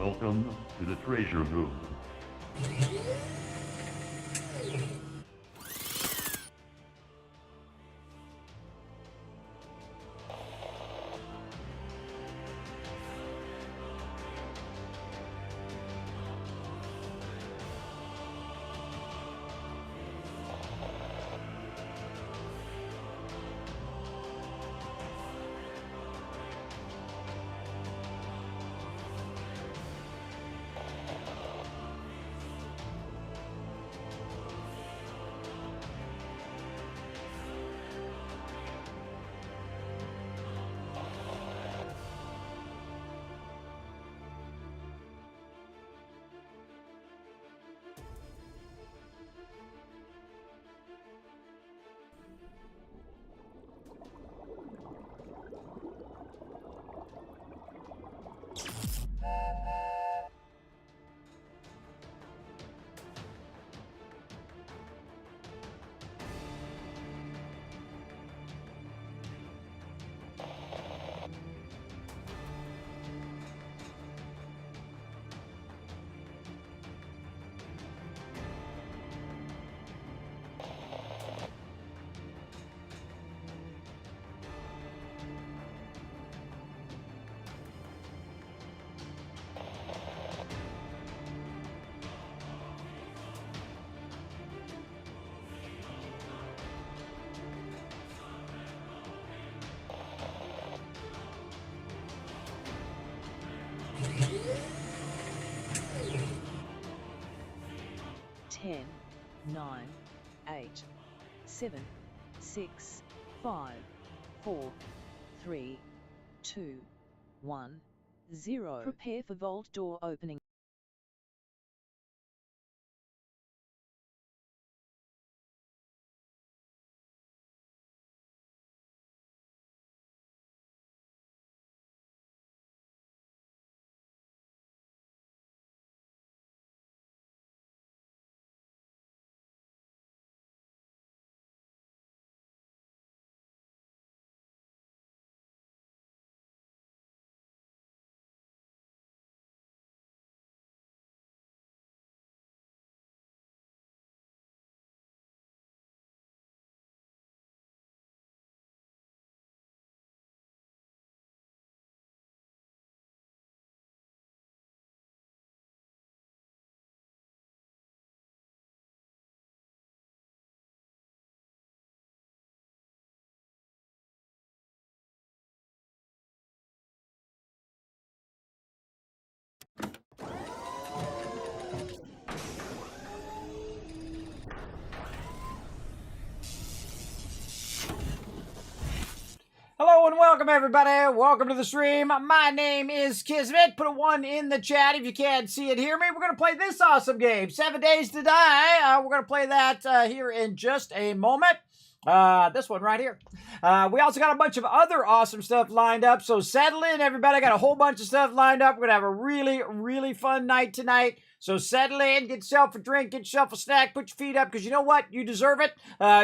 Welcome to the treasure room. Ten, 9, 8, 7, 6, 5, 4, 3, 2, 1, 0. Prepare for vault door opening. Hello and welcome everybody. Welcome to the stream. My name is Kismet. Put a 1 in the chat if you can't see it, hear me. We're going to play this awesome game, 7 Days to Die. We're going to play that here in just a moment. This one right here. We also got a bunch of other awesome stuff lined up, so settle in everybody. I got a whole bunch of stuff lined up. We're going to have a really, really fun night tonight. So settle in, get yourself a drink, get yourself a snack, put your feet up, because you know what? You deserve it.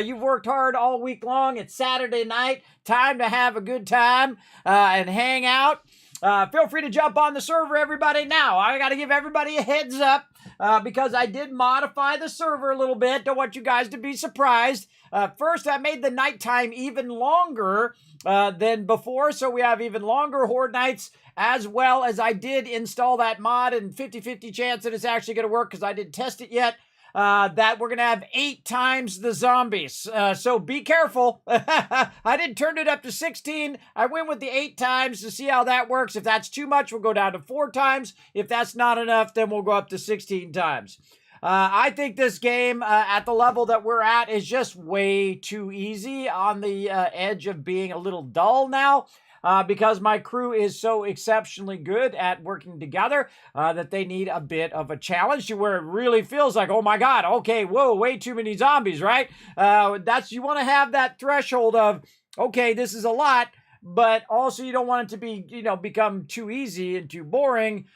You've worked hard all week long. It's Saturday night. Time to have a good time and hang out. Feel free to jump on the server, everybody. Now, I got to give everybody a heads up because I did modify the server a little bit. Don't want you guys to be surprised. First, I made the nighttime even longer than before, so we have even longer Horde nights, as well as I did install that mod and 50-50 chance that it's actually going to work because I didn't test it yet. That we're going to have 8 times the zombies. So be careful. I didn't turn it up to 16. I went with the 8 times to see how that works. If that's too much, we'll go down to 4 times. If that's not enough, then we'll go up to 16 times. I think this game, at the level that we're at, is just way too easy, on the edge of being a little dull now. Because my crew is so exceptionally good at working together that they need a bit of a challenge to where it really feels like, oh my God, okay, whoa, way too many zombies, right? You want to have that threshold of, okay, this is a lot, but also you don't want it to be, become too easy and too boring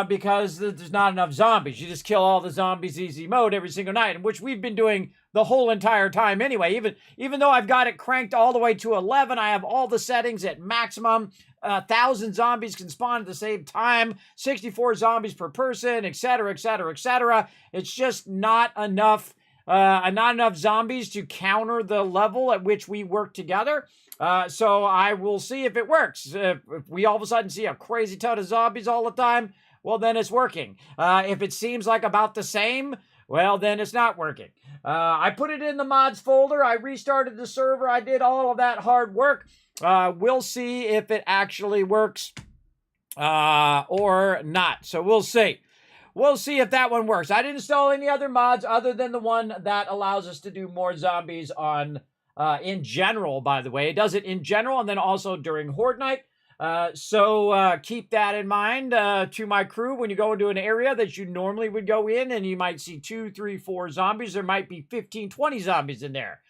because there's not enough zombies. You just kill all the zombies easy mode every single night, which we've been doing the whole entire time anyway. Even though I've got it cranked all the way to 11, I have all the settings at maximum. 1,000 zombies can spawn at the same time, 64 zombies per person, etc., etc., etc. It's just not enough zombies to counter the level at which we work together. So I will see if it works. If we all of a sudden see a crazy ton of zombies all the time, well, then it's working. If it seems like about the same, well, then it's not working. I put it in the mods folder. I restarted the server. I did all of that hard work. We'll see if it actually works or not. So we'll see. We'll see if that one works. I didn't install any other mods other than the one that allows us to do more zombies on in general, by the way. It does it in general and then also during Horde Night. So keep that in mind to my crew. When you go into an area that you normally would go in and you might see 2, 3, 4 zombies, there might be 15, 20 zombies in there.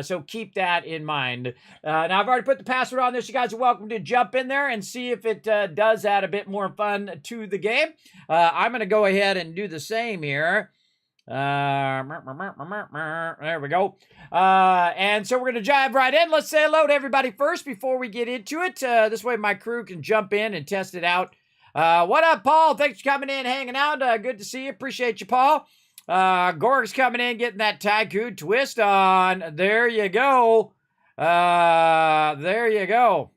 So keep that in mind. Now, I've already put the password on this. You guys are welcome to jump in there and see if it does add a bit more fun to the game. I'm going to go ahead and do the same here. There we go. And so we're going to dive right in. Let's say hello to everybody first before we get into it. This way my crew can jump in and test it out. What up, Paul? Thanks for coming in, hanging out. Good to see you. Appreciate you, Paul. Gorg's coming in, getting that Tycoon twist on. There you go. There you go.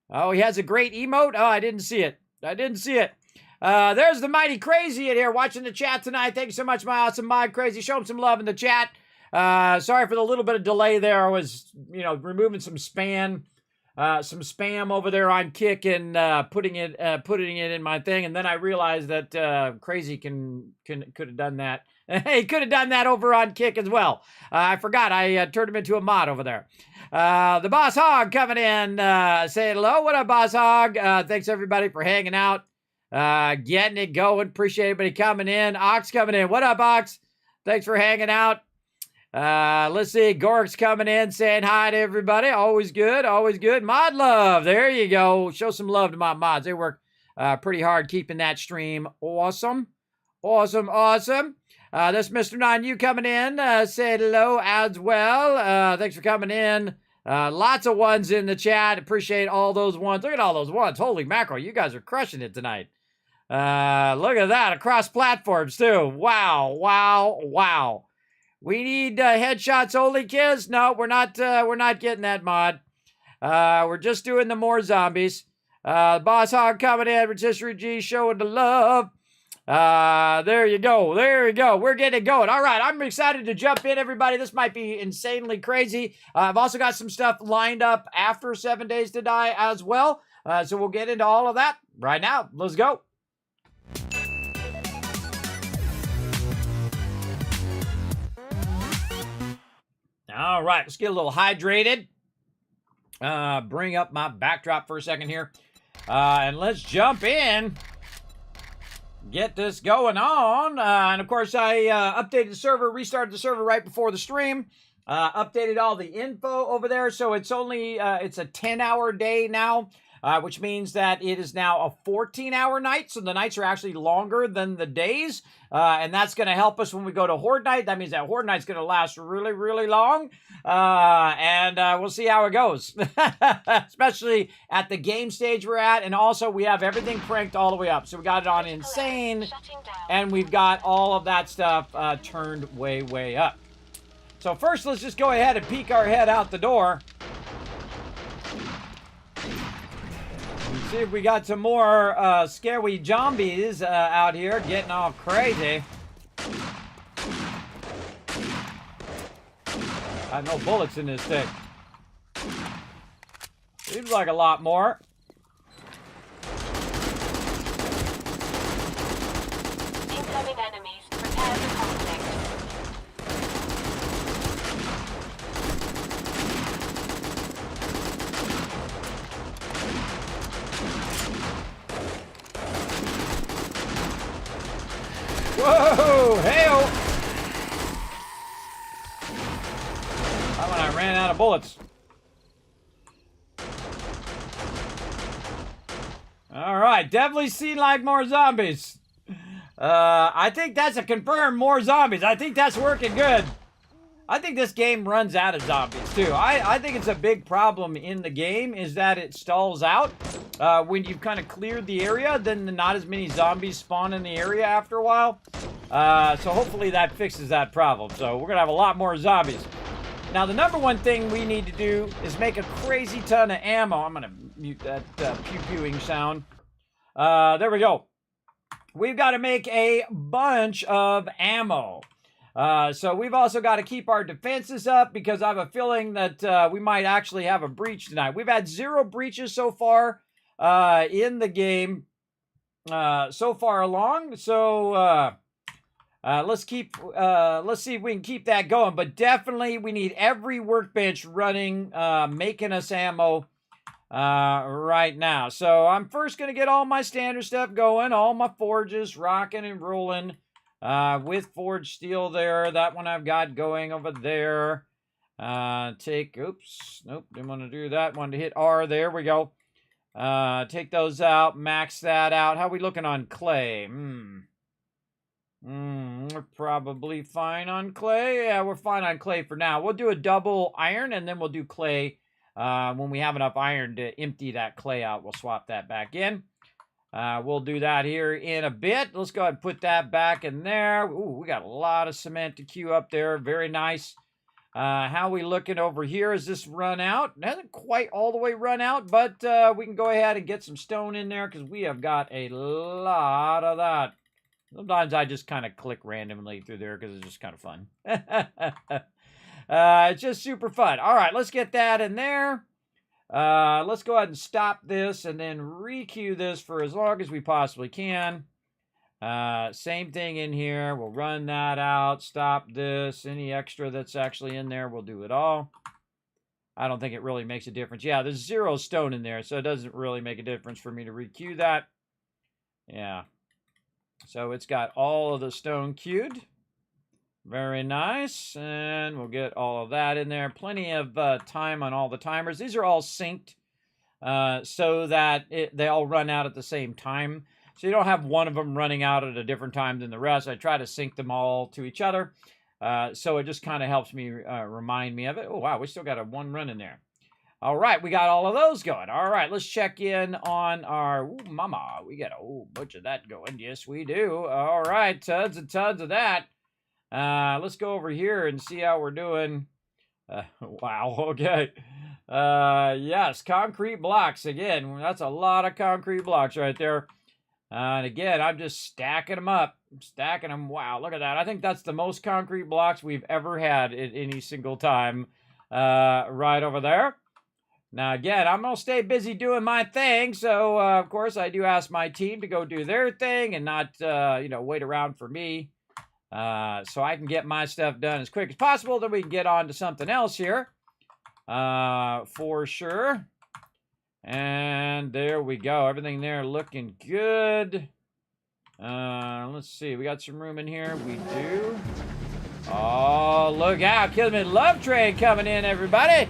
Oh, he has a great emote. Oh, I didn't see it. There's the Mighty Crazy in here watching the chat tonight. Thank you so much, my awesome Mighty Crazy. Show him some love in the chat. Sorry for the little bit of delay there. I was, removing some spam over there on Kick and putting it in my thing, and then I realized that Crazy could have done that. He could have done that over on Kick as well. I forgot. I turned him into a mod over there. The Boss Hog coming in, saying hello. What up, Boss Hog? Thanks everybody for hanging out, getting it going. Appreciate everybody coming in. Ox coming in. What up, Ox? Thanks for hanging out. Let's see. Gork's coming in, saying hi to everybody. Always good. Always good. Mod love. There you go. Show some love to my mods. They work pretty hard keeping that stream awesome. Awesome. This Mr. 9U coming in, saying hello as well. Thanks for coming in. Lots of ones in the chat. Appreciate all those ones. Look at all those ones. Holy mackerel. You guys are crushing it tonight. Look at that. Across platforms, too. Wow. We need headshots only, kids. No, we're not getting that mod. We're just doing the more zombies. Boss Hog coming in. Rotisserie G showing the love. There you go. We're getting it going. All right. I'm excited to jump in, everybody. This might be insanely crazy. I've also got some stuff lined up after 7 Days to Die as well. So we'll get into all of that right now. Let's go. All right. Let's get a little hydrated. Bring up my backdrop for a second here. And let's jump in. Get this going on. And of course, I updated the server, restarted the server right before the stream. Updated all the info over there. So it's only, it's a 10-hour day now, which means that it is now a 14-hour night. So the nights are actually longer than the days. And that's going to help us when we go to Horde Night. That means that Horde Night's going to last really, really long. And we'll see how it goes. Especially at the game stage we're at. And also we have everything cranked all the way up. So we got it on Insane. And we've got all of that stuff turned way, way up. So first, let's just go ahead and peek our head out the door. See if we got some more scary zombies out here getting all crazy. Got no bullets in this thing. Seems like a lot more. Incoming enemies. Prepare for conflict. Whoa! Hey-o! That one I ran out of bullets. right, definitely seem like more zombies. I think that's a confirmed more zombies. I think that's working good. I think this game runs out of zombies, too. I think it's a big problem in the game is that it stalls out. When you've kind of cleared the area, then not as many zombies spawn in the area after a while. So hopefully that fixes that problem. So we're going to have a lot more zombies. Now, the number one thing we need to do is make a crazy ton of ammo. I'm going to mute that pew-pewing sound. There we go. We've got to make a bunch of ammo. So we've also got to keep our defenses up because I have a feeling that we might actually have a breach tonight. We've had 0 breaches so far in the game so far along. So let's see if we can keep that going. But definitely we need every workbench running, making us ammo right now. So I'm first going to get all my standard stuff going, all my forges rocking and rolling. With forged steel there. That one I've got going over there. Oops, nope, didn't want to do that one. To hit R, there we go. Take those out, max that out. How are we looking on clay? We're probably fine on clay. Yeah, we're fine on clay for now. We'll do a double iron, and then we'll do clay. When we have enough iron to empty that clay out, we'll swap that back in. We'll do that here in a bit. Let's go ahead and put that back in there. Ooh, we got a lot of cement to queue up there. Very nice. How we looking over here? Has this run out? It hasn't quite all the way run out, but we can go ahead and get some stone in there because we have got a lot of that. Sometimes I just kind of click randomly through there because it's just kind of fun. It's just super fun. All right, let's get that in there. Let's go ahead and stop this and then re-queue this for as long as we possibly can. Same thing in here. We'll run that out, stop this. Any extra that's actually in there, we'll do it all. I don't think it really makes a difference. Yeah, there's 0 stone in there, so it doesn't really make a difference for me to re-queue that. Yeah. So it's got all of the stone queued. Very nice, and we'll get all of that in there. Plenty of time on all the timers. These are all synced so that they all run out at the same time. So you don't have one of them running out at a different time than the rest. I try to sync them all to each other. So it just kind of helps me remind me of it. Oh, wow, we still got a 1 run in there. All right, we got all of those going. All right, let's check in on our... Ooh, mama, we got a whole bunch of that going. Yes, we do. All right, tons and tons of that. Let's go over here and see how we're doing. Wow, okay. Yes, concrete blocks. Again, that's a lot of concrete blocks right there. And again, I'm just stacking them up. Stacking them. Wow, look at that. I think that's the most concrete blocks we've ever had at any single time. Right over there. Now, again, I'm going to stay busy doing my thing. So, of course, I do ask my team to go do their thing and not, wait around for me. So I can get my stuff done as quick as possible. Then we can get on to something else here. For sure. And there we go. Everything there looking good. Let's see. We got some room in here. We do. Oh, look out. Kismet Love Train coming in, everybody.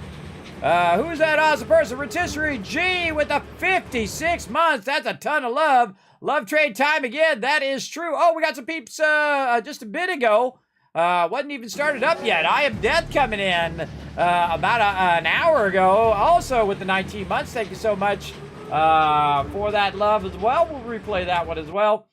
Who's that awesome person? Rotisserie G with the 56 months. That's a ton of love. Love trade time again. That is true. Oh, we got some peeps just a bit ago. Wasn't even started up yet. I Am Death coming in about an hour ago. Also with the 19 months. Thank you so much for that love as well. We'll replay that one as well.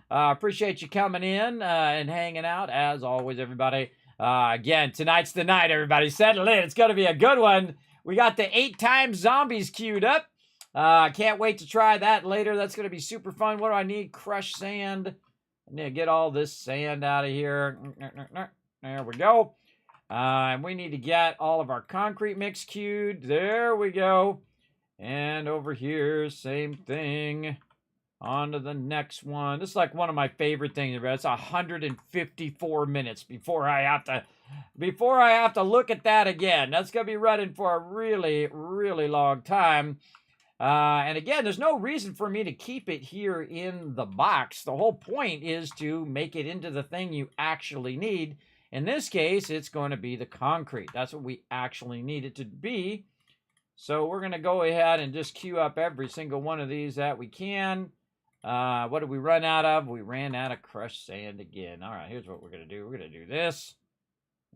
Appreciate you coming in and hanging out as always, everybody. Again, tonight's the night, everybody. Settle in. It's going to be a good one. We got the 8 times zombies queued up. Can't wait to try that later. That's going to be super fun. What do I need? Crushed sand. I need to get all this sand out of here. There we go. And we need to get all of our concrete mix queued. There we go. And over here, same thing. On to the next one. This is like one of my favorite things. It's 154 minutes before I have to look at that again. That's going to be running for a really, really long time. And again, there's no reason for me to keep it here in the box. The whole point is to make it into the thing you actually need. In this case, it's going to be the concrete. That's what we actually need it to be. So we're going to go ahead and just queue up every single one of these that we can. What did we run out of? We ran out of crushed sand again. All right, here's what we're going to do. We're going to do this.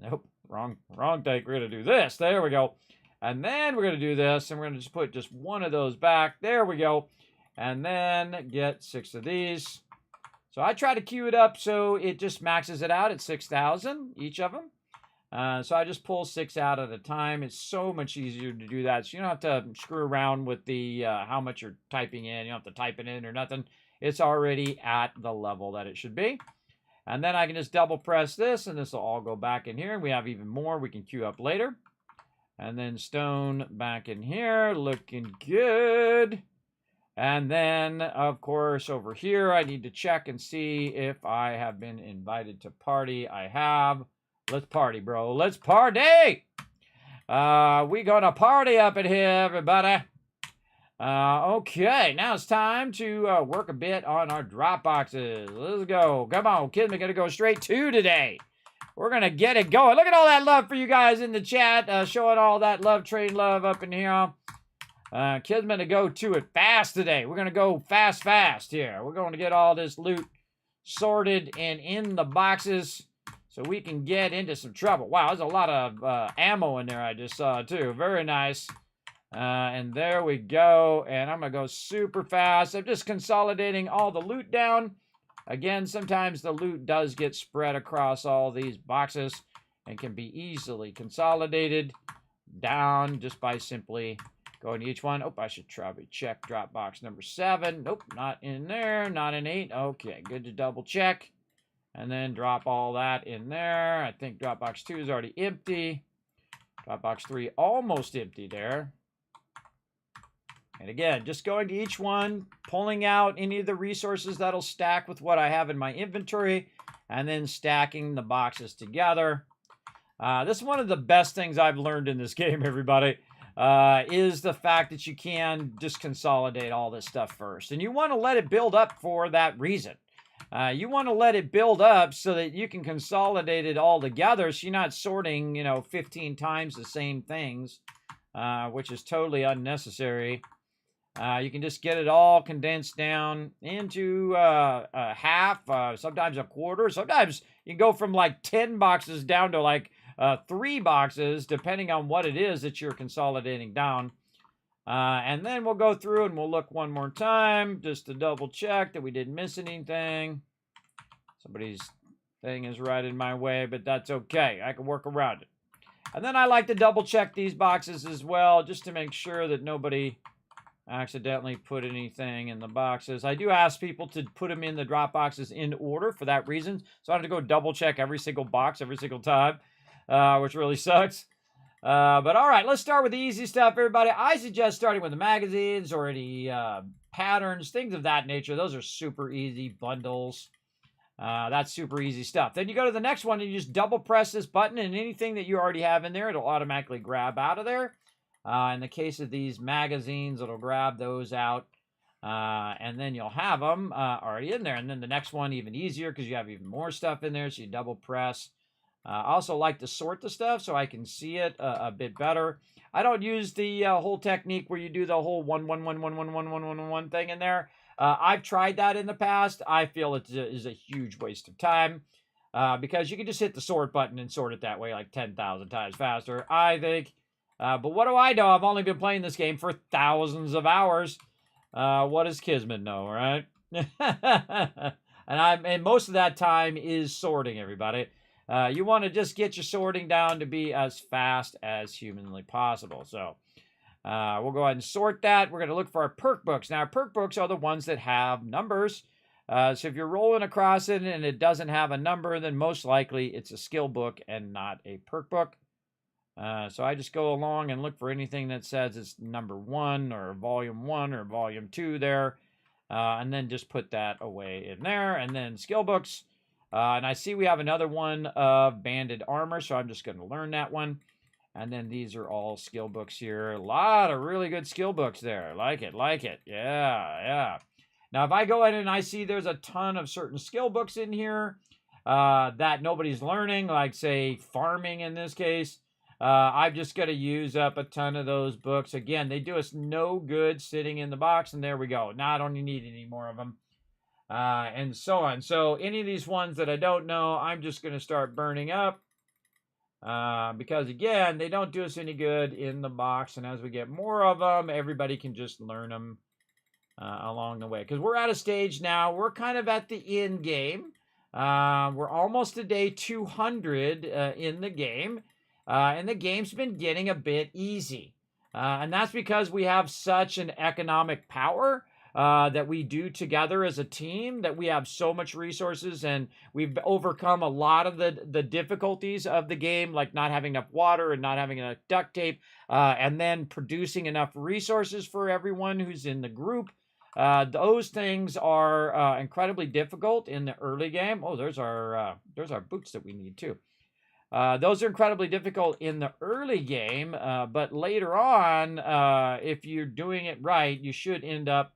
Nope, wrong take. We're going to do this. There we go. And then we're going to do this, and we're going to just put just one of those back. There we go. And then get 6 of these. So I try to queue it up so it just maxes it out at 6,000, each of them. So I just pull 6 out at a time. It's so much easier to do that. So you don't have to screw around with the how much you're typing in. You don't have to type it in or nothing. It's already at the level that it should be. And then I can just double press this, and this will all go back in here. We have even more we can queue up later. And then stone back in here, looking good. And then, of course, over here, I need to check and see if I have been invited to party. I have. Let's party, bro. Let's party! We gonna party up in here, everybody. Okay, now it's time to work a bit on our drop boxes. Let's go. Come on, kids, we're gonna go straight to today. We're gonna get it going. Look at all that love for you guys in the chat, showing all that love, train love up in here. Kids, gonna go to it fast today. We're gonna go fast here. We're going to get all this loot sorted and in the boxes so we can get into some trouble. Wow, there's a lot of ammo in there I just saw too. Very nice. And there we go. And I'm going to go super fast. I'm just consolidating all the loot down. Again, sometimes the loot does get spread across all these boxes and can be easily consolidated down just by simply going to each one. Oh, I should probably check drop box number 7. Nope, not in there. Not in 8. Okay, good to double check. And then drop all that in there. I think drop box 2 is already empty. Drop box 3 almost empty there. And again, just going to each one, pulling out any of the resources that'll stack with what I have in my inventory, and then stacking the boxes together. This is one of the best things I've learned in this game, everybody, is the fact that you can just consolidate all this stuff first. And you want to let it build up for that reason. You want to let it build up so that you can consolidate it all together so you're not sorting, 15 times the same things, which is totally unnecessary. You can just get it all condensed down into a half, sometimes a quarter. Sometimes you can go from like 10 boxes down to like 3 boxes, depending on what it is that you're consolidating down. And then we'll go through and we'll look one more time just to double check that we didn't miss anything. Somebody's thing is right in my way, but that's okay. I can work around it. And then I like to double check these boxes as well, just to make sure that nobody accidentally put anything in the boxes. I do ask people to put them in the drop boxes in order for that reason. So I have to go double check every single box every single time, which really sucks. But all right, let's start with the easy stuff, everybody. I suggest starting with the magazines or any patterns, things of that nature. Those are super easy. Bundles. That's super easy stuff. Then you go to the next one and you just double press this button, and anything that you already have in there, it'll automatically grab out of there. In the case of these magazines, it'll grab those out, and then you'll have them already in there. And then the next one, even easier because you have even more stuff in there, so you double press. I also like to sort the stuff so I can see it a bit better. I don't use the whole technique where you do the whole 1 1 1 1 1 1 1 1 1 thing in there. I've tried that in the past. I feel it is a huge waste of time because you can just hit the sort button and sort it that way like 10,000 times faster, I think. But what do I know? I've only been playing this game for thousands of hours. What does Kismet know, right? And most of that time is sorting, everybody. You want to just get your sorting down to be as fast as humanly possible. So we'll go ahead and sort that. We're going to look for our perk books. Now, our perk books are the ones that have numbers. So if you're rolling across it and it doesn't have a number, then most likely it's a skill book and not a perk book. So I just go along and look for anything that says it's number 1 or volume 1 or volume 2 there. And then just put that away in there. And then skill books. And I see we have another one of banded armor, so I'm just going to learn that one. And then these are all skill books here. A lot of really good skill books there. Like it, like it. Yeah. Now, if I go in and I see there's a ton of certain skill books in here that nobody's learning, like, say, farming in this case, I'm just going to use up a ton of those books. Again, they do us no good sitting in the box, and there we go. Now I don't need any more of them. and so on. So any of these ones that I don't know, I'm just going to start burning up. Because again, they don't do us any good in the box, and as we get more of them, everybody can just learn them along the way. Because we're at a stage now, we're kind of at the end game. We're almost to day 200 in the game, and the game's been getting a bit easy. And that's because we have such an economic power that we do together as a team, that we have so much resources, and we've overcome a lot of the difficulties of the game, like not having enough water and not having enough duct tape, and then producing enough resources for everyone who's in the group. Those things are incredibly difficult in the early game. Oh, there's our boots that we need too. Those are incredibly difficult in the early game, but later on, if you're doing it right, you should end up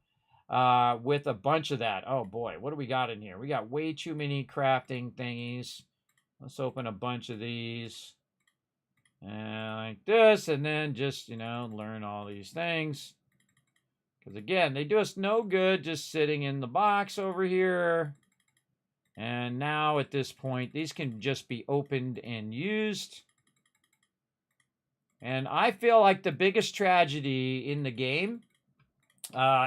with a bunch of that. Oh boy, what do we got in here? We got way too many crafting thingies. Let's open a bunch of these. Like this, and then just, learn all these things. Because again, they do us no good just sitting in the box over here. And now at this point, these can just be opened and used. And I feel like the biggest tragedy in the game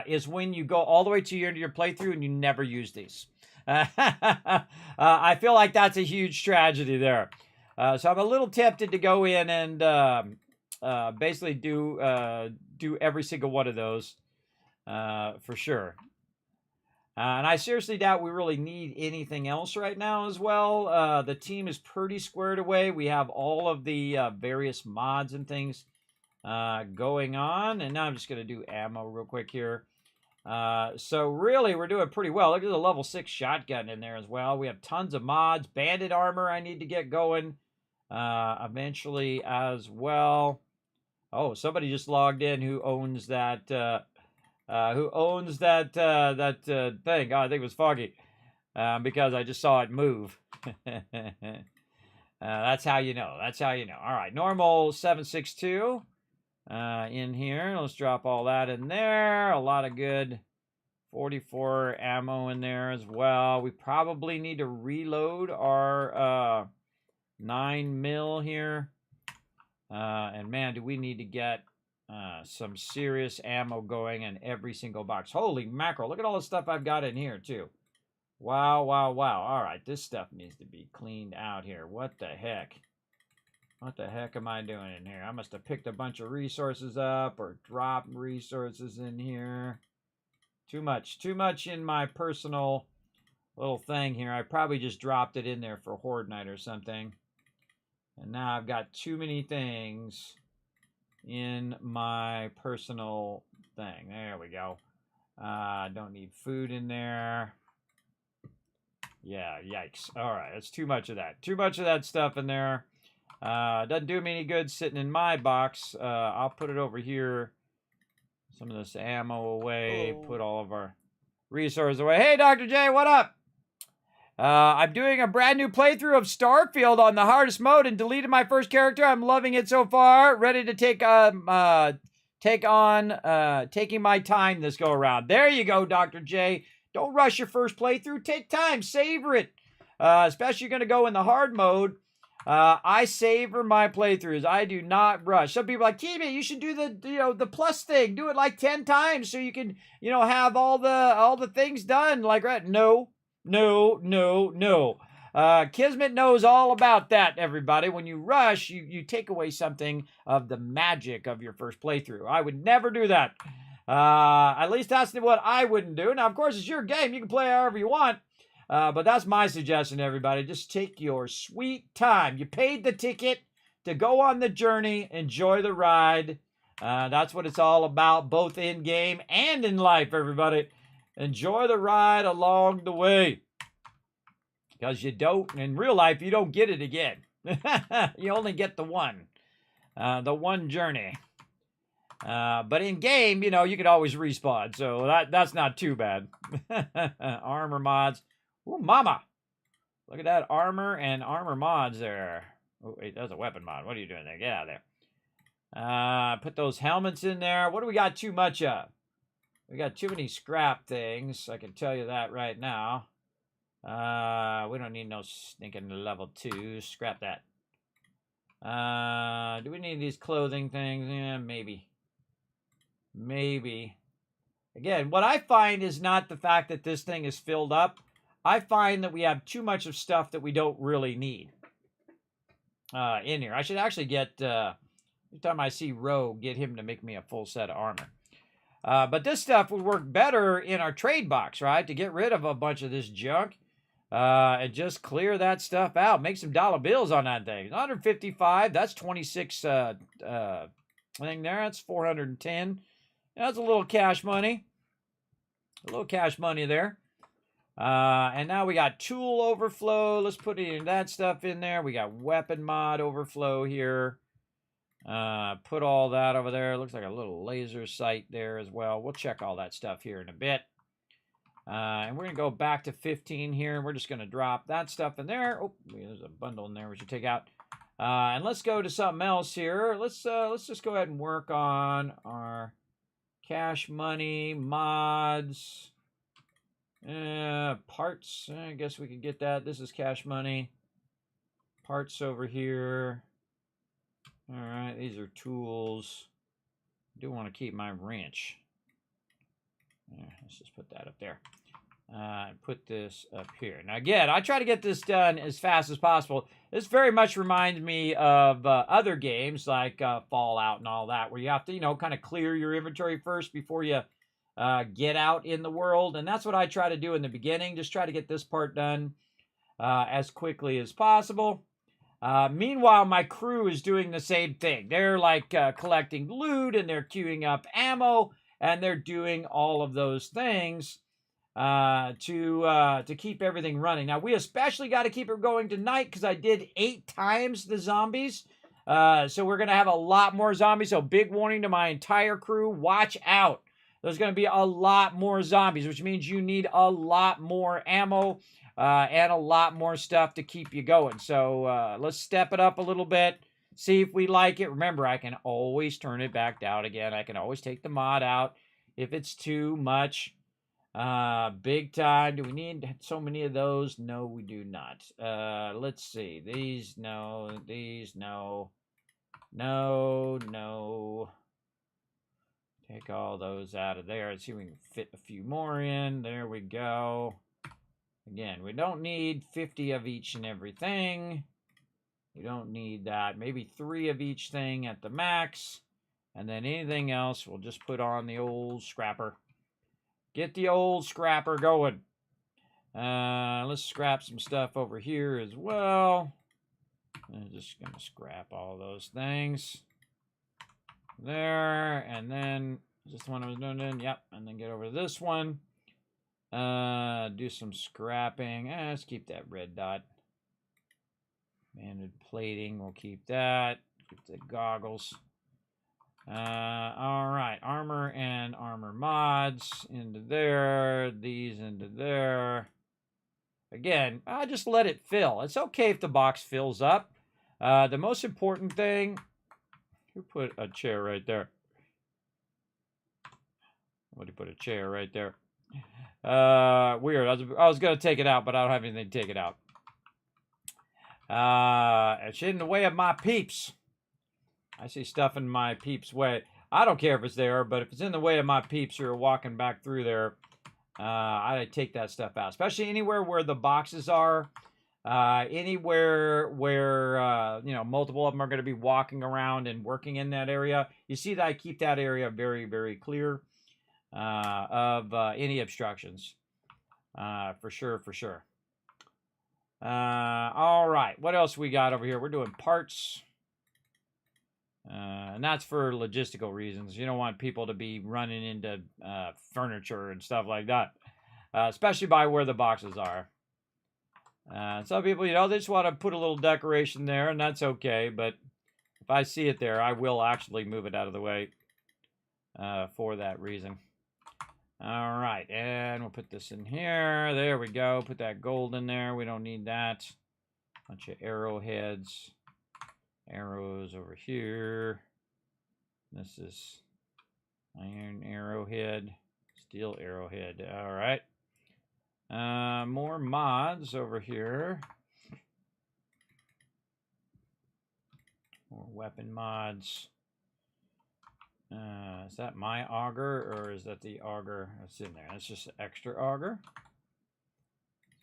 is when you go all the way to your playthrough and you never use these. I feel like that's a huge tragedy there. So I'm a little tempted to go in and basically do every single one of those for sure. And I seriously doubt we really need anything else right now as well. The team is pretty squared away. We have all of the various mods and things going on. And now I'm just going to do ammo real quick here. So really, we're doing pretty well. Look at the level 6 shotgun in there as well. We have tons of mods. Bandit armor I need to get going eventually as well. Oh, somebody just logged in who owns that... thing. Oh, I think it was Foggy. Because I just saw it move. That's how you know. That's how you know. All right, normal 7.62 in here. Let's drop all that in there. A lot of good 44 ammo in there as well. We probably need to reload our 9mm here. And man, do we need to get some serious ammo going in every single box. Holy mackerel, look at all the stuff I've got in here too. Wow, wow, wow. All right, this stuff needs to be cleaned out here. What the heck? What the heck am I doing in here? I must have picked a bunch of resources up or dropped resources in here. Too much in my personal little thing here. I probably just dropped it in there for Horde Night or something. And now I've got too many things in my personal thing. There we go. Don't need food in there. Yeah, yikes. All right, that's too much of that. Too much of that stuff in there. Doesn't do me any good sitting in my box. I'll put it over here. Some of this ammo away. Oh. Put all of our resources away. Hey, Dr. J, what up? I'm doing a brand new playthrough of Starfield on the hardest mode and deleted my first character. I'm loving it so far. Ready to taking my time this go around. There you go, Dr. J. Don't rush your first playthrough. Take time. Savor it. Especially you're going to go in the hard mode. I savor my playthroughs. I do not rush. Some people are like, Kismet, you should do the plus thing. Do it like 10 times so you can, have all the things done like that. No. Kismet knows all about that, everybody. When you rush, you take away something of the magic of your first playthrough. I would never do that. At least that's what I wouldn't do. Now, of course, it's your game. You can play however you want. But that's my suggestion, everybody. Just take your sweet time. You paid the ticket to go on the journey. Enjoy the ride. That's what it's all about, both in game and in life, everybody. Enjoy the ride along the way. Because in real life, you don't get it again. You only get the one journey. But in game, you could always respawn. So that's not too bad. Armor mods. Ooh, mama. Look at that armor and armor mods there. Oh, wait, that's a weapon mod. What are you doing there? Get out of there. Put those helmets in there. What do we got too much of? We got too many scrap things. I can tell you that right now. We don't need no stinking level 2. Scrap that. Do we need these clothing things? Yeah, maybe. Maybe. Again, what I find is not the fact that this thing is filled up. I find that we have too much of stuff that we don't really need in here. I should actually get, every time I see Rogue, get him to make me a full set of armor. But this stuff would work better in our trade box, right? To get rid of a bunch of this junk and just clear that stuff out. Make some dollar bills on that thing. 155, that's 26 thing there. That's 410. That's a little cash money. A little cash money there. And now we got tool overflow. Let's put that stuff in there. We got weapon mod overflow here. Put all that over there. Looks like a little laser sight there as well. We'll check all that stuff here in a bit. And we're going to go back to 15 here. We're just going to drop that stuff in there. Oh, there's a bundle in there we should take out. And let's go to something else here. Let's just go ahead and work on our cash money, mods, parts. I guess we could get that. This is cash money. Parts over here. All right, these are tools. I do want to keep my wrench. Yeah, let's just put that up there. Put this up here. Now, again, I try to get this done as fast as possible. This very much reminds me of other games like Fallout and all that, where you have to, you know, kind of clear your inventory first before you get out in the world. And that's what I try to do in the beginning. Just try to get this part done as quickly as possible. Meanwhile, my crew is doing the same thing. They're like collecting loot and they're queuing up ammo and they're doing all of those things to keep everything running. Now, we especially got to keep it going tonight because I did 8 times the zombies. So we're going to have a lot more zombies. So big warning to my entire crew. Watch out. There's going to be a lot more zombies, which means you need a lot more ammo and a lot more stuff to keep you going. So let's step it up a little bit. See if we like it. Remember, I can always turn it back down again. I can always take the mod out if it's too much. Big time. Do we need so many of those? No, we do not. Let's see. These, no. These, no. No, no. Take all those out of there. Let's see if we can fit a few more in. There we go. Again, we don't need 50 of each and everything. We don't need that. Maybe 3 of each thing at the max. And then anything else, we'll just put on the old scrapper. Get the old scrapper going. Let's scrap some stuff over here as well. I'm just going to scrap all those things. There. And then, is this the one I was doing? Yep. And then get over to this one. Do some scrapping. Let's keep that red dot. Banded plating, we'll keep that. Keep the goggles. All right, armor and armor mods into there. These into there. Again, I just let it fill. It's okay if the box fills up. The most important thing, who put a chair right there? Somebody put a chair right there. Weird. I was going to take it out, but I don't have anything to take it out. It's in the way of my peeps. I see stuff in my peeps' way. I don't care if it's there, but if it's in the way of my peeps who are walking back through there, I take that stuff out. Especially anywhere where the boxes are. Anywhere where, you know, multiple of them are going to be walking around and working in that area. You see that I keep that area very, very clear of any obstructions. For sure, for sure. All right, what else we got over here? We're doing parts. And that's for logistical reasons. You don't want people to be running into furniture and stuff like that. Especially by where the boxes are. Some people, you know, they just want to put a little decoration there, and that's okay. But if I see it there, I will actually move it out of the way for that reason. All right, and we'll put this in here. There we go. Put that gold in there. We don't need that. Bunch of arrowheads. Arrows over here. This is iron arrowhead. Steel arrowhead. All right. More mods over here. More weapon mods. Is that my auger or is that the auger that's in there? That's just extra auger.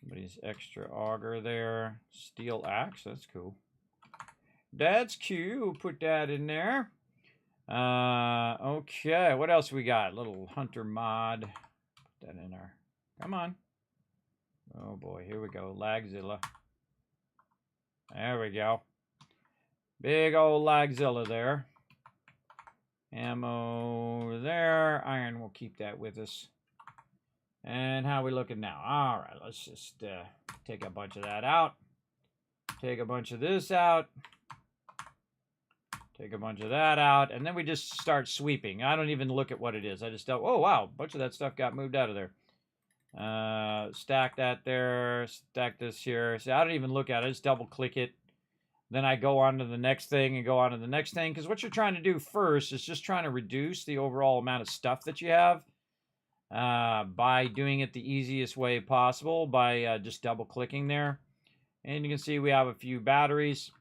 Somebody's extra auger there. Steel axe. That's cool. That's cute. We'll put that in there. Okay. What else we got? Little hunter mod. Put that in there. Come on. Oh boy. Here we go. Lagzilla. There we go. Big old Lagzilla there. Ammo there. Iron, we'll keep that with us. And how are we looking now? All right, let's just take a bunch of that out. Take a bunch of this out. Take a bunch of that out. And then we just start sweeping. I don't even look at what it is. I just don't. Oh, wow. A bunch of that stuff got moved out of there. Stack that there. Stack this here. See, I don't even look at it. I just double click it. Then I go on to the next thing and go on to the next thing. Because what you're trying to do first is just trying to reduce the overall amount of stuff that you have. By doing it the easiest way possible. By just double clicking there. And you can see we have a few batteries.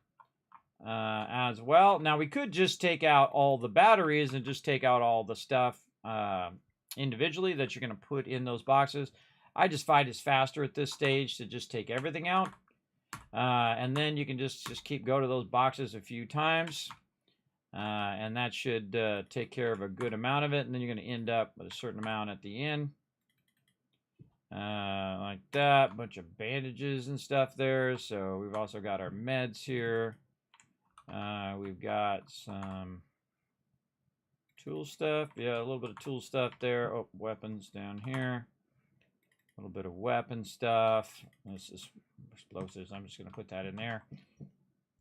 As well. Now we could just take out all the batteries and just take out all the stuff individually that you're going to put in those boxes. I just find it's faster at this stage to just take everything out. And then you can just keep go to those boxes a few times. And that should take care of a good amount of it. And then you're going to end up with a certain amount at the end. Like that. Bunch of bandages and stuff there. So we've also got our meds here. We've got some tool stuff. Yeah, a little bit of tool stuff there. Oh, weapons down here. A little bit of weapon stuff. This is explosives. I'm just going to put that in there.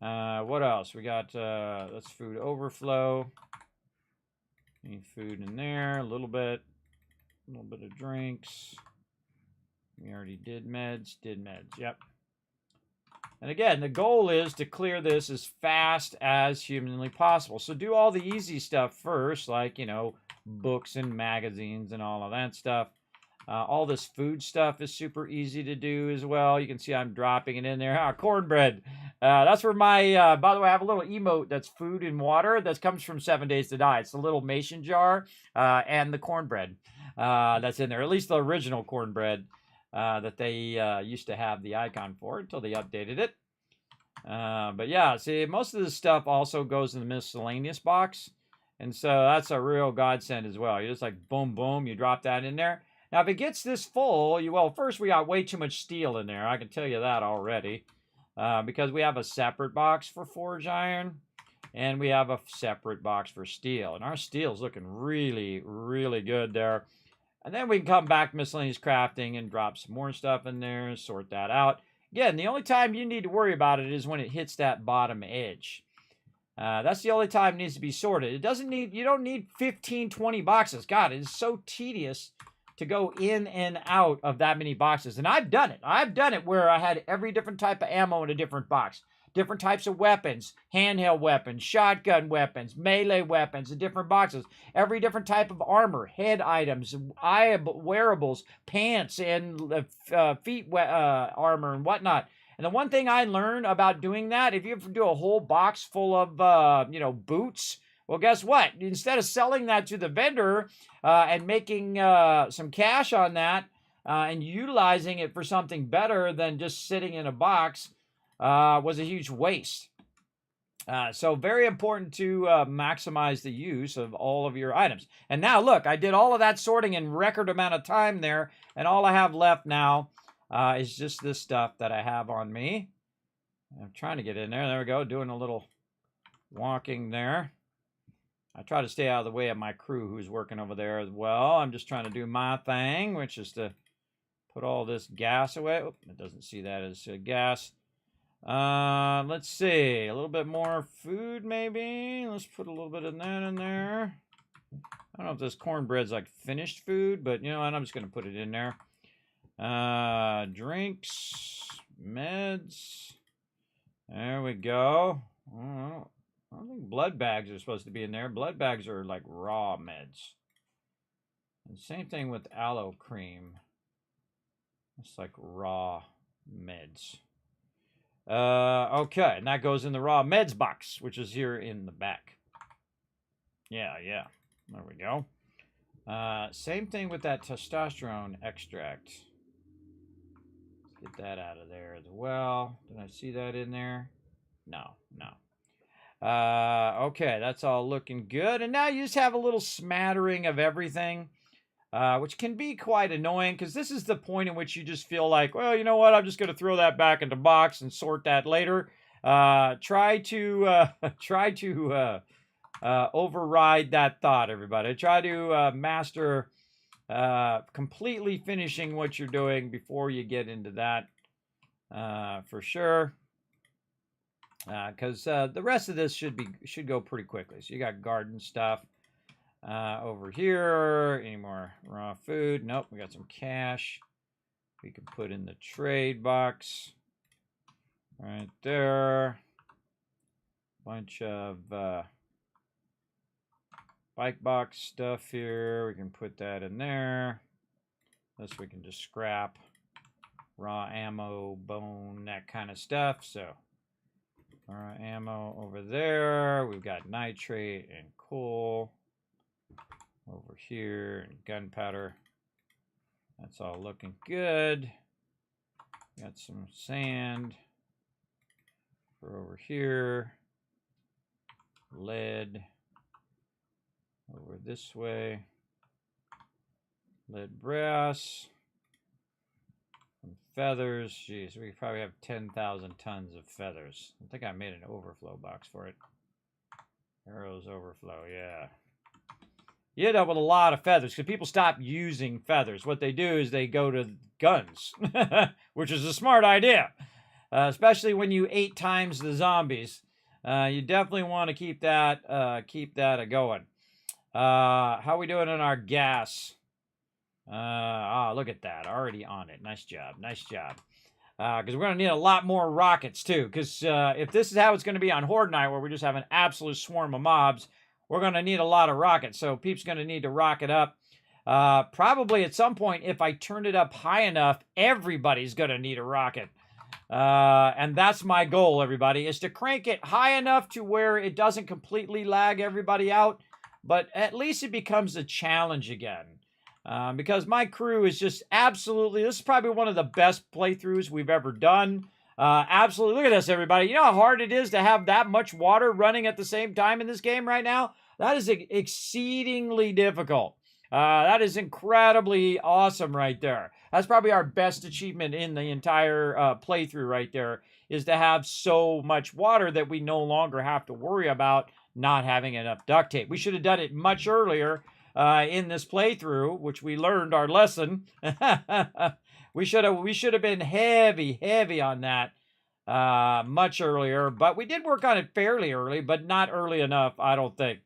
What else? We got, that's food overflow. Any food in there. A little bit of drinks. We already did meds. Yep. And again, the goal is to clear this as fast as humanly possible. So do all the easy stuff first, like, you know, books and magazines and all of that stuff. All this food stuff is super easy to do as well. You can see I'm dropping it in there. Cornbread. That's where my, by the way, I have a little emote that's food and water that comes from 7 Days to Die. It's a little mason jar and the cornbread that's in there. At least the original cornbread. That they used to have the icon for until they updated it. But yeah, see, most of this stuff also goes in the miscellaneous box. And so that's a real godsend as well. You just like, boom, boom, you drop that in there. Now, if it gets this full, well, first we got way too much steel in there. I can tell you that already. Because we have a separate box for forge iron. And we have a separate box for steel. And our steel's looking really, really good there. And then we can come back to miscellaneous crafting and drop some more stuff in there and sort that out. Again, the only time you need to worry about it is when it hits that bottom edge. That's the only time it needs to be sorted. You don't need 15, 20 boxes. God, it is so tedious to go in and out of that many boxes. And I've done it. I've done it where I had every different type of ammo in a different box. Different types of weapons, handheld weapons, shotgun weapons, melee weapons in different boxes. Every different type of armor, head items, eye wearables, pants, and feet armor and whatnot. And the one thing I learned about doing that, if you do a whole box full of, boots, well, guess what? Instead of selling that to the vendor and making some cash on that and utilizing it for something better than just sitting in a box, was a huge waste. So very important to maximize the use of all of your items. And now look, I did all of that sorting in record amount of time there, and all I have left now is just this stuff that I have on me. I'm trying to get in there. There we go, doing a little walking there. I try to stay out of the way of my crew who's working over there as well. I'm just trying to do my thing, which is to put all this gas away. Oh, it doesn't see that as gas. Let's see, a little bit more food maybe. Let's put a little bit of that in there. I don't know if this cornbread's like finished food, but you know what, I'm just going to put it in there. Drinks, meds. There we go. I don't think blood bags are supposed to be in there. Blood bags are like raw meds. And same thing with aloe cream. It's like raw meds. Okay, and that goes in the raw meds box, which is here in the back. Yeah. There we go. Same thing with that testosterone extract. Let's get that out of there as well. Did I see that in there? No. Okay, that's all looking good. And now you just have a little smattering of everything, which can be quite annoying because this is the point in which you just feel like, well, you know what? I'm just going to throw that back into box and sort that later. Try to override that thought, everybody. Try to master completely finishing what you're doing before you get into that, for sure. Because the rest of this should go pretty quickly. So you got garden stuff over here. Any more raw food? Nope. We got some cash. We can put in the trade box right there. Bunch of bike box stuff here. We can put that in there. This we can just scrap. Raw ammo, bone, that kind of stuff. So raw ammo over there. We've got nitrate and coal over here, and gunpowder. That's all looking good. Got some sand for over here. Lead over this way. Lead brass. Some feathers. Jeez, we probably have 10,000 tons of feathers. I think I made an overflow box for it. Arrows overflow, yeah. You end up with a lot of feathers because people stop using feathers. What they do is they go to guns, which is a smart idea, especially when you 8 times the zombies. You definitely want to keep that going. How we doing on our gas? Look at that, already on it. Nice job. Because we're going to need a lot more rockets too. Because if this is how it's going to be on Horde Night, where we just have an absolute swarm of mobs, we're going to need a lot of rockets. So Peep's going to need to rocket up. Probably at some point, if I turn it up high enough, everybody's going to need a rocket. And that's my goal, everybody, is to crank it high enough to where it doesn't completely lag everybody out, but at least it becomes a challenge again. Because my crew is just absolutely, this is probably one of the best playthroughs we've ever done. Absolutely. Look at this, everybody. You know how hard it is to have that much water running at the same time in this game right now? That is exceedingly difficult. That is incredibly awesome right there. That's probably our best achievement in the entire playthrough right there, is to have so much water that we no longer have to worry about not having enough duct tape. We should have done it much earlier in this playthrough, which we learned our lesson. we should have been heavy on that much earlier, but we did work on it fairly early, but not early enough, I don't think.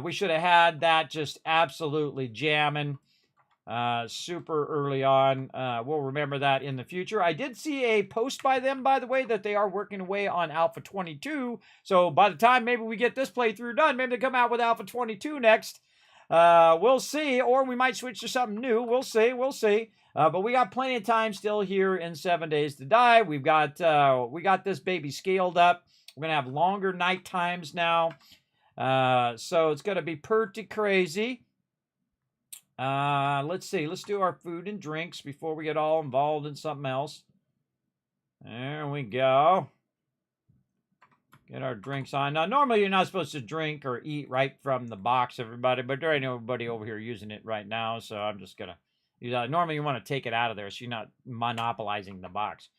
We should have had that just absolutely jamming super early on. We'll remember that in the future. I did see a post by them, by the way, that they are working away on Alpha 22. So by the time maybe we get this playthrough done, maybe they come out with Alpha 22 next. We'll see, or we might switch to something new. We'll see. But we got plenty of time still here in 7 Days to Die. We got this baby scaled up. We're gonna have longer night times now. So it's going to be pretty crazy. Let's see. Let's do our food and drinks before we get all involved in something else. There we go. Get our drinks on. Now, normally you're not supposed to drink or eat right from the box, everybody, but there ain't nobody over here using it right now, so I'm just going to... normally you want to take it out of there so you're not monopolizing the box.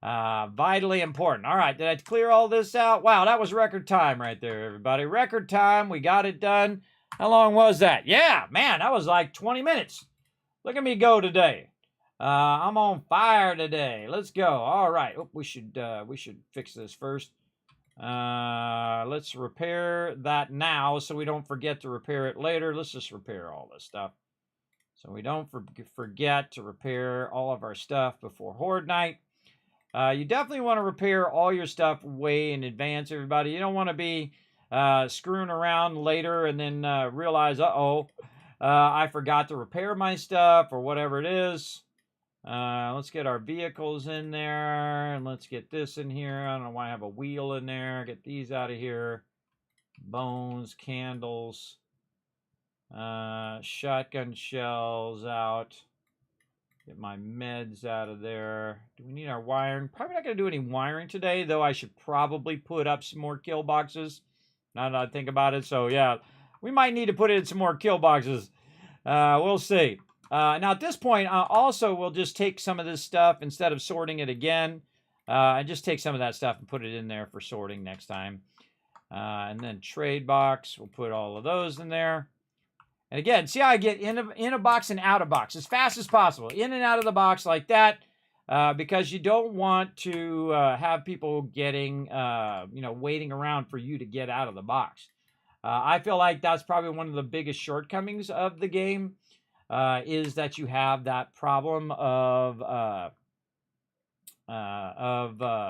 Vitally important. All right, did I clear all this out? Wow, that was record time right there, everybody. Record time. We got it done. How long was that? Yeah, man, that was like 20 minutes. Look at me go today. I'm on fire today. Let's go. All right. Oh, we should fix this first. Let's repair that now so we don't forget to repair it later. Let's just repair all this stuff so we don't forget to repair all of our stuff before Horde Night. You definitely want to repair all your stuff way in advance, everybody. You don't want to be screwing around later and then realize, uh-oh, I forgot to repair my stuff or whatever it is. Let's get our vehicles in there, and let's get this in here. I don't know why I have a wheel in there. Get these out of here. Bones, candles, shotgun shells out. Get my meds out of there. Do we need our wiring? Probably not going to do any wiring today, though I should probably put up some more kill boxes. Now that I think about it. So, yeah, we might need to put in some more kill boxes. We'll see. Now, at this point, also, we'll just take some of this stuff instead of sorting it again. And just take some of that stuff and put it in there for sorting next time. And then trade box. We'll put all of those in there. And again, see how I get in a box and out of box as fast as possible. In and out of the box like that. Because you don't want to have people getting, waiting around for you to get out of the box. I feel like that's probably one of the biggest shortcomings of the game, is that you have that problem of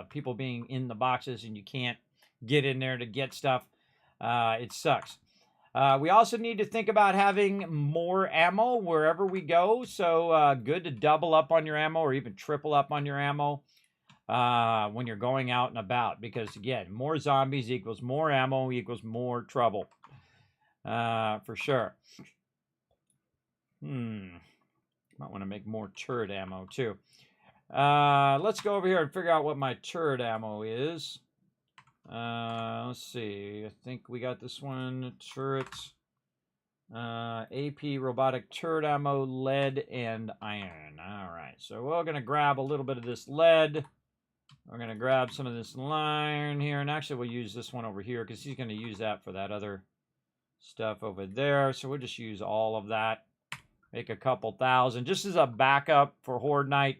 people being in the boxes and you can't get in there to get stuff. It sucks. We also need to think about having more ammo wherever we go. So good to double up on your ammo or even triple up on your ammo when you're going out and about. Because, again, more zombies equals more ammo equals more trouble. For sure. Might want to make more turret ammo, too. Let's go over here and figure out what my turret ammo is. Let's see. I think we got this one. Turret. AP robotic turret ammo, lead, and iron. All right. So we're going to grab a little bit of this lead. We're going to grab some of this iron here. And actually, we'll use this one over here because he's going to use that for that other stuff over there. So we'll just use all of that. Make a couple thousand. Just as a backup for Horde Night.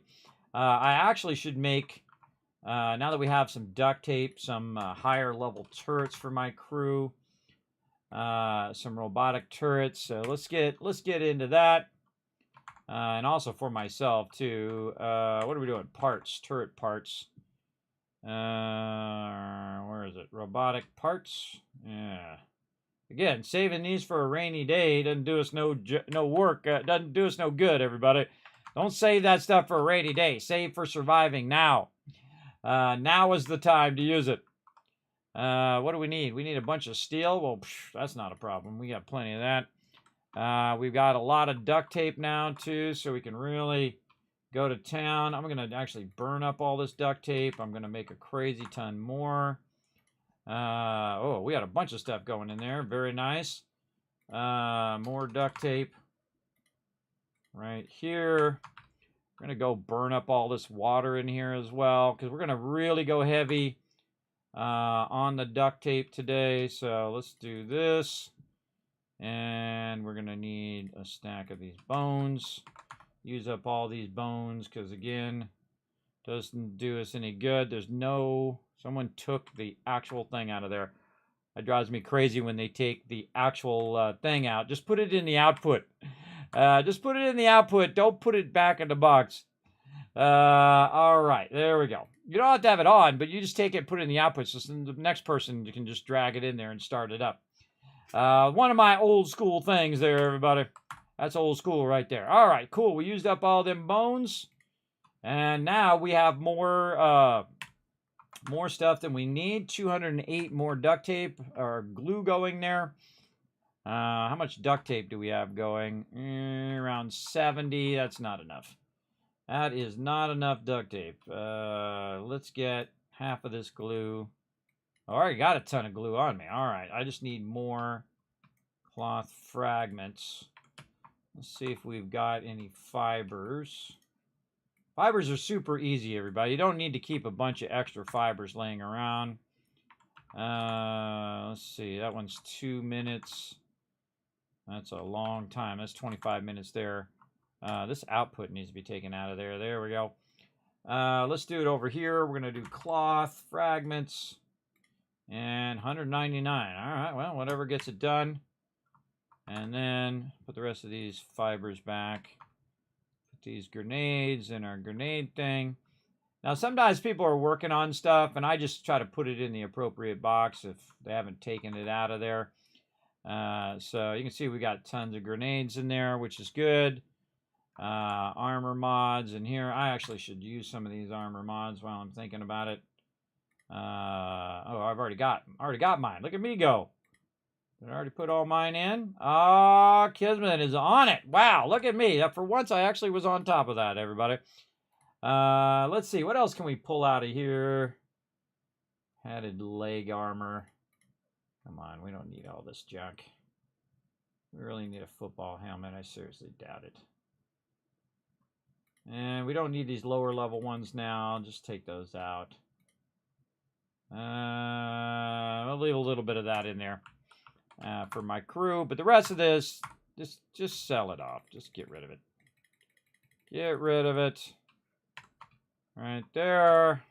I actually should make... now that we have some duct tape, some higher level turrets for my crew, some robotic turrets. So let's get into that, and also for myself too. What are we doing? Parts, turret parts. Where is it? Robotic parts. Yeah. Again, saving these for a rainy day doesn't do us no work. Doesn't do us no good. Everybody, don't save that stuff for a rainy day. Save for surviving now. Now is the time to use it. What do we need? We need a bunch of steel. Well, that's not a problem. We got plenty of that. We've got a lot of duct tape now, too, so we can really go to town. I'm going to actually burn up all this duct tape. I'm going to make a crazy ton more. Oh, we got a bunch of stuff going in there. Very nice. More duct tape. Right here. We're going to go burn up all this water in here as well, because we're going to really go heavy on the duct tape today. So let's do this. And we're going to need a stack of these bones. Use up all these bones, because, again, doesn't do us any good. There's no... Someone took the actual thing out of there. It drives me crazy when they take the actual thing out. Just put it in the output. Just put it in the output. Don't put it back in the box. All right. There we go. You don't have to have it on, but you just take it, put it in the output, so the next person can just drag it in there and start it up. One of my old school things there, everybody. That's old school right there. All right, cool. We used up all them bones. And now we have more stuff than we need. 208 more duct tape or glue going there. How much duct tape do we have going? Around 70. That's not enough. That is not enough duct tape. Let's get half of this glue. I already got a ton of glue on me. All right. I just need more cloth fragments. Let's see if we've got any fibers. Fibers are super easy, everybody. You don't need to keep a bunch of extra fibers laying around. Let's see. That one's 2 minutes. That's a long time. That's 25 minutes there. This output needs to be taken out of there. There we go. Let's do it over here. We're going to do cloth fragments. And 199. All right, well, whatever gets it done. And then put the rest of these fibers back. Put these grenades in our grenade thing. Now, sometimes people are working on stuff, and I just try to put it in the appropriate box if they haven't taken it out of there. So you can see we got tons of grenades in there, which is good. Armor mods in here. I actually should use some of these armor mods while I'm thinking about it. Oh, I've already got mine. Look at me go. Did I already put all mine in? Ah, Kismet is on it. Wow, look at me. For once, I actually was on top of that, everybody. Let's see. What else can we pull out of here? Added leg armor. Come on, we don't need all this junk. We really need a football helmet. I seriously doubt it. And we don't need these lower level ones now. Just take those out. I'll leave a little bit of that in there for my crew. But the rest of this, just sell it off. Just get rid of it. Get rid of it. Right there.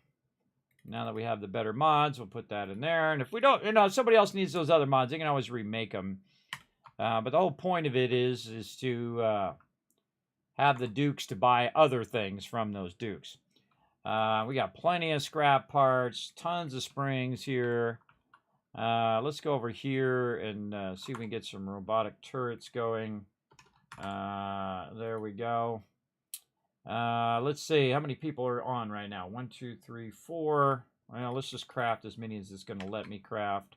Now that we have the better mods, we'll put that in there. And if we don't, if somebody else needs those other mods, they can always remake them. But the whole point of it is to have the Dukes to buy other things from those Dukes. We got plenty of scrap parts, tons of springs here. Let's go over here and see if we can get some robotic turrets going. There we go. Let's see, how many people are on right now? 1, 2, 3, 4. Well, let's just craft as many as it's going to let me craft.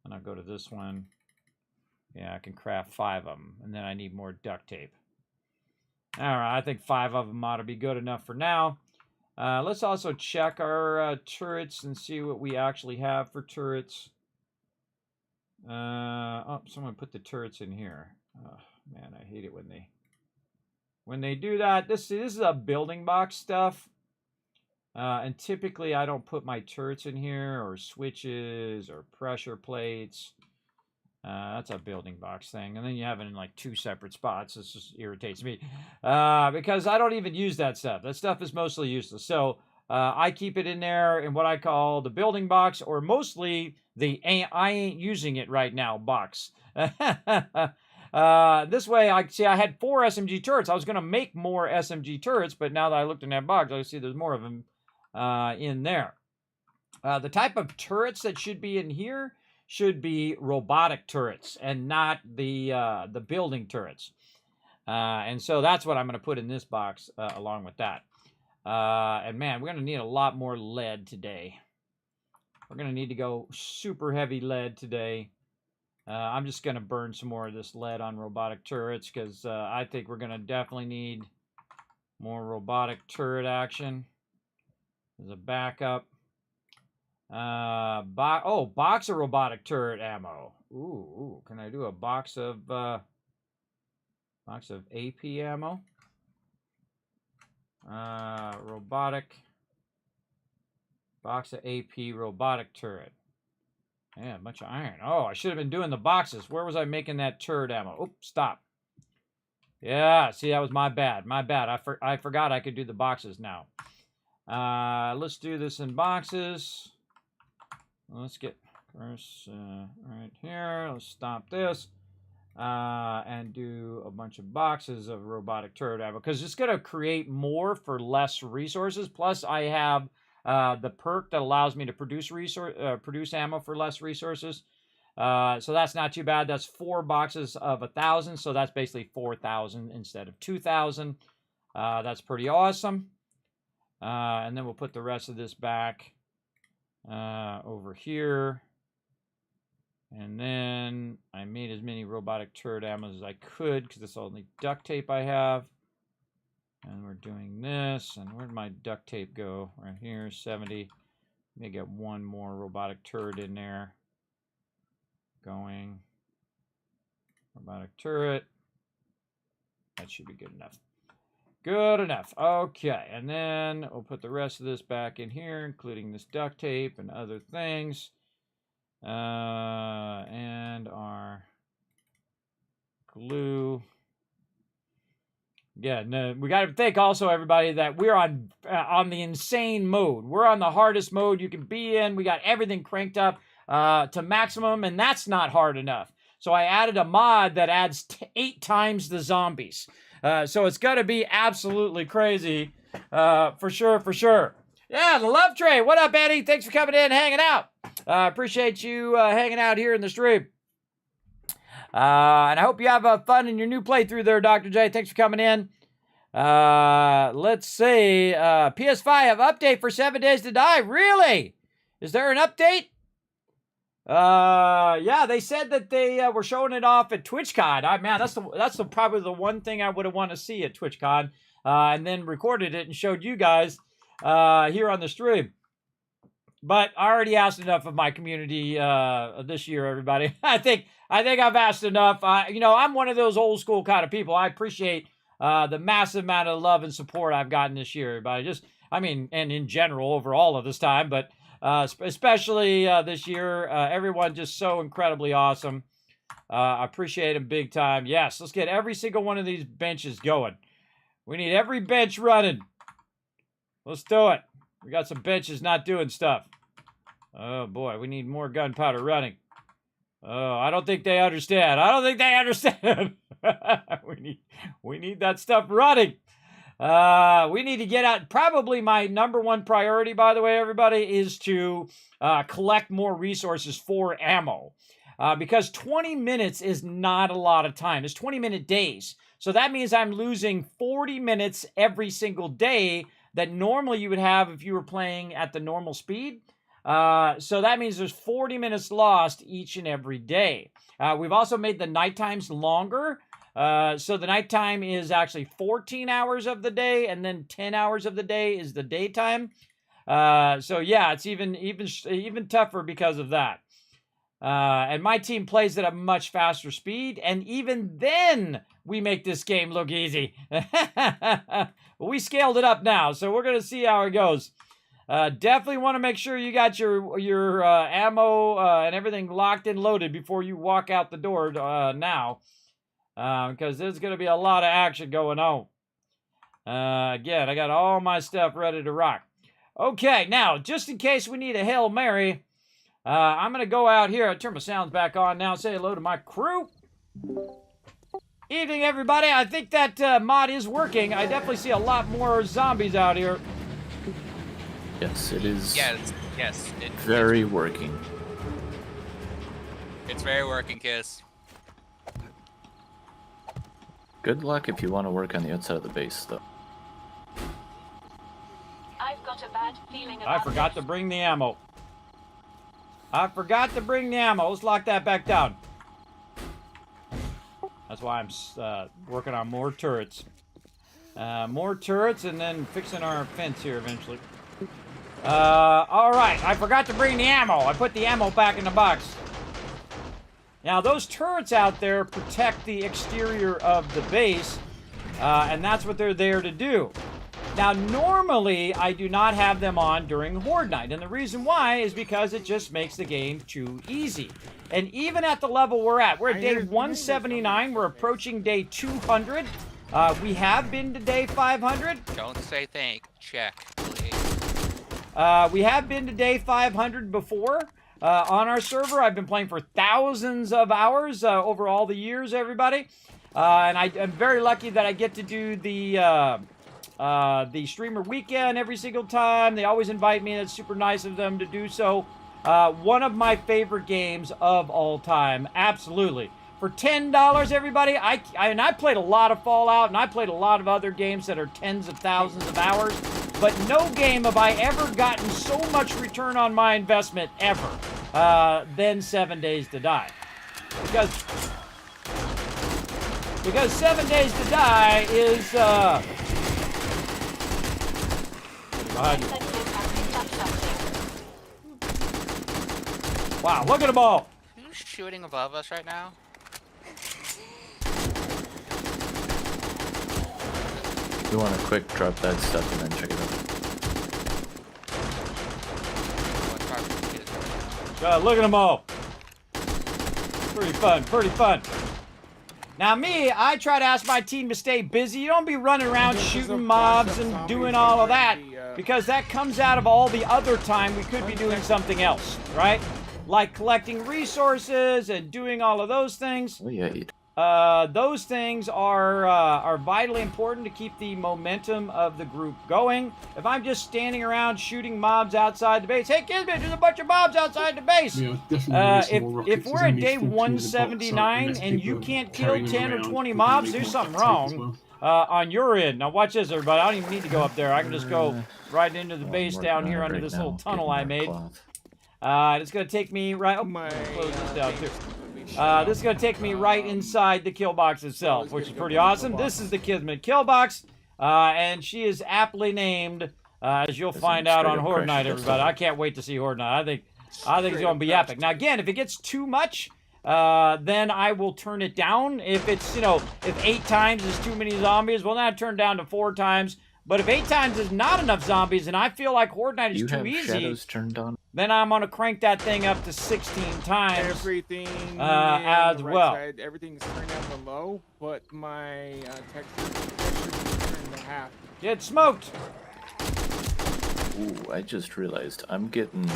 And I'll go to this one. Yeah, I can craft 5 of them. And then I need more duct tape. All right, I think 5 of them ought to be good enough for now. Let's also check our turrets and see what we actually have for turrets. Oh, someone put the turrets in here. Oh, man, I hate it when they do that. This is a building box stuff. And typically I don't put my turrets in here, or switches, or pressure plates. That's a building box thing. And then you have it in like 2 separate spots. This just irritates me. Because I don't even use that stuff. That stuff is mostly useless. So I keep it in there in what I call the building box, or mostly the I ain't using it right now box. This way, I had 4 SMG turrets. I was going to make more SMG turrets, but now that I looked in that box, I see there's more of them in there. The type of turrets that should be in here should be robotic turrets and not the building turrets. And so that's what I'm going to put in this box along with that. And man, we're going to need a lot more lead today. We're going to need to go super heavy lead today. I'm just going to burn some more of this lead on robotic turrets because I think we're going to definitely need more robotic turret action as a backup. Box of robotic turret ammo. Ooh, can I do a box of AP ammo? Robotic box of AP robotic turret. Yeah, a bunch of iron. Oh, I should have been doing the boxes. Where was I making that turret ammo? Oops, stop. Yeah, see, that was my bad. My bad. I forgot I could do the boxes now. Let's do this in boxes. Let's get first right here. Let's stop this and do a bunch of boxes of robotic turret ammo because it's going to create more for less resources. Plus, I have the perk that allows me to produce ammo for less resources. So that's not too bad. That's 4 boxes of 1,000. So that's basically 4,000 instead of 2,000. That's pretty awesome. And then we'll put the rest of this back over here. And then I made as many robotic turret ammos as I could because this is the only duct tape I have. And we're doing this. And where'd my duct tape go? Right here, 70. Let me get 1 more robotic turret in there. Going. Robotic turret. That should be good enough. Good enough. Okay, and then we'll put the rest of this back in here, including this duct tape and other things. And our glue. Yeah, no, we got to think also, everybody, that we're on the insane mode. We're on the hardest mode you can be in. We got everything cranked up to maximum, and that's not hard enough. So I added a mod that adds 8 times the zombies. So it's got to be absolutely crazy, for sure, for sure. Yeah, the Love Tray. What up, Eddie? Thanks for coming in and hanging out. Appreciate you hanging out here in the stream. And I hope you have fun in your new playthrough there, Dr. J. Thanks for coming in. Let's see. PS5 update for 7 Days to Die. Really? Is there an update? Yeah, they said that they were showing it off at TwitchCon. Man, that's probably the one thing I would have wanted to see at TwitchCon. And then recorded it and showed you guys here on the stream. But I already asked enough of my community this year, everybody. I think I've asked enough. You know, I'm one of those old school kind of people. I appreciate the massive amount of love and support I've gotten this year, everybody. And in general over all of this time, but especially this year, everyone just so incredibly awesome. I appreciate them big time. Yes, let's get every single one of these benches going. We need every bench running. Let's do it. We got some benches not doing stuff. Oh, boy. We need more gunpowder running. Oh, I don't think they understand. we need that stuff running. We need to get out. Probably my number one priority, by the way, everybody, is to collect more resources for ammo. Because 20 minutes is not a lot of time. It's 20-minute days. So that means I'm losing 40 minutes every single day that normally you would have if you were playing at the normal speed. So that means there's 40 minutes lost each and every day. We've also made the night times longer. So the nighttime is actually 14 hours of the day, and then 10 hours of the day is the daytime. So yeah, it's even tougher because of that. And my team plays at a much faster speed, and even then we make this game look easy. We scaled it up now, so we're gonna see how it goes. Definitely want to make sure you got your ammo and everything locked and loaded before you walk out the door now, because there's gonna be a lot of action going on. Again, I got all my stuff ready to rock. Okay, now just in case we need a Hail Mary, I'm gonna go out here. I'll turn my sounds back on now. Say hello to my crew. Evening, everybody. I think that mod is working. I definitely see a lot more zombies out here. Yes, it is. Yes. Very working. It's very working, Kiss. Good luck if you want to work on the outside of the base, though. I've got a bad feeling about I forgot to bring the ammo. Let's lock that back down. That's why I'm working on more turrets. More turrets and then fixing our fence here eventually. Alright, I forgot to bring the ammo. I put the ammo back in the box. Now, those turrets out there protect the exterior of the base, and that's what they're there to do. Now, normally, I do not have them on during Horde Night, and the reason why is because it just makes the game too easy. And even at the level we're at day 179, we're approaching day 200. We have been to day 500. Don't say think. Check, please. We have been to day 500 before on our server. I've been playing for thousands of hours over all the years, everybody. And I'm very lucky that I get to do the streamer weekend every single time. They always invite me. It's super nice of them to do so. One of my favorite games of all time. Absolutely. For $10, everybody, I played a lot of Fallout, and I played a lot of other games that are tens of thousands of hours, but no game have I ever gotten so much return on my investment ever than 7 Days to Die. Because 7 Days to Die is, wow, look at them all. Who's shooting above us right now? You want to quick drop that stuff and then check it out. Look at them all. Pretty fun. Now me, I try to ask my team to stay busy. You don't be running around shooting mobs and doing all of that, because that comes out of all the other time we could be doing something else, right? Like collecting resources and doing all of those things. Oh yeah. those things are vitally important to keep the momentum of the group going. If I'm just standing around shooting mobs outside the base, hey Kismet, there's a bunch of mobs outside the base. Yeah, definitely If we're at day 179 and you can't kill 10 or 20 mobs, there's something wrong on your end. Now watch this, everybody. I don't even need to go up there. I can just go right into the base down here under this little tunnel I made. It's going to take me right... Oh, close this down too. This is going to take me right inside the kill box itself, which is pretty awesome. This is the Kismet kill box, and she is aptly named, as you'll find out on Horde Night, everybody. I can't wait to see Horde Night. I think it's going to be epic. Now, again, if it gets too much, then I will turn it down. If it's, if 8 times is too many zombies, well, then I turn it down to 4 times. But if 8 times is not enough zombies, and I feel like Horde Night is too easy, shadows turned on? Then I'm going to crank that thing up to 16 times everything as well. Side, everything's turned down below, but my texture turned to half. Get smoked! Ooh, I just realized I'm getting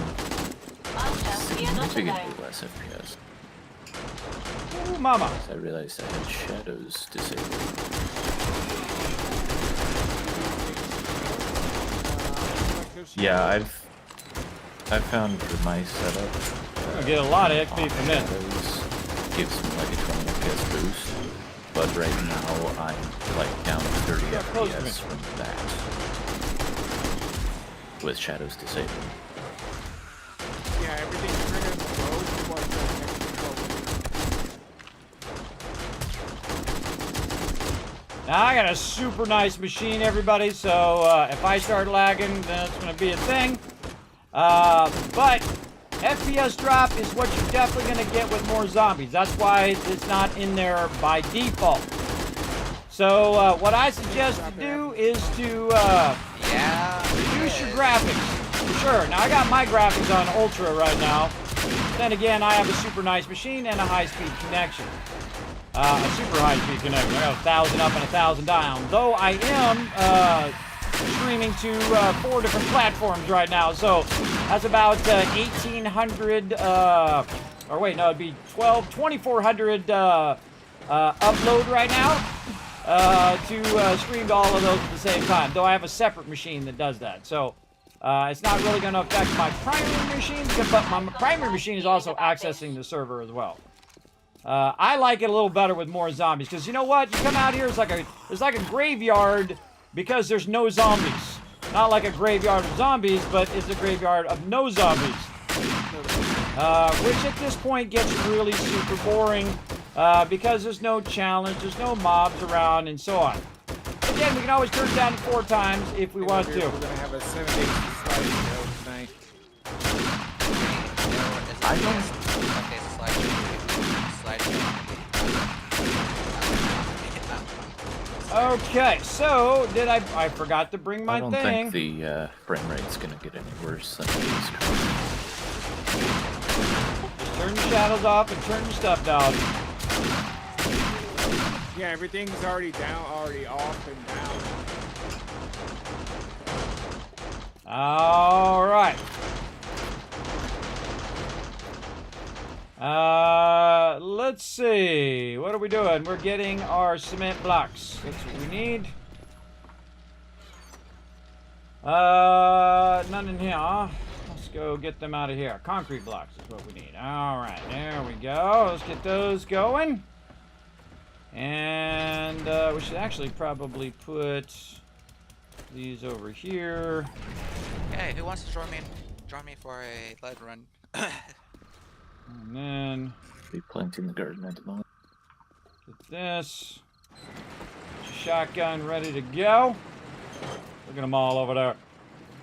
significantly less FPS. Ooh, mama. I realized I had shadows disabled. Yeah, I've found for my setup. I get a lot of XP from this. Gives me like a 20 FPS boost, but right now I'm like down to 30 FPS from that with shadows disabled. Yeah, everything's turned down below, but the texture. Now I got a super nice machine, everybody, so if I start lagging, then that's going to be a thing. But FPS drop is what you're definitely going to get with more zombies. That's why it's not in there by default. So what I suggest to do is to reduce your graphics. For sure. Now I got my graphics on Ultra right now. Then again, I have a super nice machine and a high-speed connection. A super high-speed connection. I got 1,000 up and 1,000 down. Though I am streaming to 4 different platforms right now, so that's about 1,800. Or wait, no, it'd be 2,400 upload right now to stream to all of those at the same time. Though I have a separate machine that does that, so it's not really going to affect my primary machine, but my primary machine is also accessing the server as well. I like it a little better with more zombies, because you know what? You come out here, it's like a graveyard because there's no zombies. Not like a graveyard of zombies, but it's a graveyard of no zombies. Which at this point gets really super boring because there's no challenge, there's no mobs around, and so on. Again, we can always turn it down to 4 times if we want to. We're going to have a 7-day slideshow tonight. I don't... Okay, Okay, so did I forgot to bring my thing. I don't think the frame rate's gonna get any worse than it is currently. Just turn the shadows off and turn your stuff down. Yeah, everything's already off and down. All right. Let's see. What are we doing? We're getting our cement blocks. That's what we need. None in here. Let's go get them out of here. Concrete blocks is what we need. All right, there we go. Let's get those going. And we should actually probably put these over here. Hey, who wants to join me for a lead run? And then Be planting the garden at the moment. get this. Shotgun ready to go. Look at them all over there.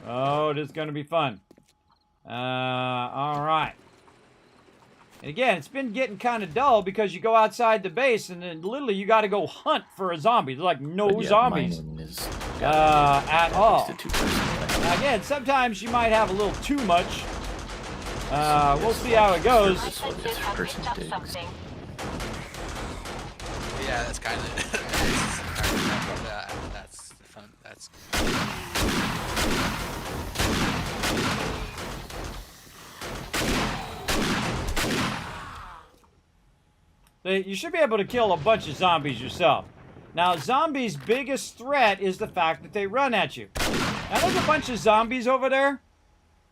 Oh, it is going to be fun. All right. And again, it's been getting kind of dull because you go outside the base and then literally you got to go hunt for a zombie. There's like no zombies at all. Now again, sometimes you might have a little too much. We'll see how it goes. Yeah, that's kind of that's fun. That's You should be able to kill a bunch of zombies yourself. Now, zombies' biggest threat is the fact that they run at you. Now, there's a bunch of zombies over there.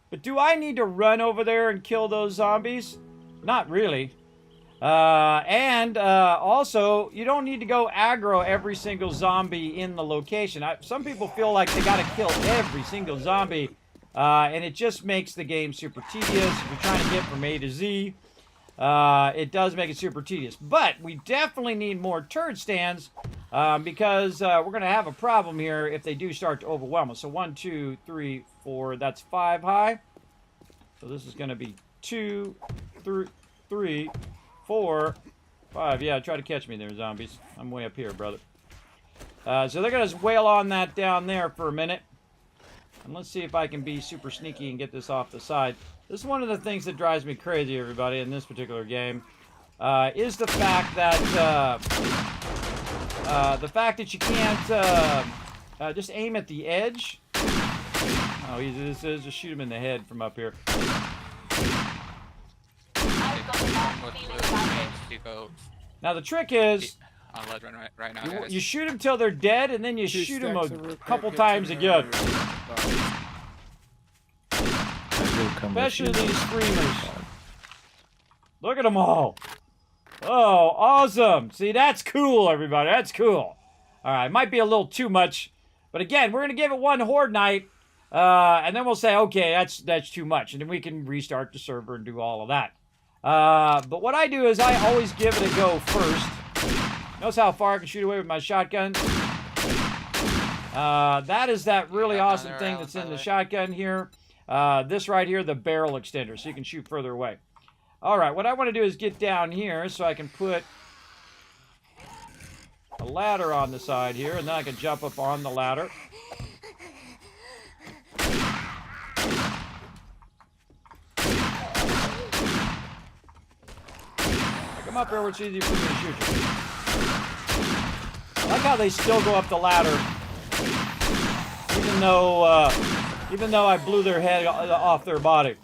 But do I need to run over there and kill those zombies? Not really. Also, you don't need to go aggro every single zombie in the location. Some people feel like they gotta kill every single zombie, and it just makes the game super tedious. If you're trying to get from A to Z, it does make it super tedious. But we definitely need more turret stands, because we're gonna have a problem here if they do start to overwhelm us. So 1, 2, 3, 4, that's 5 high. So this is gonna be 2, 3, 4, 5. Yeah, try to catch me there, zombies. I'm way up here, brother. So they're going to wail on that down there for a minute. And let's see if I can be super sneaky and get this off the side. This is one of the things that drives me crazy, everybody, in this particular game. Is the fact that you can't just aim at the edge. Oh, this is just shoot him in the head from up here. Now the trick is, right now, guys. you shoot them till they're dead, and then you shoot them a couple times again. Especially these screamers. Look at them all. Oh, awesome. See, that's cool, everybody. That's cool. All right, might be a little too much. But again, we're going to give it one horde night. And then we'll say, okay, that's too much. And then we can restart the server and do all of that. But what I do is I always give it a go first. Notice how far I can shoot away with my shotgun. That is that really awesome thing that's in the shotgun here. This right here, the barrel extender, so you can shoot further away. All right, what I want to do is get down here so I can put a ladder on the side here, and then I can jump up on the ladder. Come up here where it's easy for me to shoot you. I like how they still go up the ladder, even though I blew their head off their body.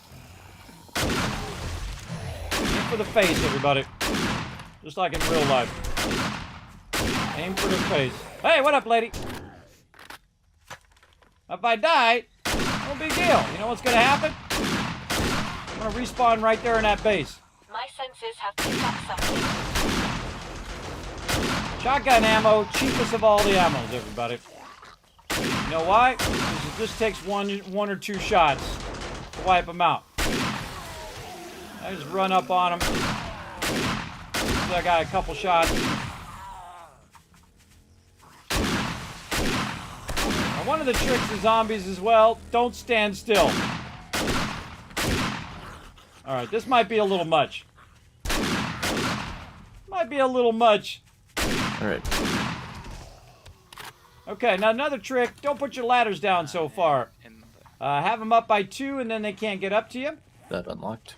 Aim for the face, everybody. Just like in real life. Aim for the face. Hey, what up, lady? If I die, no big deal. You know what's gonna happen? I'm gonna respawn right there in that base. My senses have picked up something. Shotgun ammo, cheapest of all the ammos, everybody. You know why? Because it just takes one or two shots to wipe them out. I just run up on them. So I got a couple shots. And one of the tricks of zombies as well, don't stand still. Alright, this might be a little much. Might be a little much. Alright. Okay, now another trick. Don't put your ladders down so far. Have them up by 2 and then they can't get up to you. That unlocked.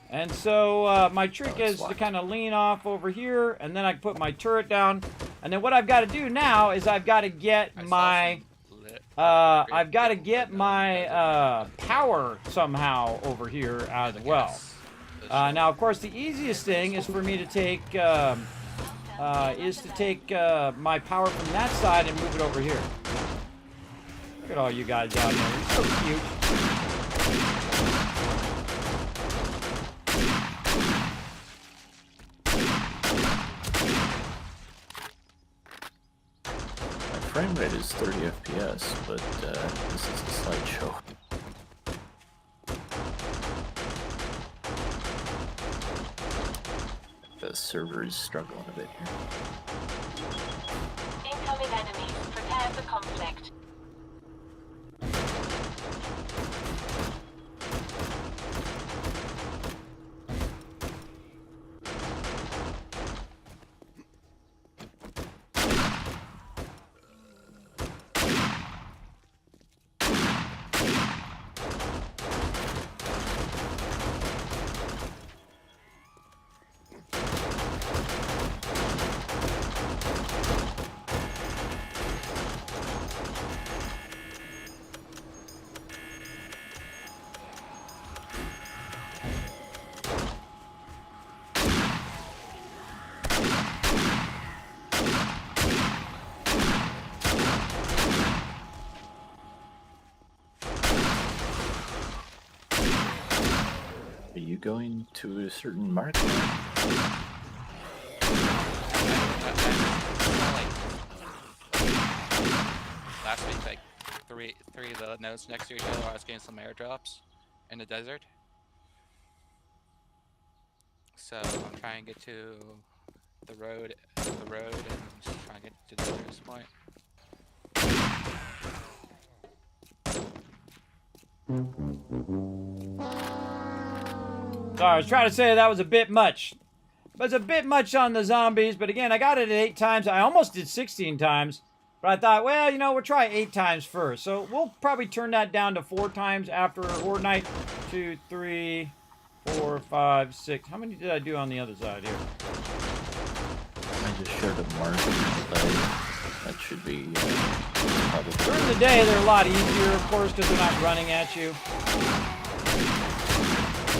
And so my trick is to kind of lean off over here, and then I can put my turret down. And then what I've got to do now is I've got to get my power somehow over here as well. Now, of course, the easiest thing is for me to take my power from that side and move it over here. Look at all you guys down there. You're so cute. My frame rate is 30 FPS, but this is a slideshow. The server is struggling a bit here. Incoming enemies. Prepare for conflict. you going to a certain mark? Last week, like three of the nodes next to each other, I was getting some airdrops in the desert. So I'm trying to get to the road, and just trying to get to the desert at this point. Sorry, I was trying to say that was a bit much. But it's a bit much on the zombies. But again, I got it at 8 times. I almost did 16 times. But I thought, well, you know, we'll try 8 times first. So we'll probably turn that down to 4 times after Horde Night. 2, 3, 4, 5, 6. How many did I do on the other side here? I just showed a mark. That should be probably... During the day, they're a lot easier, of course, because they're not running at you.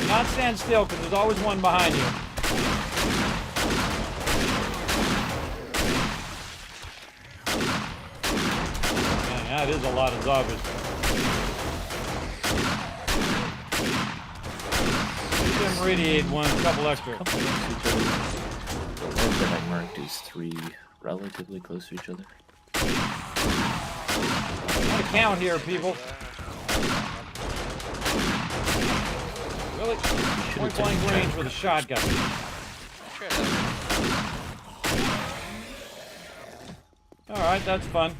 Do not stand still, because there's always one behind you. Man, that is a lot of zombies. Them radiate one, a couple extra. The one that I marked is 3 relatively close to each other. I'm gonna count here, people. Really? Point blank range with a shotgun. Alright, that's fun.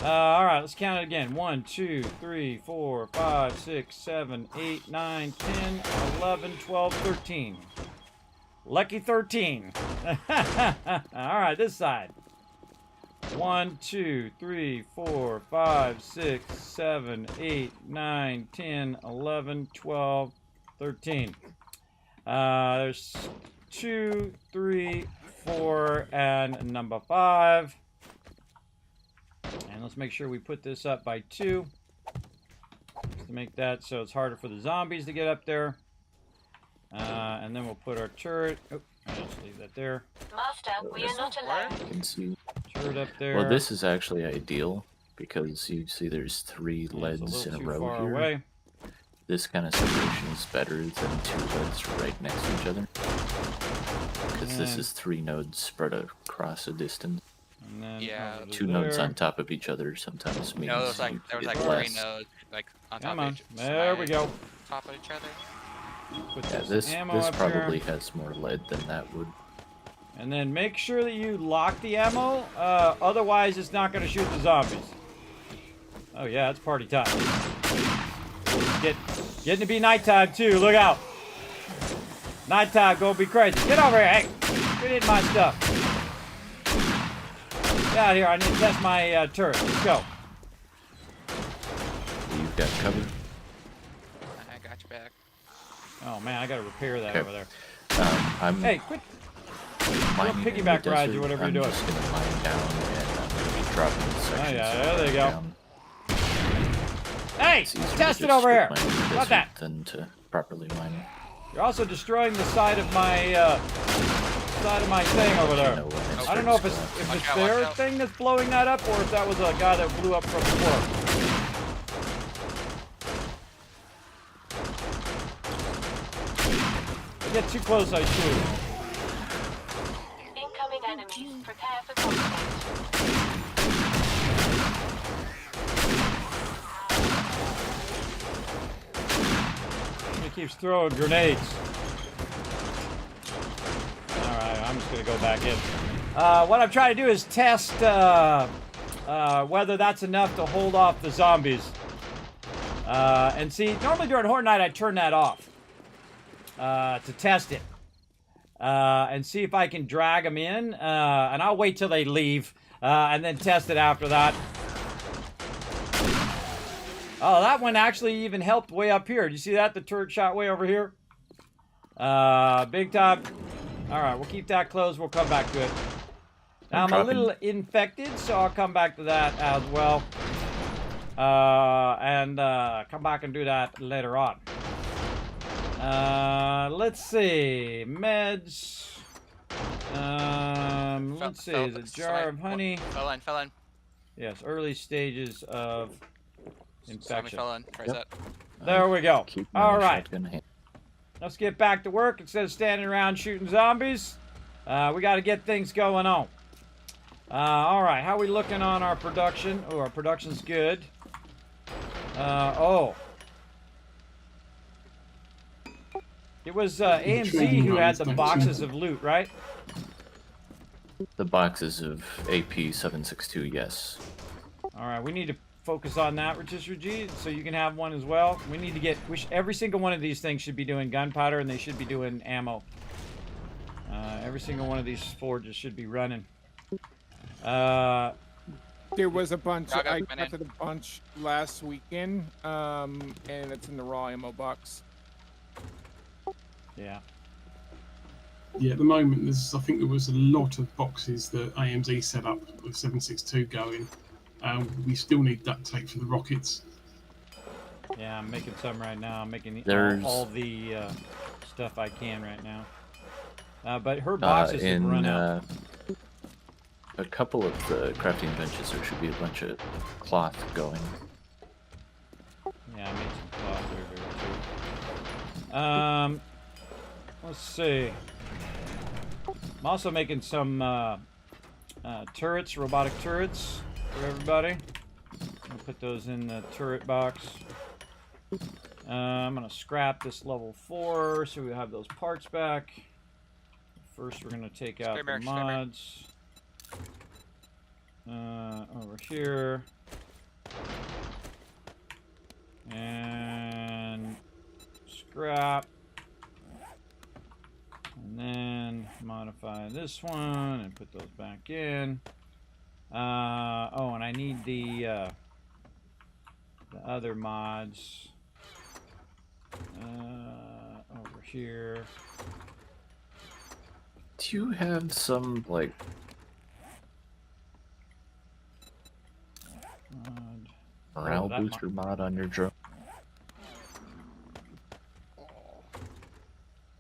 Alright, let's count it again. 1, 2, 3, 4, 5, 6, 7, 8, 9, 10, 11, 12, 13. Lucky 13. Alright, this side. 1, 2, 3, 4, 5, 6, 7, 8, 9, 10, 11, 12, 13. There's 2, 3, 4, and number 5. And let's make sure we put this up by 2. Just to make that so it's harder for the zombies to get up there. And then we'll put our turret. Oh, let's leave that there. Master, we are not alone. You can see. Turret up there. Well, this is actually ideal because you see there's 3 leads in a row here. Away. This kind of separation is better than 2 leads right next to each other. Because this is 3 nodes spread across a distance. And then Yeah. 2 nodes on top of each other sometimes means No, there was like you 3 get less. nodes like on top Come of on. each There we go. top of each other. Put Yeah, some this ammo up probably here. has more lead than that would. And then make sure that you lock the ammo. Otherwise, it's not going to shoot the zombies. Oh, yeah, it's party time. Getting to be nighttime, too. Look out. Nighttime, go be crazy. Get over here. Hey, get in my stuff. Get out of here. I need to test my turret. Let's go. You've got cover. I got your back. Oh, man, I got to repair that Okay. over there. I'm Hey, quit. mining in piggyback the rides or desert. whatever I'm you're doing. just gonna mine down and I'm gonna be dropping sections. yeah, there they go. down. Hey, It's easier to test it just over here. strip mine in the Got desert that. than to properly mine. You're also destroying the side of my thing over there. You know when it I don't know if starts it's going. Watch out, their watch out. thing that's blowing that up, or if that was a guy that blew up from before. If I get too close, I shoot. Incoming enemies. Prepare for contact. He keeps throwing grenades. Alright, I'm just going to go back in. What I'm trying to do is test whether that's enough to hold off the zombies. And see, normally during Horde Night I turn that off to test it. And see if I can drag them in. And I'll wait till they leave and then test it after that. Oh, that one actually even helped way up here. Do you see that? The turret shot way over here. Big top. All right, we'll keep that closed. We'll come back to it. Now, I'm a little infected, so I'll come back to that as well. And come back and do that later on. Let's see. Meds. Let's see. Is it jar of honey? Fell in. Yes, early stages of Somebody infection. fell in. Where's that? There we go. Keep my All right. shotgun hand. let's get back to work instead of standing around shooting zombies. We got to get things going on. All right, how are we looking on our production? Oh, our production's good. Oh. It was AMZ who had the boxes of loot, right? The boxes of AP 762, yes. All right, we need to focus on that, Rotisserie G, so you can have one as well. We need to get... every single one of these things should be doing gunpowder, and they should be doing ammo. Every single one of these forges should be running. There was a bunch. Dog, I I've been in. collected a bunch last weekend, and it's in the raw ammo box. Yeah. Yeah, at the moment, I think there was a lot of boxes that AMZ set up with 762 going. We still need duct tape for the rockets. Yeah, I'm making some right now. I'm making all the stuff I can right now. But her boxes have run out. A couple of the crafting benches, there should be a bunch of cloth going. Yeah, I made some cloth there too. Let's see. I'm also making some turrets, robotic turrets for everybody. I'll put those in the turret box. I'm gonna scrap this level 4 so we have those parts back. First, we're gonna take out the mods. Over here. And scrap. And then modify this one and put those back in. Oh, and I need the other mods over here. Do you have some, like... morale booster mod on your drone? I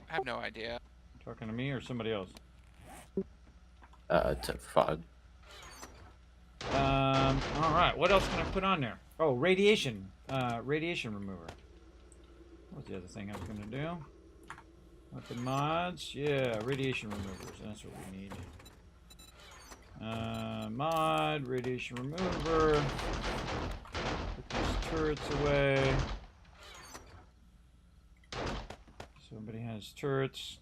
have no idea. Talking to me or somebody else? To fog. Alright, what else can I put on there? Oh, radiation. Radiation remover. What's the other thing I was gonna do? Weapon mods. Yeah, radiation removers. That's what we need. Mod, radiation remover. Put these turrets away. Somebody has turrets.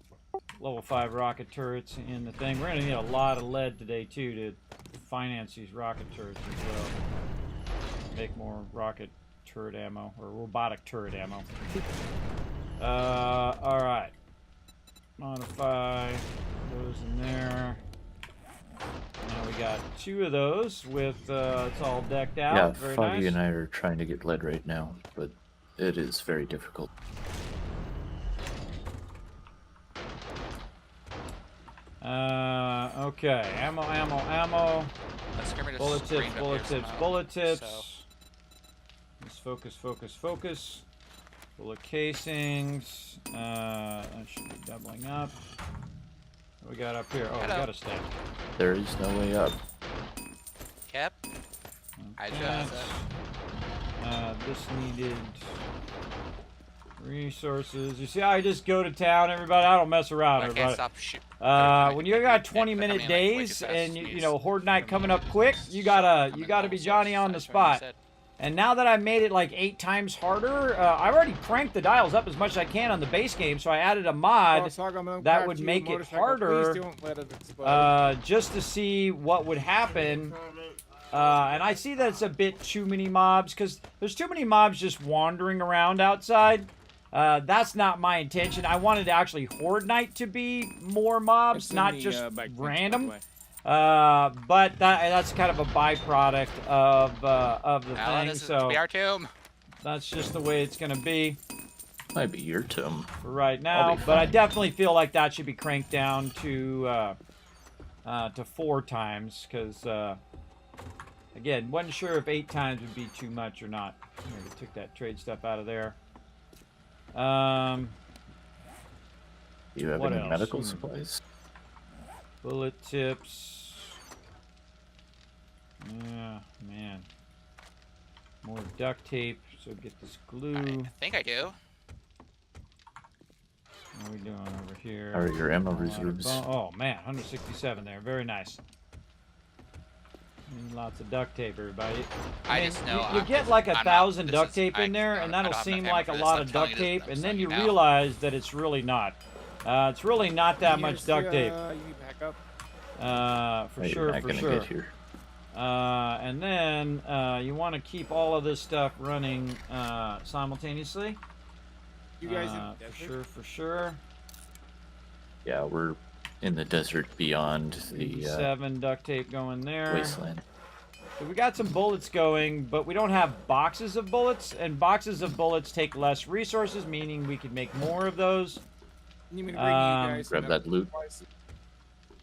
Level 5 rocket turrets in the thing. We're gonna need a lot of lead today too to finance these rocket turrets as well. Make more rocket turret ammo or robotic turret ammo. Alright. Modify those in there. Now we got 2 of those with it's all decked out. Yeah, Very Foggy nice. and I are trying to get lead right now, but it is very difficult. Okay. Ammo. Let's get rid of Bullet screen tips, up bullet here tips, somehow. bullet tips. So, Let's focus. Bullet casings. That should be doubling up. What we got up here? Oh, we Hello. got a stamp. There is no way up. Yep. I That. just This needed resources. You see how I just go to town, everybody? I don't mess around, I can't everybody. stop shooting. When you got 20-minute days and you know Horde Night coming up quick, you gotta be Johnny on the spot. And now that I made it like 8 times harder, I already cranked the dials up as much as I can on the base game, so I added a mod that would make it harder just to see what would happen. And I see that it's a bit too many mobs, because there's too many mobs just wandering around outside. That's not my intention. I wanted actually Horde Night to be more mobs, not just random. But that's kind of a byproduct of the thing, so that's just the way it's gonna be. Might be your tomb. For right now, but I definitely feel like that should be cranked down to 4 times, because again, wasn't sure if 8 times would be too much or not. Here, we took that trade stuff out of there. Do you have what any else? medical supplies? Bullet tips. Yeah, man. More duct tape, so get this glue. I think I do. What are we doing over here? How are your ammo A lot of reserves? Oh man, 167 there. Very nice. And lots of duct tape, everybody. I mean, just know you get like 1,000 duct tape in there, I and don't that'll have enough seem ammo like for a this, lot I'm of telling duct you this, tape, I'm and then telling you you now. realize that it's really not. It's really not that much duct tape. You need backup. For Hey, sure, you're not for gonna sure. get here. And then you want to keep all of this stuff running simultaneously. You guys in the For desert? sure, for sure. Yeah, we're in the desert beyond the 87 duct tape going there. wasteland. So we got some bullets going, but we don't have boxes of bullets, and boxes of bullets take less resources, meaning we could make more of those. You mean to bring you guys Grab some that loot. supplies?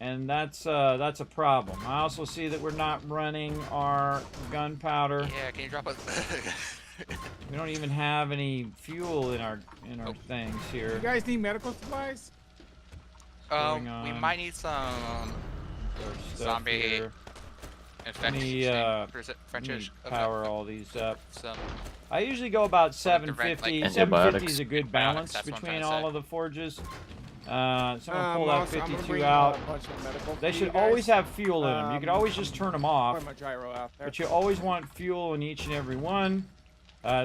And that's a problem. I also see that we're not running our gunpowder. Yeah, can you drop us? We don't even have any fuel in our things You here. guys need medical supplies? Going We on? might need some There's stuff zombie here. infection. Let me power all these up. Some. I usually go about Like the red, 750. like- 750 is a good Antibiotics, balance that's what I'm between trying to all say. of the forges. Someone pull that Also, I'm gonna 52 bring out. a bunch of medical They for should you guys. always have fuel in them. You could always just turn them off, Put my gyro out there. but you always want fuel in each and every one,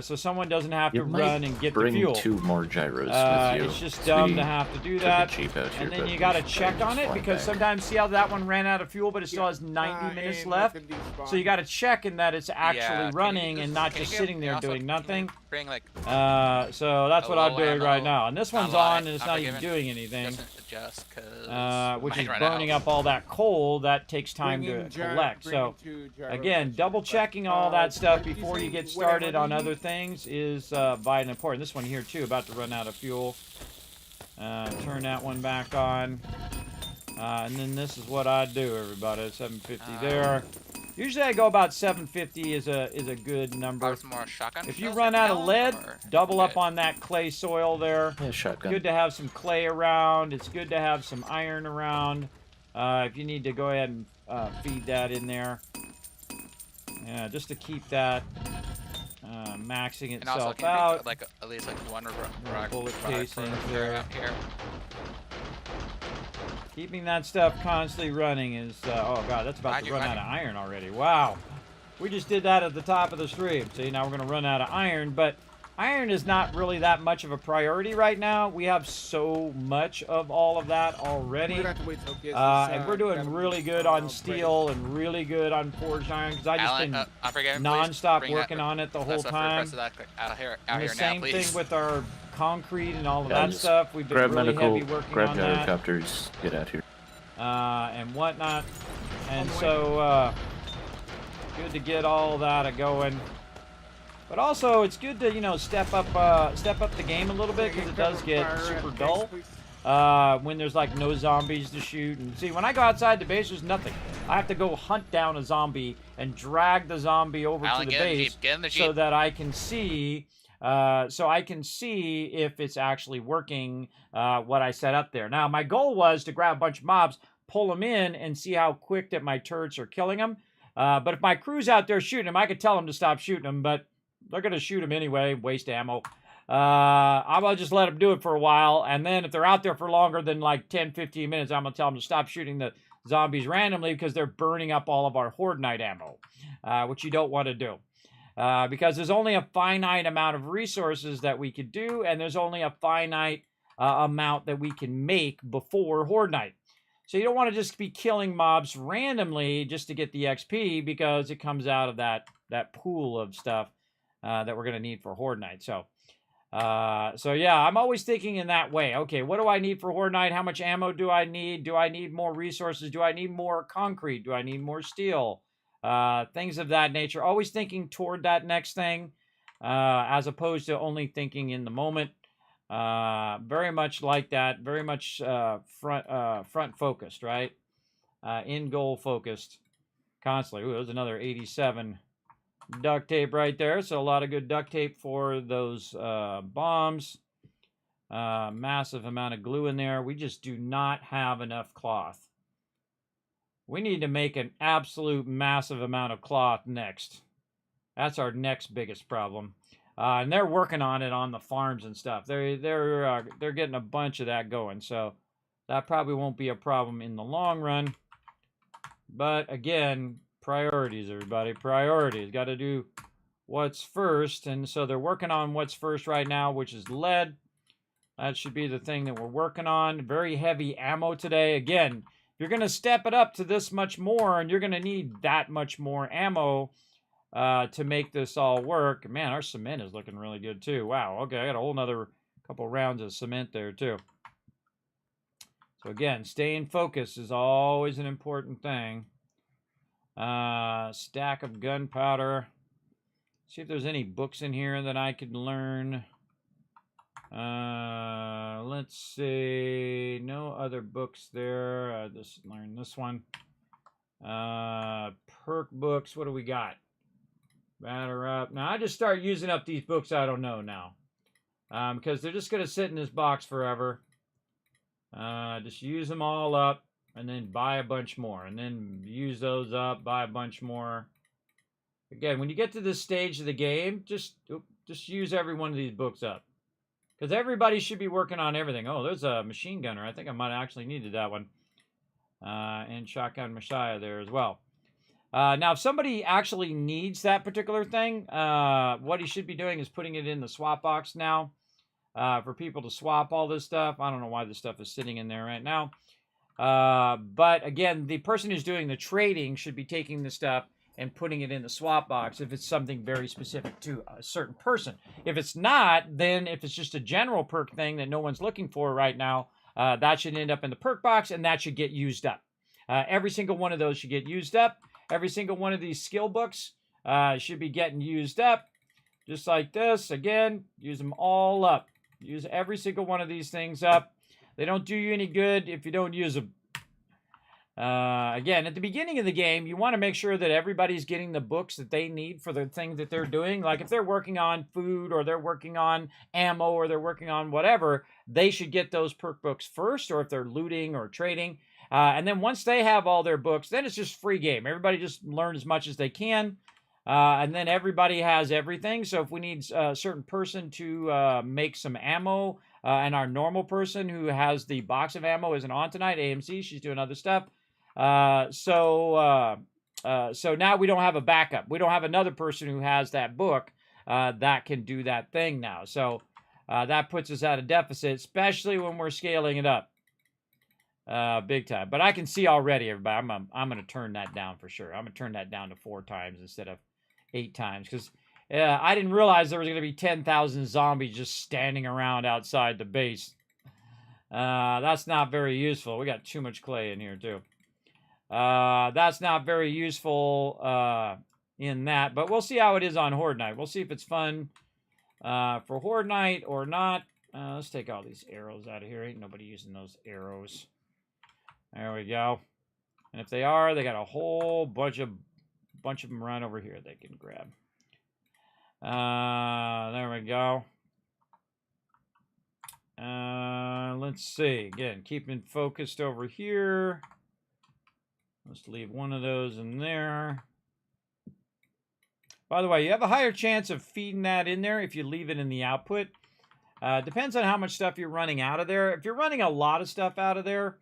so someone doesn't have You to might run and get the bring fuel. 2 more gyros with you. It's just dumb to We have to do took it that. cheap out here, And then but you we got to should check probably on just it fly because back. sometimes see how that one ran out of fuel, but it still has 90 minutes and left. nothing despawn. So you got to check in that it's actually Yeah, running and not can you just give- sitting there also, doing can you nothing. Bring like So that's a what I'm low doing right ammo, now. And this not one's a lot, on and it's not even unforgiven. doing anything, doesn't adjust because which is burning up all that coal that takes time Bring to in gy- collect. bring So in 2 gyros again, for you, double but, checking all that stuff what did you before say? you get What started ammo on do you other need? things is vital important. This one here too, about to run out of fuel. Turn that one back on. And then this is what I do, everybody. 750 there. Usually I go about 750 is a good number. Some more shotgun If you shells run right out of now, lead, or- double up good? on that clay soil there. Yeah, shotgun. Good to have some clay around. It's good to have some iron around. If you need to go ahead and feed that in there. Yeah, just to keep that maxing And also, itself can you out. put, like at least like one bullet product casings per there. out here. Keeping that stuff constantly running is... oh, God, that's about to run out of iron already. Wow. We just did that at the top of the stream. See, now we're going to run out of iron, but iron is not really that much of a priority right now. We have so much of all of that already. We're gonna have to wait till it gets And we're doing gotta really be, good on ready. steel and really good on forged iron because I just Alan, been I forget, non-stop please, working on it the whole stuff for time. rest of that out here And the now, same please. thing with our concrete and all of Yeah, that just stuff. We've been grab really medical, heavy working grab on that. gyrocopters, get out here. And whatnot. And so, good to get all that going. But also, it's good to, you know, step up the game a little bit because it does get super dull when there's like no zombies to shoot. And see, when I go outside the base, there's nothing. I have to go hunt down a zombie and drag the zombie over Alan, to the get in the base Jeep, get in the so Jeep. that I can see. So I can see if it's actually working what I set up there. Now, my goal was to grab a bunch of mobs, pull them in, and see how quick that my turrets are killing them. But if my crew's out there shooting them, I could tell them to stop shooting them, but they're going to shoot them anyway, waste ammo. I'm going to just let them do it for a while, and then if they're out there for longer than like 10, 15 minutes, I'm going to tell them to stop shooting the zombies randomly because they're burning up all of our Horde Night ammo, which you don't want to do. Because there's only a finite amount of resources that we could do, and there's only a finite amount that we can make before Horde Night. So you don't want to just be killing mobs randomly just to get the XP because it comes out of that pool of stuff that we're going to need for Horde Night. So yeah, I'm always thinking in that way. Okay, what do I need for Horde Night? How much ammo do I need? Do I need more resources? Do I need more concrete? Do I need more steel? Things of that nature. Always thinking toward that next thing, as opposed to only thinking in the moment. Very much like that. Very much front focused, right? In goal focused, constantly. Ooh, there's another 87 duct tape right there. So a lot of good duct tape for those bombs. Massive amount of glue in there. We just do not have enough cloth. We need to make an absolute massive amount of cloth next. That's our next biggest problem. And they're working on it on the farms and stuff. They're getting a bunch of that going, so that probably won't be a problem in the long run. But again, priorities, everybody. Priorities. Got to do what's first. And so they're working on what's first right now, which is lead. That should be the thing that we're working on. Very heavy ammo today. Again, you're going to step it up to this much more, and you're going to need that much more ammo to make this all work. Man, our cement is looking really good too. Wow, okay, I got a whole nother couple rounds of cement there too. So again, staying focused is always an important thing. Stack of gunpowder. See if there's any books in here that I could learn. Let's see. No other books there. Just learn this one. Perk books. What do we got? Batter up. Now, I just start using up these books I don't know now. Because they're just going to sit in this box forever. Just use them all up. And then buy a bunch more. And then use those up. Buy a bunch more. Again, when you get to this stage of the game, just use every one of these books up. Because everybody should be working on everything. Oh, there's a machine gunner. I think I might have actually needed that one. And Shotgun Messiah there as well. Now, if somebody actually needs that particular thing, what he should be doing is putting it in the swap box now. For people to swap all this stuff. I don't know why this stuff is sitting in there right now. But again, the person who's doing the trading should be taking the stuff and putting it in the swap box if it's something very specific to a certain person. If it's not, then if it's just a general perk thing that no one's looking for right now, that should end up in the perk box and that should get used up. Every single one of those should get used up. Every single one of these skill books should be getting used up. Just like this. Again, use them all up. Use every single one of these things up. They don't do you any good if you don't use them. Again, at the beginning of the game, you want to make sure that everybody's getting the books that they need for the thing that they're doing. Like if they're working on food or they're working on ammo or they're working on whatever, they should get those perk books first, or if they're looting or trading. And then once they have all their books, then it's just free game. Everybody just learn as much as they can. And then everybody has everything. So if we need a certain person to make some ammo, and our normal person who has the box of ammo isn't on tonight, AMC, she's doing other stuff. So now we don't have a backup. We don't have another person who has that book that can do that thing now. So that puts us at a deficit, especially when we're scaling it up big time. But I can see already, everybody, I'm going to turn that down for sure. I'm going to turn that down to 4 times instead of 8 times because I didn't realize there was going to be 10,000 zombies just standing around outside the base. That's not very useful. We got too much clay in here too. That's not very useful in that, but we'll see how it is on Horde Night. We'll see if it's fun for Horde Night or not. Let's take all these arrows out of here. Ain't nobody using those arrows. There we go. And if they are, they got a whole bunch of them right over here they can grab. There we go. Let's see. Again, keeping focused over here. Let's leave one of those in there. By the way, you have a higher chance of feeding that in there if you leave it in the output. Depends on how much stuff you're running out of there. If you're running a lot of stuff out of there,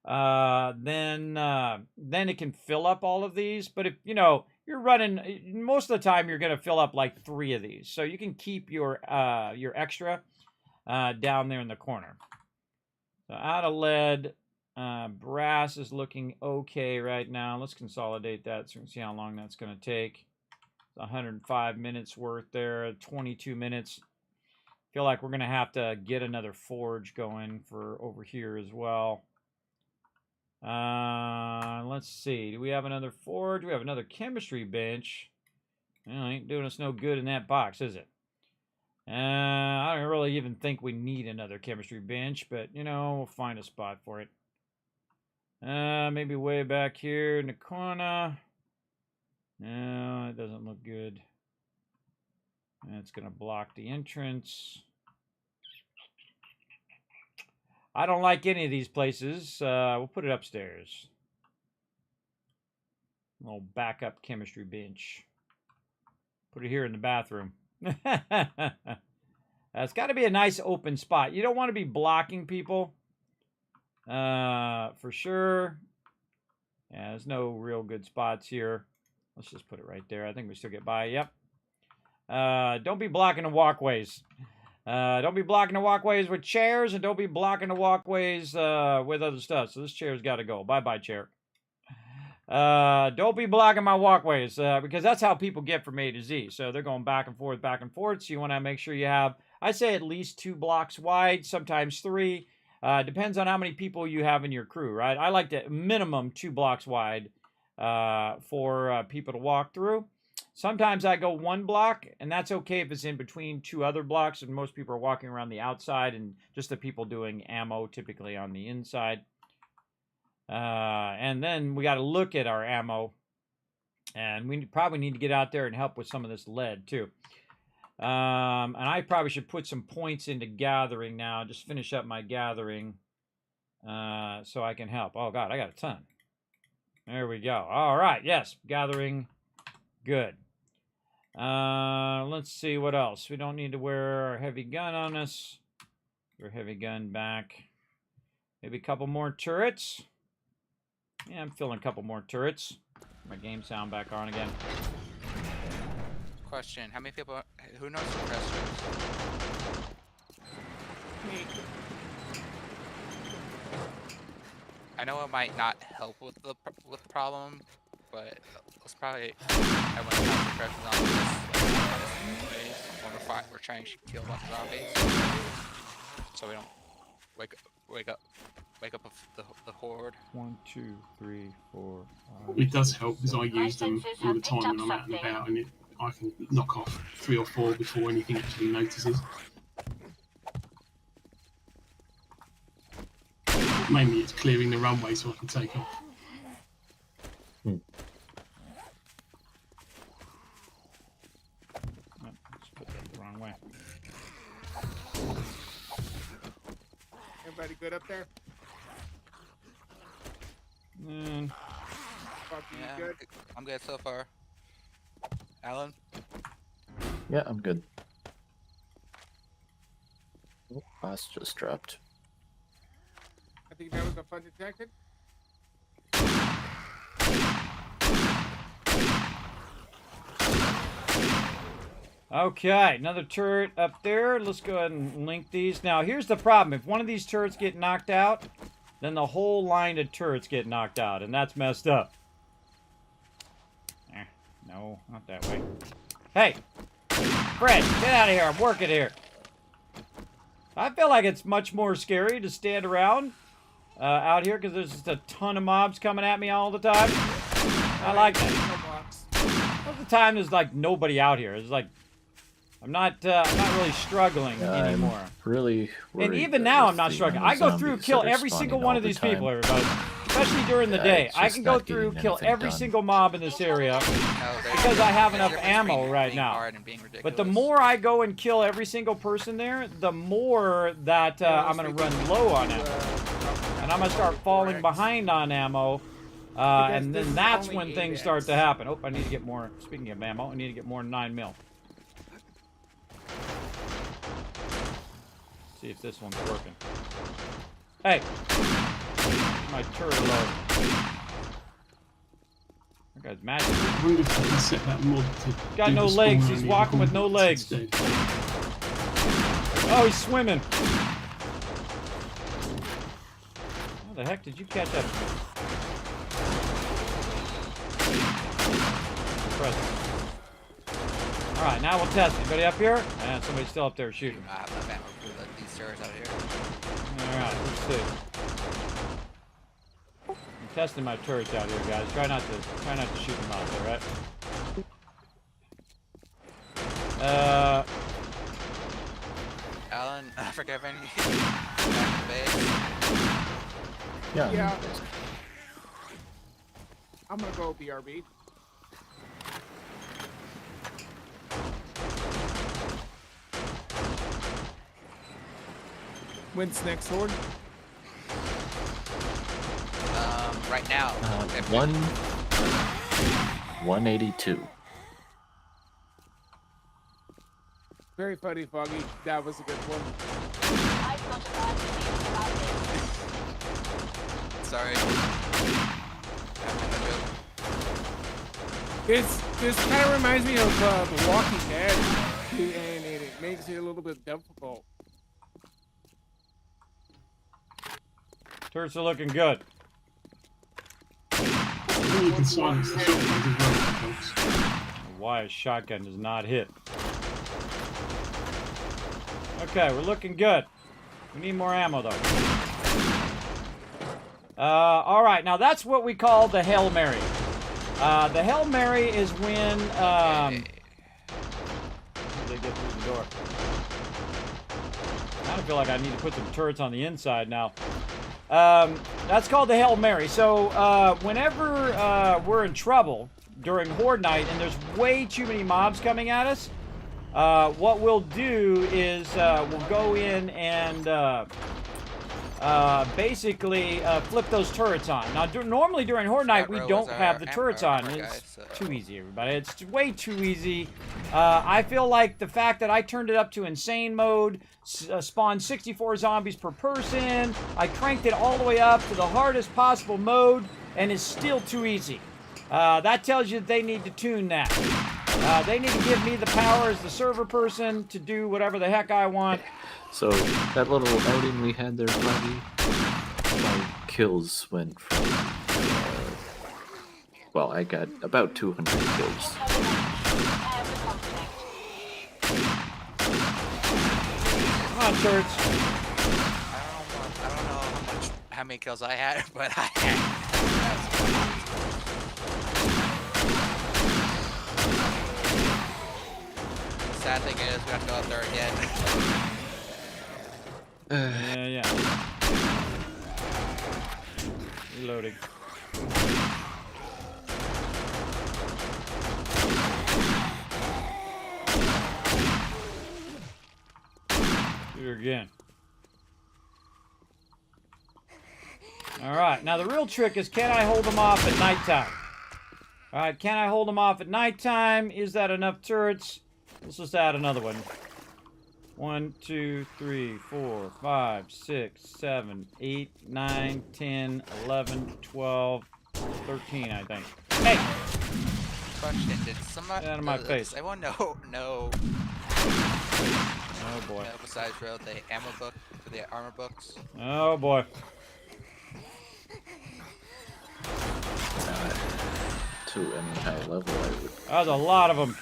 then it can fill up all of these. But if you're running, most of the time you're going to fill up like 3 of these. So you can keep your extra down there in the corner. So out of lead. Brass is looking okay right now. Let's consolidate that so we can see how long that's going to take. 105 minutes worth there, 22 minutes. Feel like we're going to have to get another forge going for over here as well. Let's see. Do we have another forge? We have another chemistry bench. Well, ain't doing us no good in that box, is it? I don't really even think we need another chemistry bench, but, we'll find a spot for it. Maybe way back here in the corner. No, it doesn't look good. It's going to block the entrance. I don't like any of these places. We'll put it upstairs. A little backup chemistry bench. Put it here in the bathroom. That's got to be a nice open spot. You don't want to be blocking people. For sure. Yeah, there's no real good spots here. Let's just put it right there. I think we still get by. Yep. Don't be blocking the walkways. Don't be blocking the walkways with chairs, and don't be blocking the walkways with other stuff. So this chair's got to go. Bye-bye, chair. Don't be blocking my walkways, because that's how people get from A to Z. So they're going back and forth, back and forth. So you want to make sure you have, I say, at least 2 blocks wide, sometimes 3. Depends on how many people you have in your crew, right? I like to minimum 2 blocks wide for people to walk through. Sometimes I go 1 block, and that's okay if it's in between 2 other blocks, and most people are walking around the outside, and just the people doing ammo typically on the inside. And then we got to look at our ammo, and we probably need to get out there and help with some of this lead too. And I probably should put some points into gathering now. Just finish up my gathering so I can help. Oh God, I got a ton. There we go. All right, yes, gathering, good. Let's see what else. We don't need to wear our heavy gun on us. Your heavy gun back. Maybe a couple more turrets. Yeah, I'm filling a couple more turrets. My game sound back on again. Question: how many people? Who knows suppressors? Me. I know it might not help with the problem, but let's probably. I want to have suppressors on this when we're trying to kill a bunch of zombies, so we don't wake up the horde. 1, 2, 3, 4, 5. It does help because I use them all the time when I'm out and about, and I can knock off 3 or 4 before anything actually notices. Mainly it's clearing the runway so I can take off. Let's put that the wrong way. Everybody good up there? And Fuck, you Yeah, good? I'm good so far. Alan? Yeah, I'm good. Oh, boss just dropped. I think that was a fun detected. okay, another turret up there. Let's go ahead and link these. Now, here's the problem. If one of these turrets get knocked out, then the whole line of turrets get knocked out, and that's messed up. No, not that way. Hey! Fred, get out of here. I'm working here. I feel like it's much more scary to stand around out here because there's just a ton of mobs coming at me all the time. I like that. No box. Most of the time, there's like nobody out here. It's like I'm not really struggling anymore. I'm really worried. And even that now, with I'm not the struggling. amount I of go through, zombies kill that are every single spawning one all of the these time. people, everybody. Especially during the Yeah, day. it's I just can go not through, getting kill anything every done. single mob in this area. No, Because I have there's enough a difference ammo between right being now. hard and being But the ridiculous. more I go and kill every single person there, the more that I'm going to run low on ammo. And I'm going to start falling behind on ammo. And this then is that's only when things 8x. start to happen. Oh, I need to get more. Speaking of ammo, I need to get more 9mm. See if this one's working. Hey! My turret load. That guy's magic. I wonder if I can set that mod to Got do no the legs, spawn he's only walking with no coordinates legs. instead. Oh, he's swimming. How the heck did you catch up to me? Alright, now we'll test. Anybody up here? And somebody's still up there shooting. I have enough ammo for these turrets out here. Alright, let's see. I'm testing my turrets out here, guys. Try not to shoot them out there, right? Alan, forgiven you. Yeah. I'm Yeah. good. I'm gonna go BRB. When's next horde? Right now. 182. Very funny, Foggy. That was a good one. I've got a bad feeling about this. Sorry. This kind of reminds me of The Walking Dead, and it makes it a little bit difficult. Turrets are looking good. I think you can silence the shotguns as well, folks. Why a shotgun does not hit. Okay, we're looking good. We need more ammo, though. All right, now that's what we call the Hail Mary. The Hail Mary is when... How did they get through the door? I kind of feel like I need to put some turrets on the inside now. That's called the Hail Mary. So, whenever we're in trouble during Horde Night and there's way too many mobs coming at us, what we'll do is we'll go in and basically flip those turrets on. Now, normally during Horde Night, we don't have the turrets on. It's too easy, everybody. It's way too easy. I feel like the fact that I turned it up to insane mode, spawned 64 zombies per person, I cranked it all the way up to the hardest possible mode, and it's still too easy. That tells you that they need to tune that. They need to give me the power as the server person to do whatever the heck I want. So, that little outing we had there, Foggy, my kills went from, well, I got about 200 kills. Come on, turrets. I don't know how many kills I had, but I had. The sad thing is, we have to go up there again. Yeah. Reloading. Here again. Alright, now the real trick is, can I hold them off at nighttime? Alright, can I hold them off at nighttime? Is that enough turrets? Let's just add another one. 1, 2, 3, 4, 5, 6, 7, 8, 9, 10, 11, 12, 13, I think. Hey! Question, did somebody... Get out of my face. Everyone know... Oh boy. Besides wrote the ammo book for the armor books? Oh boy. Not to any high level, I would... That was a lot of them.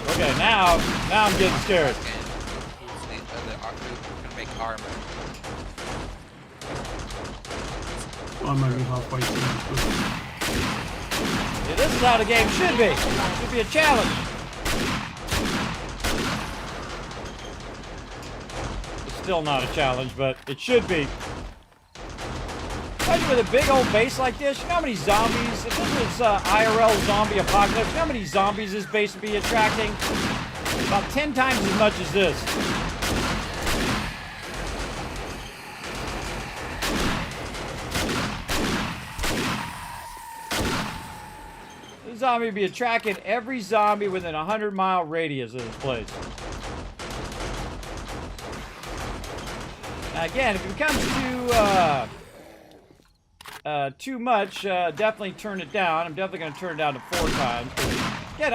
Okay, now I'm getting scared. Who's gonna make armor? I'm only halfway through. Yeah, this is how the game should be. It should be a challenge. It's still not a challenge, but it should be. Especially with a big old base like this, you know how many zombies, if this was IRL zombie apocalypse, you know how many zombies this base would be attracting? About 10 times as much as this. This zombie would be attracting every zombie within a 100-mile radius of this place. Now again, if it becomes too much, definitely turn it down. I'm definitely going to turn it down to 4 times. Again,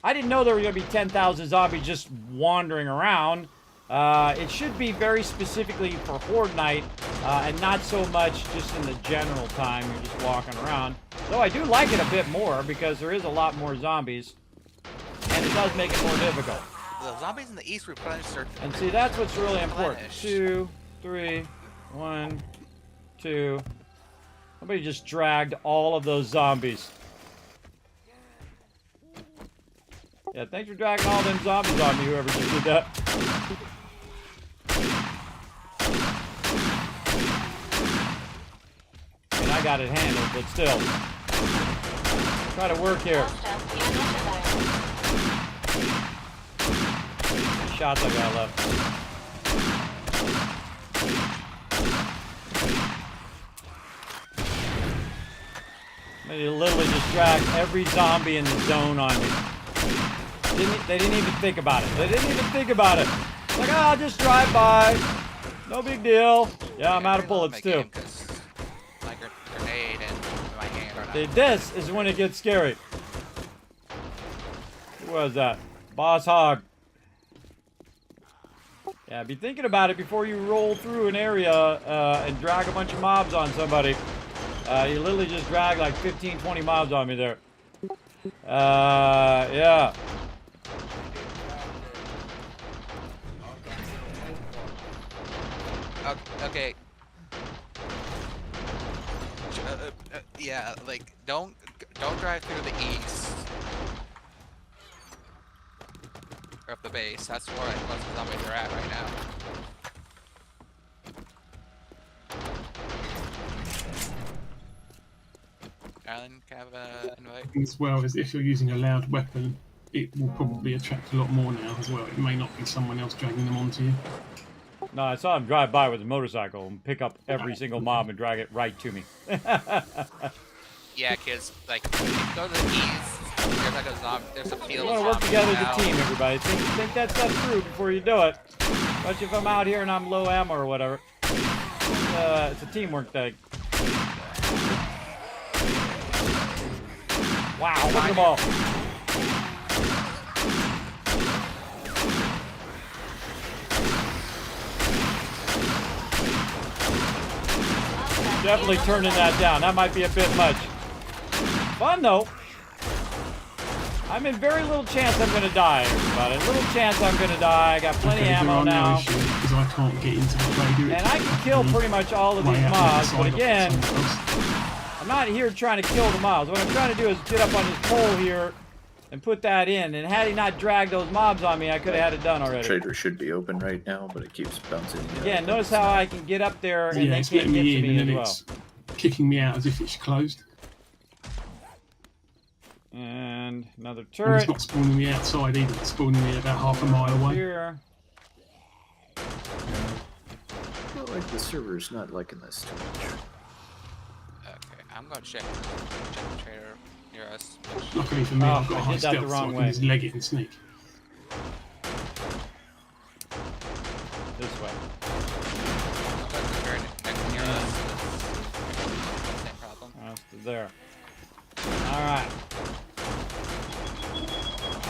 I didn't know there were going to be 10,000 zombies just wandering around. It should be very specifically for Horde Night, and not so much just in the general time you're just walking around. Though I do like it a bit more, because there is a lot more zombies, and it does make it more difficult. The zombies in the east replenish their... And see, that's what's really important. 2, 3, 1, 2... Somebody just dragged all of those zombies. Yeah, thanks for dragging all them zombies on me, whoever just did that. And I got it handled, but still. Try to work here. How many shots I got left? They literally just dragged every zombie in the zone on me. They didn't even think about it. They didn't even think about it. Like, oh, I'll just drive by. No big deal. Yeah, I'm out of bullets too. My grenade and my hand are not. See, this is when it gets scary. Who was that? Boss Hog. Yeah, be thinking about it before you roll through an area and drag a bunch of mobs on somebody. You literally just dragged like 15, 20 mobs on me there. Yeah. Okay. Yeah, like don't drive through the east of the base. That's where most of the zombies are at right now. Alan, can I have an invite? As well as if you're using a loud weapon, it will probably attract a lot more now as well. It may not be someone else dragging them onto you. No, I saw him drive by with his motorcycle and pick up every single mob and drag it right to me. Yeah, kids, like, if you go to the east, there's like a zombie, there's a field You of want to work zombies together as now. a team, everybody. Think that stuff through before you do it. Especially if I'm out here and I'm low ammo or whatever. It's a teamwork thing. Wow, look at them all. Definitely turning that down. That might be a bit much. Fun though. I'm in very little chance I'm gonna die, everybody. Little chance I'm gonna die. I got plenty of ammo now. Because I can't get into the trader. And I can kill pretty much all of these mobs, but again, I'm not here trying to kill the mobs. What I'm trying to do is get up on this pole here and put that in. And had he not dragged those mobs on me, I could have had it done already. Trader should be open right now, but it keeps bouncing. Again, notice how I can get up there and they it's can't letting get to me in me and then as well. it's kicking me out as if it's closed. And another And turret. it's not spawning me outside either. It's spawning me about half a mile away. Here. I feel like the server's not liking this too much. Okay, I'm gonna check the trader near us. Luckily for me, Oh, I've got I high did that the stealth, so wrong I way. can just leg it and sneak. This way. I'm gonna be very next near us. Same problem. There. Alright.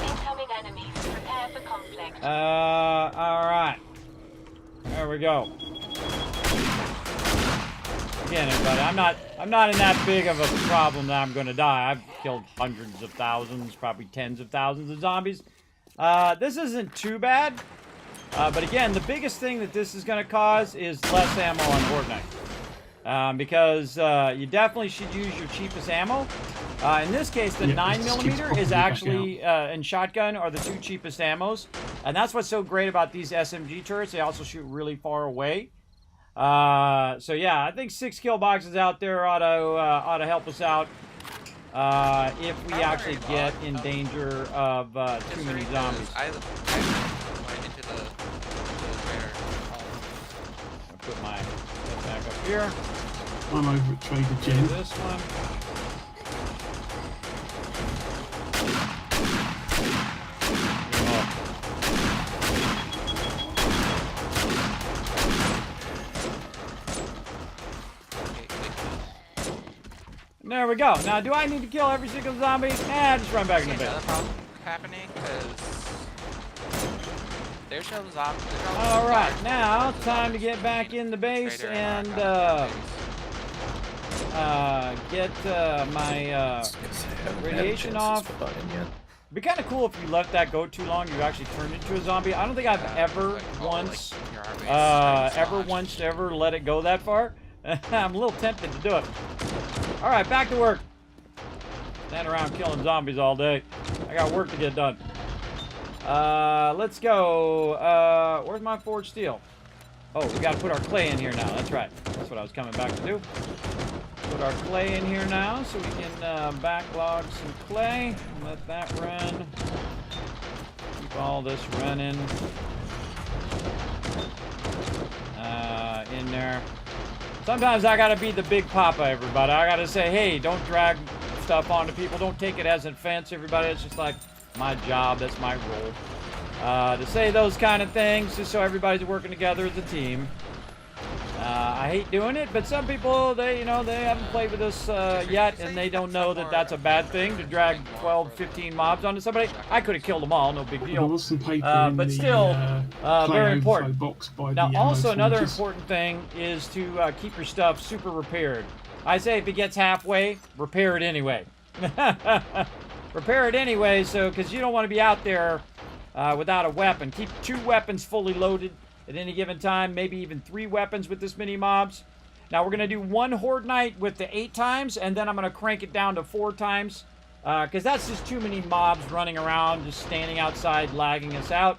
Incoming enemies. Prepare for conflict. Alright. There we go. Again, everybody, I'm not in that big of a problem that I'm gonna die. I've killed hundreds of thousands, probably tens of thousands of zombies. This isn't too bad. But again, the biggest thing that this is gonna cause is less ammo on Horde Knight. Because you definitely should use your cheapest ammo. In this case, the 9mm is actually, and shotgun are the two cheapest ammos. And that's what's so great about these SMG turrets. They also shoot really far away. So yeah, I think 6 kill boxes out there ought to help us out. If we actually get in danger of too many zombies. I went into the trader. I'll put my stuff back up here. I'm over at Trader Jen. This one. And there we go. Now, do I need to kill every single zombie? Nah, just run back in the base. Another problem happening because there's no zombies. All right, now time to get back in the base and get my radiation off. It'd be kind of cool if you let that go too long. You actually turned into a zombie. I don't think I've ever once let it go that far. I'm a little tempted to do it. All right, back to work. Stand around killing zombies all day. I got work to get done. Let's go. Where's my forged steel? Oh, we got to put our clay in here now. That's right. That's what I was coming back to do. Put our clay in here now so we can backlog some clay. Let that run. Keep all this running. In there. Sometimes I gotta be the big papa, everybody. I gotta say, hey, don't drag stuff onto people. Don't take it as an offense, everybody. It's just like, my job. That's my role. To say those kind of things, just so everybody's working together as a team. I hate doing it, but some people, they haven't played with us yet, and they don't know that that's a bad thing to drag 12, 15 mobs onto somebody. I could have killed them all, no big There deal. was some paper in But the still, very important. box by Now, the also ammo another forges. important thing is to keep your stuff super repaired. I say if it gets halfway, repair it anyway. Repair it anyway, so because you don't want to be out there without a weapon. Keep 2 weapons fully loaded at any given time, maybe even 3 weapons with this many mobs. Now we're gonna do 1 horde night with the 8 times, and then I'm gonna crank it down to 4 times, because that's just too many mobs running around, just standing outside, lagging us out.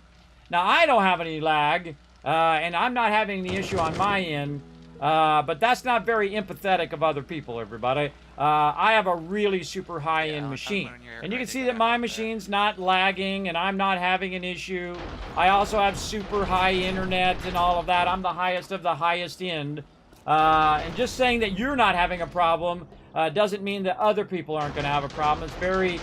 Now I don't have any lag, and I'm not having the issue on my end, but that's not very empathetic of other people, everybody. I have a really super high-end machine. And you can see that my machine's not lagging, and I'm not having an issue. I also have super high internet and all of that. I'm the highest of the highest end. And just saying that you're not having a problem doesn't mean that other people aren't going to have a problem. It's very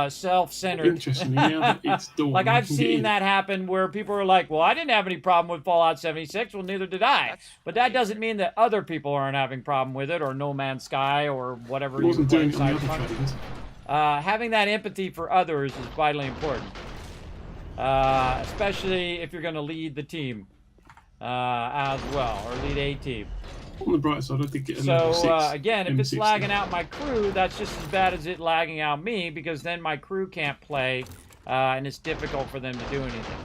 self-centered. Interestingly, now that it's dawn, Like, I I've can get seen in. that happen where people are like, well, I didn't have any problem with Fallout 76. Well, neither did I. But that doesn't mean that other people aren't having problem with it, or No Man's Sky, or whatever I you wasn't play doing it on the inside other the trains. having that empathy for others is vitally important. Especially if you're going to lead the team as well, or lead a team. On the bright side, I did get a level So 6 again, if it's M60. lagging out my crew, that's just as bad as it lagging out me, because then my crew can't play, and it's difficult for them to do anything.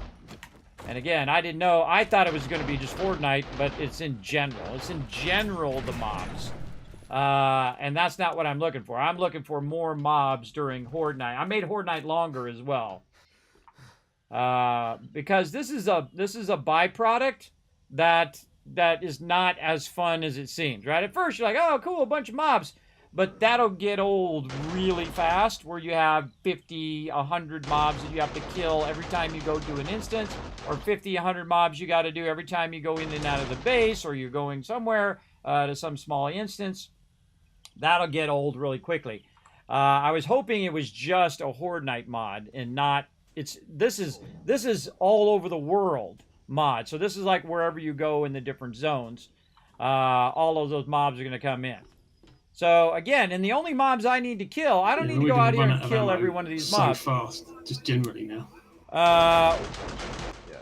And again, I didn't know. I thought it was going to be just Fortnite, but it's in general. It's in general the mobs. And that's not what I'm looking for. I'm looking for more mobs during Horde Night. I made Horde Night longer as well. Because this is a byproduct that is not as fun as it seems, right? At first, you're like, oh, cool, a bunch of mobs. But that'll get old really fast, where you have 50, 100 mobs that you have to kill every time you go do an instance, or 50, 100 mobs you got to do every time you go in and out of the base, or you're going somewhere to some small instance. That'll get old really quickly. I was hoping it was just a Horde Night mod, and not. This is all over the world mod. So this is like wherever you go in the different zones, all of those mobs are going to come in. So again, and the only mobs I need to kill, I don't need to go out here and kill every one of these mobs. So fast, just generally now.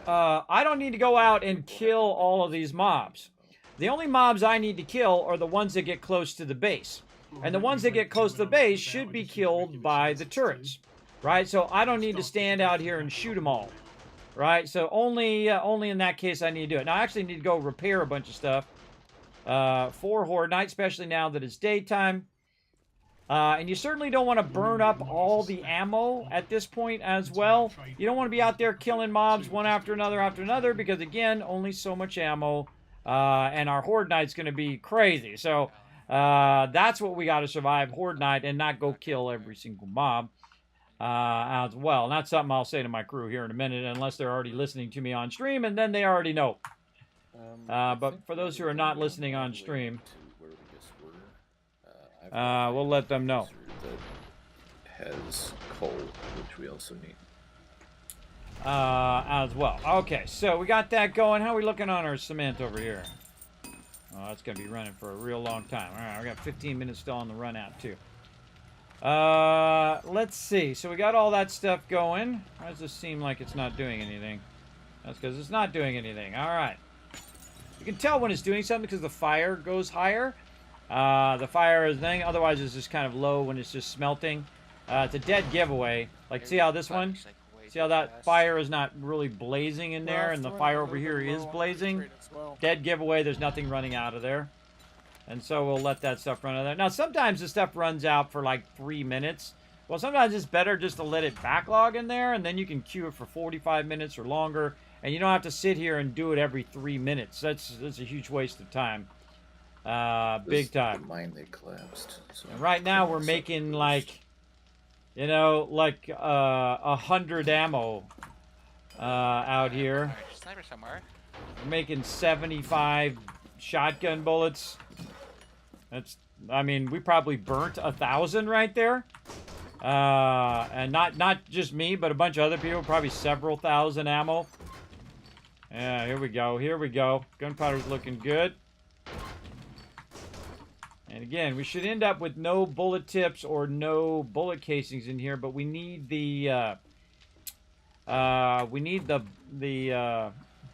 I don't need to go out and kill all of these mobs. The only mobs I need to kill are the ones that get close to the base. And the ones that get close to the base should be killed by the turrets, right? So I don't need to stand out here and shoot them all, right? So only in that case I need to do it. Now I actually need to go repair a bunch of stuff for Horde Night, especially now that it's daytime. And you certainly don't want to burn up all the ammo at this point as well. You don't want to be out there killing mobs one after another, because again, only so much ammo. And our Horde Night's going to be crazy. So that's what we got to survive, Horde Night, and not go kill every single mob as well. And that's something I'll say to my crew here in a minute, unless they're already listening to me on stream, and then they already know. But for those who are not listening on stream, we'll let them know. That has coal, which we also need. As well. Okay, so we got that going. How are we looking on our cement over here? Oh, that's going to be running for a real long time. All right, we got 15 minutes still on the run out, too. Let's see. So we got all that stuff going. Why does this seem like it's not doing anything? That's because it's not doing anything. All right. You can tell when it's doing something because the fire goes higher. The fire is thing. Otherwise, it's just kind of low when it's just smelting. It's a dead giveaway. Like, see how this one? See how that fire is not really blazing in there, and the fire over here is blazing? Dead giveaway, there's nothing running out of there. And so we'll let that stuff run out of there. Now, sometimes the stuff runs out for like 3 minutes. Well, sometimes it's better just to let it backlog in there, and then you can queue it for 45 minutes or longer, and you don't have to sit here and do it every 3 minutes. That's a huge waste of time. Big time. The mine that collapsed. So and right now we're making like, you know, like 100 ammo out here. Sniper somewhere. We're making 75 shotgun bullets. That's, I mean, we probably burnt 1,000 right there. And not just me, but a bunch of other people, probably several thousand ammo. Yeah, here we go. Here we go. Gunpowder's looking good. And again, we should end up with no bullet tips or no bullet casings in here, but we need the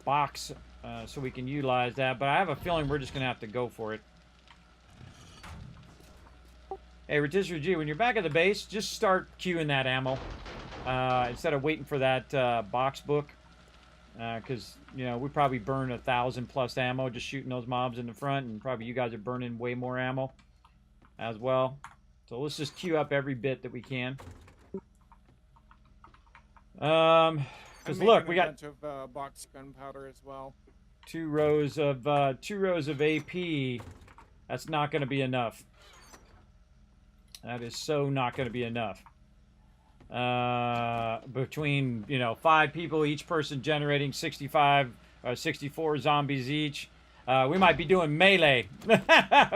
box so we can utilize that. But I have a feeling we're just gonna have to go for it. Hey, Rotisserie G, when you're back at the base, just start queuing that ammo instead of waiting for that box book. Because, you know, we probably burn 1,000+ ammo just shooting those mobs in the front, and probably you guys are burning way more ammo as well. So let's just queue up every bit that we can. Because look, we got a bunch of box gunpowder as well. 2 rows of AP. That's not going to be enough. That is so not going to be enough. Between, you know, 5 people, each person generating 64 zombies each. We might be doing melee.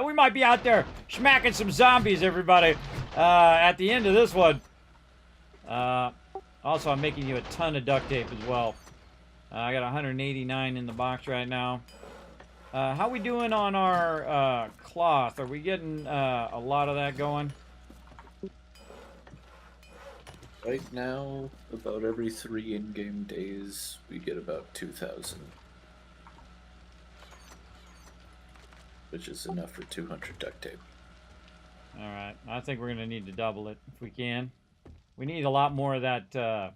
We might be out there smacking some zombies, everybody, at the end of this one. Also, I'm making you a ton of duct tape as well. I got 189 in the box right now. How we doing on our cloth? Are we getting a lot of that going? Right now, about every 3 in-game days, we get about 2,000. Which is enough for 200 duct tape. Alright, I think we're going to need to double it if we can. We need a lot more of that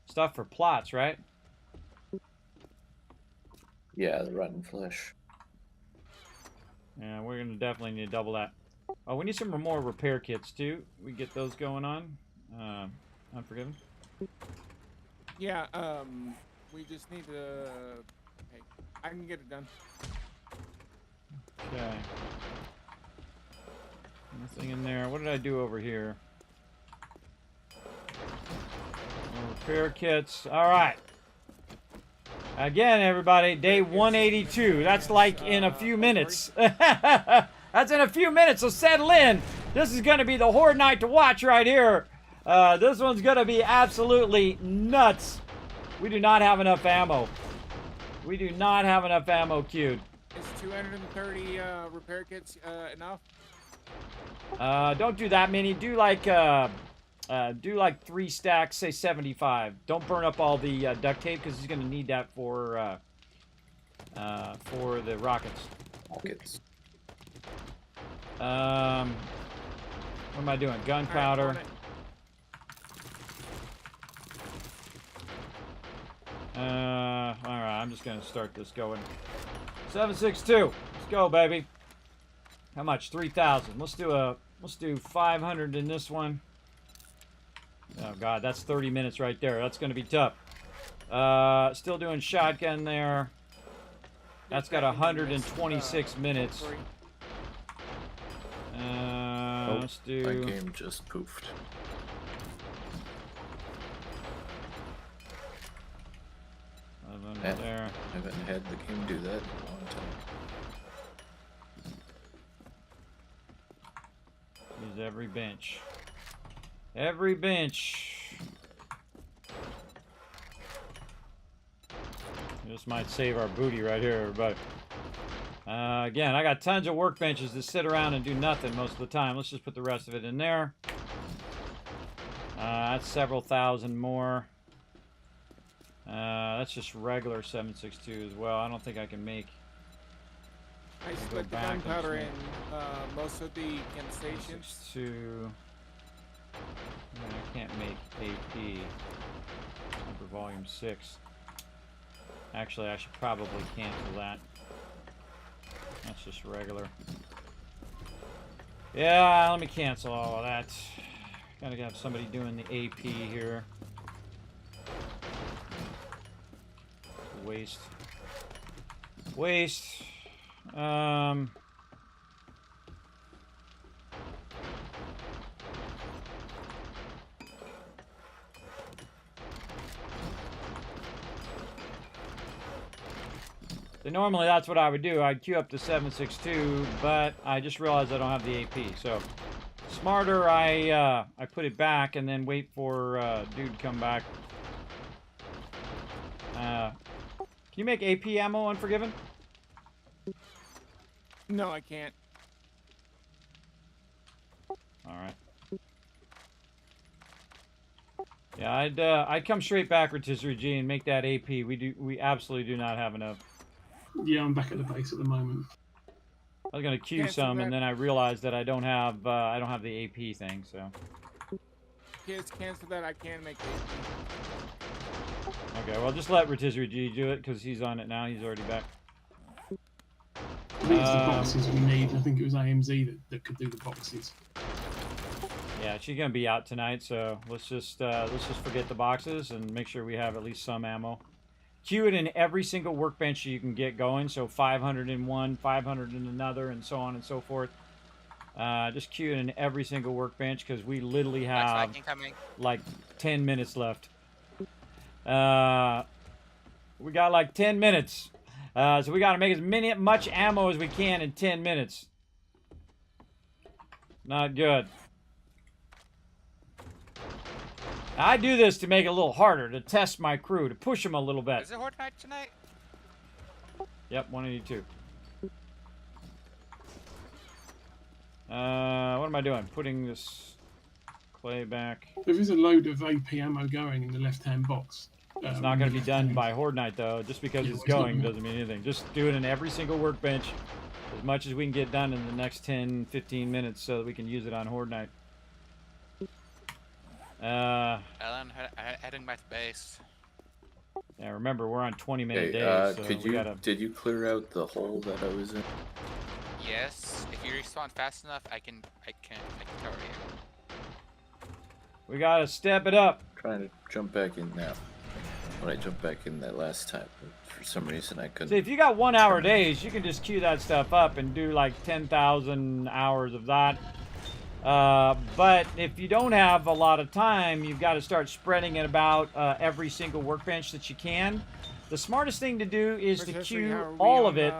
stuff for plots, right? Yeah, the rotten flesh. Yeah, we're going to definitely need to double that. Oh, we need some more repair kits, too. We get those going on. Unforgiven. Yeah, we just need to... Hey, I can get it done. Okay. Nothing in there. What did I do over here? More repair kits. Alright. Again, everybody, day 182. That's like in a few minutes. That's in a few minutes, so settle in. This is going to be the horde night to watch right here. This one's going to be absolutely nuts. We do not have enough ammo. We do not have enough ammo queued. Is 230 repair kits enough? Don't do that many. Do like 3 stacks, say 75. Don't burn up all the duct tape because he's going to need that for the rockets. What am I doing? Gunpowder. Alright, I'm just gonna start this going. 762. Let's go, baby. How much? 3,000. Let's do 500 in this one. Oh god, that's 30 minutes right there. That's gonna be tough. Still doing shotgun there. That's got 126 minutes. Let's do... My game just poofed. There. I haven't had the game do that in a long time. Use every bench. Every bench. This might save our booty right here, everybody. Again, I got tons of workbenches that sit around and do nothing most of the time. Let's just put the rest of it in there. That's several thousand more. That's just regular 762 as well. I don't think I can make... I split the gunpowder in most of the gas stations. 762... I can't make AP for volume 6. Actually, I should probably cancel that. That's just regular. Yeah, let me cancel all of that. Gotta have somebody doing the AP here. Waste. Waste. So normally that's what I would do. I'd queue up to 762, but I just realized I don't have the AP. So smarter I put it back and then wait for dude to come back. Can you make AP ammo Unforgiven? No, I can't. All right. Yeah, I'd come straight back, Rotisserie G, and make that AP. We absolutely do not have enough. Yeah, I'm back at the base at the moment. I was gonna queue Cancel some, and that. then I realized that I don't have the AP thing. So Kids, cancel that. I can make it. okay, well just let Rotisserie G do it because he's on it now. He's already back. I think it's the boxes we need. I think it was AMZ that could do the boxes. Yeah, she's gonna be out tonight, so let's just forget the boxes and make sure we have at least some ammo. Queue it in every single workbench you can get going, so 500 in one, 500 in another, and so on and so forth. Just queue it in every single workbench because we literally have like 10 minutes left. We got like 10 minutes, so we got to make as much ammo as we can in 10 minutes. Not good. I do this to make it a little harder, to test my crew, to push them a little bit. Is it Horde Night tonight? Yep, 182. What am I doing? Putting this clay back. There is a load of AP ammo going in the left-hand box. It's not going to be done by Horde Night, though. Just because Yeah, it's it's not going gonna- doesn't mean anything. Just do it in every single workbench as much as we can get done in the next 10, 15 minutes so that we can use it on Horde Night. Ellen, heading back to base. Yeah, remember, we're on 20-minute Hey, days, so could we you gotta... did you clear out the hole that I was in? Yes, if you respawn fast enough, I can cover you. We gotta step it up. Trying to jump back in now. When I jumped back in that last time, for some reason I couldn't. See, if you got 1 hour days, you can just queue that stuff up and do like 10,000 hours of that. But if you don't have a lot of time, you've got to start spreading it about every single workbench that you can. The smartest thing to do is to Rotisserie, how queue are we all on, of it,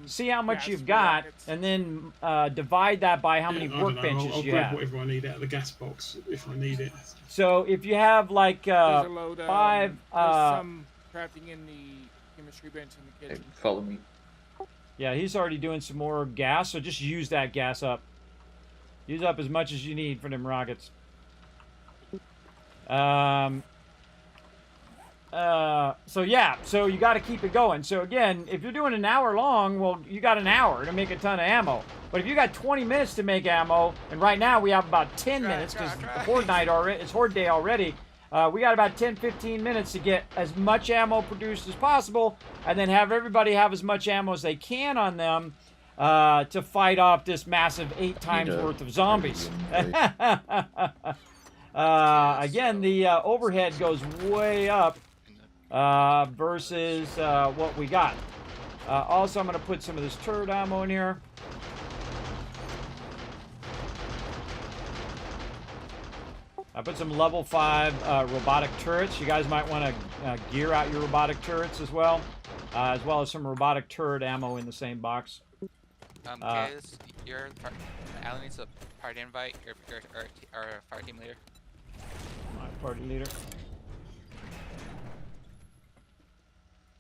see how much gas you've for got, rockets? and then divide that by how many I don't know, workbenches I'll you grab have. whatever I need out of the gas box if I need it. So if you have like There's a load, 5, there's some crafting in the chemistry bench in the Hey, kitchen. follow me. yeah, he's already doing some more gas, so just use that gas up. Use up as much as you need for them rockets. So yeah, so you got to keep it going. So again, if you're doing an hour long, well, you got an hour to make a ton of ammo. But if you got 20 minutes to make ammo, and right now we have about 10 minutes because Horde Night already, it's Horde Day already. We got about 10, 15 minutes to get as much ammo produced as possible, and then have everybody have as much ammo as they can on them to fight off this massive 8 times worth of zombies. Again, the overhead goes way up versus what we got. Also, I'm going to put some of this turret ammo in here. I put some level 5 robotic turrets. You guys might want to gear out your robotic turrets as well as some robotic turret ammo in the same box. Kiz, Alan needs a party invite. You're our fire team leader. My party leader.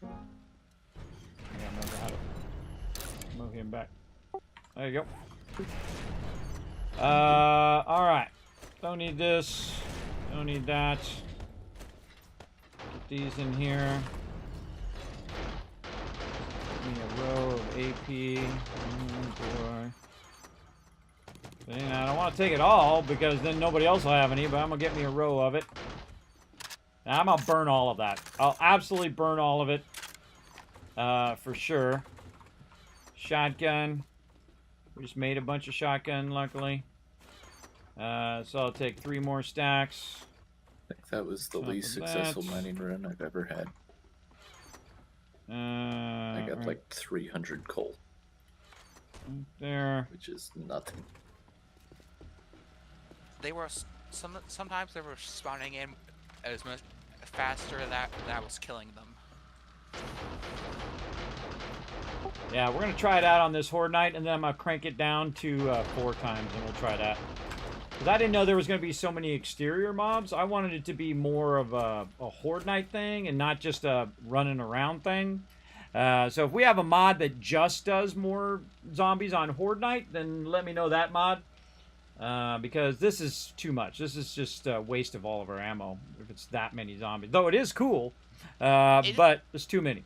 I gotta remember how to move him back. There you go. Alright. Don't need this. Don't need that. Get these in here. Give me a row of AP. Oh boy. And I don't want to take it all because then nobody else will have any, but I'm going to get me a row of it. Now, I'm going to burn all of that. I'll absolutely burn all of it. For sure. Shotgun. We just made a bunch of shotgun, luckily. So I'll take 3 more stacks. I think that was the Top least of that. successful mining run I've ever had. I got right like 300 coal, there. which is nothing. They were sometimes they were spawning in as much faster that was killing them. Yeah, we're going to try it out on this Horde Night, and then I'm going to crank it down to 4 times, and we'll try that. Because I didn't know there was going to be so many exterior mobs. I wanted it to be more of a Horde Night thing and not just a running around thing. So if we have a mod that just does more zombies on Horde Night, then let me know that mod. Because this is too much. This is just a waste of all of our ammo if it's that many zombies. Though it is cool, but there's too many.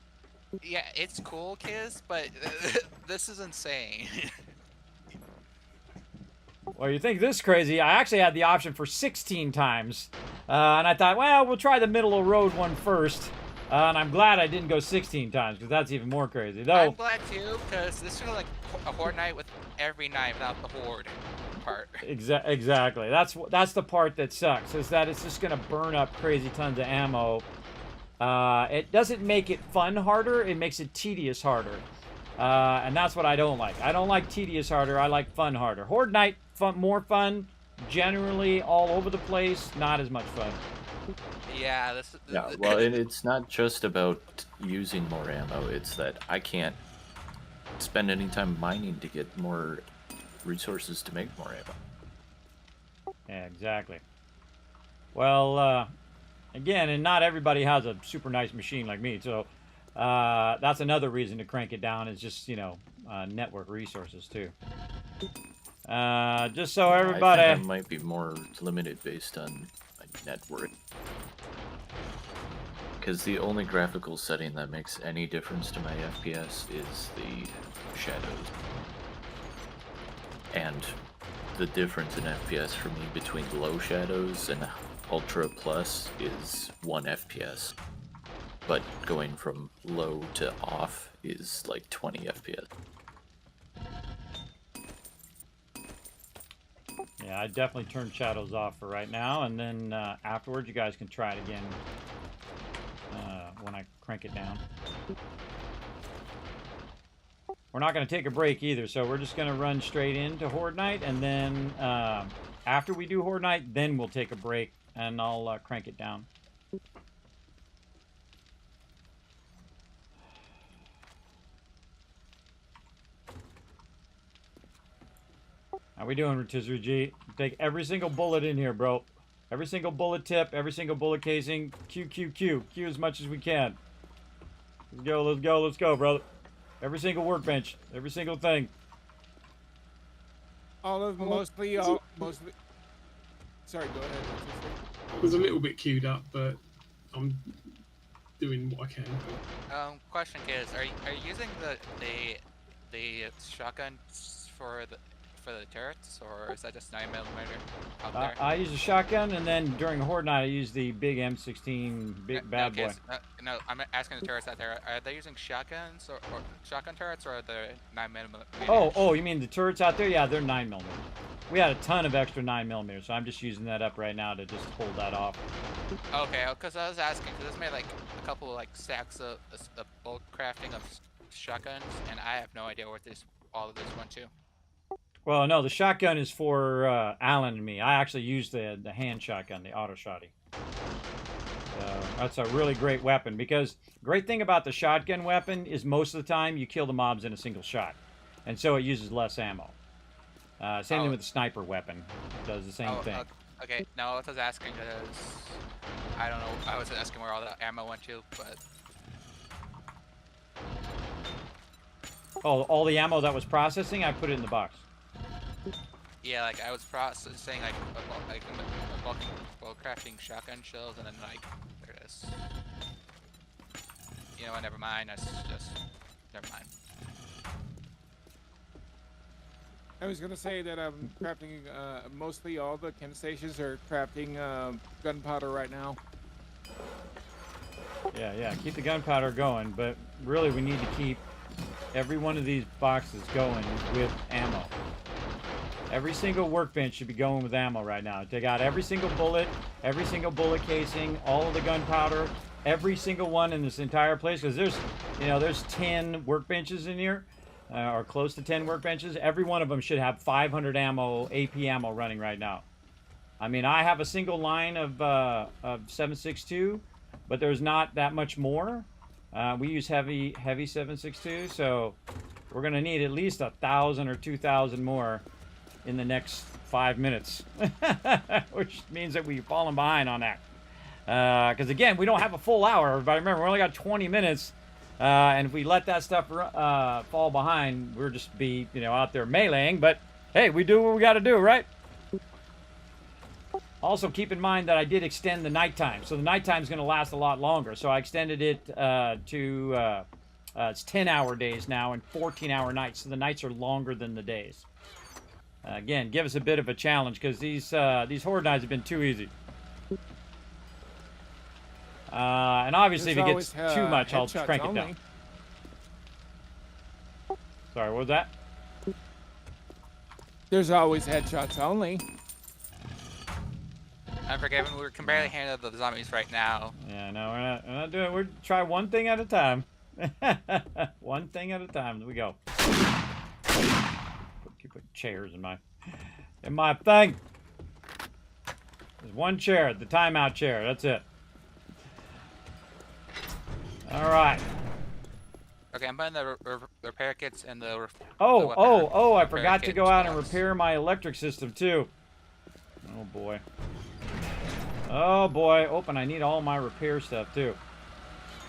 Yeah, it's cool, Kiz, but this is insane. Well, you think this is crazy. I actually had the option for 16 times. And I thought, well, we'll try the middle of the road one first. And I'm glad I didn't go 16 times, because that's even more crazy. Though, I'm glad too, because this feels like a Horde Night with every night without the Horde part. Exactly. That's the part that sucks, is that it's just going to burn up crazy tons of ammo. It doesn't make it fun harder, it makes it tedious harder. And that's what I don't like. I don't like tedious harder, I like fun harder. Horde Night, more fun, generally all over the place, not as much fun. Yeah, Yeah, well, and it's not just about using more ammo, it's that I can't spend any time mining to get more resources to make more ammo. Yeah, exactly. Well, again, and not everybody has a super nice machine like me, so that's another reason to crank it down, is just, you know, network resources too. Just so everybody... I think I might be more limited based on my network. Because the only graphical setting that makes any difference to my FPS is the shadows. And the difference in FPS for me between low shadows and Ultra Plus is 1 FPS. But going from low to off is like 20 FPS. Yeah, I definitely turned shadows off for right now, and then afterwards you guys can try it again when I crank it down. We're not going to take a break either, so we're just going to run straight into Horde Night, and then after we do Horde Night, then we'll take a break, and I'll crank it down. How we doing, Rotisserie G? Take every single bullet in here, bro. Every single bullet tip, every single bullet casing. Q as much as we can. Let's go, brother. Every single workbench, every single thing. All of mostly. Sorry, go ahead. I was a little bit queued up, but I'm doing what I can. Question is, are you using the shotguns for the turrets, or is that just 9mm out there? I use a shotgun, and then during Horde Night I use the big M16 bad boy. No, I'm asking the turrets out there. Are they using shotguns or shotgun turrets, or are they 9mm? Oh, you mean the turrets out there? Yeah, they're 9mm. We had a ton of extra 9mm, so I'm just using that up right now to just hold that off. Okay, because I was asking, because this made like a couple of like stacks of bulk crafting of shotguns, and I have no idea what all of this went to. Well, no, the shotgun is for Alan and me. I actually use the hand shotgun, the auto shotty. So that's a really great weapon, because great thing about the shotgun weapon is most of the time you kill the mobs in a single shot, and so it uses less ammo. Same thing with the sniper weapon. It does the same thing. Okay, no, I was asking because I don't know. I was asking where all the ammo went to, but all the ammo that was processing, I put it in the box. yeah, like I was processing like bulk crafting shotgun shells, and then like there it is. You know what? Never mind. That's just never mind. I was gonna say that I'm crafting. Mostly all the chem stations are crafting gunpowder right now. Yeah. Keep the gunpowder going, but really we need to keep every one of these boxes going with ammo. Every single workbench should be going with ammo right now. Take out every single bullet casing, all of the gunpowder, every single one in this entire place, because there's 10 workbenches in here, or close to 10 workbenches. Every one of them should have 500 AP ammo running right now. I mean, I have a single line of 7.62, but there's not that much more. We use heavy 7.62, so we're gonna need at least 1,000 or 2,000 more in the next 5 minutes, which means that we've fallen behind on that. Because again, we don't have a full hour, everybody. Remember, we only got 20 minutes. And if we let that stuff fall behind, we'll just be, out there meleeing. But hey, we do what we got to do, right? Also, keep in mind that I did extend the nighttime. So the nighttime is going to last a lot longer. So I extended it to, it's 10-hour days now and 14-hour nights. So the nights are longer than the days. Again, give us a bit of a challenge because these Horde nights have been too easy. And obviously, if it gets too much, I'll crank it down. Sorry, what was that? There's always headshots only. Unforgiven, we can barely handle the zombies right now. Yeah, no, we're not doing it. We're try one thing at a time. One thing at a time. There we go. Keep putting chairs in my thing. There's one chair, the timeout chair. That's it. All right. Okay, I'm putting the repair kits in the. I forgot to go out and repair my electric system too. Oh boy. Oh boy. And I need all my repair stuff too.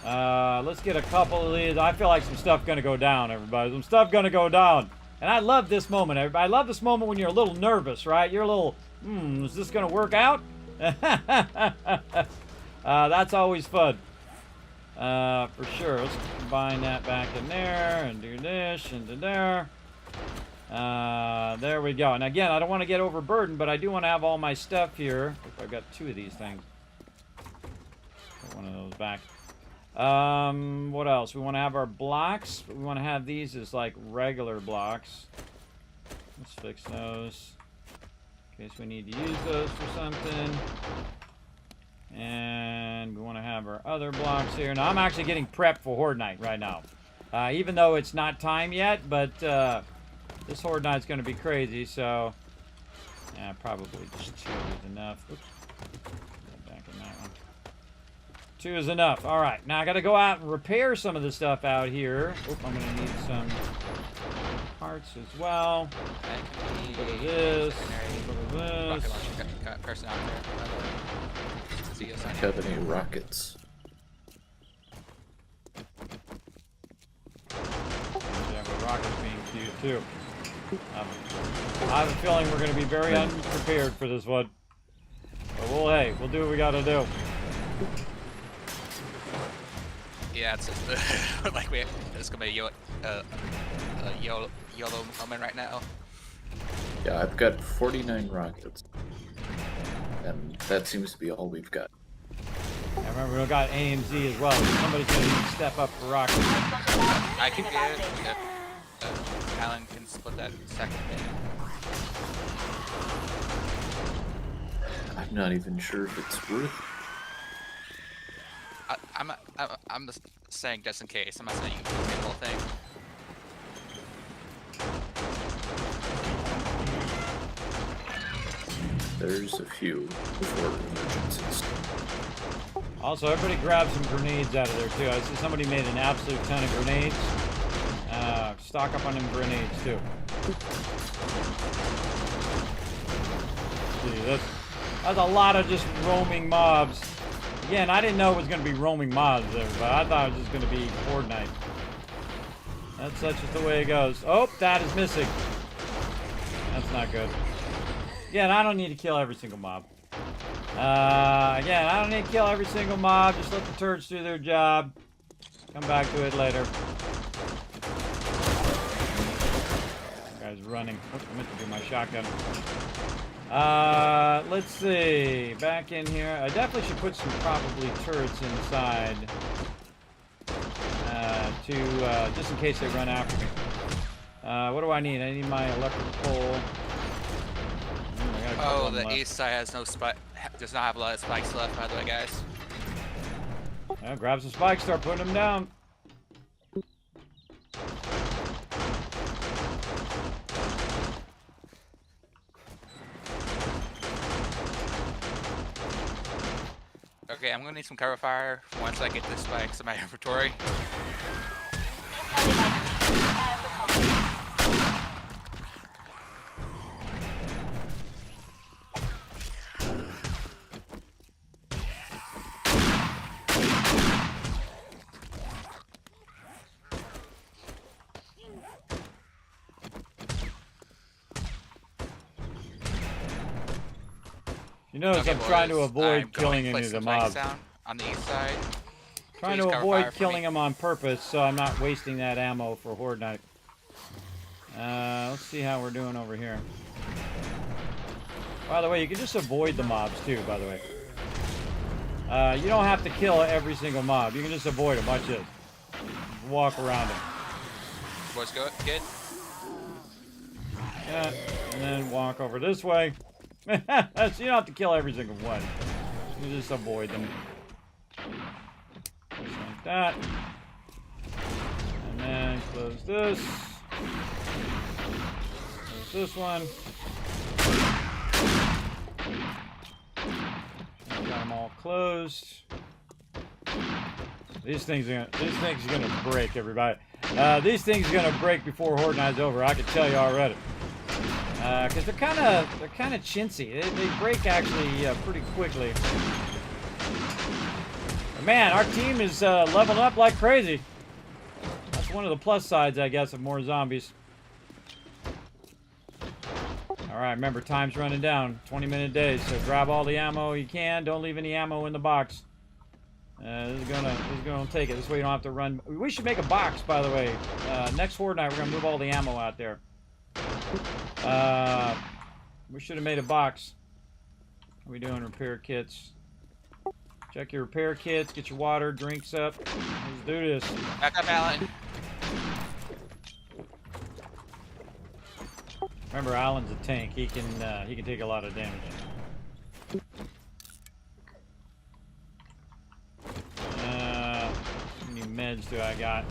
Let's get a couple of these. I feel like some stuff gonna go down, everybody. Some stuff gonna go down. And I love this moment, everybody. I love this moment when you're a little nervous, right? You're a little, is this gonna work out? That's always fun. For sure. Let's combine that back in there and do this into there. There we go. And again, I don't want to get overburdened, but I do want to have all my stuff here. If I've got 2 of these things. Put one of those back. What else? We want to have our blocks. We want to have these as like regular blocks. Let's fix those. In case we need to use those for something. And we want to have our other blocks here. Now, I'm actually getting prepped for Horde Night right now. Even though it's not time yet, but this Horde Night's going to be crazy, so... Yeah, probably just 2 is enough. Oops. Back in that one. 2 is enough. All right. Now, I got to go out and repair some of the stuff out here. Oop, I'm going to need some parts as well. A little bit of this. A little bit of this. Person out there. Have any rockets? Yeah, but rockets being cute too. I have a feeling we're going to be very unprepared for this one. But we'll do what we got to do. Yeah, it's just like it's gonna be a YOLO moment right now. Yeah, I've got 49 rockets. And that seems to be all we've got. I remember we got AMZ as well. Somebody's going to need to step up for rockets. I can get it if Alan can split that second thing. I'm not even sure if it's worth it. I'm just saying just in case. I'm not saying you can do the whole thing. There's a few for emergencies. Also, everybody grab some grenades out of there, too. I see somebody made an absolute ton of grenades. Stock up on them grenades, too. See, that's a lot of just roaming mobs. Again, I didn't know it was going to be roaming mobs there, but I thought it was just going to be Horde Night. That's just the way it goes. Oh, that is missing. That's not good. Again, I don't need to kill every single mob. Again, I don't need to kill every single mob. Just let the turrets do their job. Come back to it later. That guy's running. Oops, I meant to do my shotgun. Let's see. Back in here. I definitely should put some probably turrets inside. Just in case they run after me. What do I need? I need my electrical pole. Oh, the east side has no spike. Does not have a lot of spikes left, by the way, guys. Yeah, grab some spikes, start putting them down. Okay, I'm gonna need some cover fire once I get the spikes in my inventory. You notice Okay, I'm trying to boys, avoid I'm killing going any place of the some flags mobs. down on the east side. Trying Please to cover avoid fire for killing me. them on purpose, so I'm not wasting that ammo for Horde Night. Let's see how we're doing over here. By the way, you can just avoid the mobs too, by the way. You don't have to kill every single mob. You can just avoid them. Watch this. Walk around them. Boys, go good. Yeah, and then walk over this way. So you don't have to kill every single one. You just avoid them. Just like that. And then close this. Close this one. Got them all closed. These things are gonna break, everybody. These things are gonna break before Horde Night's over. I can tell you already. Because they're kind of chintzy. They break actually pretty quickly. But man, our team is leveling up like crazy. That's one of the plus sides, I guess, of more zombies. All right, remember, time's running down. 20-minute days, so grab all the ammo you can. Don't leave any ammo in the box. This is gonna take it. This way you don't have to run. We should make a box, by the way. Next Horde Night, we're gonna move all the ammo out there. We should have made a box. What are we doing? Repair kits. Check your repair kits. Get your water, drinks up. Let's do this. Back up, Alan. Remember, Alan's a tank. He can take a lot of damage. How many meds do I got?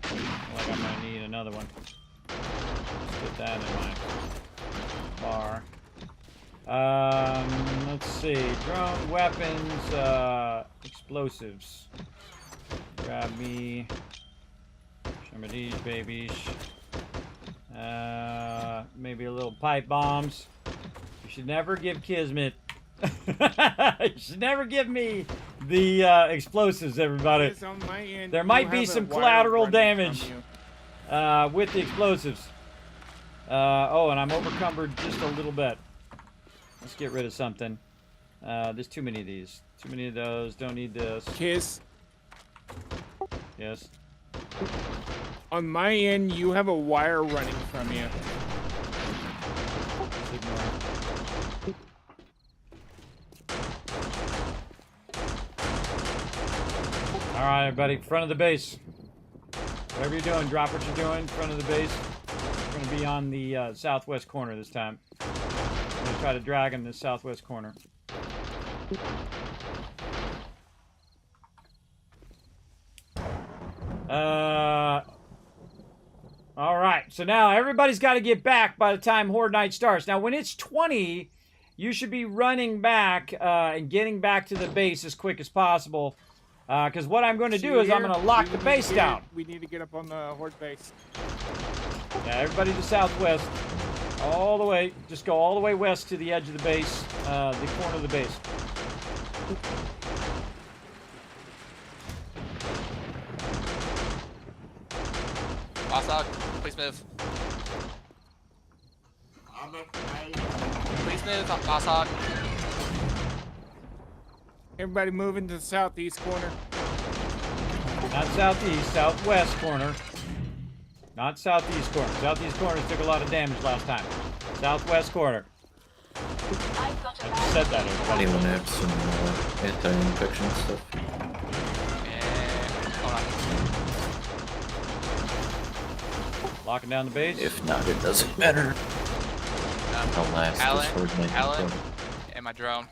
I feel like I'm gonna need another one. Let's get that in my bar. Let's see. Drone weapons, explosives. Grab me some of these babies. Maybe a little pipe bombs. You should never give Kismet. You should never give me the explosives, everybody. It's on my end. There You might be have a some wire collateral running damage from you. with the explosives. Oh, and I'm overcumbered just a little bit. Let's get rid of something. There's too many of these. Too many of those. Don't need this. Kiss. Yes. On my end, you have a wire running from you. Just ignore it. All right, everybody. Front of the base. Whatever you're doing, drop what you're doing. Front of the base. We're going to be on the southwest corner this time. I'm going to try to drag him this southwest corner. All right, so now everybody's got to get back by the time Horde Night starts. Now, when it's 20, you should be running back and getting back to the base as quick as possible. Because what I'm going to do is I'm going to lock the base down. We need to get up on the Horde base. Yeah, everybody to southwest. All the way. Just go all the way west to the edge of the base, the corner of the base. Boss out. Please move. Please move, boss out. Everybody moving to the southeast corner. Not southeast, southwest corner. Not southeast corner. Southeast corner took a lot of damage last time. Southwest corner. I've got a I just said that, everybody. Anyone have some anti-infection stuff? Hold on. Locking down the base. If not, it doesn't matter. How last Alan, this Horde Night Alan, go. and my drone.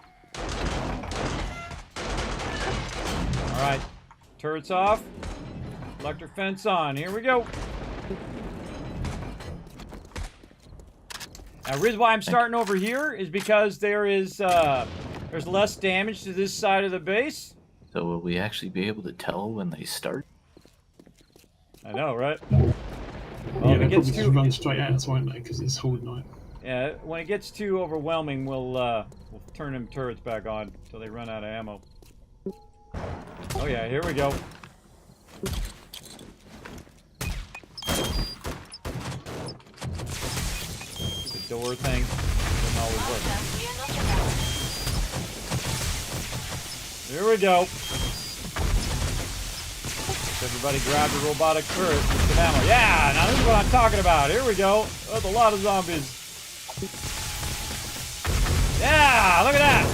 All right. Turrets off. Electric fence on. Here we go. Now, the reason why I'm starting over here is because there's less damage to this side of the base. So will we actually be able to tell when they start? I know, right? Yeah, Well, if they it gets probably just too, run straight at us, won't they? Because it's Horde Night. yeah, when it gets too overwhelming, we'll turn them turrets back on until they run out of ammo. Oh yeah, here we go. The door thing doesn't always work. Here we go. Everybody grab the robotic turret with some ammo. Yeah, now this is what I'm talking about. Here we go. That's a lot of zombies. Yeah, look at that.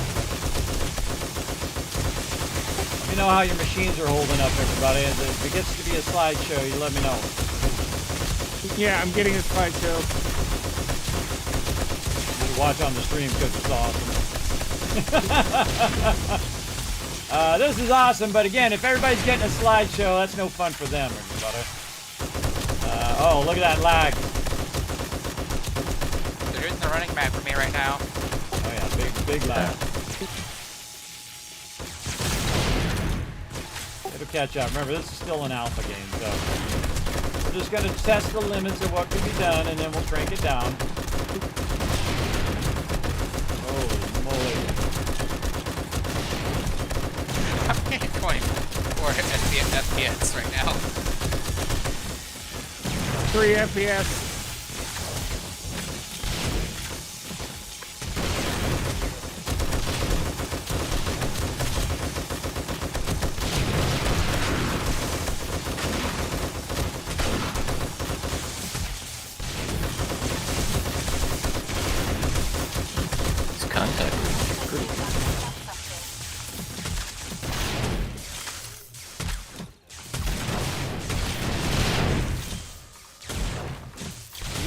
Let me know how your machines are holding up, everybody. If it gets to be a slideshow, you let me know. Yeah, I'm getting a slideshow. You watch on the stream because it's awesome. This is awesome, but again, if everybody's getting a slideshow, that's no fun for them, everybody. Oh, look at that lag. They're using the running map for me right now. Oh yeah, big lag. It'll catch up. Remember, this is still an alpha game, so we're just going to test the limits of what can be done, and then we'll crank it down. Holy moly. I'm getting 24 FPS right now. 3 FPS. It's contact. Pretty.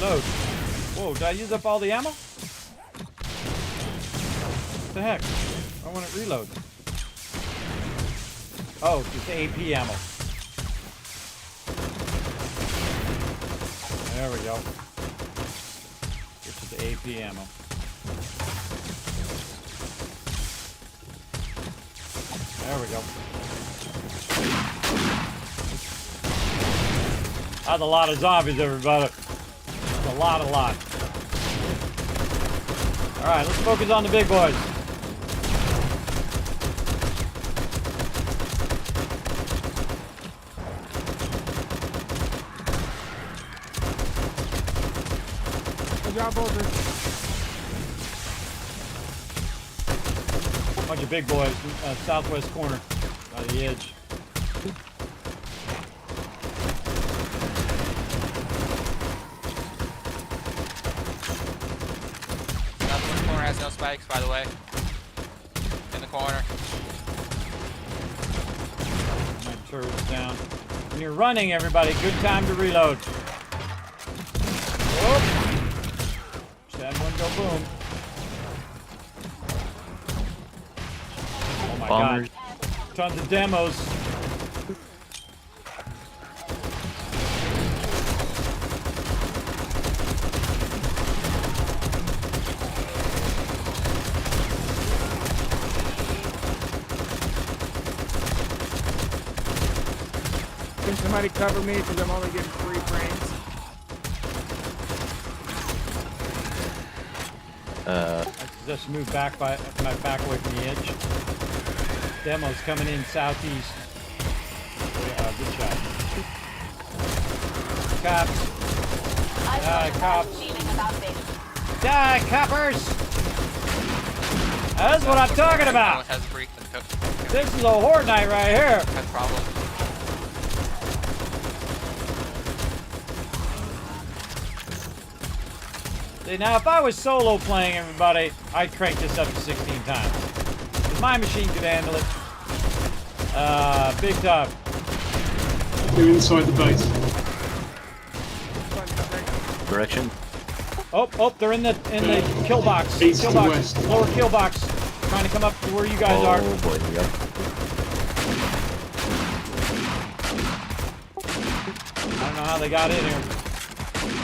Load. Whoa, did I use up all the ammo? What the heck? I want it reload. Oh, it's AP ammo. There we go. This is AP ammo. There we go. That's a lot of zombies, everybody. That's a lot. Alright, let's focus on the big boys. Good job, Bolter. Bunch of big boys, southwest corner, by the edge. Southwest corner has no spikes, by the way. In the corner. My turret's down. When you're running, everybody, good time to reload. Whoop. Just had one go boom. Oh my Bombers. god. Tons of demos. Can somebody cover me because I'm only getting 3 frames? I just moved back away from the edge. Demo's coming in southeast. Good shot. Cops. Die, cops. Die, coppers! That's what I'm talking about! Has a break and cook. This is a horde night right here. Has problem. See, now if I was solo playing, everybody, I'd crank this up to 16 times. Because my machine could handle it. Big top. They're inside the base. Direction. Oh, they're in the kill box. East Kill to box. west. Lower kill box. Trying to come up to where you guys are. Oh boy, yep. I don't know how they got in here.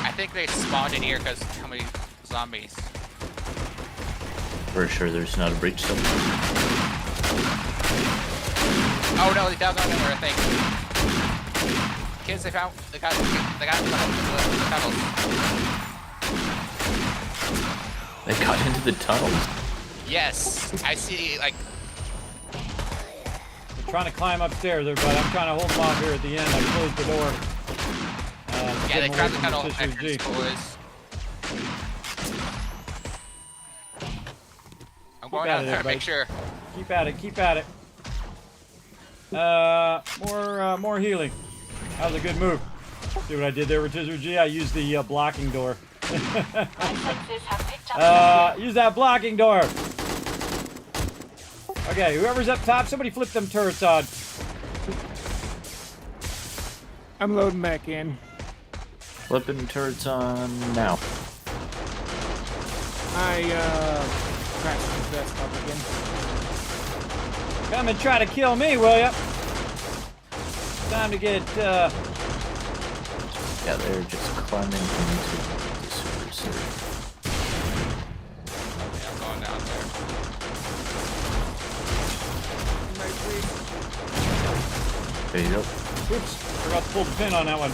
I think they spawned in here because how many zombies? For sure there's not a breach somewhere. Oh no, they got nowhere, I think. Kids, they got the tunnels. They got into the tunnels. Yes, I see, like, They're trying to climb upstairs, everybody. I'm trying to hold them off here at the end. I closed the door. yeah, they Get them grabbed the away tunnel from entrance, Sister G. boys. I'm Keep going at out it, there to everybody. make sure. Keep at it. Keep at it. More healing. That was a good move. See what I did there with Tizer G? I used the blocking door. My senses have picked up Use that blocking door. Okay, whoever's up top, somebody flip them turrets on. I'm loading back in. Flipping turrets on now. I crashed the desktop again. Come and try to kill me, will ya? Time to get, Yeah, they're just climbing into the super surge. Yeah, I'm going down there. There you go. Oops, forgot to pull the pin on that one.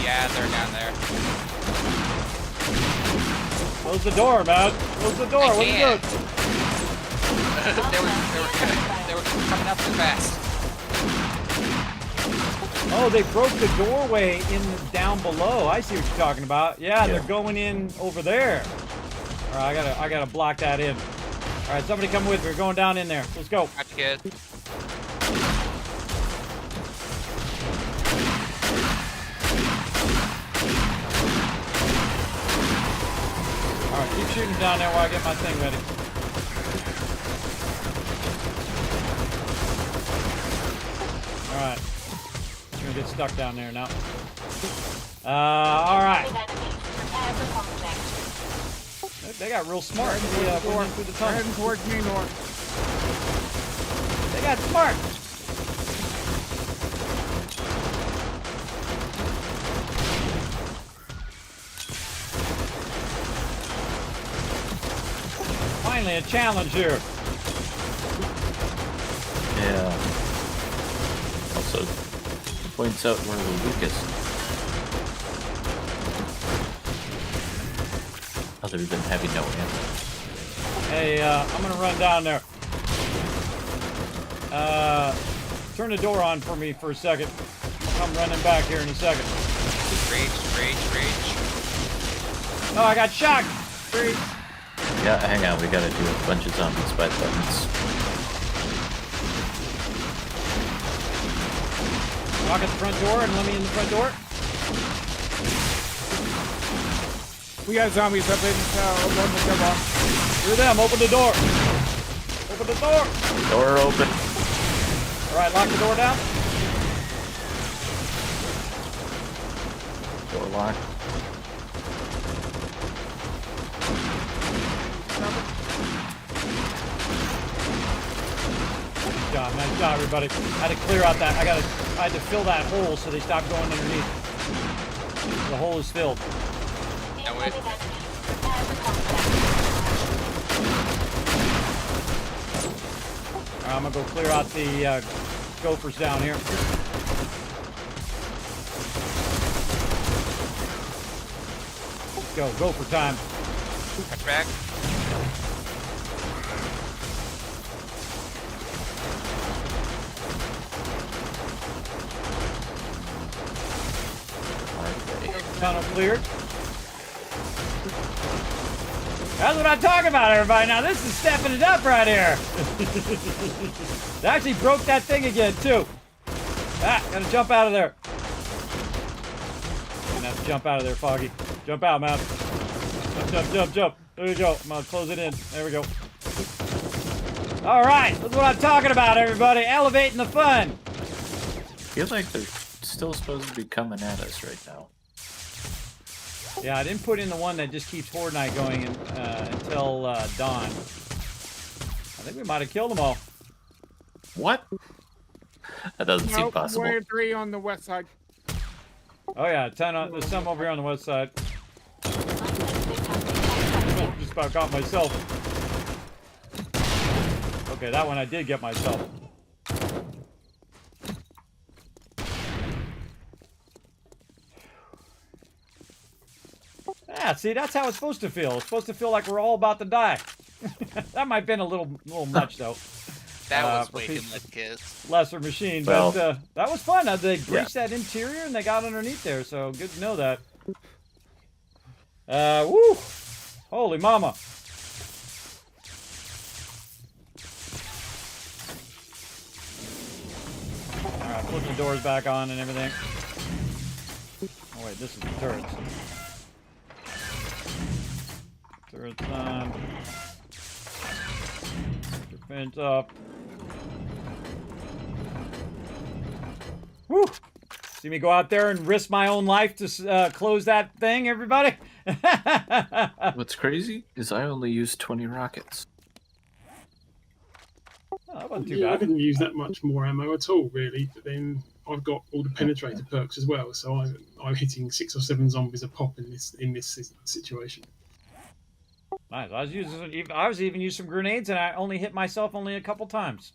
Yeah, they're down there. Close the door, man. Close the door. I What are you doing? can't. they were coming up too fast. Oh, they broke the doorway in down below. I see what you're talking about. Yeah, they're going in over there. All right, I gotta block that in. All right, somebody come with me. We're going down in there. Let's go. Gotcha, kid. All right, keep shooting down there while I get my thing ready. All right, I'm gonna get stuck down there now. All right. Enemies, prepare for conflict. They got real smart. They went through the tunnel. Heading towards me, North. They got smart. Finally, a challenge here. Yeah. Also, points out one of the weakest. Other than having no ammo. Hey, I'm gonna run down there. Turn the door on for me for a second. I'm running back here in a second. Reach. Oh, I got shocked. Freeze. Yeah, hang on, we gotta do a bunch of zombies by buttons. Lock at the front door and let me in the front door. We got zombies up in open the door. You're them. Open the door. Open the door. Door open. All right, lock the door down. Door locked. Good job, nice job, everybody. I had to clear out that. I had to fill that hole so they stopped going underneath. The hole is filled. No, wait. Incoming enemies, prepare for conflict. All right, I'm gonna go clear out the gophers down here. Let's go, gopher time. Catch back. Tunnel cleared. That's what I'm talking about, everybody. Now this is stepping it up right here. They actually broke that thing again, too. Ah, gotta jump out of there. Gonna have to jump out of there, Foggy. Jump out, man. Jump. There you go. I'm gonna close it in. There we go. All right, that's what I'm talking about, everybody. Elevating the fun. Feel like they're still supposed to be coming at us right now. Yeah, I didn't put in the one that just keeps Horde Night going until dawn. I think we might have killed them all. What? That doesn't seem Nope, possible. 1 and 3 on the west side. Oh yeah, 10 on, there's some over here on the west side. My senses have picked up Just about got myself. Okay, that one I did get myself. Yeah, see, that's how it's supposed to feel. It's supposed to feel like we're all about to die. That might have been a little much, though. That was for way too people- much, kids. Lesser machine, Well- but that was fun. They breached that interior and they got underneath there, so good to know that. Woo! Holy mama. flip the doors back on and everything. Oh wait, this is the turrets. Turrets on. Defense up. Woo! See me go out there and risk my own life to close that thing, everybody? What's crazy is I only used 20 rockets. Oh, that wasn't too Yeah, I bad. didn't use that much more ammo at all, really. But then I've got all the penetrator perks as well, so I'm hitting 6 or 7 zombies a pop in this situation. Nice. I was even using some grenades, and I only hit myself only a couple times.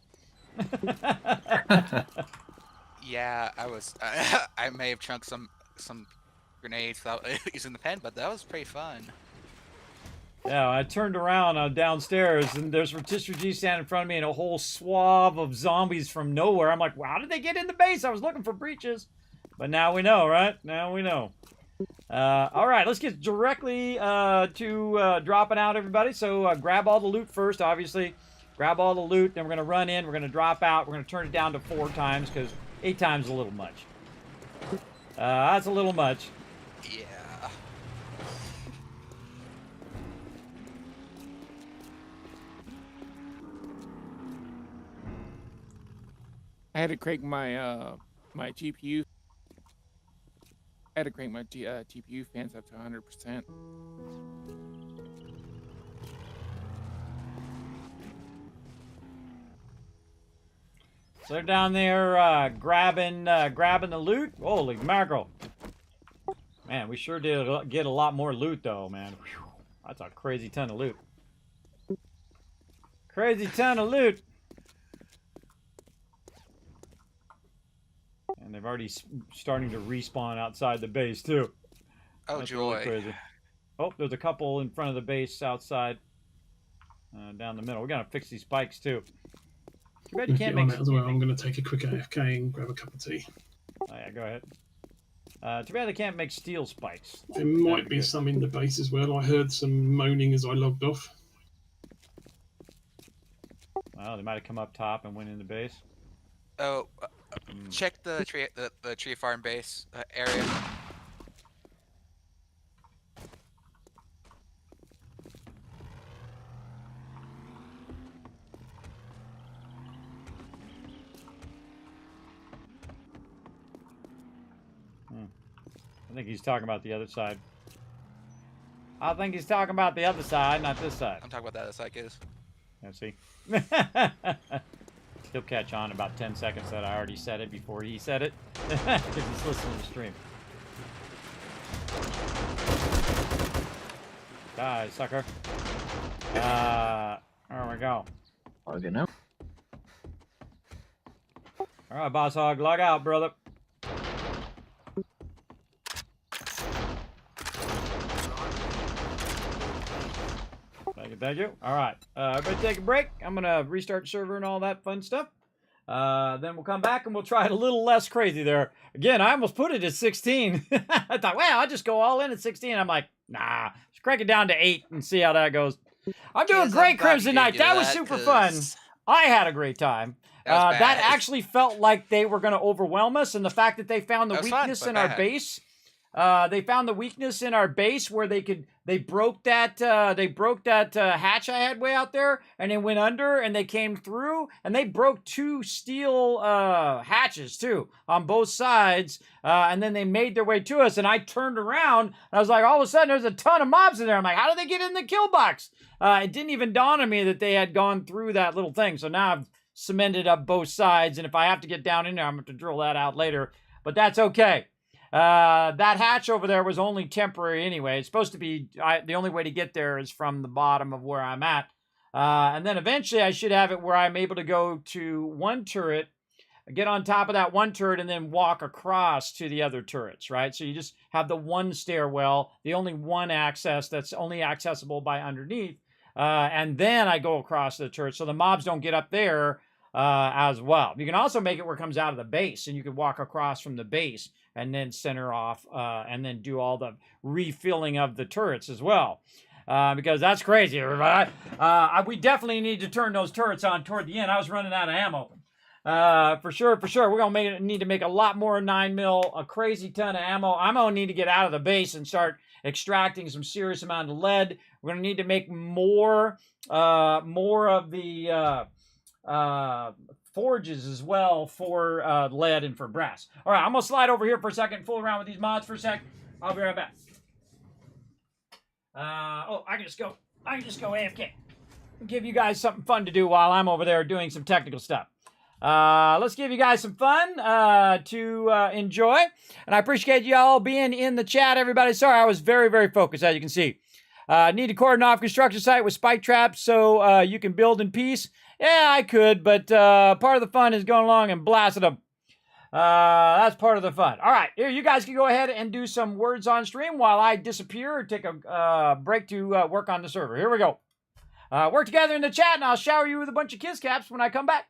Yeah, I was. I may have chunked some grenades without using the pen, but that was pretty fun. Yeah, I turned around downstairs, and there's Rotisserie G standing in front of me, and a whole swath of zombies from nowhere. I'm like, wow, how did they get in the base? I was looking for breaches. But now we know, right? Now we know. All right, let's get directly to dropping out, everybody. So grab all the loot first, obviously. Grab all the loot, then we're going to run in. We're going to drop out. We're going to turn it down to 4 times, because 8 times is a little much. That's a little much. Yeah. I had to crank my my GPU. I had to crank my GPU fans up to 100%. So they're down there grabbing the loot. Holy mackerel. Man, we sure did get a lot more loot, though, man. Whew. That's a crazy ton of loot. Crazy ton of loot. And they've already starting to respawn outside the base, too. Oh, That's joy. really crazy. Oh, there's a couple in front of the base outside. Down the middle. We gotta fix these spikes, too. Too bad you can't make... As well. I'm going to take a quick AFK and grab a cup of tea. Oh, yeah, go ahead. Too bad they can't make steel spikes. There might be some in the base as well. I heard some moaning as I logged off. Well, they might have come up top and went in the base. Oh, check the tree farm base area. I think he's talking about the other side. I think he's talking about the other side, not this side. I'm talking about that other side, kids. Yeah, see? He'll catch on in about 10 seconds that I already said it before he said it. Because he's listening to the stream. Die, sucker. There we go. Logging out. Alright, Boss Hog, log out, brother. Thank you. All right. Everybody take a break. I'm going to restart the server and all that fun stuff. Then we'll come back and we'll try it a little less crazy there. Again, I almost put it at 16. I thought, well, I'll just go all in at 16. I'm like, nah, let's crank it down to 8 and see how that goes. I'm doing great, Crimson Knight. That was super fun. I had a great time. That actually felt like they were going to overwhelm us, and the fact that they found the weakness in our base. They found the weakness in our base where they broke that hatch I had way out there, and they went under and they came through and they broke 2 steel hatches too on both sides, and then they made their way to us, and I turned around and I was like, all of a sudden there's a ton of mobs in there. I'm like, how did they get in the kill box? It didn't even dawn on me that they had gone through that little thing. So now I've cemented up both sides, and if I have to get down in there, I'm going to drill that out later, but that's okay. That hatch over there was only temporary anyway. It's supposed to be, the only way to get there is from the bottom of where I'm at. And then eventually I should have it where I'm able to go to one turret, get on top of that one turret, and then walk across to the other turrets, right? So you just have the one stairwell, the only one access that's only accessible by underneath. And then I go across the turret so the mobs don't get up there as well. You can also make it where it comes out of the base, and you can walk across from the base and then center off and then do all the refilling of the turrets as well. Because that's crazy, everybody. We definitely need to turn those turrets on toward the end. I was running out of ammo. For sure. We're gonna need to make a lot more 9mm, a crazy ton of ammo. I'm gonna need to get out of the base and start extracting some serious amount of lead. We're gonna need to make more of the forges as well for lead and for brass. All right, I'm gonna slide over here for a second, fool around with these mods for a sec. I'll be right back. I can just go AFK. Give you guys something fun to do while I'm over there doing some technical stuff. Let's give you guys some fun to enjoy. And I appreciate you all being in the chat, everybody. Sorry, I was very, very focused, as you can see. Need to cordon off construction site with spike traps so you can build in peace. Yeah, I could, but part of the fun is going along and blasting them. That's part of the fun. All right, here, you guys can go ahead and do some words on stream while I disappear or take a break to work on the server. Here we go. Work together in the chat, and I'll shower you with a bunch of kiss caps when I come back.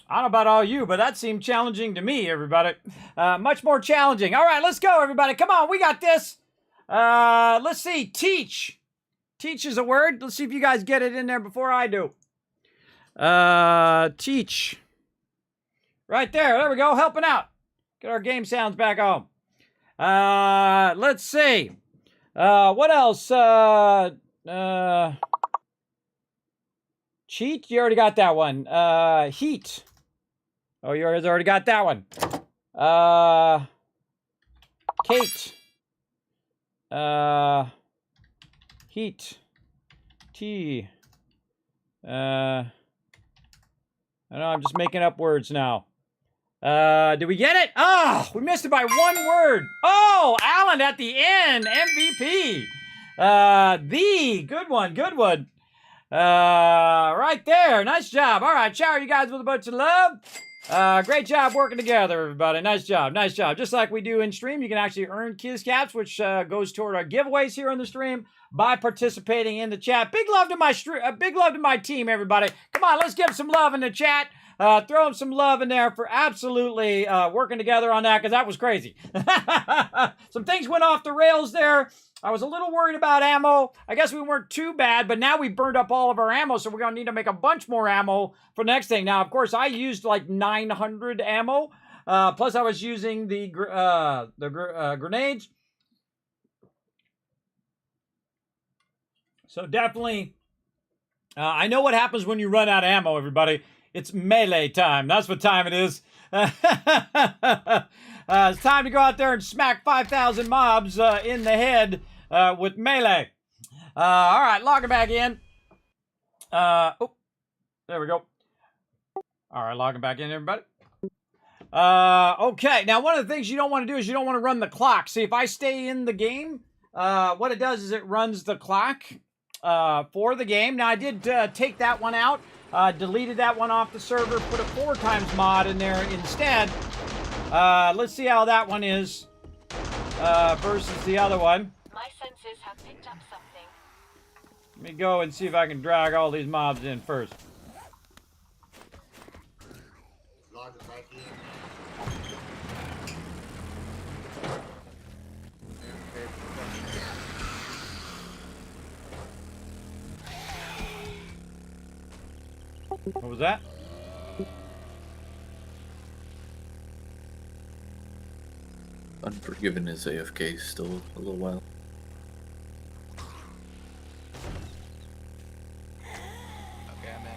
I don't know about all you, but that seemed challenging to me, everybody. Much more challenging. All right, let's go, everybody. Come on, we got this. Let's see. Teach. Teach is a word. Let's see if you guys get it in there before I do. Teach. Right there. There we go. Helping out. Get our game sounds back home. Let's see. What else? Cheat? You already got that one. Heat. Oh, you already got that one. Kate. Heat. Tea. I know, I'm just making up words now. Did we get it? Oh, we missed it by one word. Oh, Alan at the end. MVP. Good one, good one. Right there. Nice job. All right, shower you guys with a bunch of love. Great job working together, everybody. Nice job, nice job. Just like we do in stream, you can actually earn Kiz Caps, which goes toward our giveaways here on the stream by participating in the chat. Big love to my team, everybody. Come on, let's give some love in the chat. Throw some love in there for absolutely working together on that, because that was crazy. Some things went off the rails there. I was a little worried about ammo. I guess we weren't too bad, but now we burned up all of our ammo, so we're going to need to make a bunch more ammo for next thing. Now, of course, I used like 900 ammo, plus I was using the grenades. So definitely, I know what happens when you run out of ammo, everybody. It's melee time. That's what time it is. It's time to go out there and smack 5,000 mobs in the head with melee. All right, logging back in. Oh, there we go. All right, logging back in, everybody. Okay, now one of the things you don't want to do is you don't want to run the clock. See, if I stay in the game, what it does is it runs the clock for the game. Now, I did take that one out. Deleted that one off the server, put a 4x mod in there instead. Let's see how that one is versus the other one. My senses have picked up something. Let me go and see if I can drag all these mobs in first. What was that? Unforgiven is AFK still a little while. Okay, I'm in.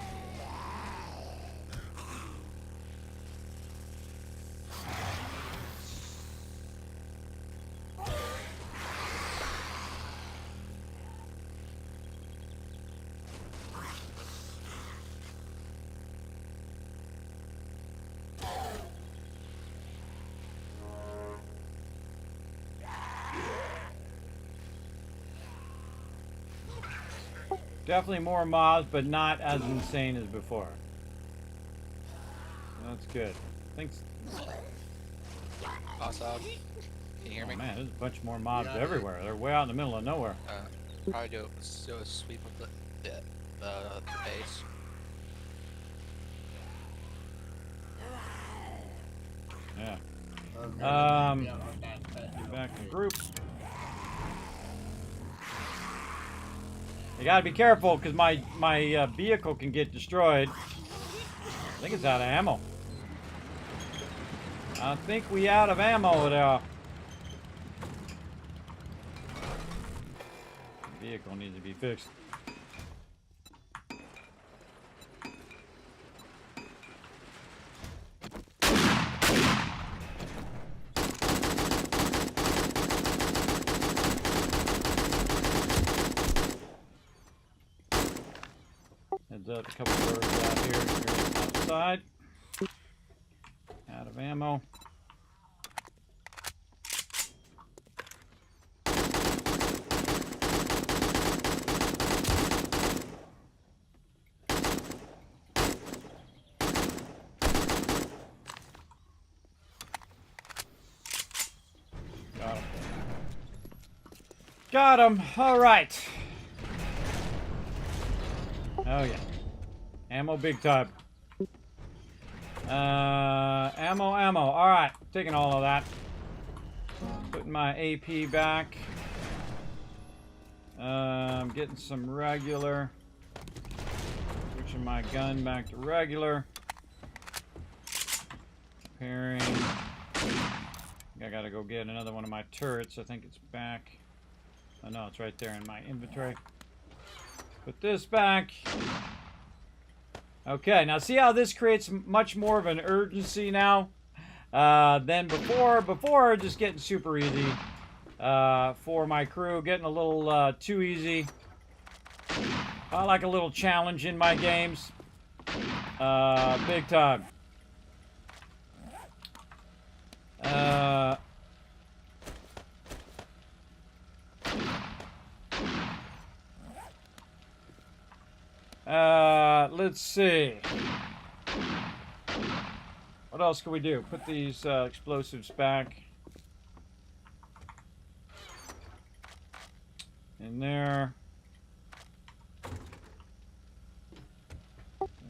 Definitely more mobs, but not as insane as before. That's good. Thanks. Awesome. Can you hear me? Oh, man, there's a bunch more mobs everywhere. They're way out in the middle of nowhere. Probably do a sweep of the base. Yeah. Get back in group. You gotta be careful, because my vehicle can get destroyed. I think it's out of ammo. I think we out of ammo there. Vehicle needs to be fixed. Heads up, a couple birds out here outside. Out of ammo. Got him. Got him. All right. Oh yeah. Ammo big time. Ammo. All right. Taking all of that. Putting my AP back. getting some regular. Switching my gun back to regular. Repairing. I gotta go get another one of my turrets. I think it's back. Oh no, it's right there in my inventory. Put this back. Okay, now see how this creates much more of an urgency now than before. Before, just getting super easy for my crew. Getting a little too easy. I like a little challenge in my games. Big time. Let's see. What else can we do? Put these explosives back in there.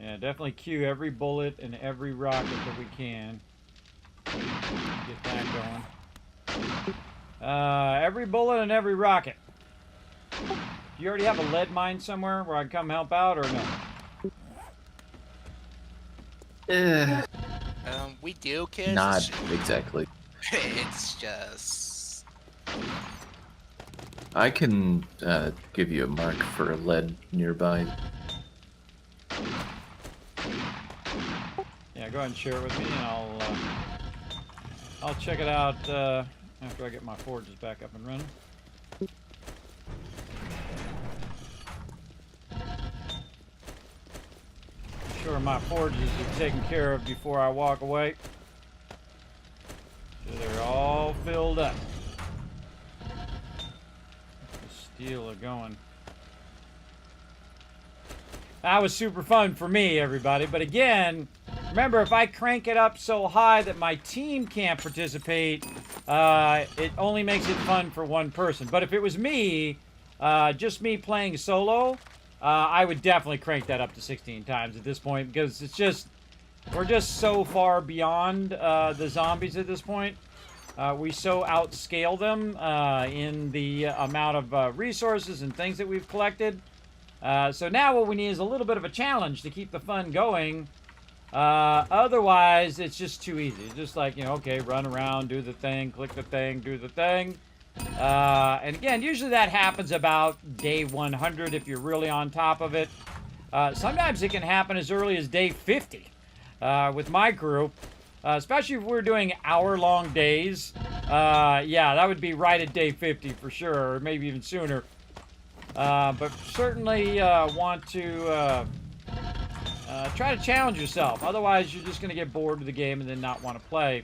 Yeah, definitely queue every bullet and every rocket that we can. Get that going. Every bullet and every rocket. Do you already have a lead mine somewhere where I can come help out, or no? We do, kids. Not exactly. It's just... I can give you a mark for a lead nearby. Yeah, go ahead and share it with me, and I'll check it out after I get my forges back up and running. Sure my forges are taken care of before I walk away. So they're all filled up. The steel are going. That was super fun for me, everybody. But again, remember, if I crank it up so high that my team can't participate, it only makes it fun for one person. But if it was me, just me playing solo, I would definitely crank that up to 16 times at this point, because it's just, we're just so far beyond the zombies at this point. We so outscale them in the amount of resources and things that we've collected. So now what we need is a little bit of a challenge to keep the fun going. Otherwise, it's just too easy. It's just like, you know, okay, run around, do the thing, click the thing, do the thing. And again, usually that happens about day 100 if you're really on top of it. Sometimes it can happen as early as day 50 with my crew. Especially if we're doing hour-long days. Yeah, that would be right at day 50 for sure, or maybe even sooner. But certainly want to try to challenge yourself. Otherwise, you're just going to get bored with the game and then not want to play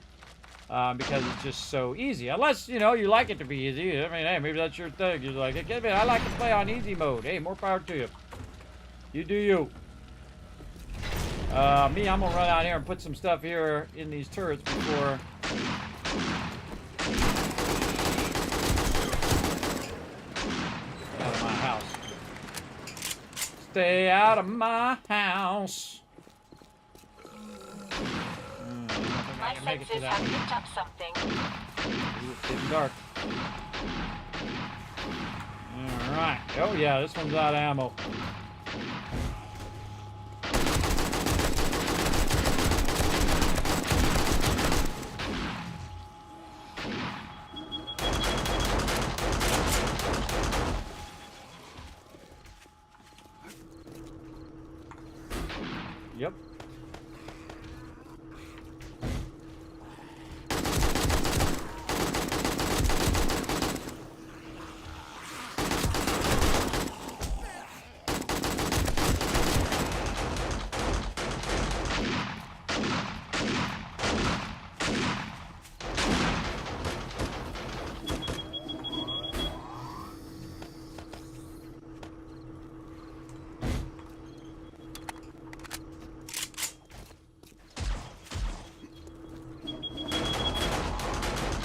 because it's just so easy. Unless, you know, you like it to be easy. I mean, hey, maybe that's your thing. You're like, hey, I like to play on easy mode. Hey, more power to you. You do you. Me, I'm going to run out here and put some stuff here in these turrets before... Out of my house. Stay out of my house. My senses have picked up something. Ooh, it's getting dark. Alright. Oh yeah, this one's out of ammo. Yep.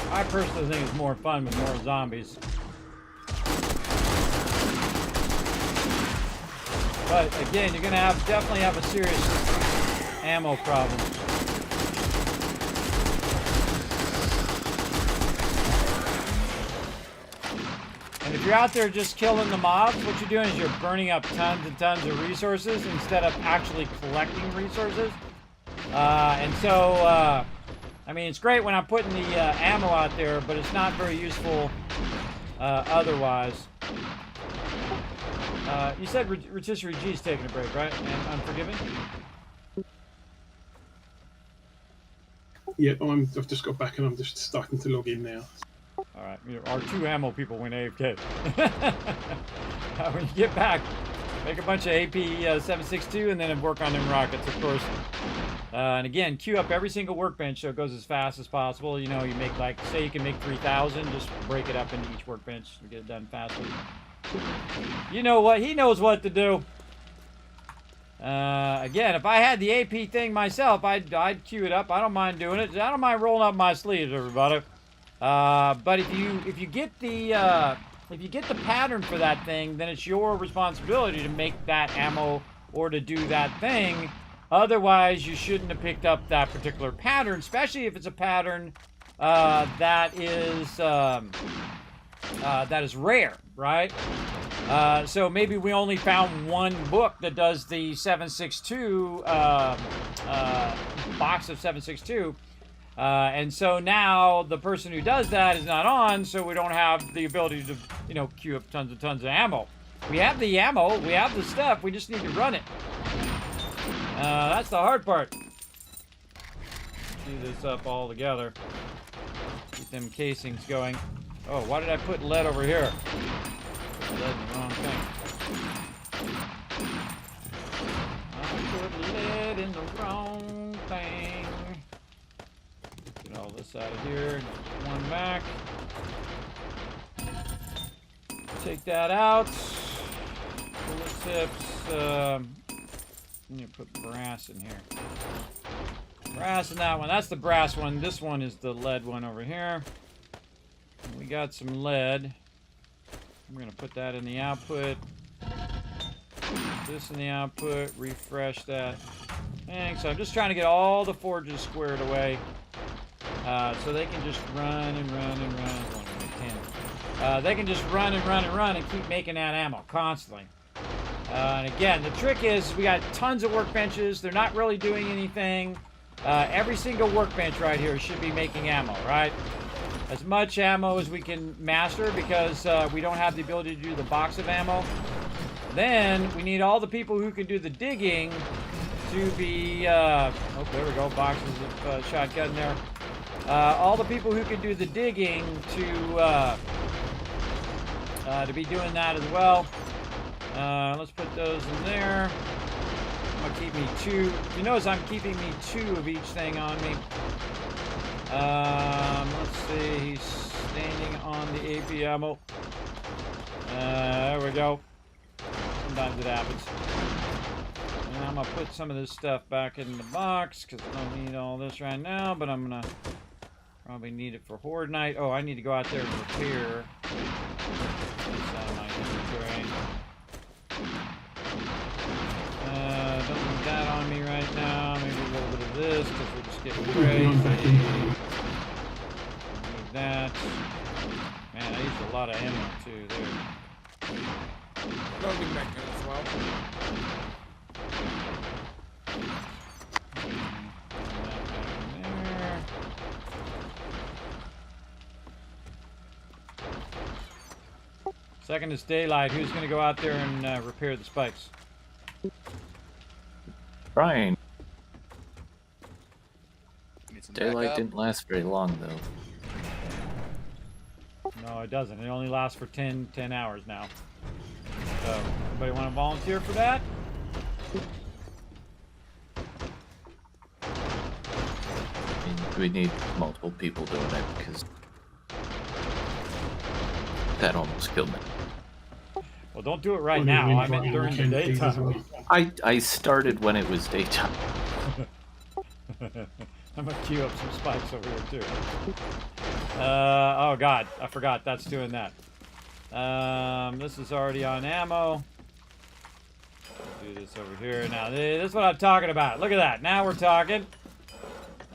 I personally think it's more fun with more zombies. But again, you're gonna definitely have a serious ammo problem. And if you're out there just killing the mobs, what you're doing is you're burning up tons and tons of resources instead of actually collecting resources. And so, I mean, it's great when I'm putting the ammo out there, but it's not very useful otherwise. You said Rotisserie G's taking a break, right? And Unforgiven? Yeah, I've just got back and I'm just starting to log in now. Alright, our 2 ammo people went AFK. When you get back, make a bunch of AP 762 and then work on them rockets, of course. And again, queue up every single workbench so it goes as fast as possible. You know, you make like, say you can make 3,000, just break it up into each workbench to get it done faster. You know what? He knows what to do. Again, if I had the AP thing myself, I'd queue it up. I don't mind doing it. I don't mind rolling up my sleeves, everybody. But if you get the pattern for that thing, then it's your responsibility to make that ammo or to do that thing. Otherwise, you shouldn't have picked up that particular pattern, especially if it's a pattern that is rare, right? So maybe we only found one book that does the 762 box of 762. And so now the person who does that is not on, so we don't have the ability to, you know, queue up tons and tons of ammo. We have the ammo, we have the stuff, we just need to run it. That's the hard part. Do this up all together. Keep them casings going. Oh, why did I put lead over here? Lead in the wrong thing. I put lead in the wrong thing. Get all this out of here. Just one back. Take that out. Bullet tips. I'm gonna put brass in here. Brass in that one. That's the brass one. This one is the lead one over here. And we got some lead. I'm gonna put that in the output. This in the output. Refresh that. Thanks. So I'm just trying to get all the forges squared away. So they can just run and run and run. They can just run and run and run and keep making that ammo constantly. And again, the trick is we got tons of workbenches. They're not really doing anything. Every single workbench right here should be making ammo, right? As much ammo as we can master because we don't have the ability to do the box of ammo. Then we need all the people who can do the digging to be... oh, there we go. Boxes of shotgun there. All the people who can do the digging to be doing that as well. Let's put those in there. I'm gonna keep me 2. You notice I'm keeping me 2 of each thing on me. Let's see. He's standing on the AP ammo. There we go. Sometimes it happens. And I'm gonna put some of this stuff back in the box because I don't need all this right now, but I'm gonna probably need it for Horde Night. Oh, I need to go out there and repair. This out of my inventory. Don't need that on me right now. Maybe a little bit of this because we're just getting crazy. Need that. Man, I used a lot of ammo too there. Loading back in as well. There. Second is daylight. Who's going to go out there and repair the spikes? Brian. Need some Daylight backup. didn't last very long, though. No, it doesn't. It only lasts for 10 hours now. So, anybody want to volunteer for that? We need multiple people doing it because that almost killed me. Well, don't do it right now. I meant during the daytime. I started when it was daytime. I'm gonna queue up some spikes over here too. Oh god, I forgot. That's doing that. This is already on ammo. Do this over here. Now, this is what I'm talking about. Look at that. Now we're talking.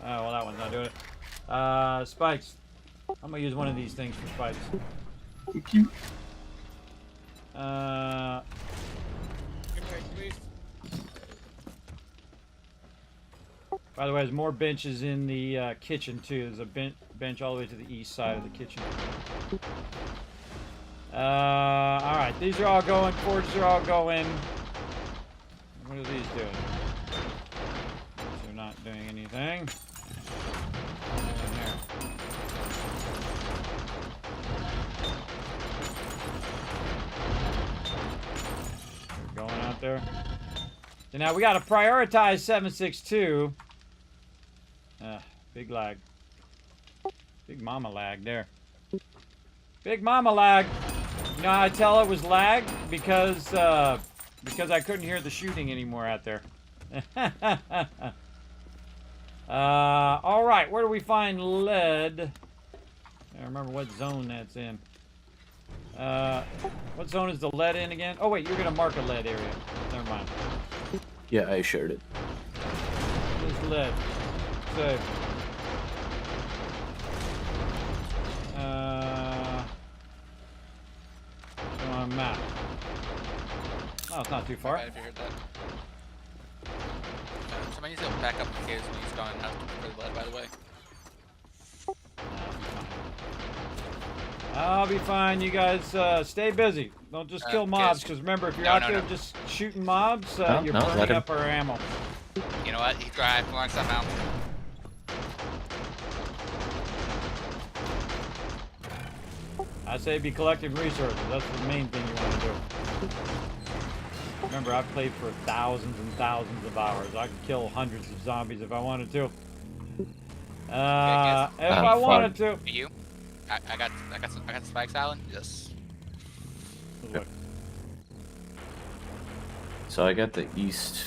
Oh, well, that one's not doing it. Spikes. I'm gonna use one of these things for spikes. Thank you. Impact, please. By the way, there's more benches in the kitchen too. There's a bench all the way to the east side of the kitchen. All right, these are all going. Forges are all going. What are these doing? They're not doing anything. Nothing here. They're going out there. So now we got to prioritize 762. Big lag. Big mama lag there. Big mama lag. You know how I tell it was lag? Because I couldn't hear the shooting anymore out there. All right, where do we find lead? I don't remember what zone that's in. What zone is the lead in again? Oh wait, you're gonna mark a lead area. Never mind. Yeah, I shared it. There's lead. So, on a map. Oh, it's not too far. I figured that. Somebody needs to back up the case when he's gone out for the lead, by the way. I'll be fine. You guys stay busy. Don't just kill mobs, because remember, if you're out there just shooting mobs, you're burning up our ammo. You know what? He drive along somehow. I say be collecting resources. That's the main thing you want to do. Remember, I've played for thousands and thousands of hours. I could kill hundreds of zombies if I wanted to. If I wanted to. You? I got spikes, Alan. Yes. Look. So I got the east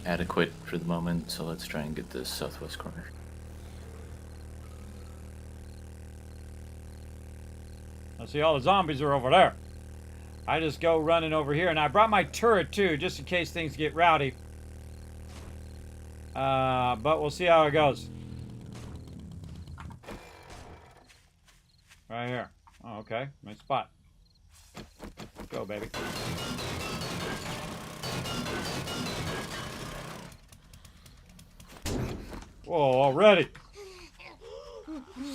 adequate for the moment, so let's try and get this southwest corner. I see all the zombies are over there. I just go running over here, and I brought my turret too, just in case things get rowdy. But we'll see how it goes. Right here. Oh, okay. Nice spot. Go, baby. Whoa, already.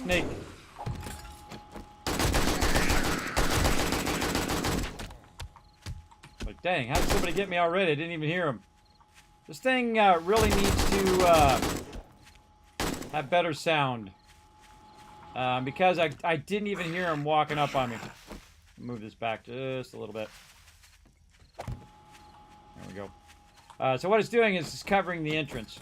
Snake. Like, dang, how did somebody get me already? I didn't even hear him. This thing really needs to have better sound. Because I didn't even hear him walking up on me. Move this back just a little bit. There we go. So what it's doing is it's covering the entrance.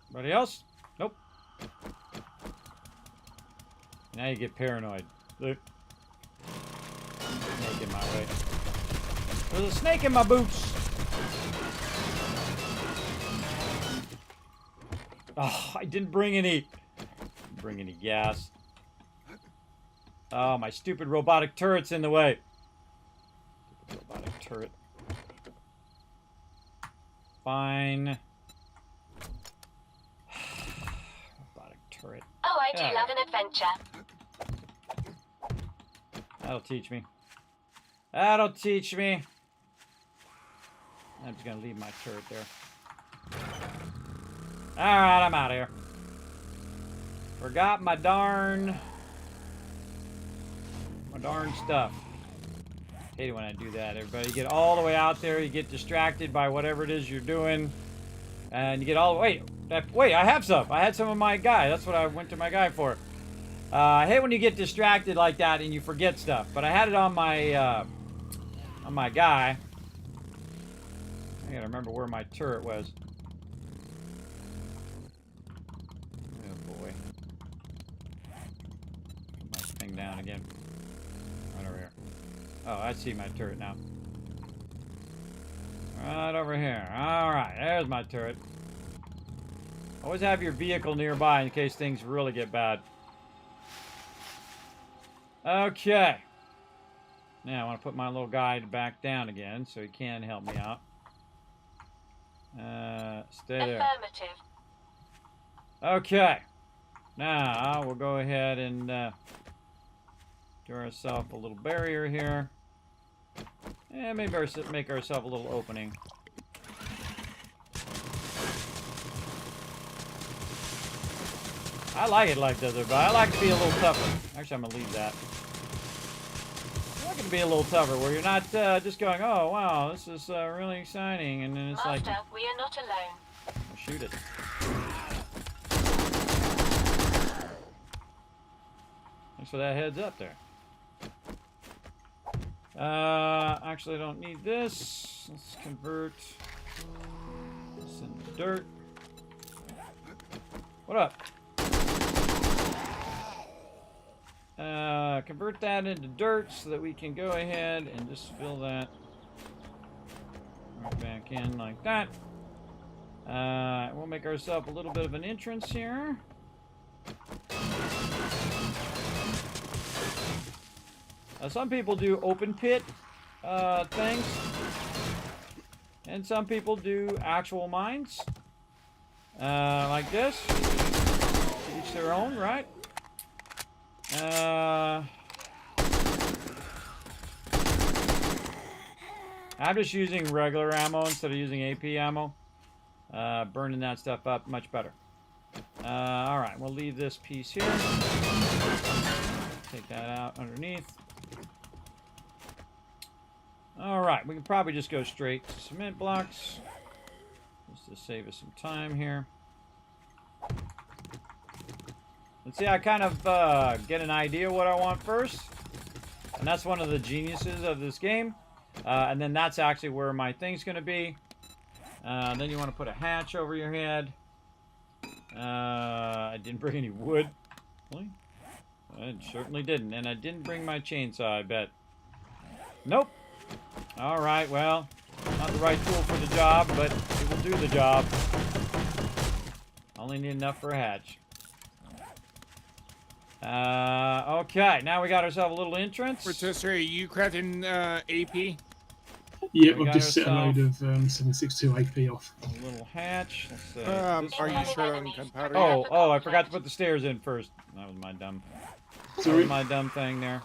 Anybody else? Nope. Now you get paranoid. Look. Snake in my way. There's a snake in my boots. Oh, I didn't bring any gas. Oh, my stupid robotic turret's in the way. Stupid robotic turret. Fine. Robotic turret. Oh, I do love an adventure. That'll teach me. That'll teach me. I'm just gonna leave my turret there. Alright, I'm out of here. Forgot my darn stuff. Hate it when I do that, everybody. You get all the way out there, you get distracted by whatever it is you're doing, and you get all the way. Wait, I have some. I had some of my guy. That's what I went to my guy for. I hate when you get distracted like that and you forget stuff. But I had it on my guy. I gotta remember where my turret was. Oh boy. Put my thing down again. Right over here. Oh, I see my turret now. Right over here. Alright, there's my turret. Always have your vehicle nearby in case things really get bad. Okay. Now I want to put my little guy back down again so he can help me out. Stay there. Affirmative. Okay. Now we'll go ahead and do ourselves a little barrier here. And maybe make ourselves a little opening. I like it like this, but I like to be a little tougher. Actually, I'm going to leave that. I like it to be a little tougher, where you're not just going, oh, wow, this is really exciting. And then it's Master, like, we are not alone. well, shoot it. Thanks for that heads up there. Actually, I don't need this. Let's convert this into dirt. What up? Convert that into dirt so that we can go ahead and just fill that right back in like that. We'll make ourselves a little bit of an entrance here. Some people do open pit things, and some people do actual mines like this. Each their own, right? I'm just using regular ammo instead of using AP ammo. Burning that stuff up much better. Alright, we'll leave this piece here. Take that out underneath. Alright, we can probably just go straight to cement blocks. Just to save us some time here. Let's see, I kind of get an idea what I want first. And that's one of the geniuses of this game. And then that's actually where my thing's going to be. Then you want to put a hatch over your head. I didn't bring any wood. Really? I certainly didn't. And I didn't bring my chainsaw, I bet. Nope. Alright, well, not the right tool for the job, but it will do the job. Only need enough for a hatch. Okay, now we got ourselves a little entrance. Rotisserie, are you crafting AP? Yeah, We I've got just set a load of 762 AP off. A little hatch. Let's see. Are you short on gunpowder? Oh, I forgot to put the stairs in first. That was my dumb. That was my dumb thing there.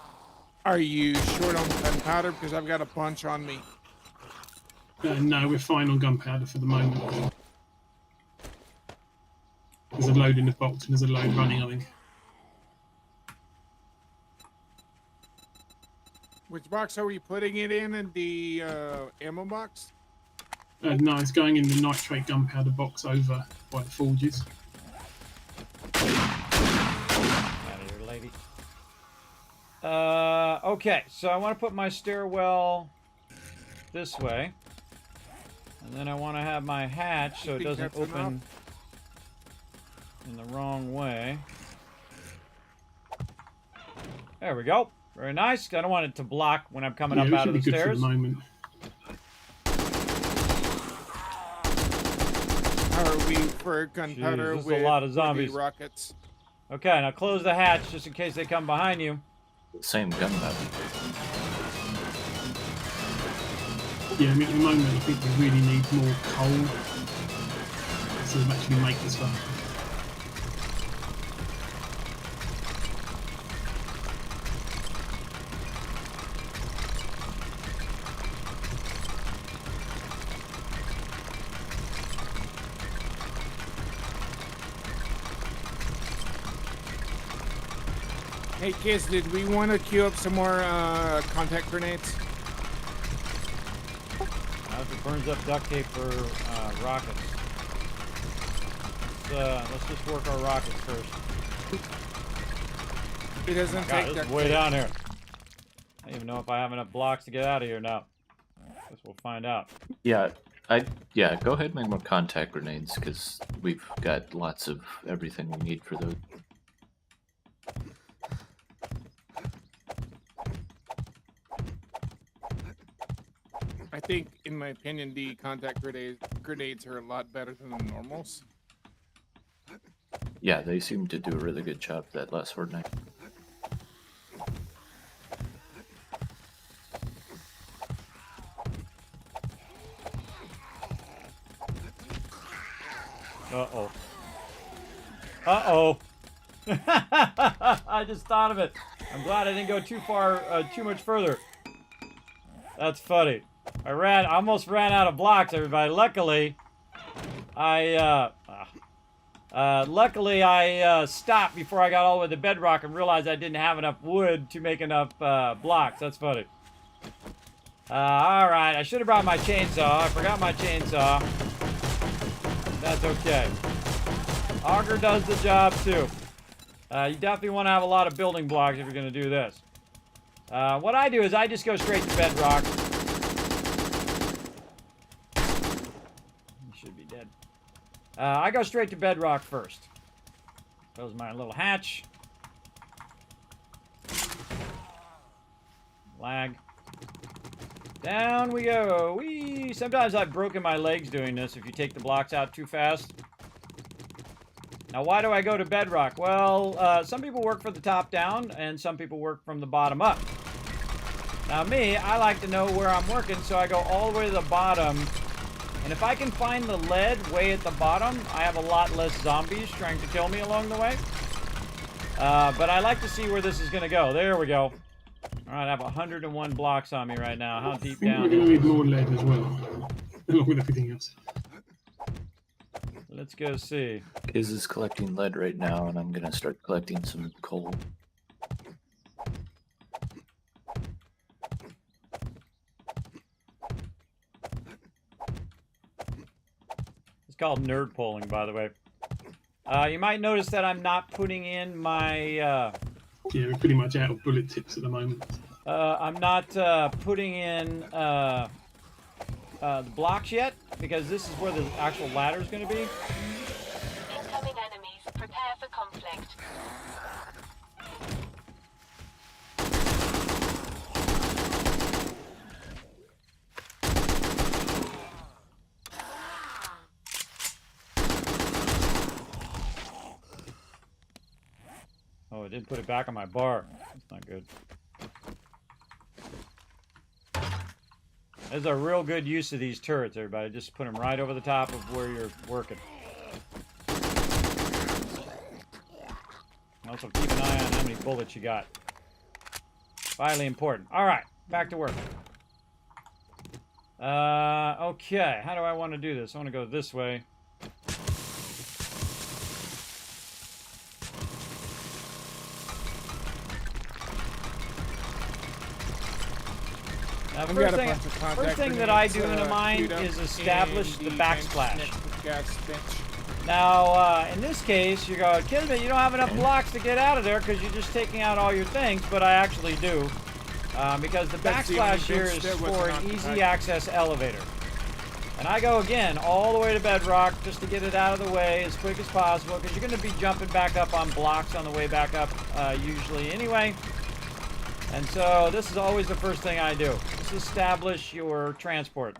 Are you short on gunpowder? Because I've got a bunch on me. No, we're fine on gunpowder for the moment. There's a load in the box and there's a load running, I think. Which box are we putting it in the ammo box? No, it's going in the nitrate gunpowder box over by the forges. Out of here, lady. Okay, so I want to put my stairwell this way. And then I want to have my hatch so it doesn't open in the wrong way. There we go. Very nice. I don't want it to block when I'm coming up out of the stairs. For the moment. How are we for gunpowder Jeez, this is with a lot of zombies. rockets? Okay, now close the hatch just in case they come behind you. Same gunpowder. Yeah, I mean, at the moment I think we really need more coal to actually make the stuff. Hey kids, did we want to queue up some more contact grenades? If it burns up duct tape for rockets. Let's just work our rockets first. It doesn't God, take this duct is way tape. down here. I don't even know if I have enough blocks to get out of here now. Guess we'll find out. Yeah, go ahead and make more contact grenades, because we've got lots of everything we need for those. I think, in my opinion, the contact grenades are a lot better than the normals. Yeah, they seem to do a really good job that last fortnight. Uh-oh. Uh-oh. I just thought of it. I'm glad I didn't go too far, too much further. That's funny. I almost ran out of blocks, everybody. Luckily, I stopped before I got all the way to bedrock and realized I didn't have enough wood to make enough blocks. That's funny. All right, I should have brought my chainsaw. I forgot my chainsaw. That's okay. Auger does the job too. You definitely want to have a lot of building blocks if you're going to do this. What I do is I just go straight to bedrock. You should be dead. I go straight to bedrock first. Close my little hatch. Lag. Down we go. Whee! Sometimes I've broken my legs doing this if you take the blocks out too fast. Now, why do I go to bedrock? Well, some people work from the top down, and some people work from the bottom up. Now, me, I like to know where I'm working, so I go all the way to the bottom. And if I can find the lead way at the bottom, I have a lot less zombies trying to kill me along the way. But I like to see where this is going to go. There we go. All right, I have 101 blocks on me right now. How deep down? We're going to need more lead as well, along with everything else. Let's go see. Kiz is collecting lead right now, and I'm gonna start collecting some coal. It's called nerd polling, by the way. You might notice that I'm not putting in my... Yeah, we're pretty much out of bullet tips at the moment. I'm not putting in the blocks yet, because this is where the actual ladder is going to be. Incoming enemies. Prepare for conflict. Oh, I didn't put it back on my bar. That's not good. There's a real good use of these turrets, everybody. Just put them right over the top of where you're working. Also, keep an eye on how many bullets you got. Vitally important. All right, back to work. Okay, how do I want to do this? I want to go this way. Now, first thing that I do in a mine is establish the backsplash. Now, in this case, you go, Kismet, you don't have enough blocks to get out of there because you're just taking out all your things, but I actually do. Because the backsplash here is for an easy access elevator. And I go, again, all the way to bedrock just to get it out of the way as quick as possible, because you're going to be jumping back up on blocks on the way back up, usually anyway. And so this is always the first thing I do. Just establish your transport.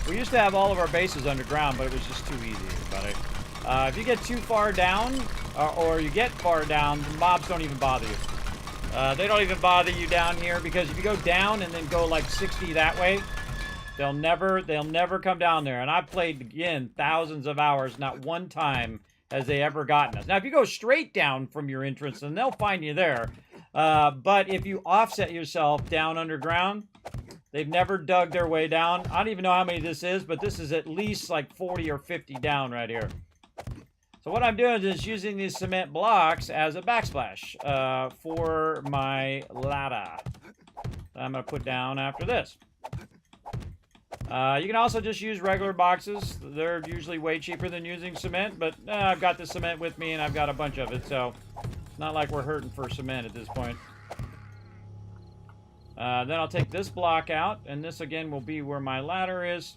We used to have all of our bases underground, but it was just too easy, everybody. If you get too far down, or you get far down, the mobs don't even bother you. They don't even bother you down here, because if you go down and then go like 60 that way, they'll never come down there. And I've played, again, thousands of hours. Not one time has they ever gotten us. Now, if you go straight down from your entrance, then they'll find you there. But if you offset yourself down underground, they've never dug their way down. I don't even know how many this is, but this is at least like 40 or 50 down right here. So what I'm doing is using these cement blocks as a backsplash for my ladder that I'm going to put down after this. You can also just use regular boxes. They're usually way cheaper than using cement, but I've got the cement with me and I've got a bunch of it, so it's not like we're hurting for cement at this point. Then I'll take this block out, and this again will be where my ladder is.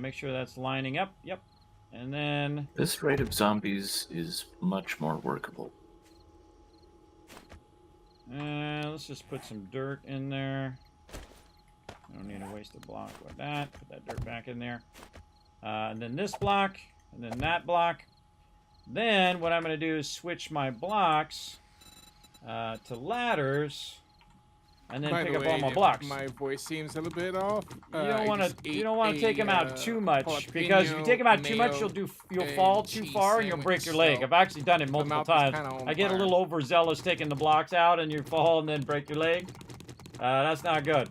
Make sure that's lining up. Yep. And then... This rate of zombies is much more workable. Let's just put some dirt in there. I don't need to waste a block like that. Put that dirt back in there. And then this block, and then that block. Then what I'm going to do is switch my blocks to ladders. and then By pick the up way, all my if blocks. my voice seems a little bit off. You don't want just to. You ate don't want to take them out too much because if you take them out too much, you'll fall too far and you'll break your leg. I've actually done it multiple times. I get a little overzealous taking the blocks out and you fall and then break your leg. That's not good.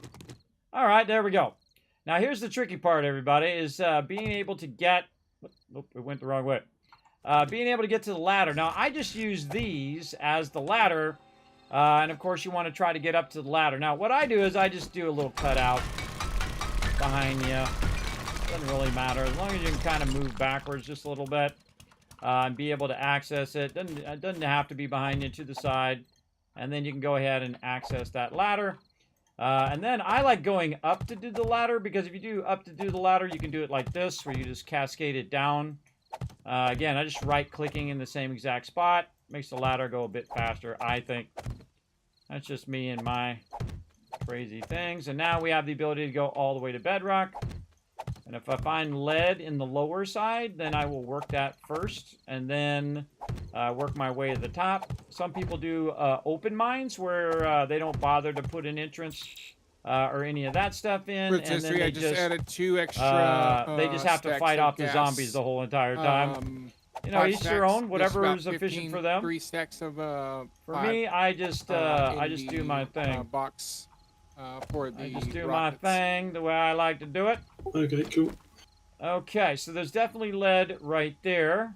All right, there we go. Now here's the tricky part, everybody, is being able to get. Oop, it went the wrong way. Being able to get to the ladder. Now I just use these as the ladder. And of course you want to try to get up to the ladder. Now what I do is I just do a little cutout behind you. Doesn't really matter. As long as you can kind of move backwards just a little bit. And be able to access it. It doesn't have to be behind you, to the side. And then you can go ahead and access that ladder. And then I like going up to do the ladder, because if you do up to do the ladder, you can do it like this, where you just cascade it down. Again, I just right-clicking in the same exact spot. Makes the ladder go a bit faster, I think. That's just me and my crazy things. And now we have the ability to go all the way to bedrock. And if I find lead in the lower side, then I will work that first, and then work my way to the top. Some people do open mines, where they don't bother to put an entrance or any of that stuff in, and then I just added 2 extra. they just have to stacks fight of off the gas. zombies the whole entire time. You know, 5 each their stacks, own, just whatever about is efficient 15, for them. 3 stacks of For 5, me, I just do my thing. Box for the I just do rockets. my thing the way I like to do it. Okay, cool. Okay, so there's definitely lead right there.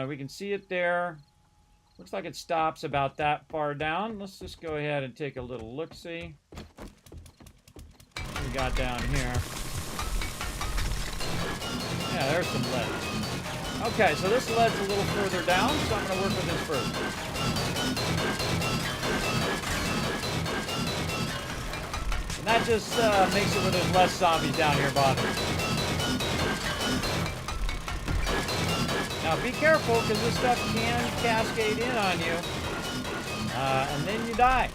We can see it there. Looks like it stops about that far down. Let's just go ahead and take a little look-see. What we got down here? Yeah, there's some lead. Okay, so this lead's a little further down, so I'm going to work with this first. And that just makes it where there's less zombies down here bothering. Now be careful, because this stuff can cascade in on you, and then you die.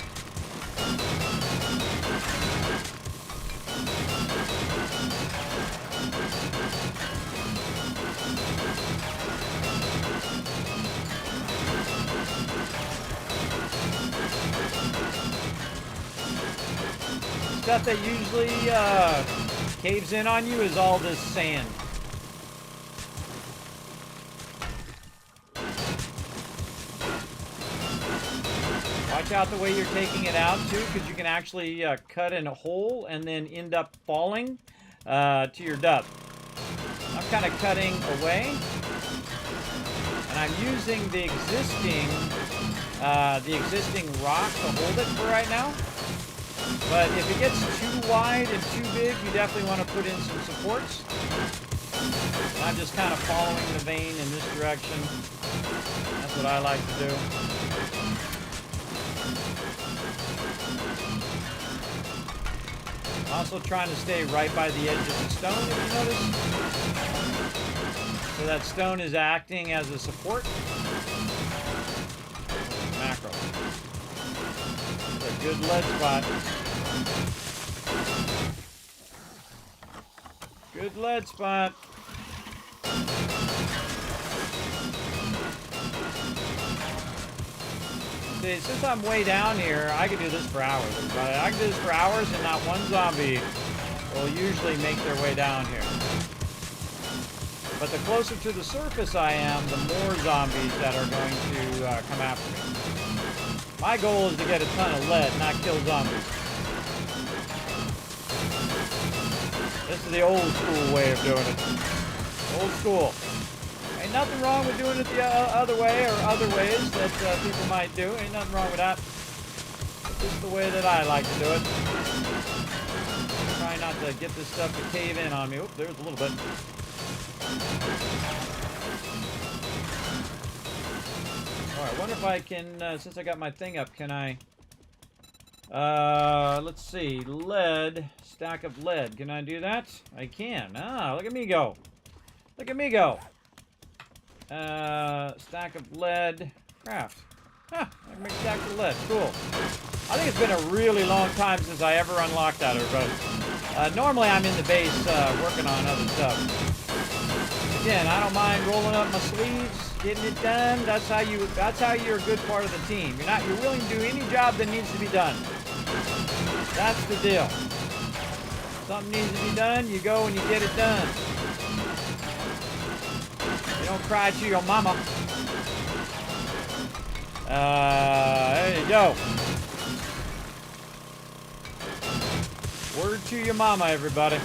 Stuff that usually caves in on you is all this sand. Watch out the way you're taking it out, too, because you can actually cut in a hole and then end up falling to your death. I'm kind of cutting away, and I'm using the existing rock to hold it for right now. But if it gets too wide and too big, you definitely want to put in some supports. And I'm just kind of following the vein in this direction. That's what I like to do. Also trying to stay right by the edge of the stone, if you notice. So that stone is acting as a support. Macro. That's a good lead spot. Good lead spot. See, since I'm way down here, I can do this for hours, everybody. I can do this for hours and not one zombie will usually make their way down here. But the closer to the surface I am, the more zombies that are going to come after me. My goal is to get a ton of lead, not kill zombies. This is the old school way of doing it. Old school. Ain't nothing wrong with doing it the other way, or other ways that people might do. Ain't nothing wrong with that. But this is the way that I like to do it. Try not to get this stuff to cave in on me. Oop, there's a little bit. Alright, I wonder if I can, since I got my thing up, can I... let's see. Lead. Stack of lead. Can I do that? I can. Ah, look at me go. Look at me go. Stack of lead. Craft. Huh, I can make stacks of lead. Cool. I think it's been a really long time since I ever unlocked that, everybody. Normally I'm in the base, working on other stuff. Again, I don't mind rolling up my sleeves, getting it done. That's how you're a good part of the team. You're willing to do any job that needs to be done. That's the deal. Something needs to be done, you go and you get it done. You don't cry to your mama. There you go. Word to your mama, everybody.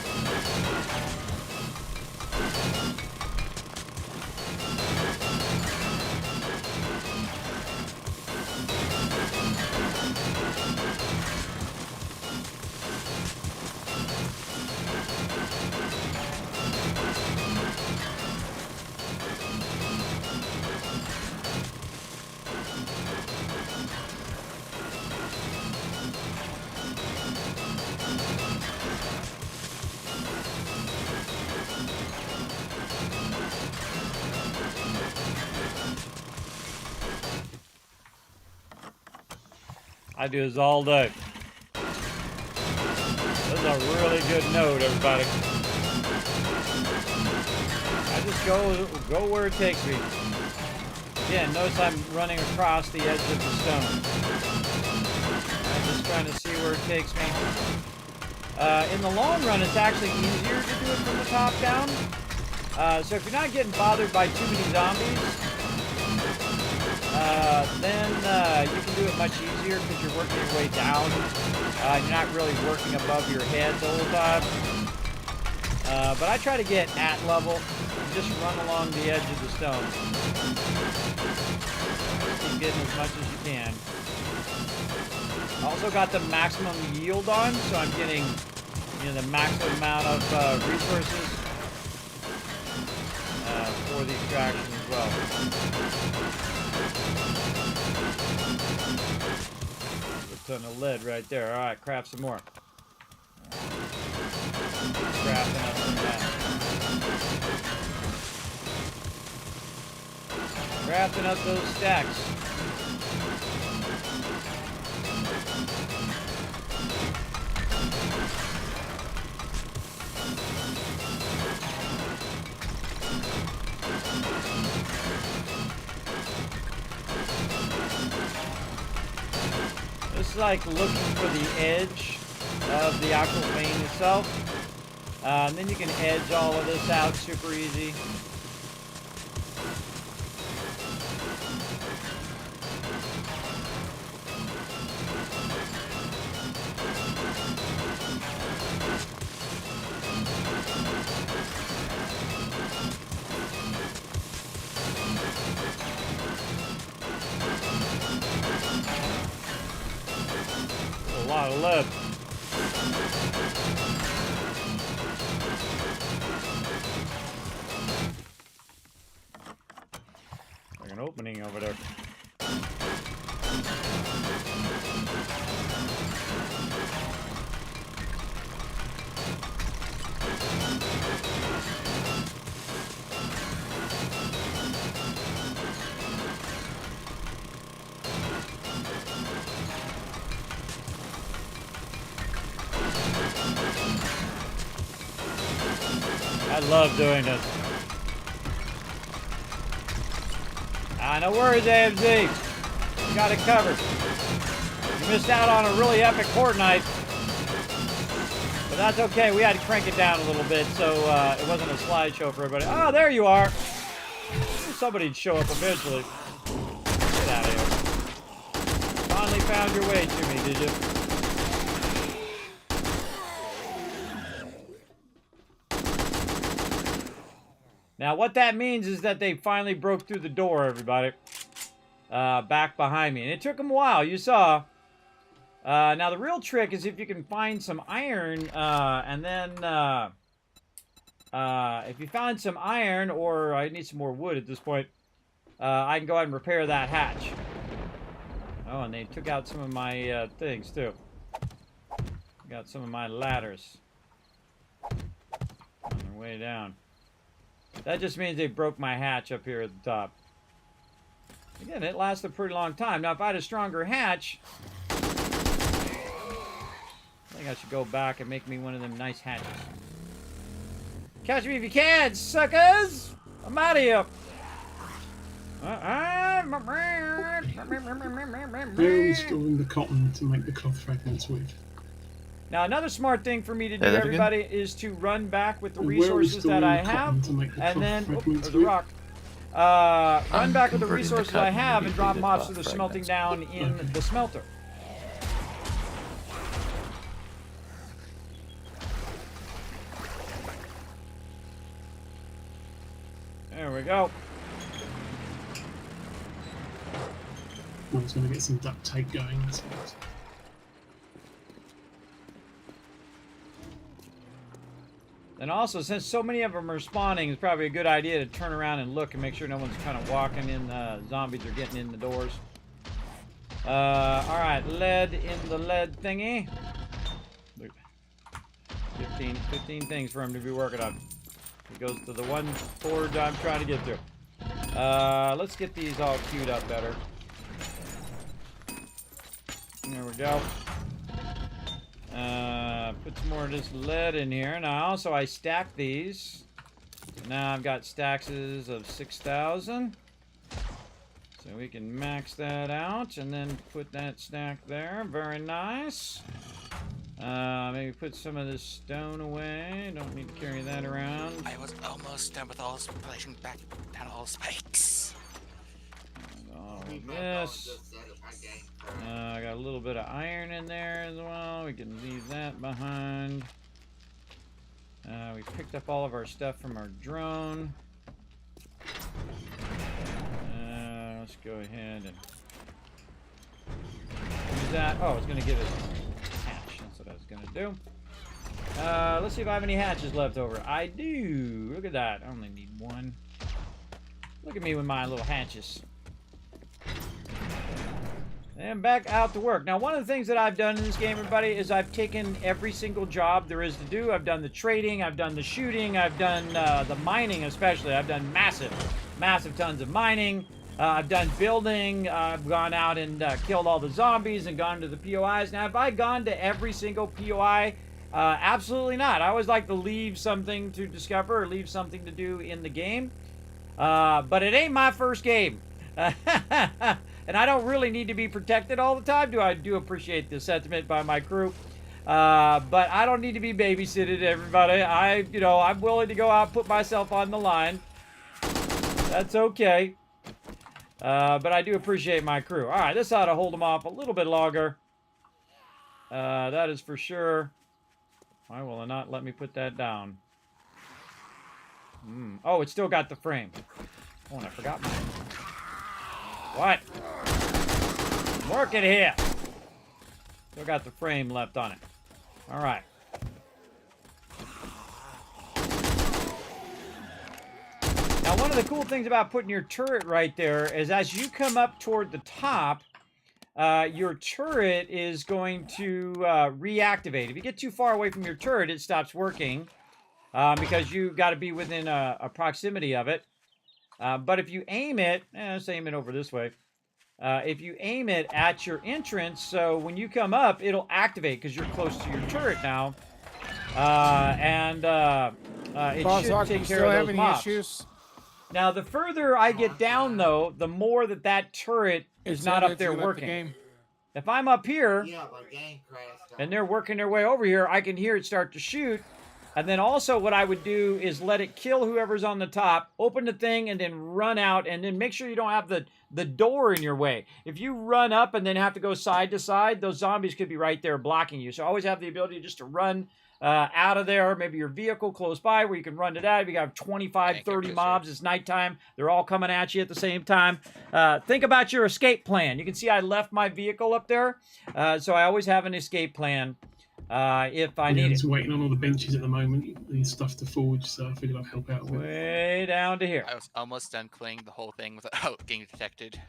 I do this all day. This is a really good node, everybody. I just go where it takes me. Again, notice I'm running across the edge of the stone. I'm just trying to see where it takes me. In the long run, it's actually easier to do it from the top down. So if you're not getting bothered by too many zombies, then you can do it much easier because you're working your way down. You're not really working above your head the whole time. But I try to get at level and just run along the edge of the stone. Keep getting as much as you can. Also got the maximum yield on, so I'm getting, the maximum amount of resources for the extraction as well. A ton of lead right there. All right, craft some more. Crafting up some of that. Crafting up those stacks. This is like looking for the edge of the actual vein itself. And then you can edge all of this out super easy. A lot of lead. Like an opening over there. I love doing this. No worries, AMZ. You got it covered. You missed out on a really epic horde night. But that's okay. We had to crank it down a little bit so it wasn't a slideshow for everybody. Oh, there you are. Somebody'd show up eventually. Get out of here. Finally found your way to me, did you? Now, what that means is that they finally broke through the door, everybody. Back behind me. And it took them a while, you saw. Now, the real trick is if you can find some iron, and then, if you find some iron, or I need some more wood at this point, I can go ahead and repair that hatch. Oh, and they took out some of my, things, too. Got some of my ladders. On their way down. That just means they broke my hatch up here at the top. Again, it lasted a pretty long time. Now, if I had a stronger hatch, I think I should go back and make me one of them nice hatches. Catch me if you can, suckers! I'm out of here. Where are we storing the cotton to make the cloth fragments with? Now, another smart thing for me to do, Say that again? everybody, is to run back with the And where are we resources that storing I the have, cotton to make the and cloth then fragments there's a with? rock. Run I'm back with the converting the resources I cotton have and drop immediately to mobs cloth that are smelting fragments. down in the smelter. There we go. I was going to get some duct tape going. That's it. And also, since so many of them are spawning, it's probably a good idea to turn around and look and make sure no one's kind of walking in, zombies are getting in the doors. Alright, lead in the lead thingy. 15 things for him to be working on. He goes to the one forge I'm trying to get to. Let's get these all queued up better. There we go. Put some more of this lead in here. Now, also, I stack these. Now I've got stacks of 6,000. So we can max that out and then put that stack there. Very nice. Maybe put some of this stone away. Don't need to carry that around. I was almost done with all this placing back down all the spikes. All of this. I got a little bit of iron in there as well. We can leave that behind. We picked up all of our stuff from our drone. Let's go ahead and use that. Oh, it's going to give us a hatch. That's what I was going to do. Let's see if I have any hatches left over. I do. Look at that. I only need one. Look at me with my little hatches. And back out to work. Now, one of the things that I've done in this game, everybody, is I've taken every single job there is to do. I've done the trading, I've done the shooting, I've done the mining especially. I've done massive tons of mining. I've done building. I've gone out and killed all the zombies and gone to the POIs. Now, have I gone to every single POI? Absolutely not. I always like to leave something to discover or leave something to do in the game. But it ain't my first game. And I don't really need to be protected all the time. I do appreciate the sentiment by my crew. But I don't need to be babysitted, everybody. I'm willing to go out and put myself on the line. That's okay. But I do appreciate my crew. All right, this ought to hold them off a little bit longer. That is for sure. Why will it not let me put that down? Oh, it's still got the frame. Oh, and I forgot mine. What? I'm working here. Still got the frame left on it. All right. Now, one of the cool things about putting your turret right there is as you come up toward the top, your turret is going to reactivate. If you get too far away from your turret, it stops working because you've got to be within a proximity of it. But if you aim it, let's aim it over this way. If you aim it at your entrance, so when you come up, it'll activate because you're close to your turret now. It should take care of those mobs. Issues? Now, the further I get down, though, the more that turret is not up there working. If I'm up here, and they're working their way over here, I can hear it start to shoot. And then also what I would do is let it kill whoever's on the top, open the thing, and then run out, and then make sure you don't have the door in your way. If you run up and then have to go side to side, those zombies could be right there blocking you. So always have the ability just to run out of there. Maybe your vehicle close by where you can run to that. If you got 25, 30 mobs, it's nighttime. They're all coming at you at the same time. Think about your escape plan. You can see I left my vehicle up there. So I always have an escape plan. If I need it. Just waiting on all the benches at the moment. Need stuff to forge, so I figured I'd help out with. Way down to here. I was almost done cleaning the whole thing without getting detected.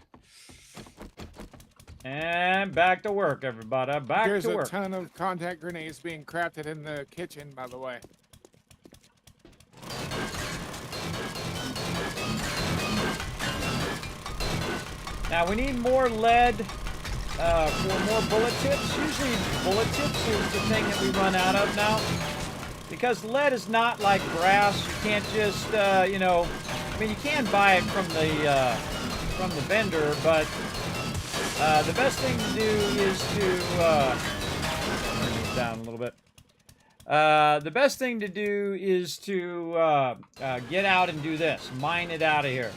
And back to work, everybody. Back There's to work. There's a ton of contact grenades being crafted in the kitchen, by the way. Now we need more lead for more bullet tips. Usually bullet tips is the thing that we run out of now. Because lead is not like brass. You can't just, you can buy it from the vendor, but the best thing to do is to turn these down a little bit. The best thing to do is to get out and do this. Mine it out of here.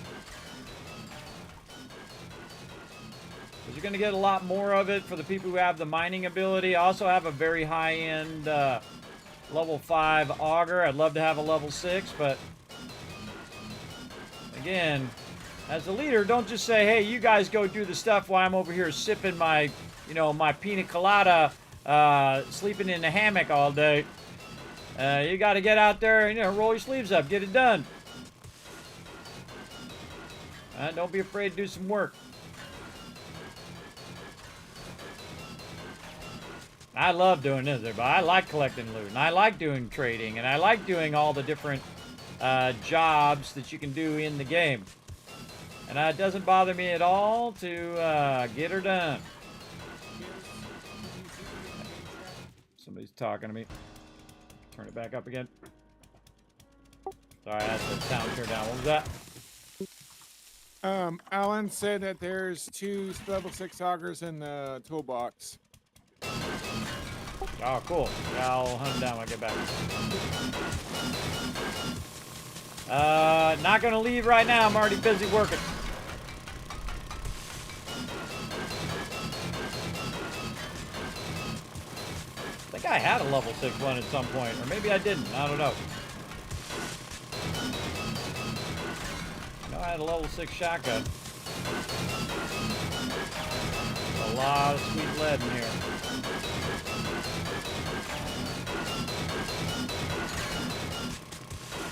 Because you're going to get a lot more of it for the people who have the mining ability. I also have a very high-end level 5 auger. I'd love to have a level 6, but again, as the leader, don't just say, hey, you guys go do the stuff while I'm over here sipping my, you know, my pina colada, sleeping in the hammock all day. You got to get out there and, you know, roll your sleeves up, get it done. Don't be afraid to do some work. I love doing this, but I like collecting loot, and I like doing trading, and I like doing all the different jobs that you can do in the game. And it doesn't bother me at all to get her done. Somebody's talking to me. Turn it back up again. Sorry, I had the sound turned down. What was that? Alan said that there's 2 level 6 augers in the toolbox. Oh, cool. Yeah, I'll hunt them down when I get back. Not gonna leave right now. I'm already busy working. I think I had a level 6 one at some point, or maybe I didn't. I don't know. I had a level 6 shotgun. A lot of sweet lead in here.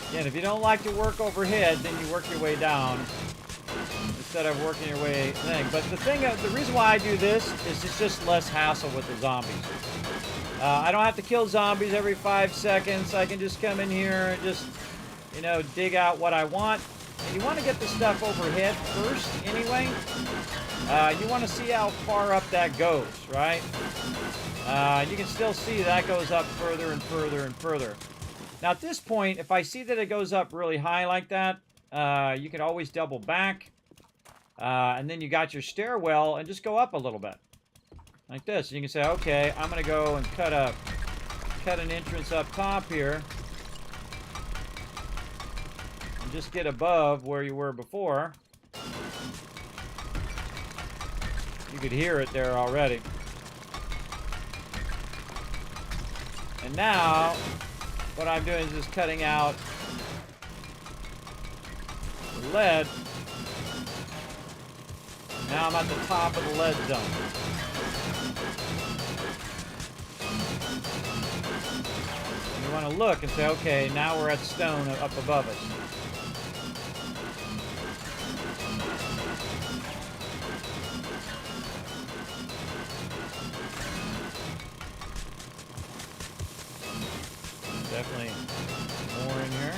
Again, if you don't like to work overhead, then you work your way down instead of working your way thing. But the reason why I do this is it's just less hassle with the zombies. I don't have to kill zombies every 5 seconds. I can just come in here and just, you know, dig out what I want. And you want to get the stuff overhead first anyway. You want to see how far up that goes, right? You can still see that goes up further and further and further. Now at this point, if I see that it goes up really high like that, you can always double back. And then you got your stairwell and just go up a little bit. Like this. And you can say, okay, I'm going to go and cut an entrance up top here. And just get above where you were before. You could hear it there already. And now, what I'm doing is just cutting out the lead. Now I'm at the top of the lead zone. And you want to look and say, okay, now we're at stone up above us. Definitely more in here.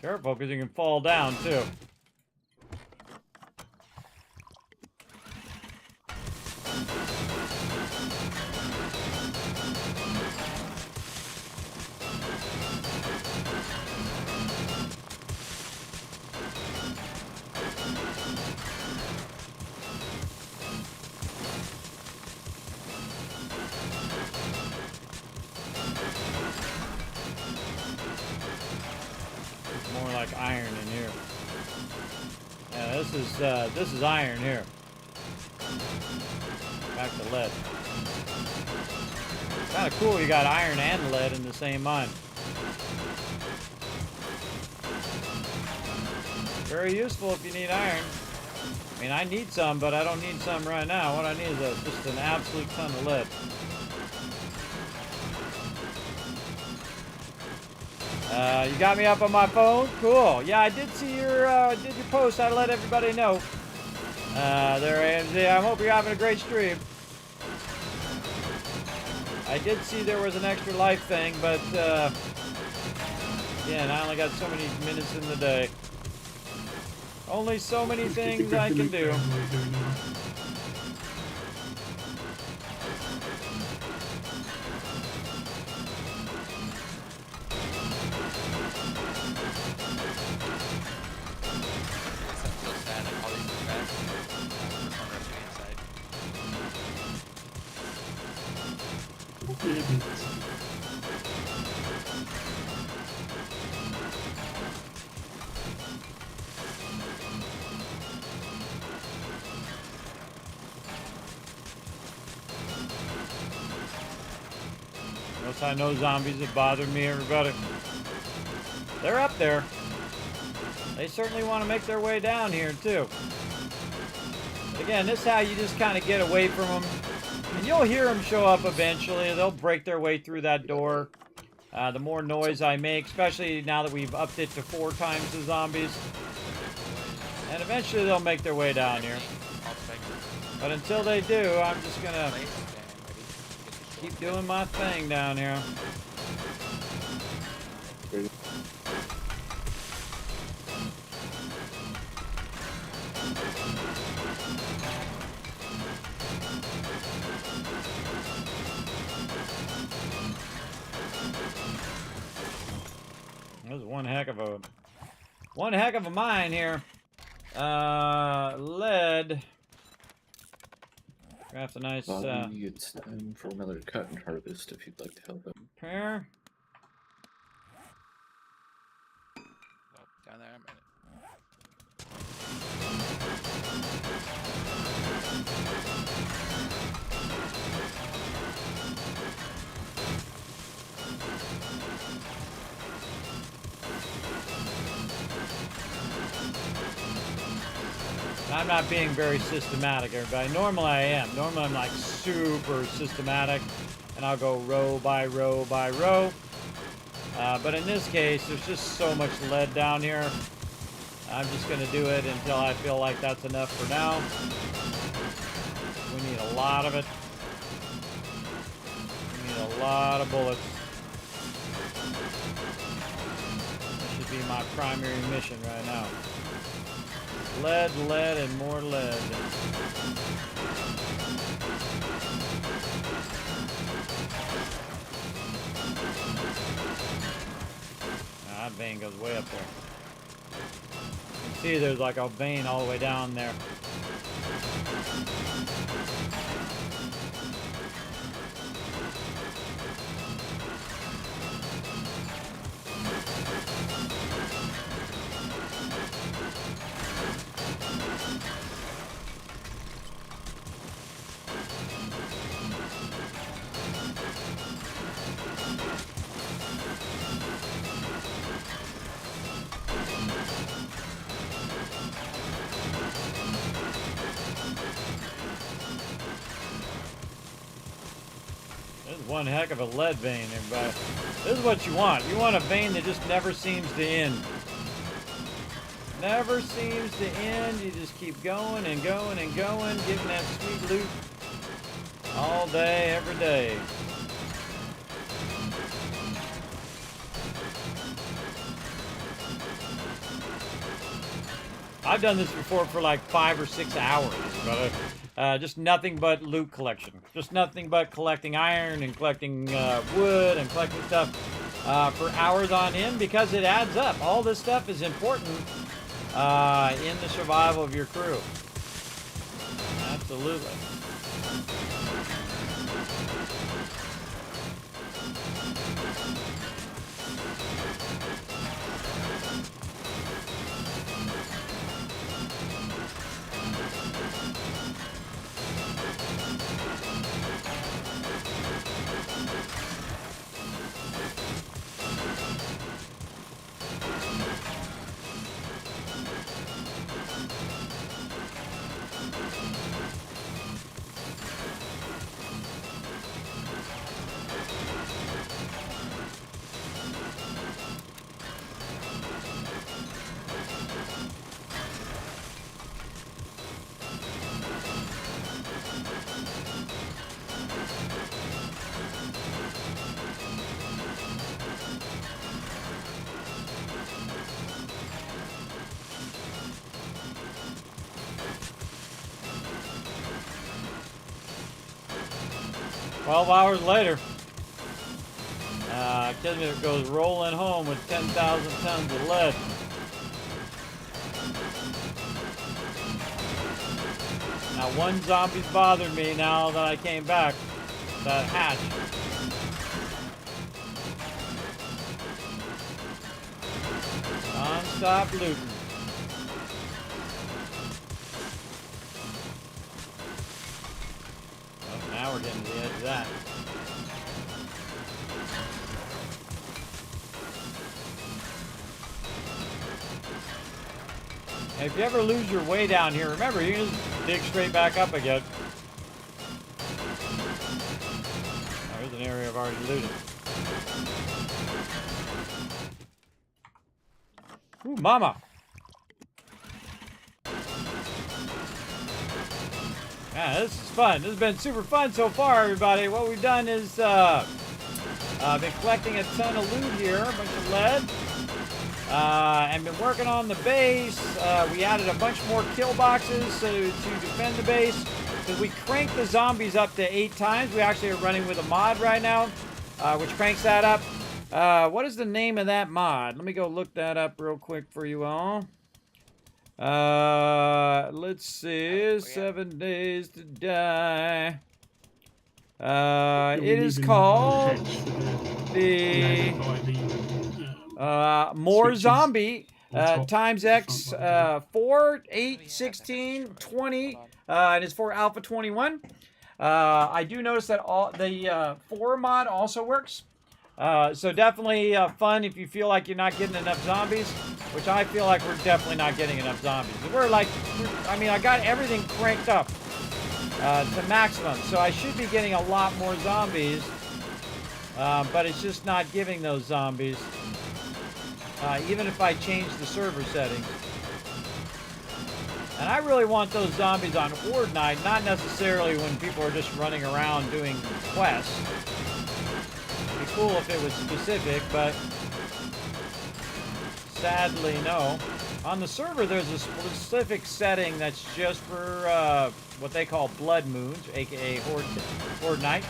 Careful, because you can fall down too. More like iron in here. Yeah, this is iron here. Back to lead. Kind of cool you got iron and lead in the same mine. Very useful if you need iron. I mean, I need some, but I don't need some right now. What I need is just an absolute ton of lead. You got me up on my phone? Cool. Yeah, I did see your post. I let everybody know. There, AMZ. I hope you're having a great stream. I did see there was an extra life thing, but again, I only got so many minutes in the day. Only so many things I can do. Yeah, Notice I know zombies that bothered me, everybody. They're up there. They certainly want to make their way down here, too. But again, this is how you just kind of get away from them. And you'll hear them show up eventually. They'll break their way through that door. The more noise I make, especially now that we've upped it to 4 times the zombies. And eventually they'll make their way down here. But until they do, I'm just going to keep doing my thing down here. This is one heck of a mine here. Lead. Craft a nice it's time for another cotton harvest if you'd like to help out. repair. Oh, down there a minute. I'm not being very systematic, everybody. Normally I am. Normally I'm like super systematic, and I'll go row by row by row. But in this case, there's just so much lead down here. I'm just going to do it until I feel like that's enough for now. We need a lot of it. We need a lot of bullets. This should be my primary mission right now. Lead, lead, and more lead. That vein goes way up there. You can see there's like a vein all the way down there. One heck of a lead vein, everybody. This is what you want. You want a vein that just never seems to end. Never seems to end. You just keep going and going and going, getting that sweet loot all day, every day. I've done this before for like 5 or 6 hours, but just nothing but loot collection. Just nothing but collecting iron and collecting wood and collecting stuff for hours on end because it adds up. All this stuff is important in the survival of your crew. Absolutely. "12 hours later, Kismet goes rolling home with 10,000 tons of lead. Now, one zombie's bothered me now that I came back. That hatch. stop looting. Oh, now we're getting to the edge of that. And if you ever lose your way down here, remember, you can just dig straight back up again. Oh, here's an area I've already looted. Ooh, mama. Yeah, this is fun. This has been super fun so far, everybody. What we've done is been collecting a ton of loot here, a bunch of lead. And been working on the base. We added a bunch more kill boxes to defend the base. Because we cranked the zombies up to 8 times. We actually are running with a mod right now, which cranks that up. What is the name of that mod? Let me go look that up real quick for you all. Let's see. 7 Days to Die. It is called the More Zombie times X 4, 8, 16, 20, and it's for Alpha 21. I do notice that all the 4 mod also works. So definitely fun if you feel like you're not getting enough zombies, which I feel like we're definitely not getting enough zombies. I mean, I got everything cranked up to maximum, so I should be getting a lot more zombies, but it's just not giving those zombies, even if I change the server settings. And I really want those zombies on Horde Night, not necessarily when people are just running around doing quests. It'd be cool if it was specific, but sadly, no. On the server, there's a specific setting that's just for what they call Blood Moons, aka Horde Night.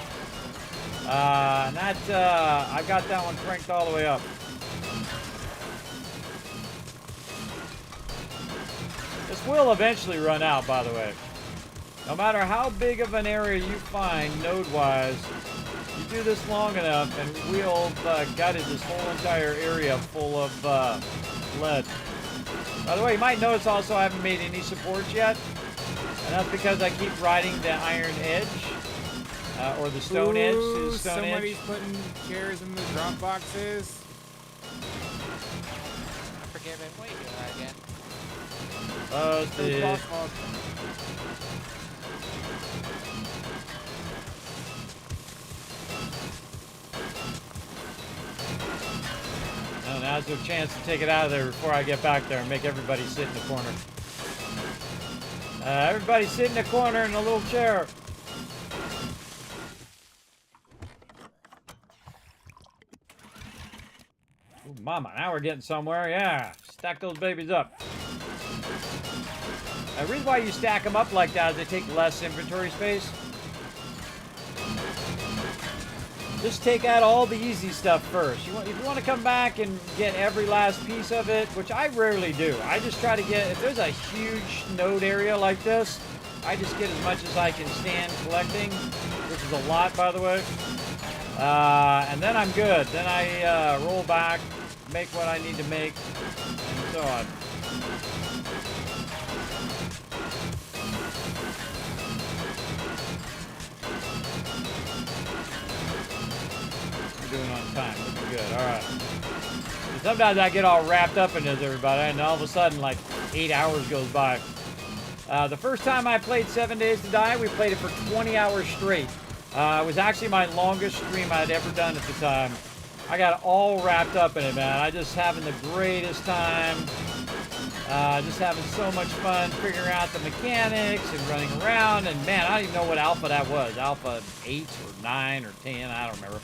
And that, I got that one cranked all the way up. This will eventually run out, by the way. No matter how big of an area you find, node-wise, you do this long enough, and we'll gutted this whole entire area full of lead. By the way, you might notice also I haven't made any supports yet, and that's because I keep riding the iron edge, or the stone edge to the stone somebody's edge. putting chairs in the drop boxes. Unforgiven. What are you doing that again? No, now's your chance to take it out of there before I get back there and make everybody sit in the corner. Everybody sit in the corner in a little chair. Ooh, mama, now we're getting somewhere. Yeah, stack those babies up. The reason why you stack them up like that is they take less inventory space. Just take out all the easy stuff first. If you want to come back and get every last piece of it, which I rarely do. I just try to get, if there's a huge node area like this, I just get as much as I can stand collecting, which is a lot, by the way. And then I'm good. Then I roll back, make what I need to make, and so on. Doing on time, looking good. All right. Sometimes I get all wrapped up in this, everybody, and all of a sudden, like 8 hours goes by. The first time I played 7 Days to Die, we played it for 20 hours straight. It was actually my longest stream I'd ever done at the time. I got all wrapped up in it, man. I just having the greatest time. Just having so much fun figuring out the mechanics and running around. And man, I don't even know what alpha that was. Alpha 8 or 9 or 10, I don't remember.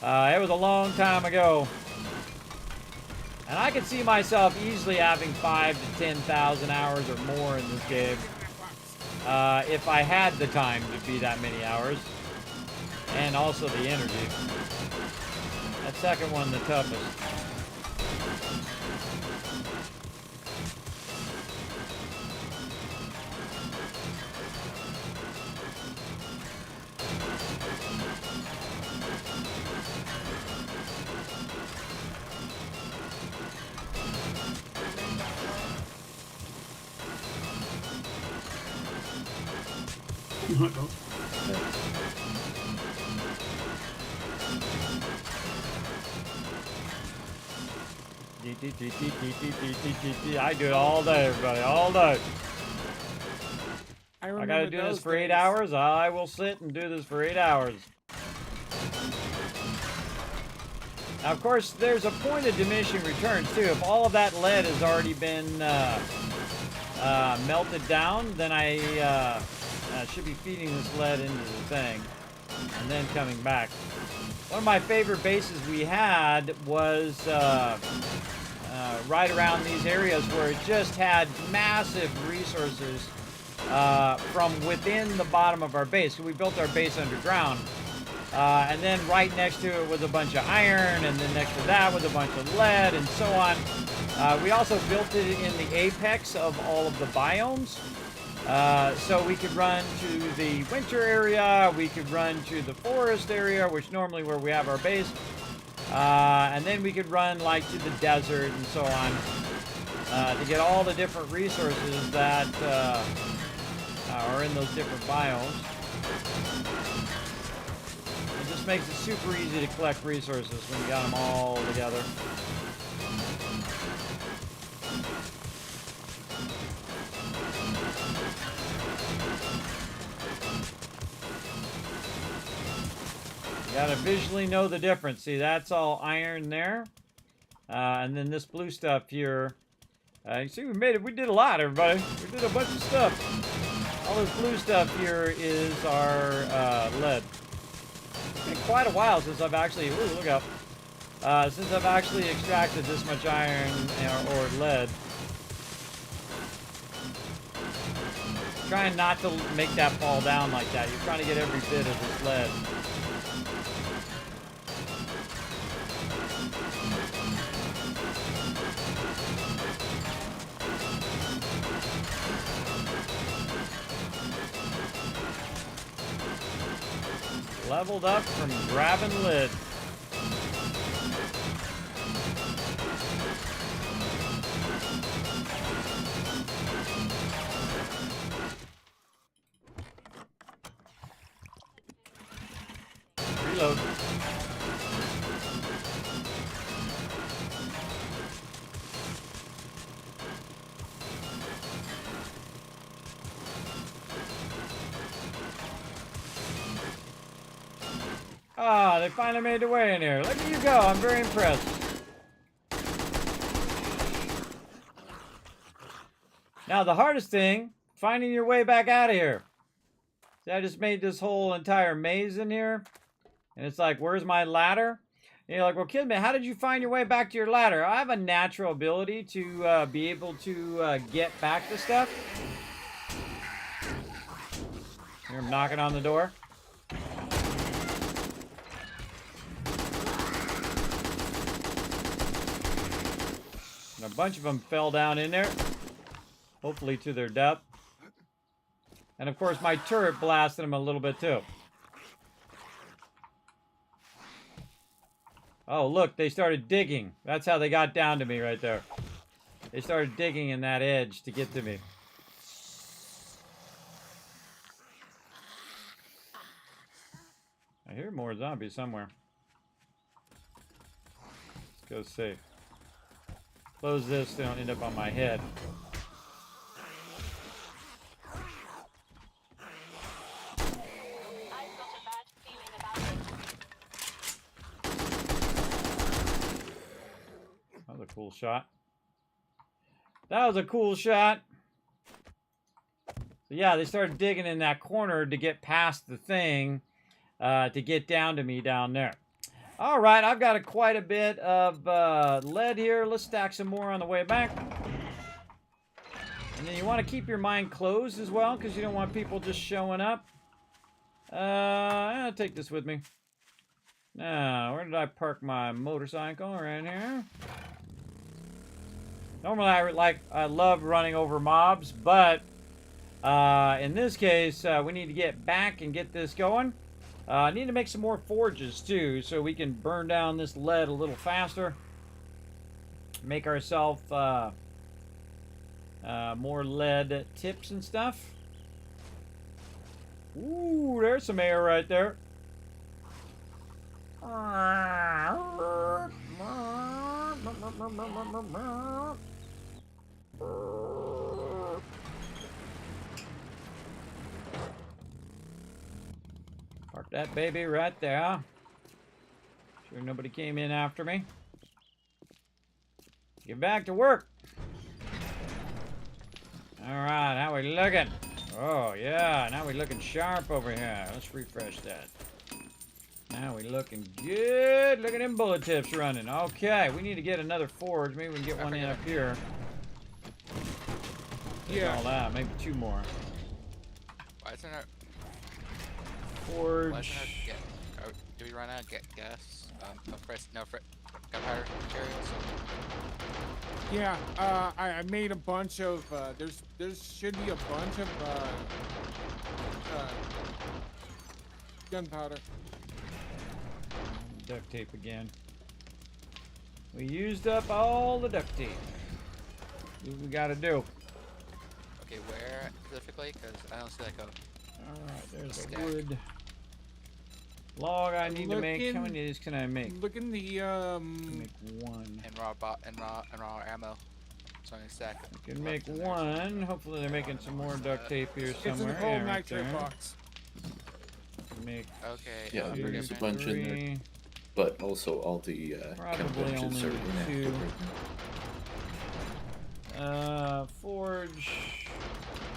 It was a long time ago. And I could see myself easily having 5,000 to 10,000 hours or more in this game. If I had the time to be that many hours. And also the energy. That second one, the toughest. Night, Bob. I do it all day, everybody, all day. I remember gotta do this those for 8 days. hours. I will sit and do this for 8 hours. Now, of course, there's a point of diminishing returns too. If all of that lead has already been melted down, then I should be feeding this lead into the thing and then coming back. One of my favorite bases we had was right around these areas where it just had massive resources from within the bottom of our base. So we built our base underground. And then right next to it was a bunch of iron, and then next to that was a bunch of lead, and so on. We also built it in the apex of all of the biomes. So we could run to the winter area, we could run to the forest area, which normally where we have our base. And then we could run like to the desert and so on to get all the different resources that are in those different biomes. It just makes it super easy to collect resources when you got them all together. You gotta visually know the difference. See, that's all iron there. And then this blue stuff here. You see, we did a lot, everybody. We did a bunch of stuff. All this blue stuff here is our lead. It's been quite a while since I've actually, ooh, look up. Since I've actually extracted this much iron or lead. Trying not to make that fall down like that. You're trying to get every bit of this lead. Leveled up from grabbing lead. Reload. Ah, they finally made their way in here. Look at you go. I'm very impressed. Now, the hardest thing, finding your way back out of here. See, I just made this whole entire maze in here. And it's like, where's my ladder? And you're like, well, Kismet, how did you find your way back to your ladder? I have a natural ability to be able to get back to stuff. Here, I'm knocking on the door. And a bunch of them fell down in there. Hopefully to their death. And of course my turret blasted them a little bit too. Oh look, they started digging. That's how they got down to me right there. They started digging in that edge to get to me. I hear more zombies somewhere. Let's go see. Close this so they don't end up on my head. I've got a bad feeling about it. That was a cool shot. That was a cool shot. So yeah, they started digging in that corner to get past the thing, to get down to me down there. All right, I've got quite a bit of lead here. Let's stack some more on the way back. And then you want to keep your mine closed as well, because you don't want people just showing up. I'll take this with me. Now, where did I park my motorcycle? Right here. Normally, I love running over mobs, but in this case, we need to get back and get this going. I need to make some more forges too, so we can burn down this lead a little faster. Make ourselves more lead tips and stuff. Ooh, there's some air right there. Park that baby right there. Sure nobody came in after me. Get back to work. Alright, how we looking? Oh yeah, now we looking sharp over here. Let's refresh that. Now we looking good. Look at them bullet tips running. Okay, we need to get another forge. Maybe we can get one in up here. Yeah. All that. Maybe two more. Why isn't it? Forge. Why isn't it do we run out of gas? Gunpowder materials. Yeah, I made a bunch of, there should be a bunch of, gunpowder. Duct tape again. We used up all the duct tape. What we gotta do? Okay, where specifically? Because I don't see like a. Alright, there's Stack. the wood. Log I need to make. How many of these can I make? Look in the, Make one. And raw ammo. So I stack. I can make one. Hopefully they're making some more duct tape here it's in the somewhere. whole Yeah, right nitro there. box. Make Okay. Yeah, two, there's a bunch in there. three. But also all the chem Probably benches only are inactive two. right now. Forge.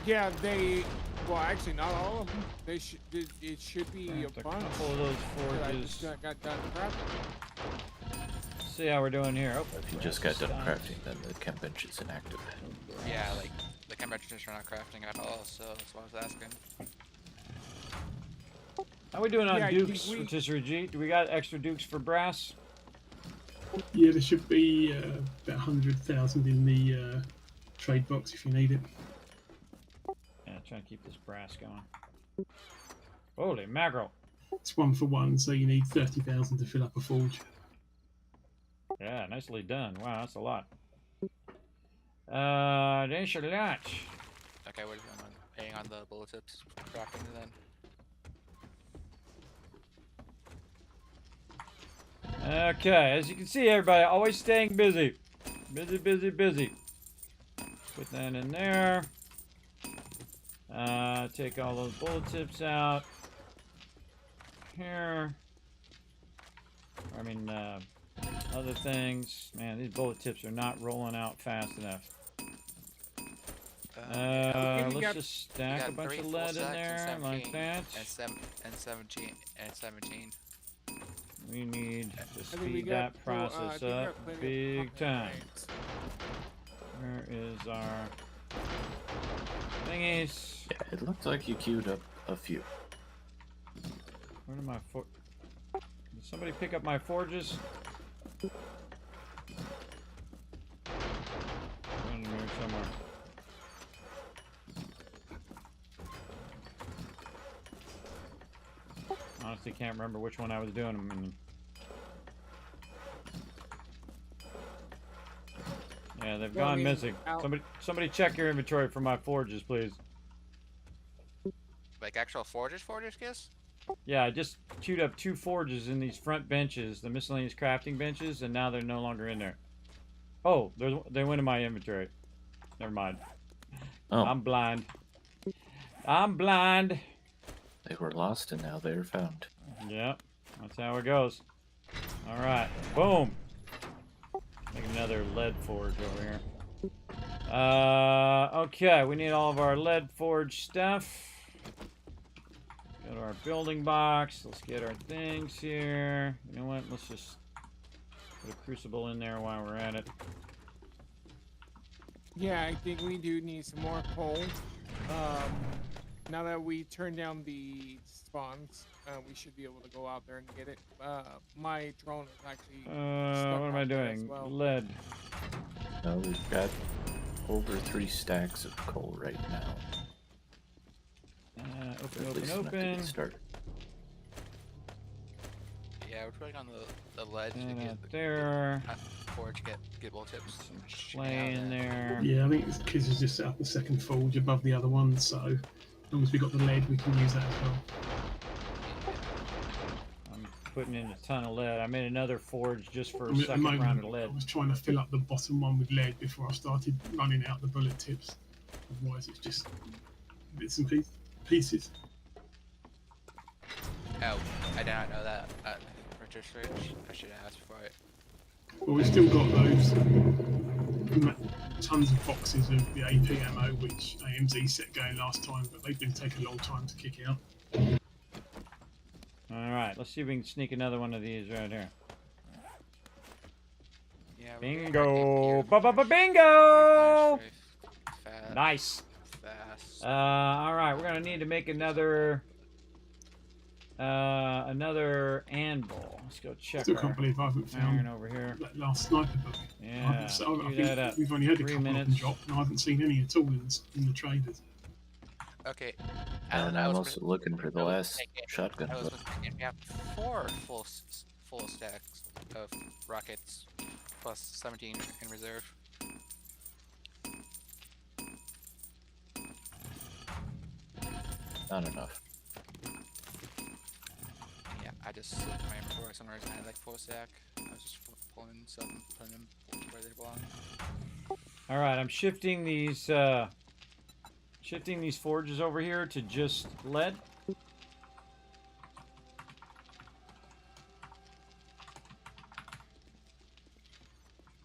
Yeah, well, actually, not all of them. It should be a A bunch. couple of those that I forges. just got done crafting. See how we're doing here. Oh, If you just got done stopped. crafting, then the chem bench is inactive. Yeah, like the temperatures are not crafting at all, so that's why I was asking. How we doing on Yeah, dukes, we- Rotisserie G? Do we got extra dukes for brass? Yeah, there should be about 100,000 in the trade box if you need it. Yeah, trying to keep this brass going. Holy mackerel. It's 1 for 1, so you need 30,000 to fill up a forge. Yeah, nicely done. Wow, that's a lot. There's a lot. Okay, what are you doing? Paying on the bullet tips, crafting then. Okay, as you can see, everybody, always staying busy. Busy, busy, busy. Put that in there. Take all those bullet tips out. Here. I mean, other things. Man, these bullet tips are not rolling out fast enough. Let's just stack a bunch of lead in there like that. And 17. We need to I think we speed got that process we got up plenty of big fucking time. plates. Where is our thingies? Yeah, it looked like you queued up a few. Where are my Did somebody pick up my forges? One in here somewhere. Honestly, can't remember which one I was doing them in. Yeah, they've Well, I gone mean, missing. Somebody check your inventory for my forges, please. Like actual forges, Kiss? Yeah, I just queued up 2 forges in these front benches, the miscellaneous crafting benches, and now they're no longer in there. Oh, they went in my inventory. Never mind. Oh, I'm blind. I'm blind. they were lost and now they're found. Yep, that's how it goes. All right, boom. Make another lead forge over here. Okay, we need all of our lead forge stuff. Go to our building box. Let's get our things here. You know what? Let's just put a crucible in there while we're at it. Yeah, I think we do need some more coal. Now that we turn down the spawns, we should be able to go out there and get it. My drone is actually stuck What am out I there as doing? well. Lead. We've got over 3 stacks of coal right now. Open, At least enough to open. get started. Yeah, we're putting on the lead to And get out there. forge to get bolt tips. Clay in there. Yeah, I think it's because it's just set up the second forge above the other one, so long as we got the lead, we can use that as well. I'm putting in a ton of lead. I made another forge just for I a mean, at the second round of moment, lead. I was trying to fill up the bottom one with lead before I started running out the bullet tips. Otherwise, it's just bits and pieces. Oh, I did not know that. Richard Switch. I should have asked before I. Well, we've still got those tons of boxes of the AP ammo, which AMZ set going last time, but they've been taking a long time to kick out. Alright, let's see if we can sneak another one of these right here. Yeah. Bingo! Bingo! Fast. Nice. Fast. Alright, we're gonna need to make another anvil. Let's go check Still our can't believe I haven't iron found over here. that last sniper book. Yeah, I do think that up. we've only had a 3 couple of them minutes. drop, and I haven't seen any at all in the traders. Okay. And I'm also looking for the I was last thinking- shotgun I was clip. thinking we have 4 full stacks of rockets plus 17 in reserve. Not enough. Yeah, I just looked at my inventory somewhere and I had like 4 stack. I was just pulling stuff and putting them where they belong. Alright, I'm shifting these forges over here to just lead.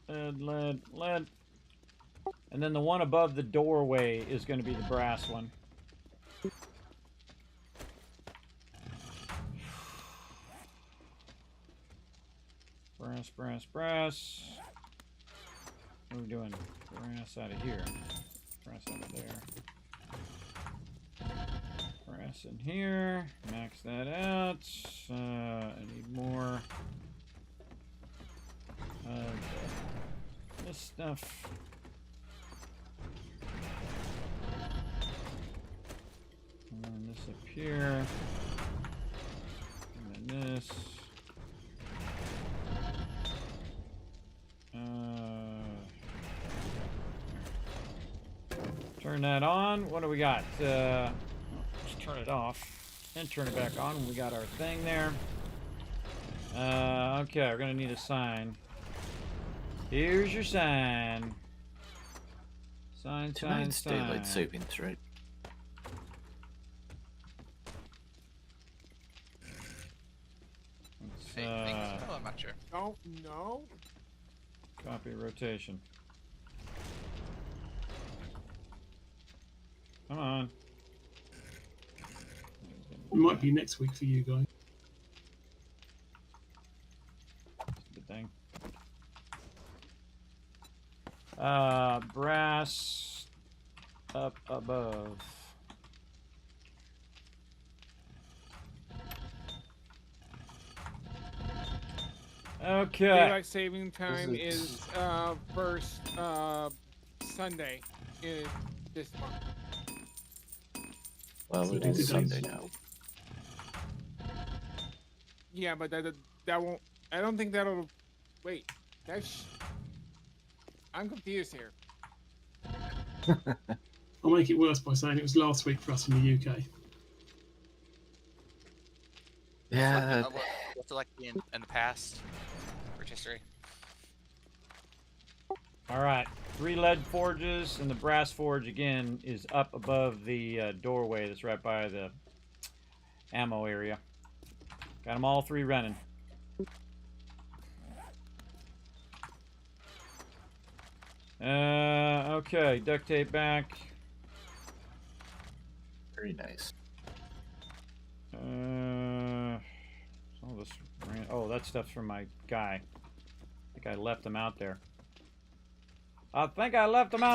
Lead. And then the one above the doorway is going to be the brass one. Brass. What are we doing? Brass out of here. Brass out of there. Brass in here. Max that out. I need more of this stuff. And then this up here. And then this. Turn that on. What do we got? Let's turn it off and turn it back on when we got our thing there. Okay, we're gonna need a sign. Here's your sign. Tonight's daylight savings, right? Hey, I'm not sure. Oh, no. Copy rotation. Come on. It might be next week for you guys. Good thing. Brass up above. Okay. Daylight saving time is first Sunday in this month. Well, it is Sunday now. Yeah, but that won't. I don't think that'll. Wait, that's. I'm confused here. I'll make it worse by saying it was last week for us in the UK. Yeah. What's it like in the past? For history. All right, 3 lead forges, and the brass forge again is up above the doorway that's right by the ammo area. Got them all 3 running. Okay, duct tape back. Very nice. Some of this oh, that stuff's from my guy. I think I left them out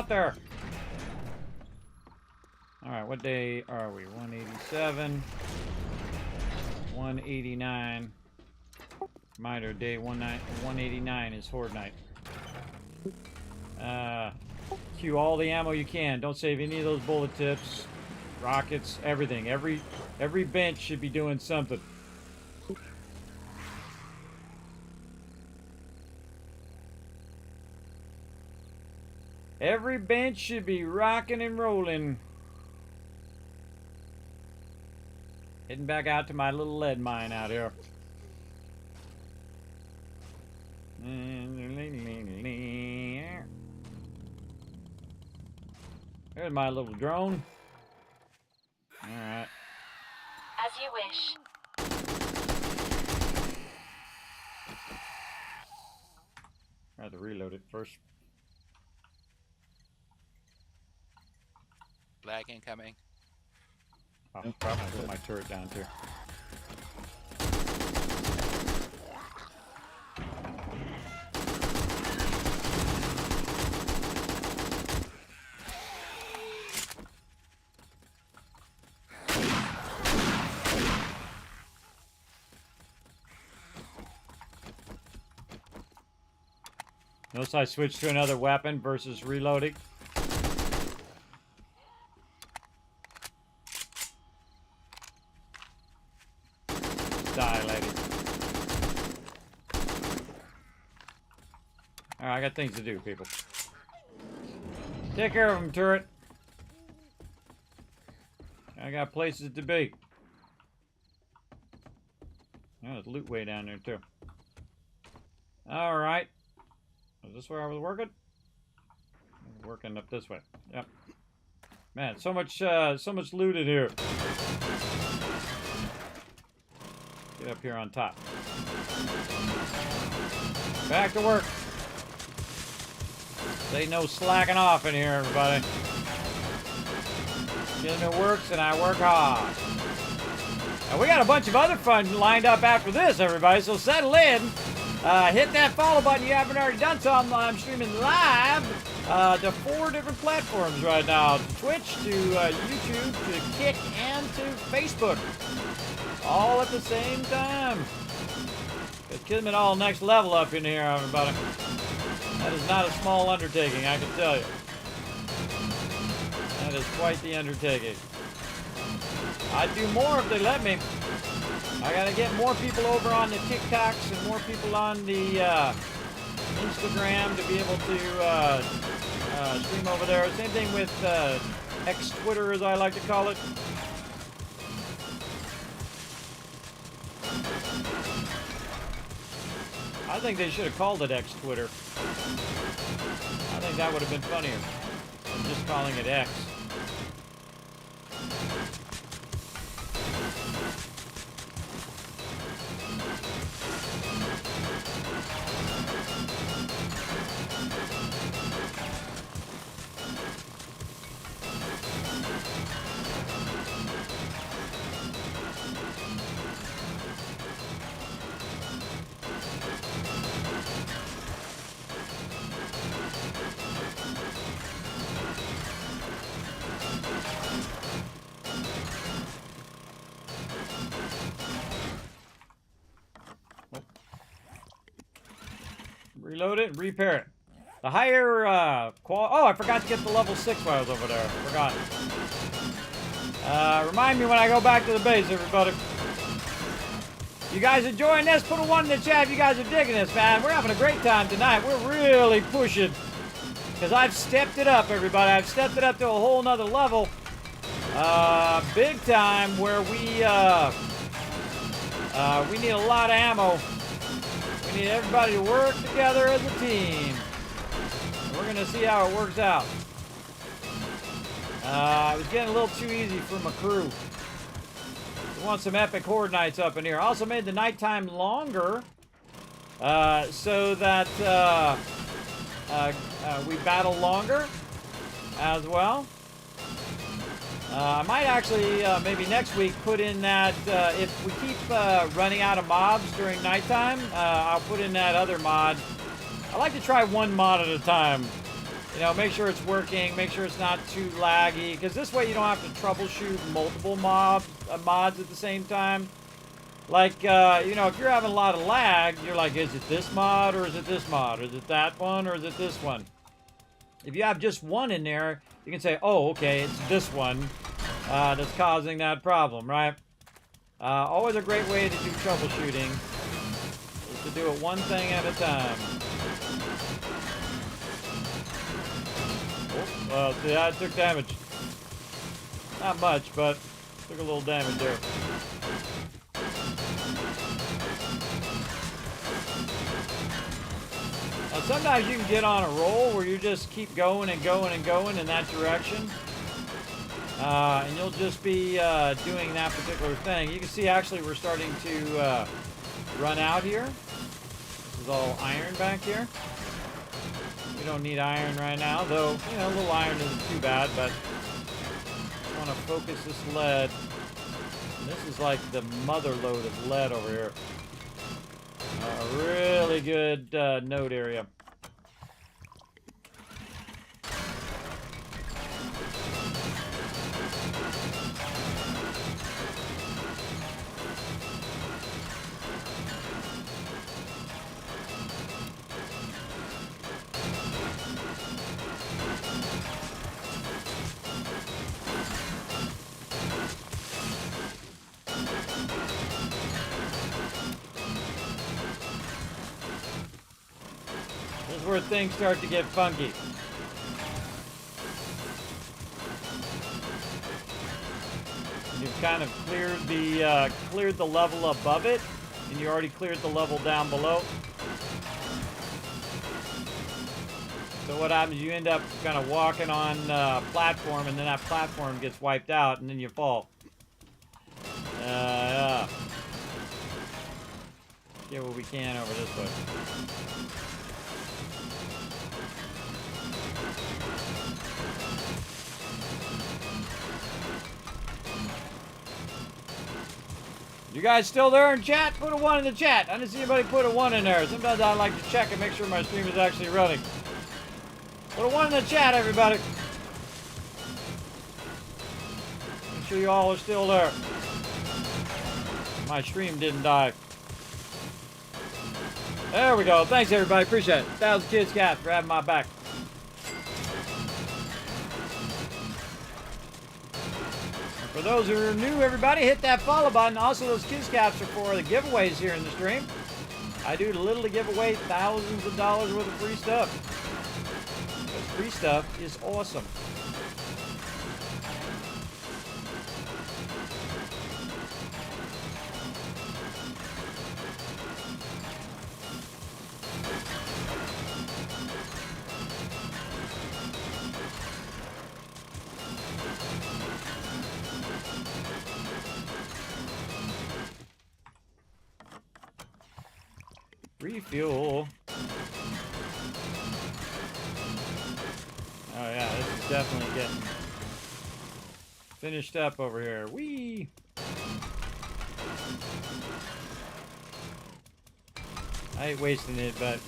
there. Alright, what day are we? 187. 189. Reminder, day 189 is Horde Night. Queue all the ammo you can. Don't save any of those bullet tips. Rockets, everything. Every bench should be doing something. Every bench should be rocking and rolling. Heading back out to my little lead mine out here. There's my little drone. Alright. As you wish. I have to reload it first. Lag incoming. Oh, probably put my turret down too. Notice I switched to another weapon versus reloading. Die, lady. Alright, I got things to do, people. Take care of them, turret. I got places to be. Oh, there's loot way down there, too. Alright. Is this where I was working? I'm working up this way. Yep. Man, so much loot in here. Get up here on top. Back to work. Ain't no slacking off in here, everybody. Kismet works and I work hard. Now we got a bunch of other fun lined up after this, everybody, so settle in. Hit that follow button if you haven't already done so. I'm streaming live to 4 different platforms right now. To Twitch, to YouTube, to Kick, and to Facebook. All at the same time. It's Kismet all next level up in here, everybody. That is not a small undertaking, I can tell you. That is quite the undertaking. I'd do more if they let me. I gotta get more people over on the TikToks and more people on the Instagram to be able to stream over there. Same thing with X-Twitter, as I like to call it. I think they should have called it X-Twitter. I think that would have been funnier than just calling it X. Reload it, repair it. The higher oh, I forgot to get the level 6 while I was over there. Forgot. Remind me when I go back to the base, everybody. You guys enjoying this? Put a 1 in the chat if you guys are digging this, man. We're having a great time tonight. We're really pushing. Because I've stepped it up, everybody. I've stepped it up to a whole nother level. Big time, where we need a lot of ammo. We need everybody to work together as a team. And we're going to see how it works out. It was getting a little too easy for my crew. We want some epic horde nights up in here. I also made the nighttime longer so that we battle longer as well. I might actually, maybe next week, put in that, if we keep running out of mobs during nighttime, I'll put in that other mod. I like to try one mod at a time. You know, make sure it's working, make sure it's not too laggy, because this way you don't have to troubleshoot multiple mods at the same time. Like, you know, if you're having a lot of lag, you're like, is it this mod, or is it this mod? Or is it that one, or is it this one? If you have just one in there, you can say, oh, okay, it's this one that's causing that problem, right? Always a great way to do troubleshooting is to do it one thing at a time. Oh, well, see, I took damage. Not much, but Took a little damage there. Now, sometimes you can get on a roll where you just keep going and going and going in that direction. And you'll just be doing that particular thing. You can see actually we're starting to run out here. This is all iron back here. We don't need iron right now, though, you know, a little iron isn't too bad, but I want to focus this lead. And this is like the mother load of lead over here. A really good node area. This is where things start to get funky. You've kind of cleared the level above it, and you already cleared the level down below. So what happens? You end up kind of walking on a platform, and then that platform gets wiped out, and then you fall. Yeah. Get what we can over this way. You guys still there in chat? Put a 1 in the chat. I didn't see anybody put a 1 in there. Sometimes I like to check and make sure my stream is actually running. Put a 1 in the chat, everybody. Make sure you all are still there. My stream didn't die. There we go. Thanks, everybody. Appreciate it. 1,000 kids cats for having my back. For those who are new, everybody, hit that follow button. Also, those kids caps are for the giveaways here in the stream. I do little to give away thousands of dollars worth of free stuff. Because free stuff is awesome. Refuel. Oh yeah, this is definitely getting finished up over here. Whee! I ain't wasting it, but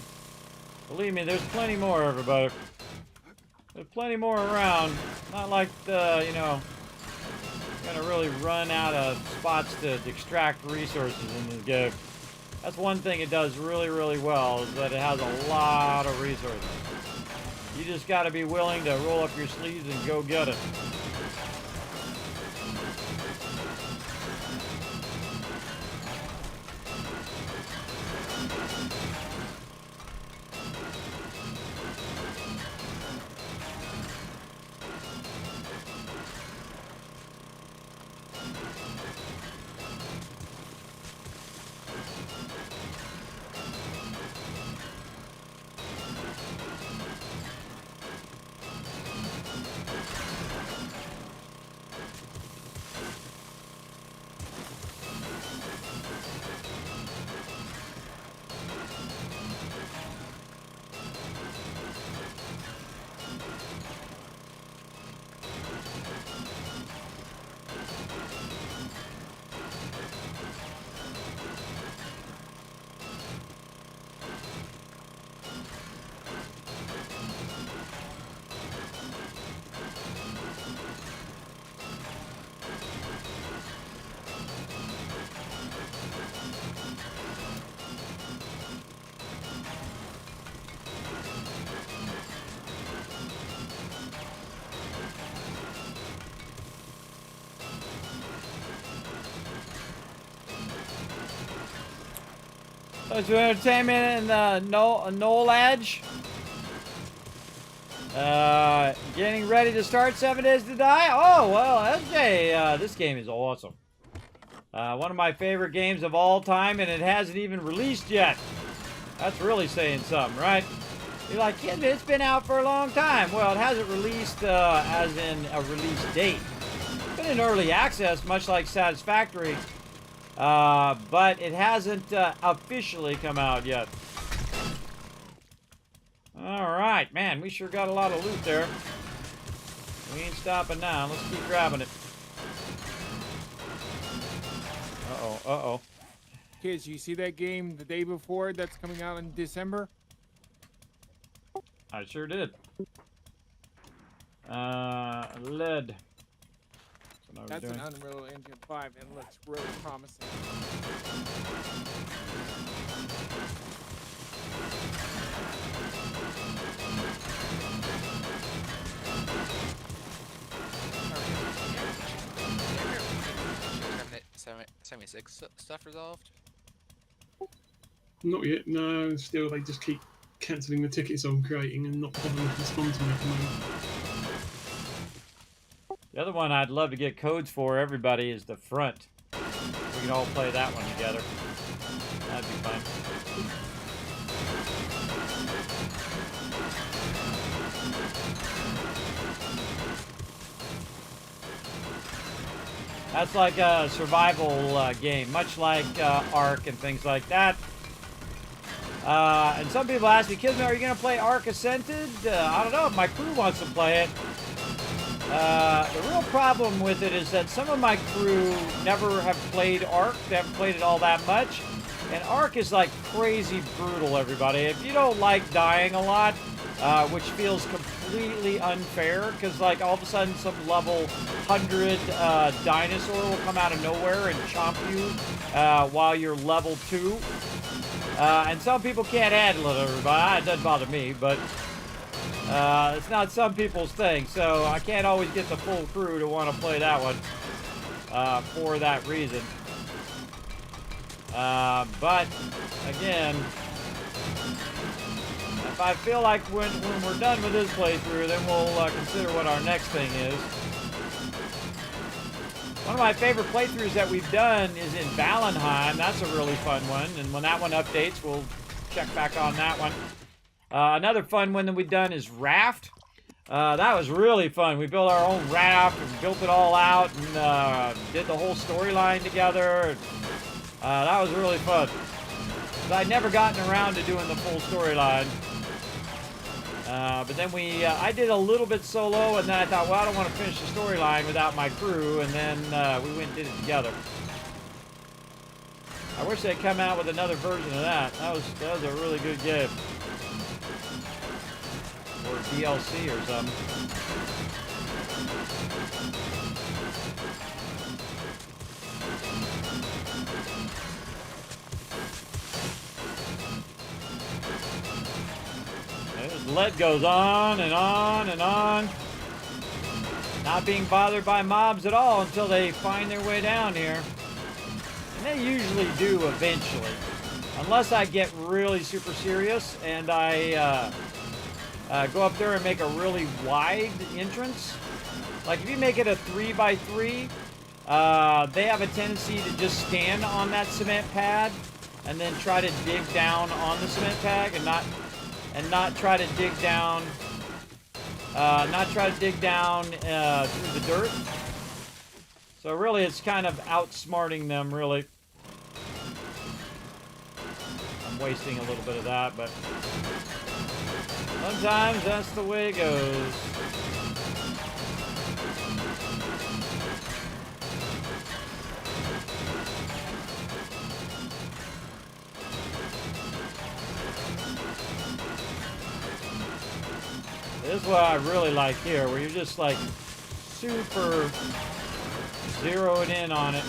believe me, there's plenty more, everybody. There's plenty more around. Not like the, you know, gonna really run out of spots to extract resources in this game. That's one thing it does really, really well, is that it has a lot of resources. You just got to be willing to roll up your sleeves and go get it. Social entertainment and Knoll Edge. Getting ready to start 7 Days to Die? Oh, well, SJ, this game is awesome. One of my favorite games of all time, and it hasn't even released yet. That's really saying something, right? You're like, kid, it's been out for a long time. Well, it hasn't released as in a release date. It's been in early access, much like Satisfactory, but it hasn't officially come out yet. All right, man, we sure got a lot of loot there. We ain't stopping now. Let's keep grabbing it. Uh-oh, uh-oh. Kids, you see that game the day before that's coming out in December? I sure did. Lead. That's an Unreal Engine 5 and looks really promising. Having 76 stuff resolved? Not yet, no. Still, they just keep cancelling the tickets I'm creating and not bothering to respond to me at the moment. The other one I'd love to get codes for everybody is the front. We can all play that one together. That'd be fun. That's like a survival game, much like Ark and things like that. And some people ask me, Kismet, are you going to play Ark Ascended? I don't know if my crew wants to play it. The real problem with it is that some of my crew never have played Ark. They haven't played it all that much. And Ark is like crazy brutal, everybody. If you don't like dying a lot, which feels completely unfair, because like all of a sudden some level 100 dinosaur will come out of nowhere and chomp you while you're level 2. And some people can't handle it, everybody. It doesn't bother me, but it's not some people's thing. So I can't always get the full crew to want to play that one for that reason. But again, if I feel like when we're done with this playthrough, then we'll consider what our next thing is. One of my favorite playthroughs that we've done is in Valheim. That's a really fun one, and when that one updates, we'll check back on that one. Another fun one that we've done is Raft. That was really fun. We built our own raft, and built it all out, and did the whole storyline together. That was really fun. I'd never gotten around to doing the full storyline. But then I did a little bit solo, and then I thought, well, I don't want to finish the storyline without my crew, and then we went and did it together. I wish they'd come out with another version of that. That was a really good game. Or DLC or something. Lead goes on and on and on. Not being bothered by mobs at all until they find their way down here. And they usually do eventually. Unless I get really super serious and I go up there and make a really wide entrance. Like if you make it a 3x3, they have a tendency to just stand on that cement pad and then try to dig down on the cement pad and not try to dig down, through the dirt. So really, it's kind of outsmarting them, really. I'm wasting a little bit of that, but sometimes that's the way it goes. This is what I really like here, where you're just like super zeroing in on it.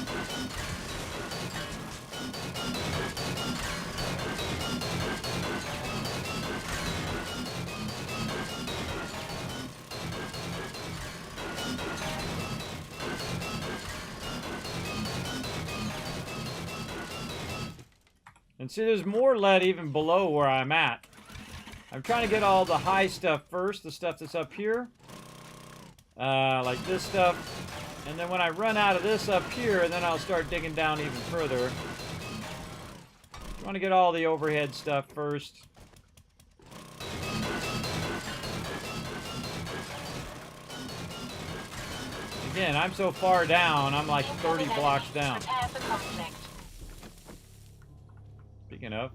And see, there's more lead even below where I'm at. I'm trying to get all the high stuff first, the stuff that's up here. like this stuff. And then when I run out of this up here, then I'll start digging down even further. You want to get all the overhead stuff first. Again, I'm so far down, I'm like 30 blocks down. Prepare for conflict. Speaking of.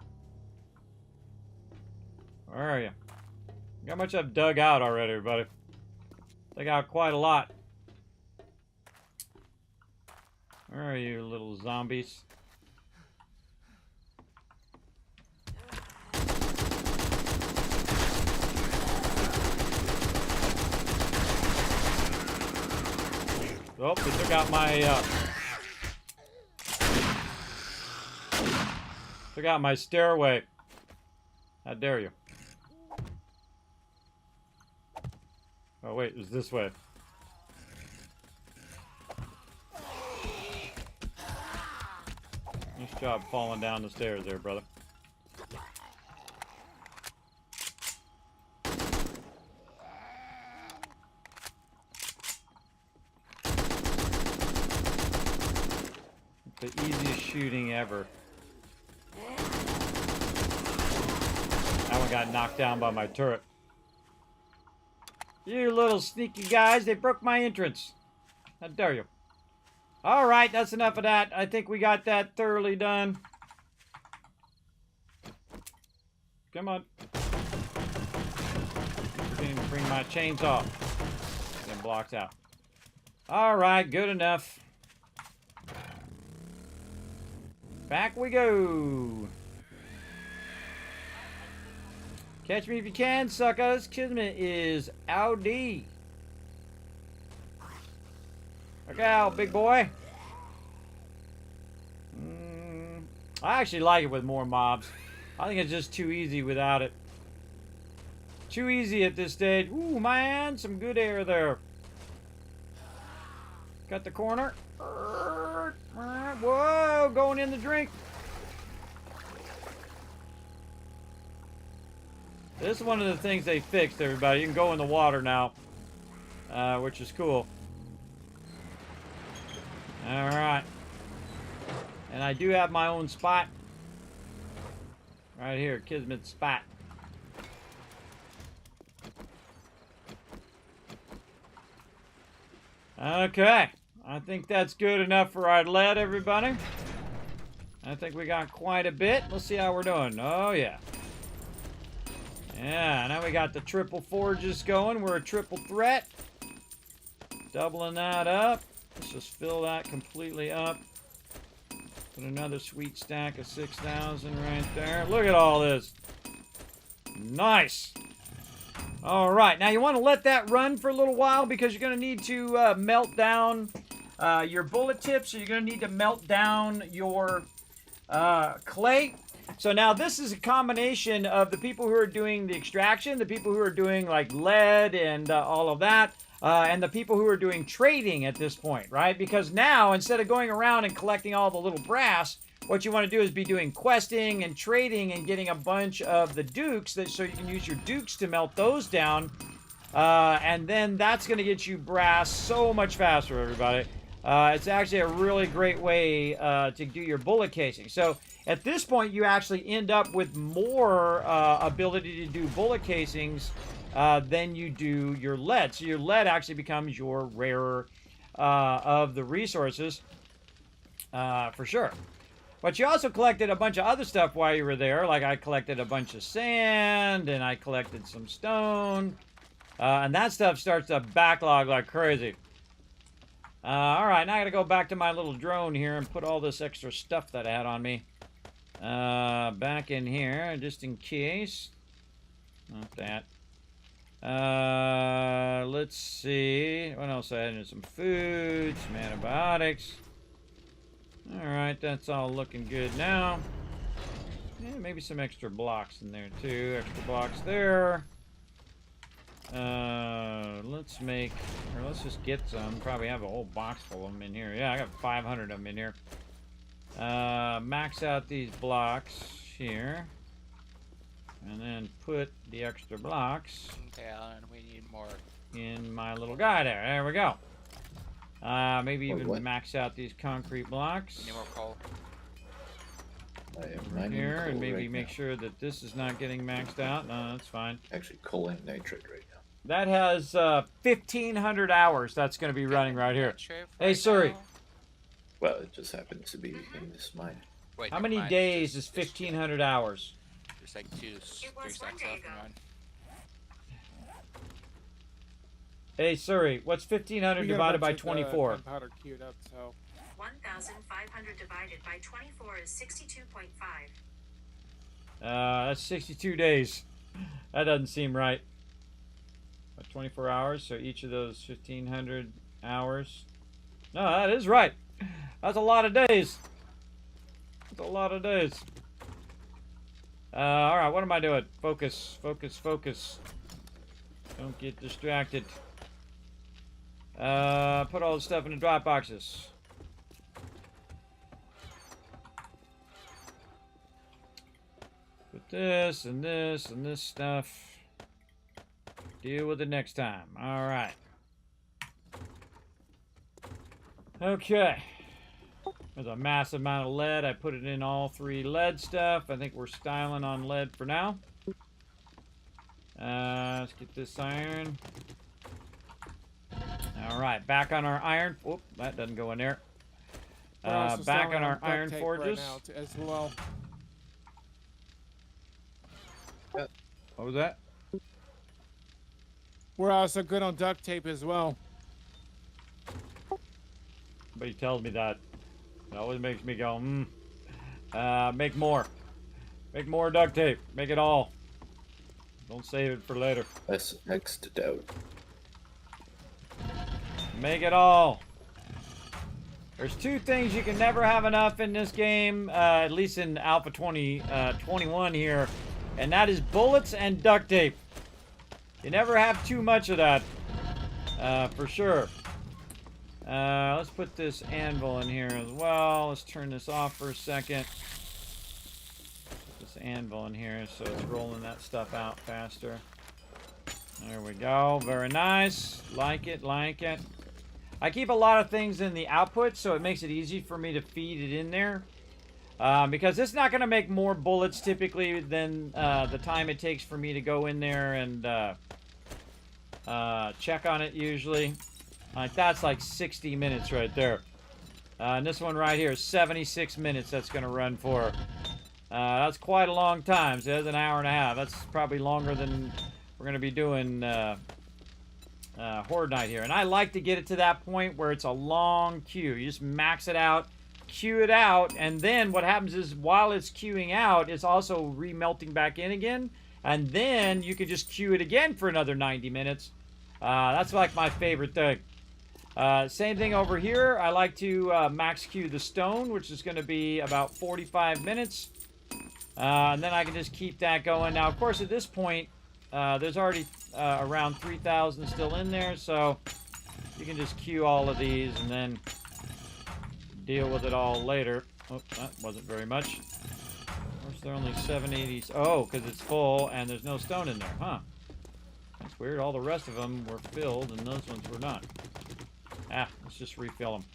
Where are you? Look how much I've dug out already, everybody. Dug out quite a lot. Where are you, little zombies? Oh, they took out my stairway. How dare you? Oh wait, it was this way. Nice job falling down the stairs there, brother. The easiest shooting ever. That one got knocked down by my turret. You little sneaky guys, they broke my entrance. How dare you? Alright, that's enough of that. I think we got that thoroughly done. Come on. Forgetting to bring my chainsaw. Then blocks out. Alright, good enough. Back we go. Catch me if you can, suckers. Kismet is Audi. Look out, big boy. I actually like it with more mobs. I think it's just too easy without it. Too easy at this stage. Ooh, man, some good air there. Got the corner. Whoa, going in the drink. This is one of the things they fixed, everybody. You can go in the water now, which is cool. Alright. And I do have my own spot. Right here, Kismet spot. Okay. I think that's good enough for our lead, everybody. I think we got quite a bit. Let's see how we're doing. Oh, yeah. Yeah, now we got the triple forges going. We're a triple threat. Doubling that up. Let's just fill that completely up. Put another sweet stack of 6,000 right there. Look at all this. Nice. All right, now you want to let that run for a little while because you're going to need to melt down your bullet tips. So you're going to need to melt down your clay. So now this is a combination of the people who are doing the extraction, the people who are doing like lead and all of that, and the people who are doing trading at this point, right? Because now, instead of going around and collecting all the little brass, what you want to do is be doing questing and trading and getting a bunch of the dukes, so you can use your dukes to melt those down. And then that's going to get you brass so much faster, everybody. It's actually a really great way to do your bullet casing. So at this point, you actually end up with more ability to do bullet casings than you do your lead. So your lead actually becomes your rarer of the resources, for sure. But you also collected a bunch of other stuff while you were there. Like I collected a bunch of sand, and I collected some stone. And that stuff starts to backlog like crazy. Alright, now I gotta go back to my little drone here and put all this extra stuff that I had on me back in here, just in case. Not that. Let's see. What else I had? Some food, some antibiotics. Alright, that's all looking good now. Yeah, maybe some extra blocks in there too. Extra blocks there. Let's just get some. Probably have a whole box full of them in here. Yeah, I got 500 of them in here. Max out these blocks here. And then put the extra blocks. Okay, Alan, we need more in my little guy there. There we go. Maybe Wait, even what? max out these concrete blocks. Any more coal? I am Over mining here, and coal maybe right make now. sure that this is not getting maxed out. No, that's fine. Actually, coal and nitrate right now. That has 1,500 hours that's going to be running right here. Hey, Suri. Well, it just happens to be in this mine. Wait, How never many mind. days Just- is 1,500 hours? There's like 3 stacks left in mine. Hey, Suri, what's 1,500 We got a divided by bunch of, 24? gunpowder queued up, so 1,500 divided by 24 is 62.5. That's 62 days. That doesn't seem right. 24 hours, so each of those 1,500 hours. No, that is right. That's a lot of days. That's a lot of days. Alright, what am I doing? Focus, focus, focus. Don't get distracted. Put all the stuff in the drop boxes. Put this and this and this stuff. Deal with it next time. Alright. Okay. There's a massive amount of lead. I put it in all 3 lead stuff. I think we're styling on lead for now. Let's get this iron. Alright, back on our iron. Whoop, that doesn't go in there. we're also Back selling on our duct iron tape forges. right now as well. What was that? We're also good on duct tape as well. Somebody tells me that. It always makes me go, make more. Make more duct tape. Make it all. Don't save it for later. That's next to doubt. Make it all. There's 2 things you can never have enough in this game, at least in Alpha 21 here, and that is bullets and duct tape. You never have too much of that, for sure. Let's put this anvil in here as well. Let's turn this off for a second. Put this anvil in here so it's rolling that stuff out faster. There we go. Very nice. Like it, like it. I keep a lot of things in the output, so it makes it easy for me to feed it in there. Because it's not going to make more bullets typically than the time it takes for me to go in there and check on it usually. Like that's like 60 minutes right there. And this one right here is 76 minutes that's going to run for. That's quite a long time. So that's an hour and a half. That's probably longer than we're going to be doing Horde Night here. And I like to get it to that point where it's a long queue. You just max it out, queue it out, and then what happens is while it's queuing out, it's also remelting back in again. And then you can just queue it again for another 90 minutes. That's like my favorite thing. Same thing over here. I like to max queue the stone, which is going to be about 45 minutes. And then I can just keep that going. Now, of course, at this point, there's already around 3,000 still in there, so you can just queue all of these and then deal with it all later. Oh, that wasn't very much. Of course, there are only 780s. Oh, because it's full and there's no stone in there, huh? That's weird. All the rest of them were filled and those ones were not. Let's just refill them.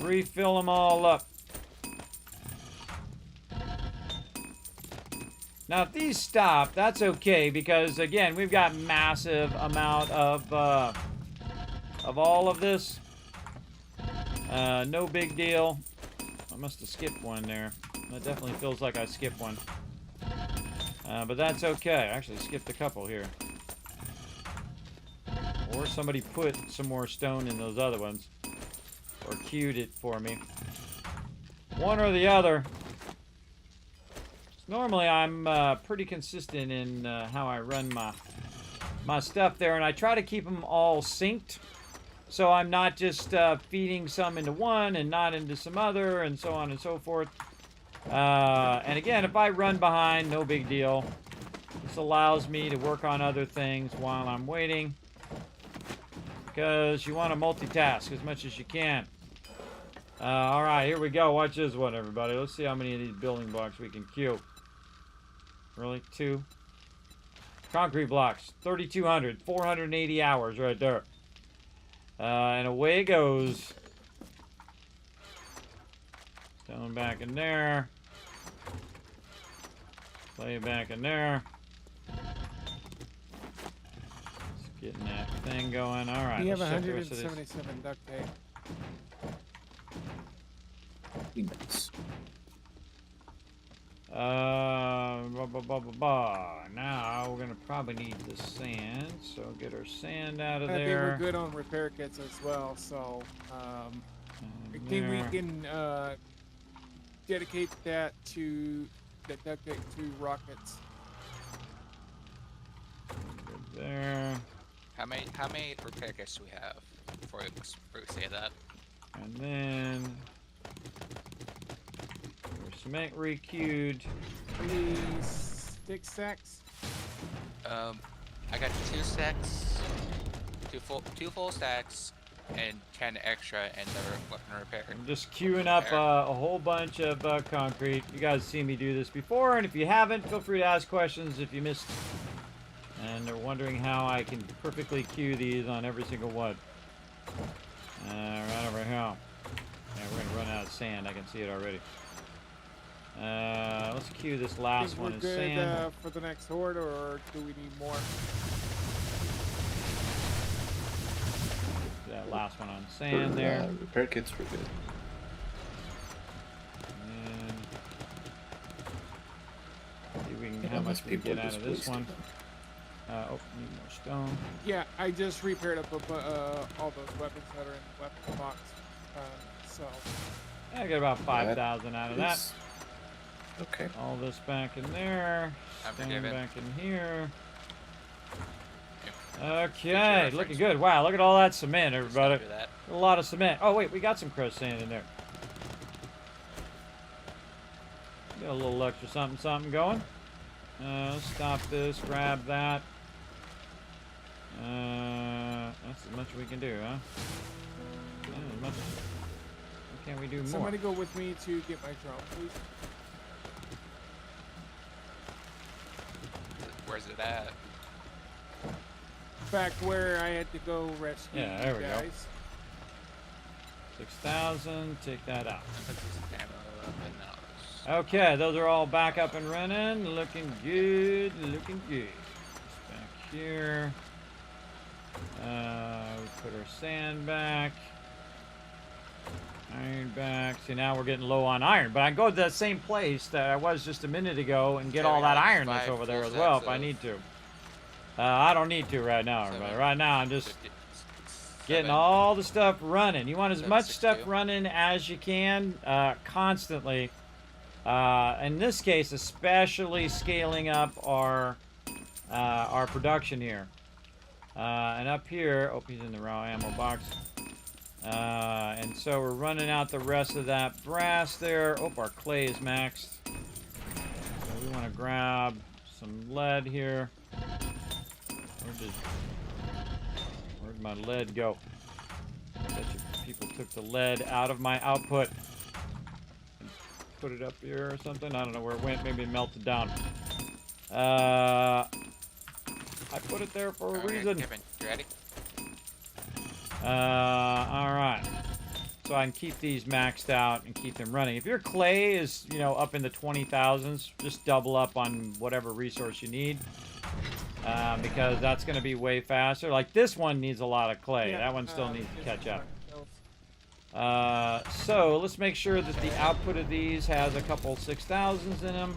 Refill them all up. Now, if these stop, that's okay because again, we've got massive amount of all of this. No big deal. I must have skipped one there. That definitely feels like I skipped one. But that's okay. I actually skipped a couple here. Or somebody put some more stone in those other ones. Or queued it for me. One or the other. Normally I'm pretty consistent in how I run my stuff there. And I try to keep them all synced. So I'm not just feeding some into one and not into some other and so on and so forth. And again, if I run behind, no big deal. This allows me to work on other things while I'm waiting. Because you want to multitask as much as you can. Alright, here we go. Watch this one, everybody. Let's see how many of these building blocks we can queue. Really? 2? Concrete blocks, 3,200, 480 hours right there. And away it goes. Stone back in there. Play back in there. Just getting that thing going. All right. We have let's check the rest of this. 177 duct tape. Nice. Now we're gonna probably need the sand, so get our sand out of I think there. we're good on repair kits as well, so I think we can dedicate that to the duct tape to rockets. Good there. How many repair kits do we have before we say that? And then our cement re-queued. 3 stick stacks. I got 2 stacks, two full stacks, and 10 extra in the weapon repair. I'm just queuing up a whole bunch of concrete. You guys seen me do this before, and if you haven't, feel free to ask questions if you missed and are wondering how I can perfectly queue these on every single one. Right over here. Yeah, we're gonna run out of sand. I can see it already. Let's queue this last one in We're good sand. for the next horde, or do we need more? That last one on sand there. Repair kits were good. And see if we can, how much we can get out of this one. Oh, need more stone. Yeah, I just repaired up all those weapons that are in the weapon box. So I got about 5,000 out of that. Okay. All this back in there. I'm Stone forgiven. back in here. Yep. Okay, looking good. Wow, look at all that cement, everybody. Do that. A lot of cement. Oh wait, we got some crushed sand in there. Got a little extra something going. Stop this, grab that. That's as much as we can do, huh? Not as much. Why can't we do more? somebody go with me to get my drone, please. Where's it at? Back where I had to go rescue Yeah, there we you go. guys. 6,000. Take that out. Put this ammo up and those. Okay, those are all back up and running. Looking good. Looking good. Just back here. We put our sand back. Iron back. See, now we're getting low on iron. But I can go to that same place that I was just a minute ago and get Yeah, all we that got iron that's 5 over there full as well sets if I of- need to. I don't need to right now, everybody. Right now, I'm just getting all the stuff running. You want as much stuff 762. running as you can constantly. In this case, especially scaling up our production here. And up here, oh, he's in the raw ammo box. And so we're running out the rest of that brass there. Oh, our clay is maxed. So we want to grab some lead here. Where'd my lead go? I bet you people took the lead out of my output and put it up here or something. I don't know where it went. Maybe it melted down. I put it there for a reason. Kevin, you ready? Alright. So I can keep these maxed out and keep them running. If your clay is, you know, up in the 20,000s, just double up on whatever resource you need. Because that's going to be way faster. Like this one needs a lot of clay. Yeah, That one still needs to catch up. Shells. So let's make sure that the output of these has a couple 6,000s in them.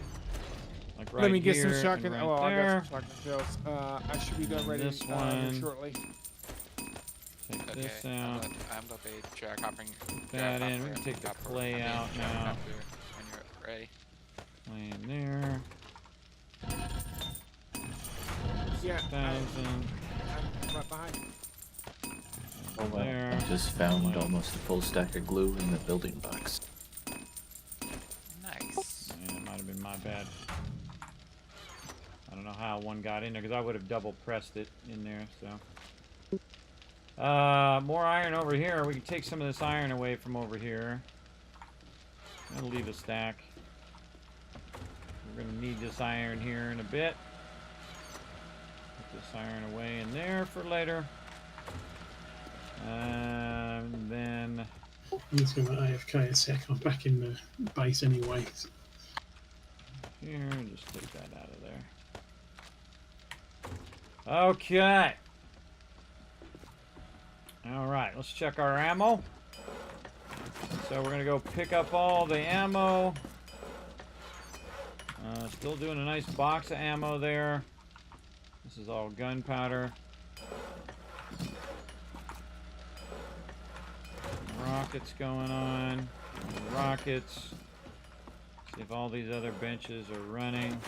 Like right Let me get here some shotgun. and Oh, right I there. got some shotgun shells. I should be done ready This here one. shortly. Take Okay, this I'm out. gonna be track hopping. That in. We can take the clay out now. When you're ready. Clay in there. Yeah, 6,000. I'm right behind. Oh well, There. I just found almost a full stack of glue in the building box. Nice. Yeah, it might have been my bad. I don't know how one got in there because I would have double pressed it in there. So, more iron over here. We can take some of this iron away from over here. I'll leave a stack. We're gonna need this iron here in a bit. this iron away in there for later. And then... I'm just going to AFK a sec. I'm back in the base anyway. Here, just take that out of there. Okay. Alright, let's check our ammo. So we're going to go pick up all the ammo. Still doing a nice box of ammo there. This is all gunpowder. Rockets going on. Rockets. See if all these other benches are running.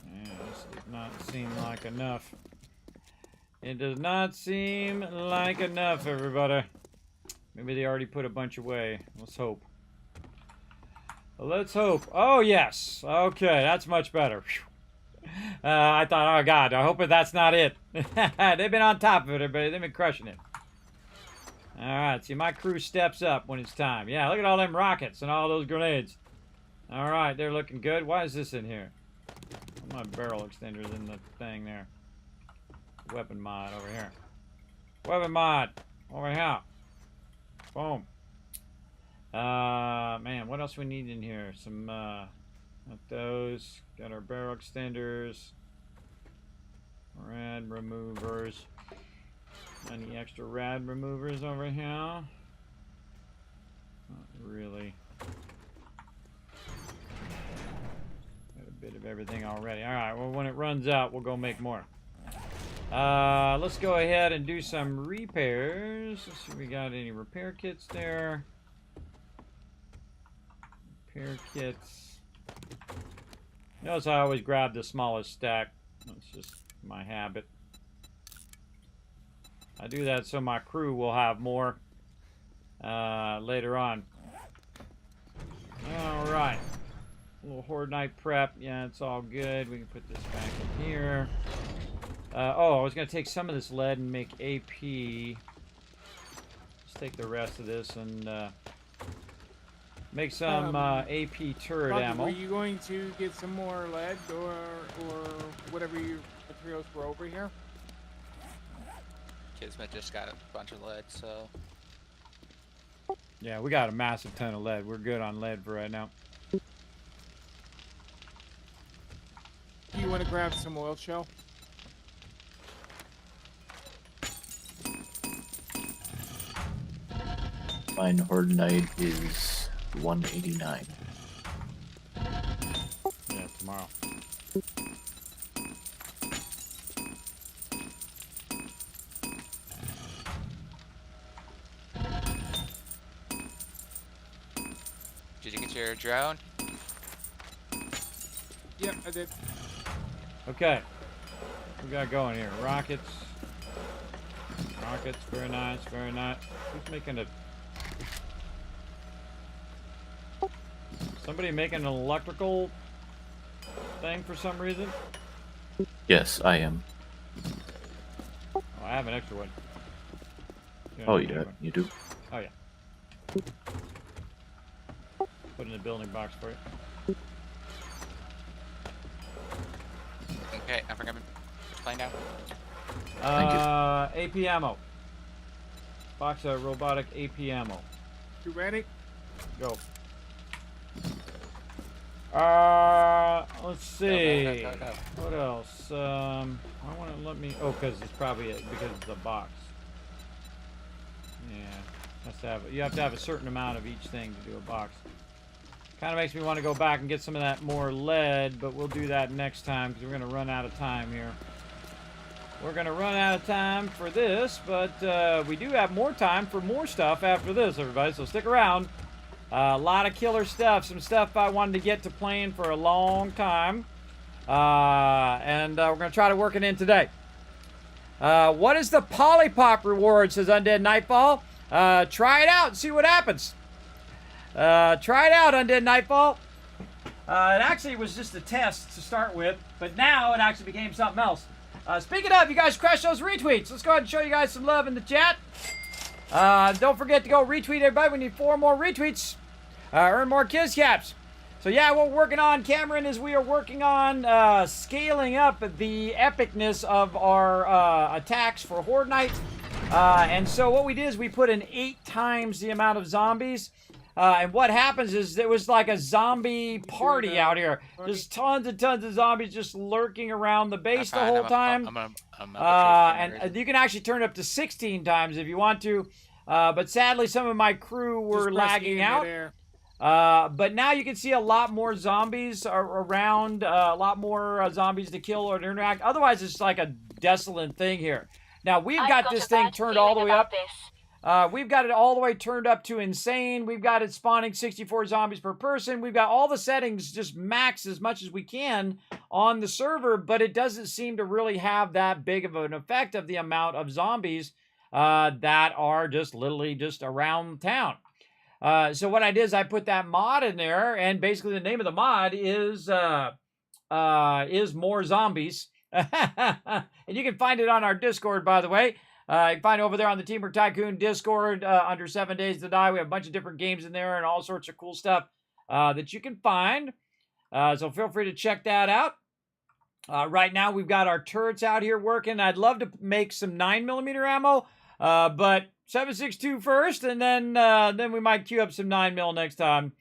Yeah, this does not seem like enough. It does not seem like enough, everybody. Maybe they already put a bunch away. Let's hope. Let's hope. Oh, yes. Okay, that's much better. I thought, oh, God, I hope that's not it. They've been on top of it, everybody. They've been crushing it. All right, see, my crew steps up when it's time. Yeah, look at all them rockets and all those grenades. All right, they're looking good. Why is this in here? My barrel extender's in the thing there. Weapon mod over here. Weapon mod over here. Boom. Man, what else we need in here? Some, not those. Got our barrel extenders. Rad removers. Any extra rad removers over here? Not really. Got a bit of everything already. Alright, well, when it runs out, we'll go make more. Let's go ahead and do some repairs. Let's see if we got any repair kits there. Repair kits. Notice I always grab the smallest stack. That's just my habit. I do that so my crew will have more later on. Alright. A little Horde Night prep. Yeah, it's all good. We can put this back in here. Oh, I was going to take some of this lead and make AP. Let's take the rest of this and make some AP turret Roger, ammo. were you going to get some more lead or whatever your materials were over here? Kismet just got a bunch of lead, so... Yeah, we got a massive ton of lead. We're good on lead for right now. Do you want to grab some oil shell? Mine Horde Night is 189. Yeah, tomorrow. Did you get your drone? Yep, I did. Okay. What we got going here? Rockets. Rockets, very nice, very nice. Who's making a... Somebody making an electrical thing for some reason? Yes, I am. Oh, I have an extra one. Oh, yeah, you do. Oh, yeah. Put in the building box for you. Okay, I'm coming. Plane down. Thank AP ammo. Box of robotic AP ammo. You ready? Go. Let's see. Go. What else? I want to let me. Oh, because it's probably because it's a box. Yeah, has to have. You have to have a certain amount of each thing to do a box. Kind of makes me want to go back and get some of that more lead, but we'll do that next time because we're going to run out of time here. We're going to run out of time for this, but we do have more time for more stuff after this, everybody, so stick around. A lot of killer stuff, some stuff I wanted to get to playing for a long time, and we're going to try to work it in today. What is the Polypop reward, says Undead Nightfall. Try it out and see what happens. Try it out, Undead Nightfall. It actually was just a test to start with, but now it actually became something else. Speaking of, you guys crushed those retweets. Let's go ahead and show you guys some love in the chat. Don't forget to go retweet everybody. We need 4 more retweets. Earn more Kiz Caps. So yeah, what we're working on, Cameron, is we are working on scaling up the epicness of our attacks for Horde Night. And so what we did is we put in 8 times the amount of zombies. And what happens is there was like a zombie party out here. Just tons and tons of zombies just lurking around the base the whole time. And you can actually turn it up to 16 times if you want to. But sadly, some of my crew were lagging out. But now you can see a lot more zombies around, a lot more zombies to kill or to interact. Otherwise, it's like a desolate thing here. Now, we've got this thing turned all the way up. We've got it all the way turned up to insane. We've got it spawning 64 zombies per person. We've got all the settings just max as much as we can on the server, but it doesn't seem to really have that big of an effect of the amount of zombies that are just literally just around town. So what I did is I put that mod in there, and basically the name of the mod is More Zombies. And you can find it on our Discord, by the way. You can find it over there on the Teamwork Tycoon Discord under 7 Days to Die. We have a bunch of different games in there and all sorts of cool stuff that you can find. So feel free to check that out. Right now, we've got our turrets out here working. I'd love to make some 9mm ammo, but 7.62 first, and then we might queue up some 9mm next time.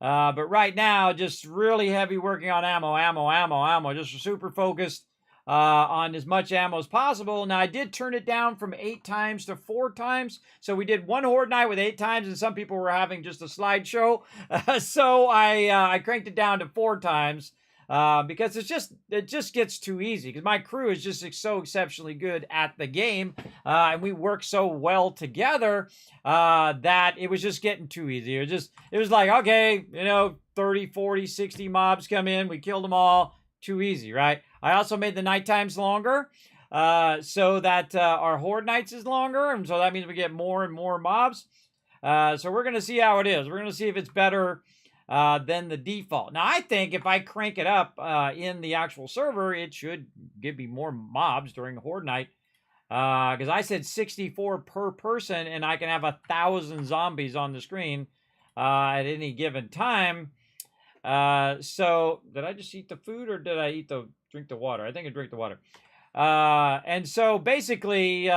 But right now, just really heavy working on ammo. Just super focused on as much ammo as possible. Now, I did turn it down from 8 times to 4 times. So we did one Horde Night with 8 times, and some people were having just a slideshow. So I cranked it down to 4 times. Because it just gets too easy. Because my crew is just so exceptionally good at the game, and we work so well together that it was just getting too easy. It was like, okay, 30, 40, 60 mobs come in, we killed them all. Too easy, right? I also made the night times longer, so that our Horde Nights is longer, and so that means we get more and more mobs. So we're gonna see how it is. We're gonna see if it's better than the default. Now, I think if I crank it up in the actual server, it should give me more mobs during Horde Night. Because I said 64 per person, and I can have 1,000 zombies on the screen at any given time. So, did I just eat the food, or did I drink the water? I think I drank the water. And so, basically,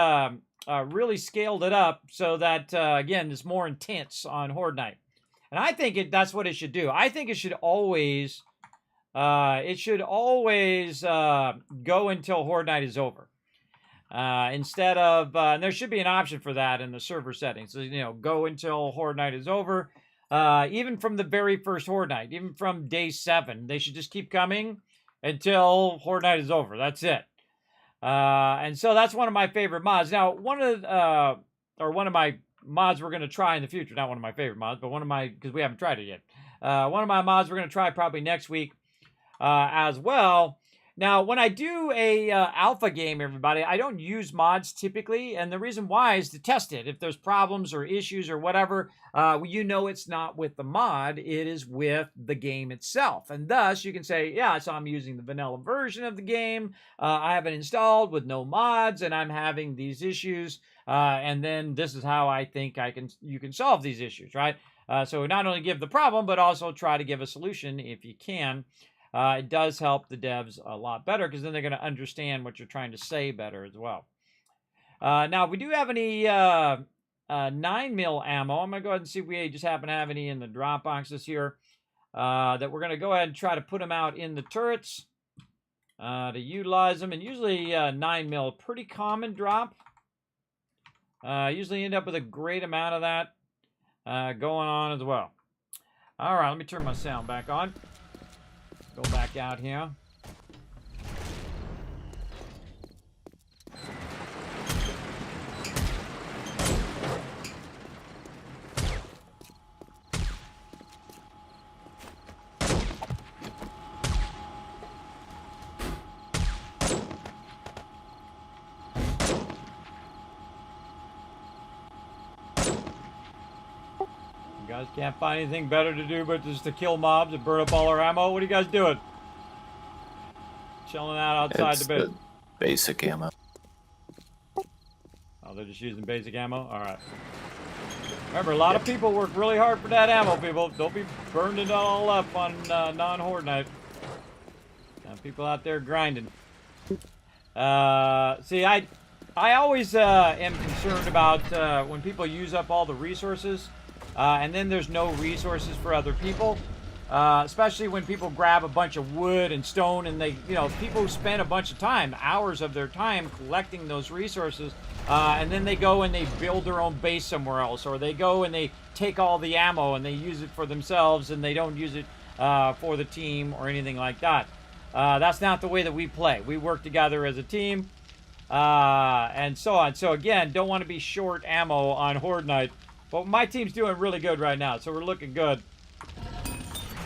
really scaled it up so that, again, it's more intense on Horde Night. And I think that's what it should do. I think it should always go until Horde Night is over. Instead of, and there should be an option for that in the server settings. So, go until Horde Night is over. Even from the very first Horde Night, even from day 7, they should just keep coming until Horde Night is over. That's it. And so that's one of my favorite mods. Now, one of my mods we're going to try in the future, not one of my favorite mods, but because we haven't tried it yet. One of my mods we're going to try probably next week as well. Now, when I do a alpha game, everybody, I don't use mods typically, and the reason why is to test it. If there's problems or issues or whatever, it's not with the mod, it is with the game itself. And thus, you can say, yeah, so I'm using the vanilla version of the game, I have it installed with no mods, and I'm having these issues, and then this is how I think you can solve these issues, right? So not only give the problem, but also try to give a solution if you can. It does help the devs a lot better, because then they're going to understand what you're trying to say better as well. Now, if we do have any 9mm ammo, I'm going to go ahead and see if we just happen to have any in the drop boxes here. That we're going to go ahead and try to put them out in the turrets to utilize them. And usually 9mm, pretty common drop. Usually end up with a great amount of that going on as well. All right, let me turn my sound back on. Go back out here. You guys can't find anything better to do but just to kill mobs and burn up all our ammo? What are you guys doing? Chilling out outside the base. Basic ammo. Oh, they're just using basic ammo? Alright. Remember, a lot of people work really hard for that ammo, people. Don't be burned it all up on non-horde night. People out there grinding. See, I always am concerned about when people use up all the resources, and then there's no resources for other people. Especially when people grab a bunch of wood and stone, and they, people who spend a bunch of time, hours of their time collecting those resources, and then they go and they build their own base somewhere else, or they go and they take all the ammo and they use it for themselves and they don't use it for the team or anything like that. That's not the way that we play. We work together as a team, and so on. So again, don't want to be short ammo on Horde Night, but my team's doing really good right now, so we're looking good.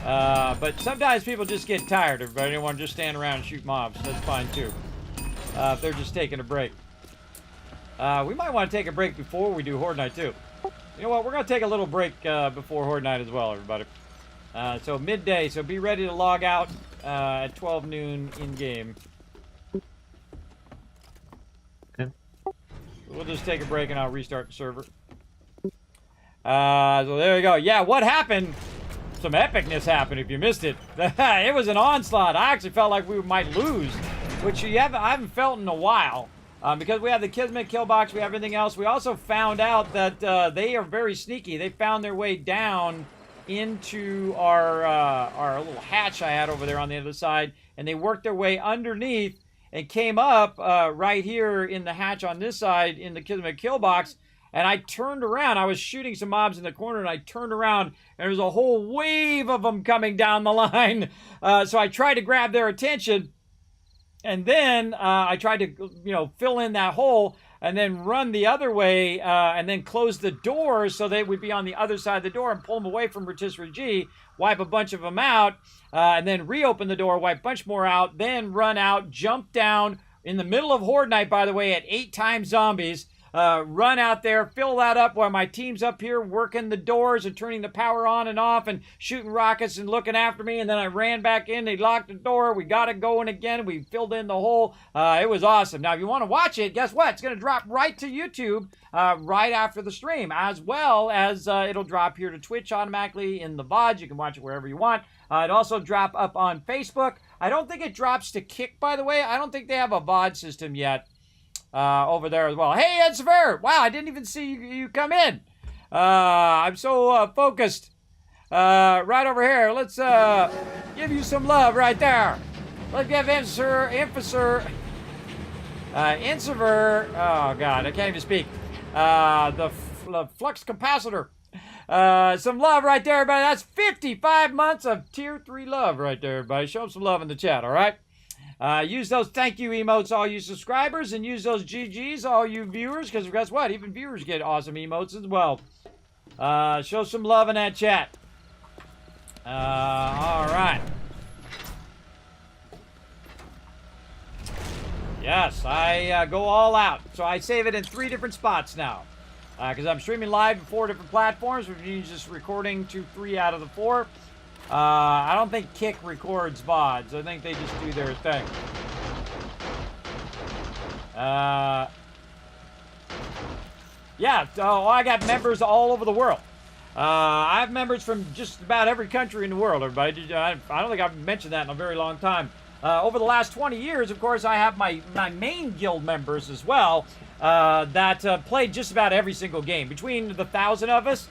But sometimes people just get tired. Everybody don't want to just stand around and shoot mobs. That's fine too. If they're just taking a break. We might want to take a break before we do Horde Night too. You know what? We're going to take a little break before Horde Night as well, everybody. So midday, so be ready to log out at 12 noon in-game. Okay. We'll just take a break and I'll restart the server. So there you go. Yeah, what happened? Some epicness happened if you missed it. It was an onslaught. I actually felt like we might lose, which I haven't felt in a while. Because we have the Kismet kill box, we have everything else. We also found out that they are very sneaky. They found their way down into our little hatch I had over there on the other side, and they worked their way underneath and came up right here in the hatch on this side in the Kismet kill box. And I turned around. I was shooting some mobs in the corner, and I turned around, and there was a whole wave of them coming down the line. So I tried to grab their attention, and then I tried to, fill in that hole, and then run the other way, and then close the door so they would be on the other side of the door and pull them away from Rotisserie G, wipe a bunch of them out, and then reopen the door, wipe a bunch more out, then run out, jump down in the middle of Horde Night, by the way, at 8 times zombies. Run out there, fill that up while my team's up here working the doors and turning the power on and off and shooting rockets and looking after me. And then I ran back in. They locked the door. We got it going again. We filled in the hole. It was awesome. Now, if you want to watch it, guess what? It's going to drop right to YouTube right after the stream, as well as it'll drop here to Twitch automatically in the VOD. You can watch it wherever you want. It also drop up on Facebook. I don't think it drops to Kick, by the way. I don't think they have a VOD system yet. Over there as well. Hey, Ed Sever! Wow, I didn't even see you come in. I'm so focused. Right over here. Let's give you some love right there. Let's give Insiver. Oh, God, I can't even speak. The flux capacitor. Some love right there, everybody. That's 55 months of tier 3 love right there, everybody. Show them some love in the chat, all right? Use those thank you emotes, all you subscribers, and use those GGs, all you viewers, because guess what? Even viewers get awesome emotes as well. Show some love in that chat. All right. Yes, I go all out. So I save it in 3 different spots now. Because I'm streaming live to 4 different platforms, which means just recording to 3 out of the 4. I don't think Kick records VODs. I think they just do their thing. Yeah, so I got members all over the world. I have members from just about every country in the world, everybody. I don't think I've mentioned that in a very long time. Over the last 20 years, of course, I have my main guild members as well that played just about every single game. Between the 1,000 of us,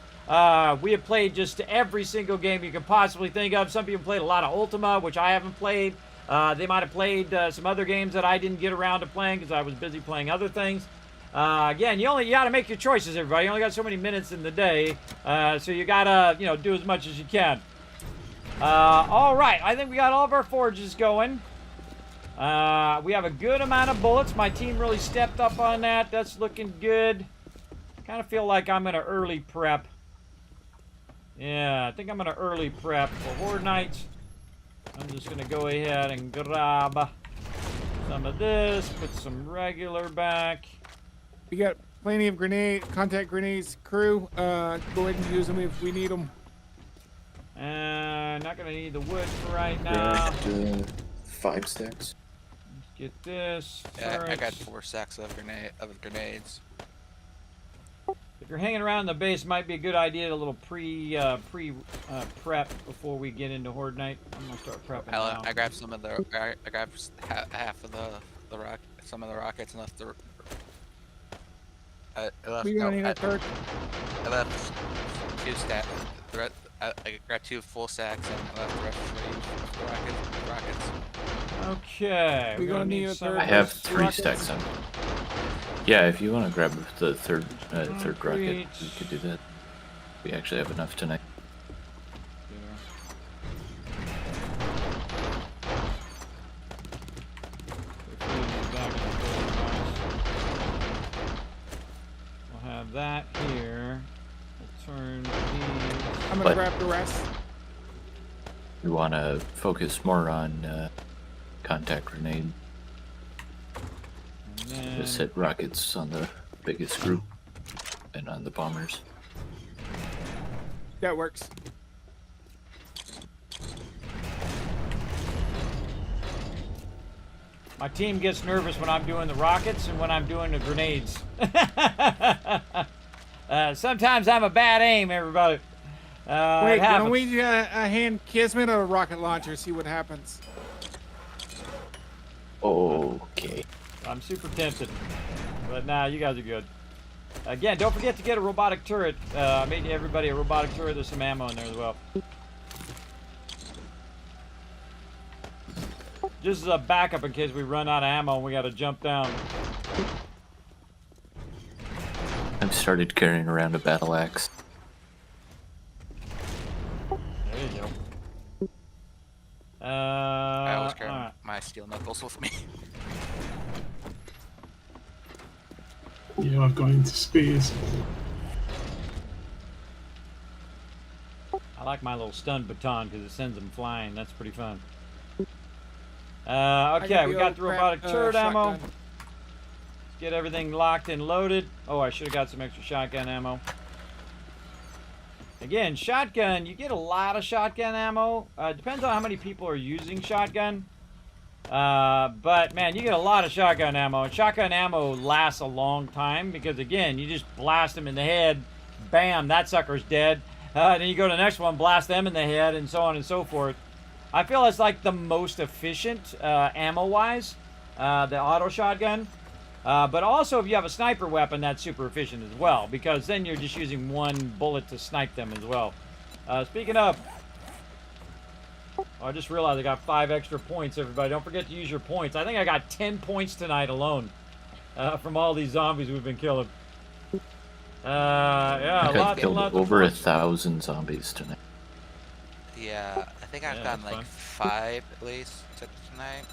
we have played just every single game you can possibly think of. Some people played a lot of Ultima, which I haven't played. They might have played some other games that I didn't get around to playing because I was busy playing other things. Again, you got to make your choices, everybody. You only got so many minutes in the day, so you got to, do as much as you can. All right, I think we got all of our forges going. We have a good amount of bullets. My team really stepped up on that. That's looking good. Kind of feel like I'm in an early prep. Yeah, I think I'm in an early prep for Horde Night. I'm just going to go ahead and grab some of this, put some regular back. We got plenty of contact grenades, crew. Go ahead and use them if we need them. Not going to need the wood for right now. 5 stacks. Let's get this. Yeah, I got 4 stacks of grenades. If you're hanging around the base, might be a good idea to a little prep before we get into Horde Night. I'm gonna start prepping now. I grabbed some of the. I grabbed half of the some of the rockets and left the. I left. We're gonna need a third. I left 2 stacks. I grabbed 2 full stacks and I left the rest for the rockets. Okay. We're gonna need a third. I have 3 rockets. stacks on. Yeah, if you want to grab the third rocket, Concrete. we could do that. We actually have enough tonight. We'll have that here. We'll turn these. I'm gonna grab the rest. We want to focus more on contact grenade. And then Just hit rockets on the biggest group and on the bombers. That works. my team gets nervous when I'm doing the rockets and when I'm doing the grenades. Sometimes I'm a bad aim, everybody. Wait, it why don't happens. we hand Kismet a rocket launcher, see what happens? Okay. I'm super tempted. But nah, you guys are good. Again, don't forget to get a robotic turret. I made everybody a robotic turret. There's some ammo in there as well. Just as a backup in case we run out of ammo and we gotta jump down. I've started carrying around a battle axe. There you go. I always carry alright. my steel knuckles with me. Yeah, I've gone into spears. I like my little stun baton because it sends them flying. That's pretty fun. I Okay, we the got old the robotic crap, turret ammo. shotgun. Let's get everything locked and loaded. Oh, I should have got some extra shotgun ammo. Again, shotgun, you get a lot of shotgun ammo. Depends on how many people are using shotgun. But man, you get a lot of shotgun ammo, and shotgun ammo lasts a long time because again, you just blast them in the head, bam, that sucker's dead. Then you go to the next one, blast them in the head, and so on and so forth. I feel it's like the most efficient ammo-wise, the auto shotgun. But also, if you have a sniper weapon, that's super efficient as well because then you're just using one bullet to snipe them as well. Speaking of. Oh, I just realized I got 5 extra points, everybody. Don't forget to use your points. I think I got 10 points tonight alone from all these zombies we've been killing. Yeah, I think I've killed lots over of points. 1,000 zombies tonight. Yeah, I think I've Yeah, gotten that's like fun. 5 at least tonight.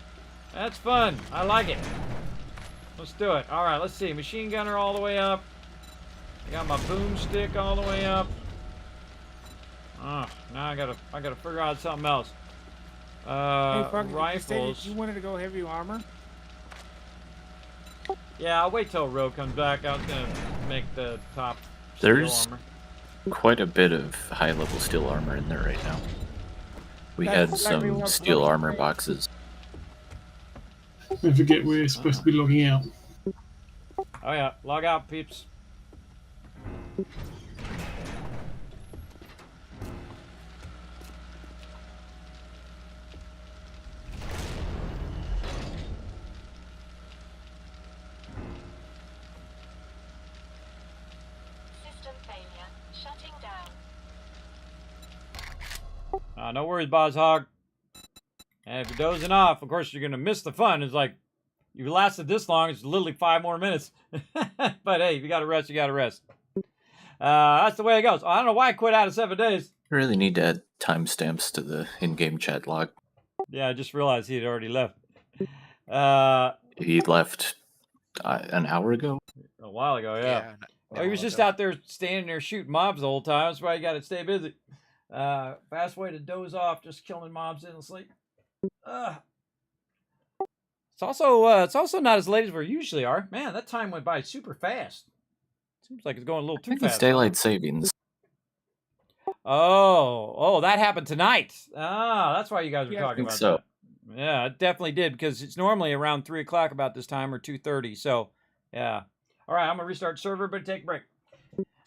That's fun. I like it. Let's do it. All right, let's see. Machine gunner all the way up. I got my boomstick all the way up. Oh, now I gotta figure out something else. Hey, Frank, you Rifles. stated you wanted to go heavy armor. Yeah, I'll wait till Rogue comes back. I was gonna make the top There's steel armor. quite a bit of high-level steel armor in there right now. We That's had exactly some what steel I'm armor saying. boxes. Don't forget we're supposed to be logging out. Oh yeah, log out, peeps. System failure. Shutting down. No worries, Boz Hog. And if you're dozing off, of course you're gonna miss the fun. It's like you lasted this long. It's literally 5 more minutes. But hey, if you gotta rest, you gotta rest. That's the way it goes. I don't know why I quit out of 7 days. You really need to add timestamps to the in-game chat log. Yeah, I just realized he had already left. He left an hour ago. A while ago, yeah. Oh, he was just out there standing there shooting mobs the whole time. That's why you got to stay busy. Fast way to doze off, just killing mobs in the sleep. It's also not as late as we usually are. Man, that time went by super fast. Seems like it's going a little I too think fast. it's daylight savings. Oh, that happened tonight. Ah, that's why you guys were Yeah, I talking think about so. that. Yeah, it definitely did because it's normally around 3 o'clock about this time or 2:30. So, yeah. All right, I'm gonna restart server, but take a break.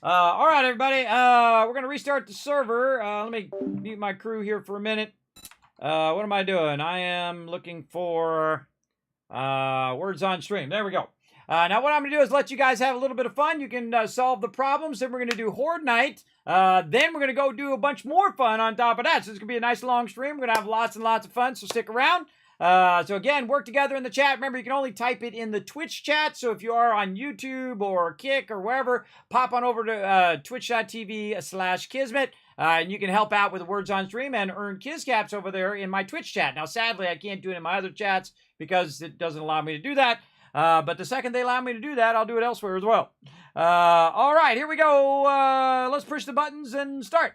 All right, everybody. We're going to restart the server. Let me mute my crew here for a minute. What am I doing? I am looking for words on stream. There we go. Now, what I'm going to do is let you guys have a little bit of fun. You can solve the problems. Then we're going to do Horde Night. Then we're going to go do a bunch more fun on top of that. So it's going to be a nice long stream. We're going to have lots and lots of fun, so stick around. So again, work together in the chat. Remember, you can only type it in the Twitch chat. So if you are on YouTube or Kick or wherever, pop on over to twitch.tv/Kismet. And you can help out with the words on stream and earn Kizcaps over there in my Twitch chat. Now, sadly, I can't do it in my other chats because it doesn't allow me to do that. But the second they allow me to do that, I'll do it elsewhere as well. All right, here we go. Let's push the buttons and start.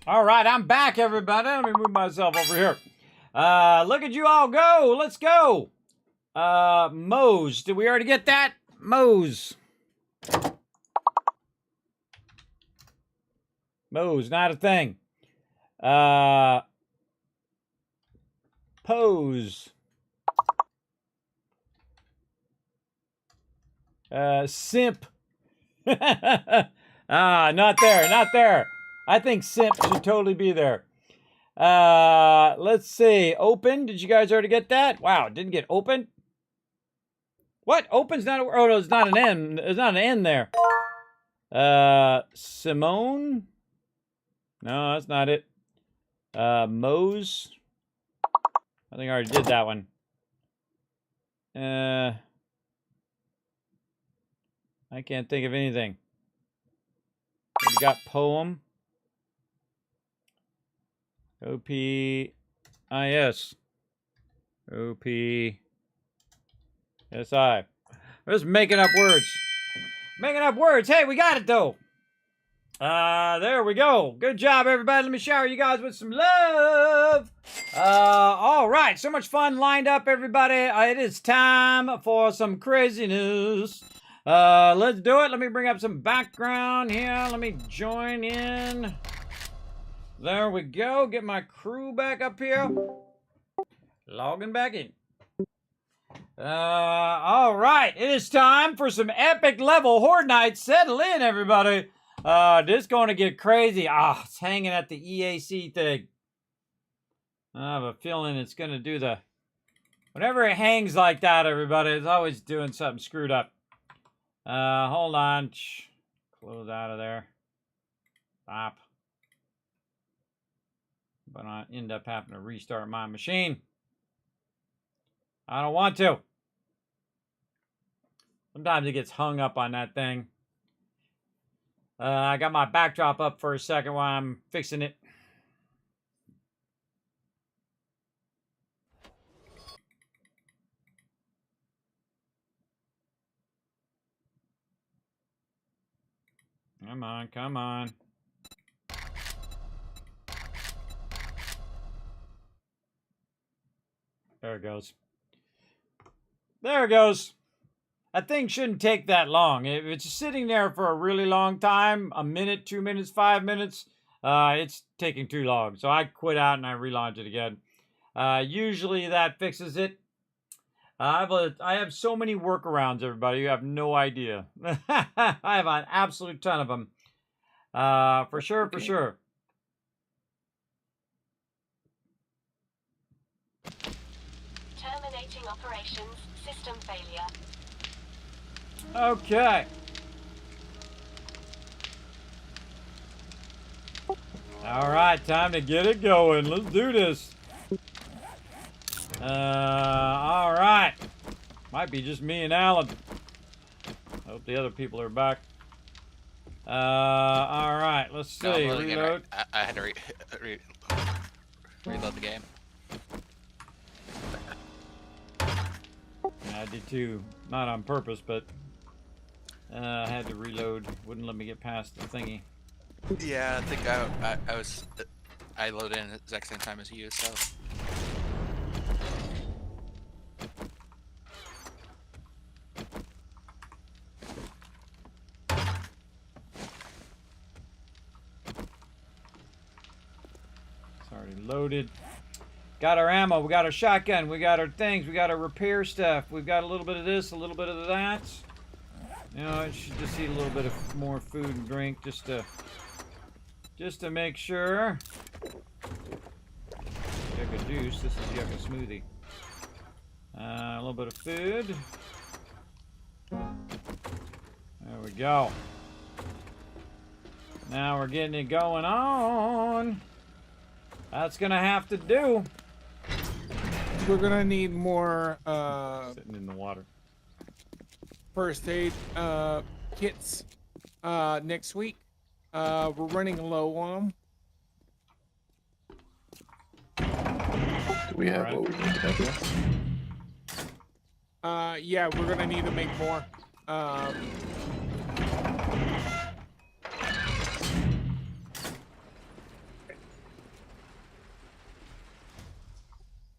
All right, I'm back, everybody. Let me move myself over here. Look at you all go. Let's go. Mose. Did we already get that? Mose. Mose, not a thing. Pose. Simp. Not there, not there. I think simp should totally be there. Let's see. Open. Did you guys already get that? Wow, didn't get open. What? Open's not. Oh no, it's not an N. There's not an N there. Simone. No, that's not it. Mose. I think I already did that one. I can't think of anything. We got poem. O-P-I-S. O-P-S-I. We're just making up words. Making up words. Hey, we got it, though. There we go. Good job, everybody. Let me shower you guys with some love. All right. So much fun lined up, everybody. It is time for some craziness. Let's do it. Let me bring up some background here. Let me join in. There we go. Get my crew back up here. Logging back in. All right. It is time for some epic level Horde Nights. Settle in, everybody. This is going to get crazy. It's hanging at the EAC thing. I have a feeling it's going to do the... Whenever it hangs like that, everybody, it's always doing something screwed up. Hold on. Close out of there. Stop. But I end up having to restart my machine. I don't want to. Sometimes it gets hung up on that thing. I got my backdrop up for a second while I'm fixing it. Come on, come on. There it goes. There it goes. That thing shouldn't take that long. If it's sitting there for a really long time, a minute, 2 minutes, 5 minutes, it's taking too long. So I quit out and I relaunch it again. Usually that fixes it. I have so many workarounds, everybody. You have no idea. I have an absolute ton of them. For sure, for sure. Terminating operations. System failure. Okay. All right, time to get it going. Let's do this. All right. Might be just me and Alan. I hope the other people are back. All right, let's see. No, Reload. I had to reload the game. I did too. Not on purpose, but I had to reload. Wouldn't let me get past the thingy. Yeah, I think I loaded in at the exact same time as you, so. It's already loaded. Got our ammo, we got our shotgun, we got our things, we got our repair stuff, we've got a little bit of this, a little bit of that. You know, I should just eat a little bit of more food and drink just to make sure. Yucca juice, this is yucca smoothie. A little bit of food. There we go. Now we're getting it going on. That's gonna have to do. We're gonna need more Sitting in the water. first aid kits next week. We're running low on Do we have what we need to make this? them. Yeah, we're gonna need to make more.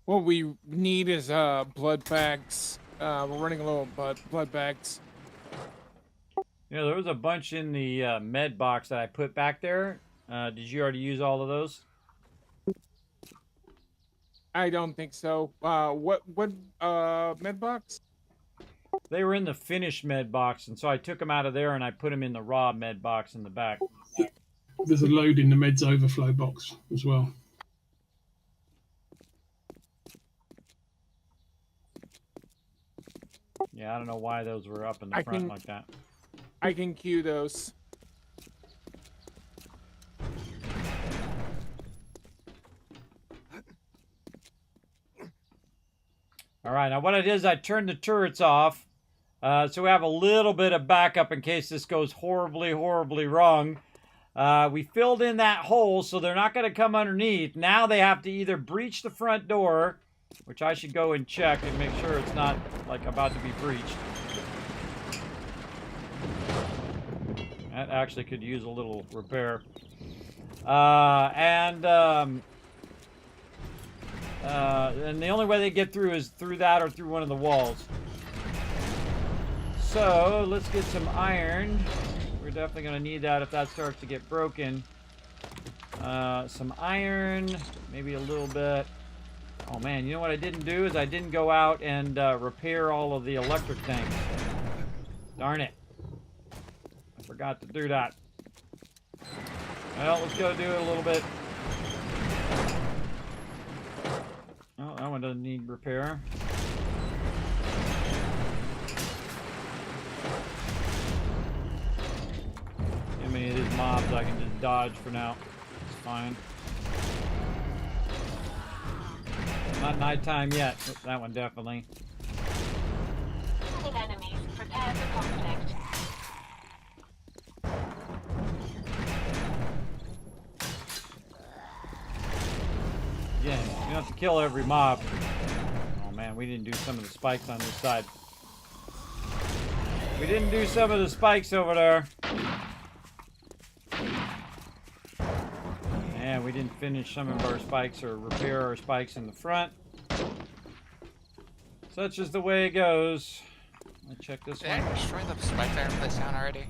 What we need is blood bags. We're running low on blood bags. You know, there was a bunch in the med box that I put back there. Did you already use all of those? I don't think so. What med box? They were in the finished med box, and so I took them out of there and I put them in the raw med box in the back. There's a load in the meds overflow box as well. Yeah, I don't know why those were up in the I front can- like that. I can queue those. All right, now what I did is I turned the turrets off. So we have a little bit of backup in case this goes horribly, horribly wrong. We filled in that hole, so they're not going to come underneath. Now they have to either breach the front door, which I should go and check and make sure it's not, like, about to be breached. That actually could use a little repair. And the only way they get through is through that or through one of the walls. So, let's get some iron. We're definitely going to need that if that starts to get broken. Some iron, maybe a little bit. Oh man, you know what I didn't do is I didn't go out and repair all of the electric things. Darn it. I forgot to do that. Well, let's go do it a little bit. Oh, that one doesn't need repair. How many of these mobs I can just dodge for now? It's fine. Not nighttime yet. Oh, that one definitely. Enemies, prepare for conflict. Again, you don't have to kill every mob. Oh man, we didn't do some of the spikes on this side. We didn't do some of the spikes over there. And we didn't finish some of our spikes or repair our spikes in the front. Such is the way it goes. Let's check this Did one. I destroy the spike iron place down already?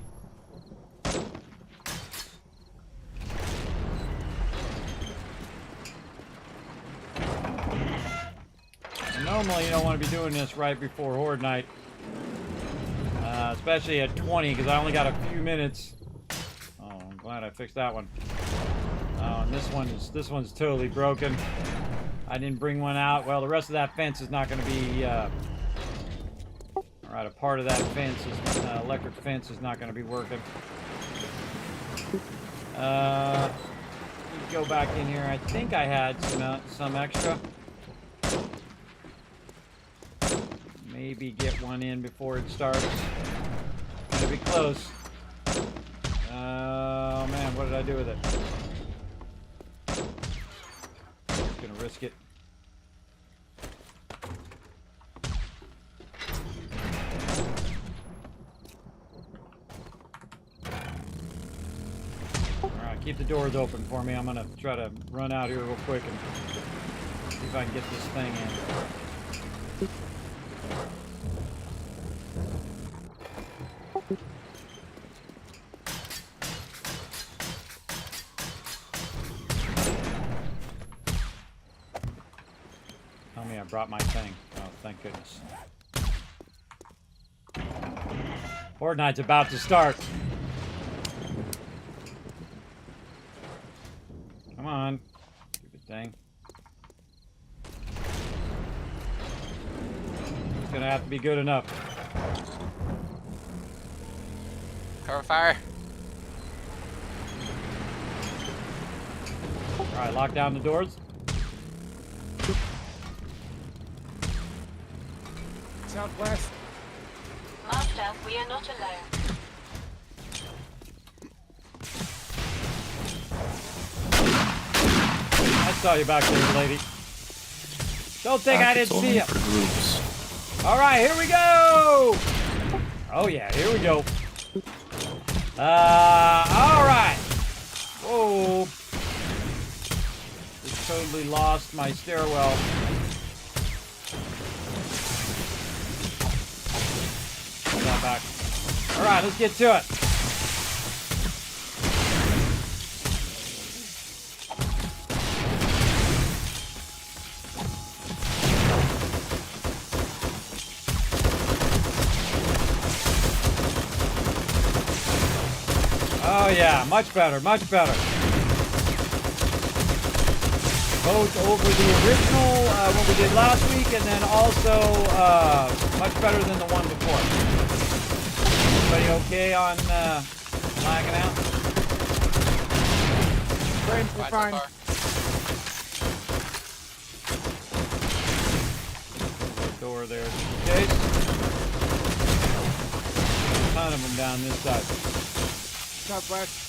And normally you don't want to be doing this right before Horde Night. Especially at 20, because I only got a few minutes. Oh, I'm glad I fixed that one. Oh, and this one's totally broken. I didn't bring one out. Well, the rest of that fence is not going to be. All right, a part of that fence is electric fence is not going to be working. Go back in here. I think I had some extra. Maybe get one in before it starts. Gonna be close. Oh man, what did I do with it? Just gonna risk it. Alright, keep the doors open for me. I'm gonna try to run out here real quick and see if I can get this thing in. Tell me I brought my thing. Oh, thank goodness. Horde Night's about to start. Come on. Stupid thing. It's gonna have to be good enough. Cover fire. Alright, lock down the doors. Southwest. Master, we are not alone. I saw you back there, lady. Don't think I didn't see you. Alright, here we go! Oh yeah, here we go. Alright. Whoa. Just totally lost my stairwell. Put that back. Alright, let's get to it. Oh yeah, much better, much better. both over the original, what we did last week, and then also much better than the one before. Everybody okay on lagging out? Frames are fine. Door there. Okay. A ton of them down this side. Southwest.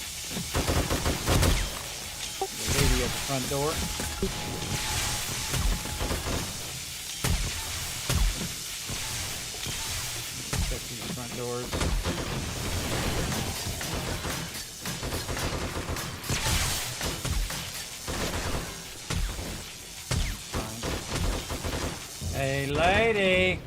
The lady at the front door. Check these front doors. Hey, lady.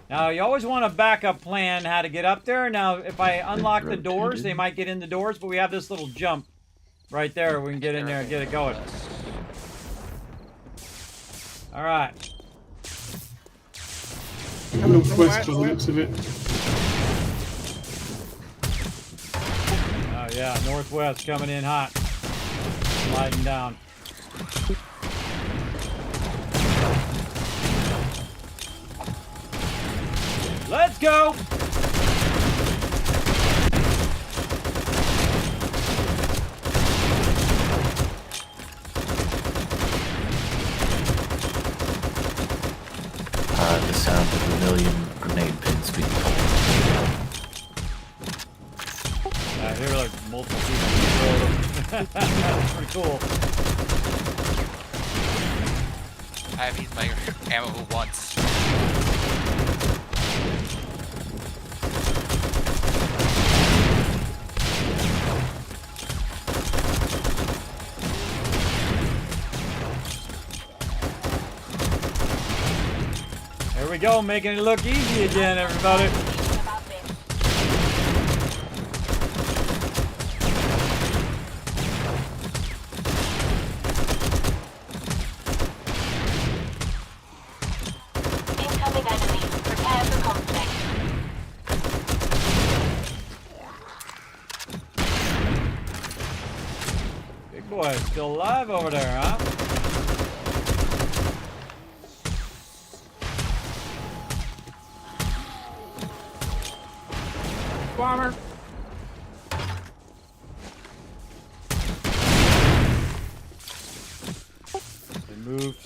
Now, you always want a backup plan how to get up there. Now, if I unlock the doors, they might get in the doors, but we have this little jump right there. We can get in there and get it going. All right. Northwest by the looks of it. Oh, yeah, northwest coming in hot. Sliding down. Let's go! The sound of a million grenade pins being pulled. I hear like multiple people control them. That's pretty cool. I've used my ammo once. There we go, making it look easy again, everybody. Incoming enemies. Prepare for conflict. Big boy, still alive over there, huh? Bomber. They moved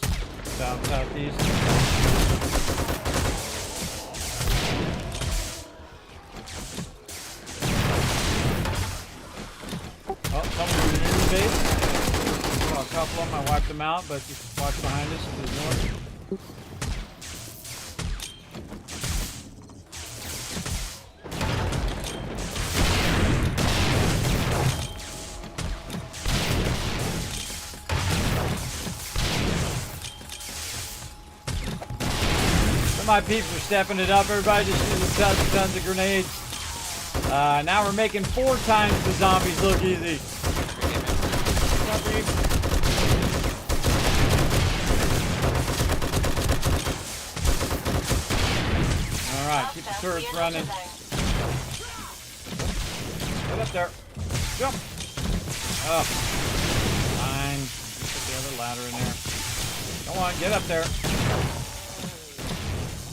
southeast. Oh, someone's in the base. Saw a couple of them. I wiped them out, but just watch behind us to the north. My peeps are stepping it up. Everybody just using tons of grenades. Now we're making 4 times the zombies look easy. Alright, keep the turrets running. Get up there. Jump. Oh. Fine. Put the other ladder in there. Come on, get up there.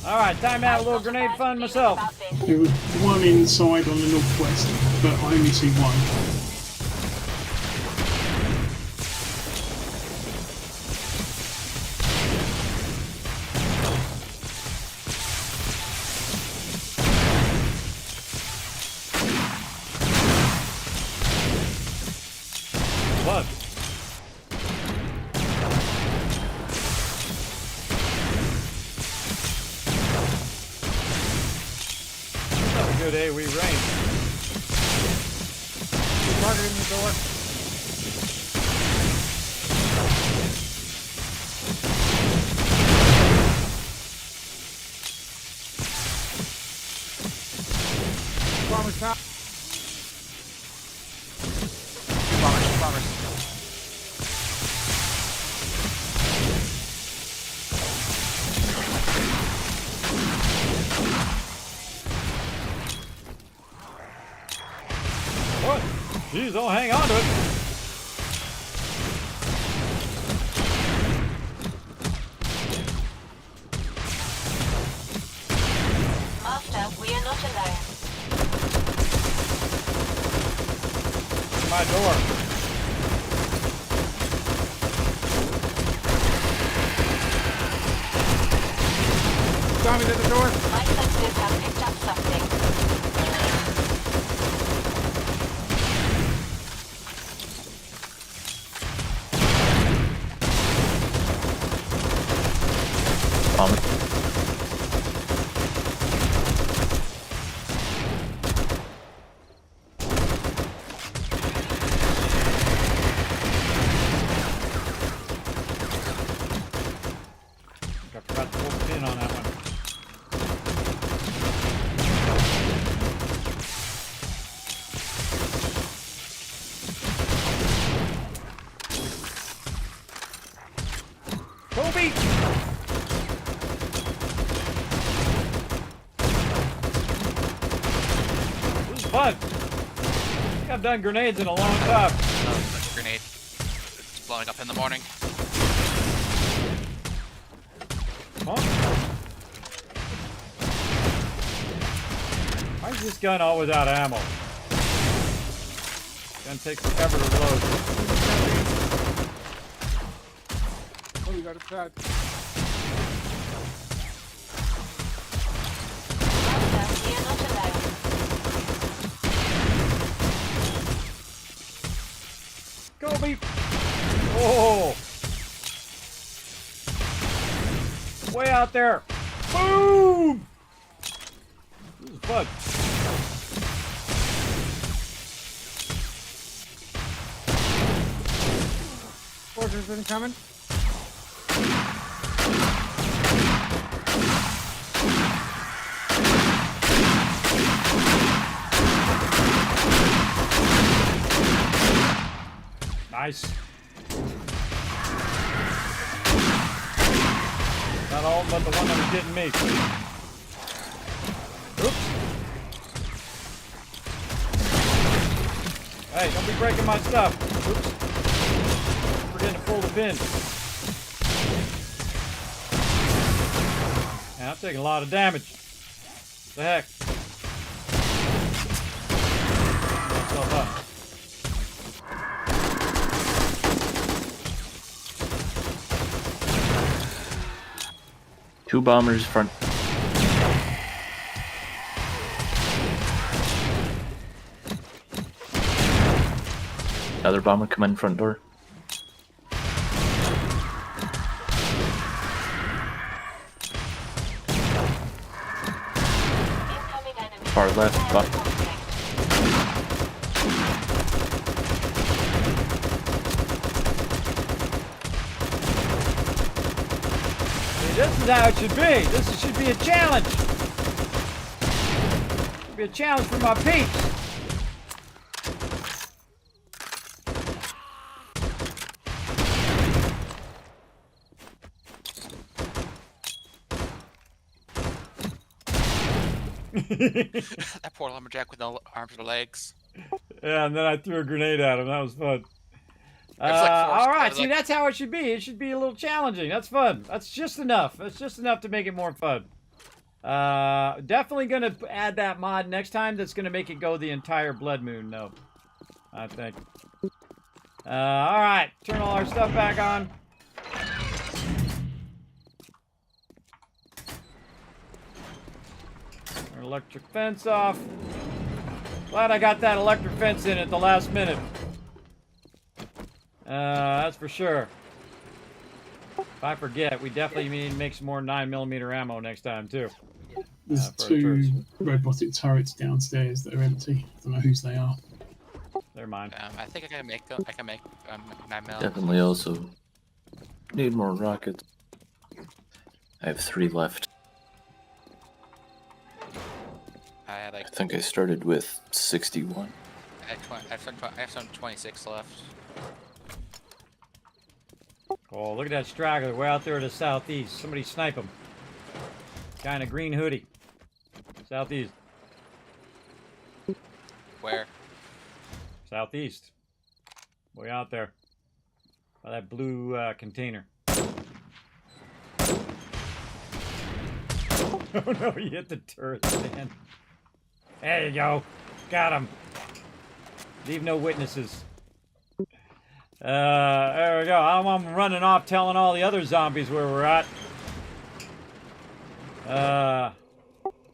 Alright, time to have a little grenade fun myself. There was one inside on the northwest, but I only see one. What? Good AoE range. Target in the door. Bomber's top. Two bombers. What? Jeez, don't hang on to it. my door. Zombies at the door. My sensors have picked up something. Bomber. I forgot to pull the pin on that one. Kobe! This is fun. I think I've done grenades in a long time. The grenade. It's blowing up in the morning. Huh? Why is this gun all without ammo? Gun takes forever to load. Oh, we got a shot. Master, you're not alone. Kobe! Oh! Way out there! Boom! This is fun. Fortress isn't coming. Nice. Not all, but the one that was getting me. Oops. Hey, don't be breaking my stuff. Oops. Forgetting to pull the pin. Man, I'm taking a lot of damage. What the heck? Myself up. Two bombers front. Another bomber come in front door. Incoming enemy. Far left. Prepare for conflict. This is how it should be. This should be a challenge. Should be a challenge for my peeps. That poor lumberjack with no arms or legs. Yeah, and then I threw a grenade at him. That was fun. It's like All right, forced- see, that's how it should be. It should be a little challenging. That's fun. That's just enough. That's just enough to make it more fun. Definitely going to add that mod next time. That's going to make it go the entire Blood Moon, though. I think. All right, turn all our stuff back on. Our electric fence off. Glad I got that electric fence in at the last minute. That's for sure. If I forget, we definitely need to make some more 9mm ammo next time, too. There's for two turrets. robotic turrets downstairs that are empty. I don't know whose they are. They're mine. I think I can make them. I can make 9mm. Definitely also need more rockets. I have 3 left. I had like I think I started with 61. I have some 26 left. Oh, look at that straggler way out there to the southeast. Somebody snipe him. Guy in a green hoodie. Southeast. Where? Southeast. Way out there. By that blue container. Oh no, he hit the turret stand. There you go. Got him. Leave no witnesses. There we go. I'm running off telling all the other zombies where we're at.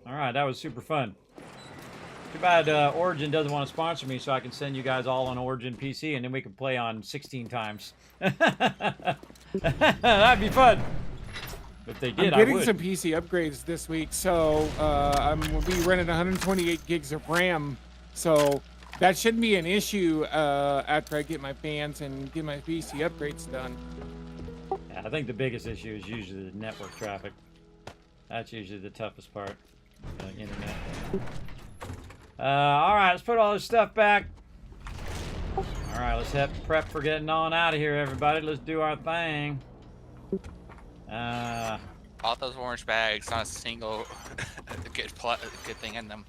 Alright, that was super fun. Too bad Origin doesn't want to sponsor me, so I can send you guys all on Origin PC, and then we can play on 16 times. That'd be fun. If they did, I'm getting I would. some PC upgrades this week, so I'm gonna be running 128 gigs of RAM. So that shouldn't be an issue after I get my fans and get my PC upgrades done. Yeah, I think the biggest issue is usually the network traffic. That's usually the toughest part. Internet. Alright, let's put all this stuff back. Alright, let's have prep for getting on out of here, everybody. Let's do our thing. All those orange bags, not a single good thing in them.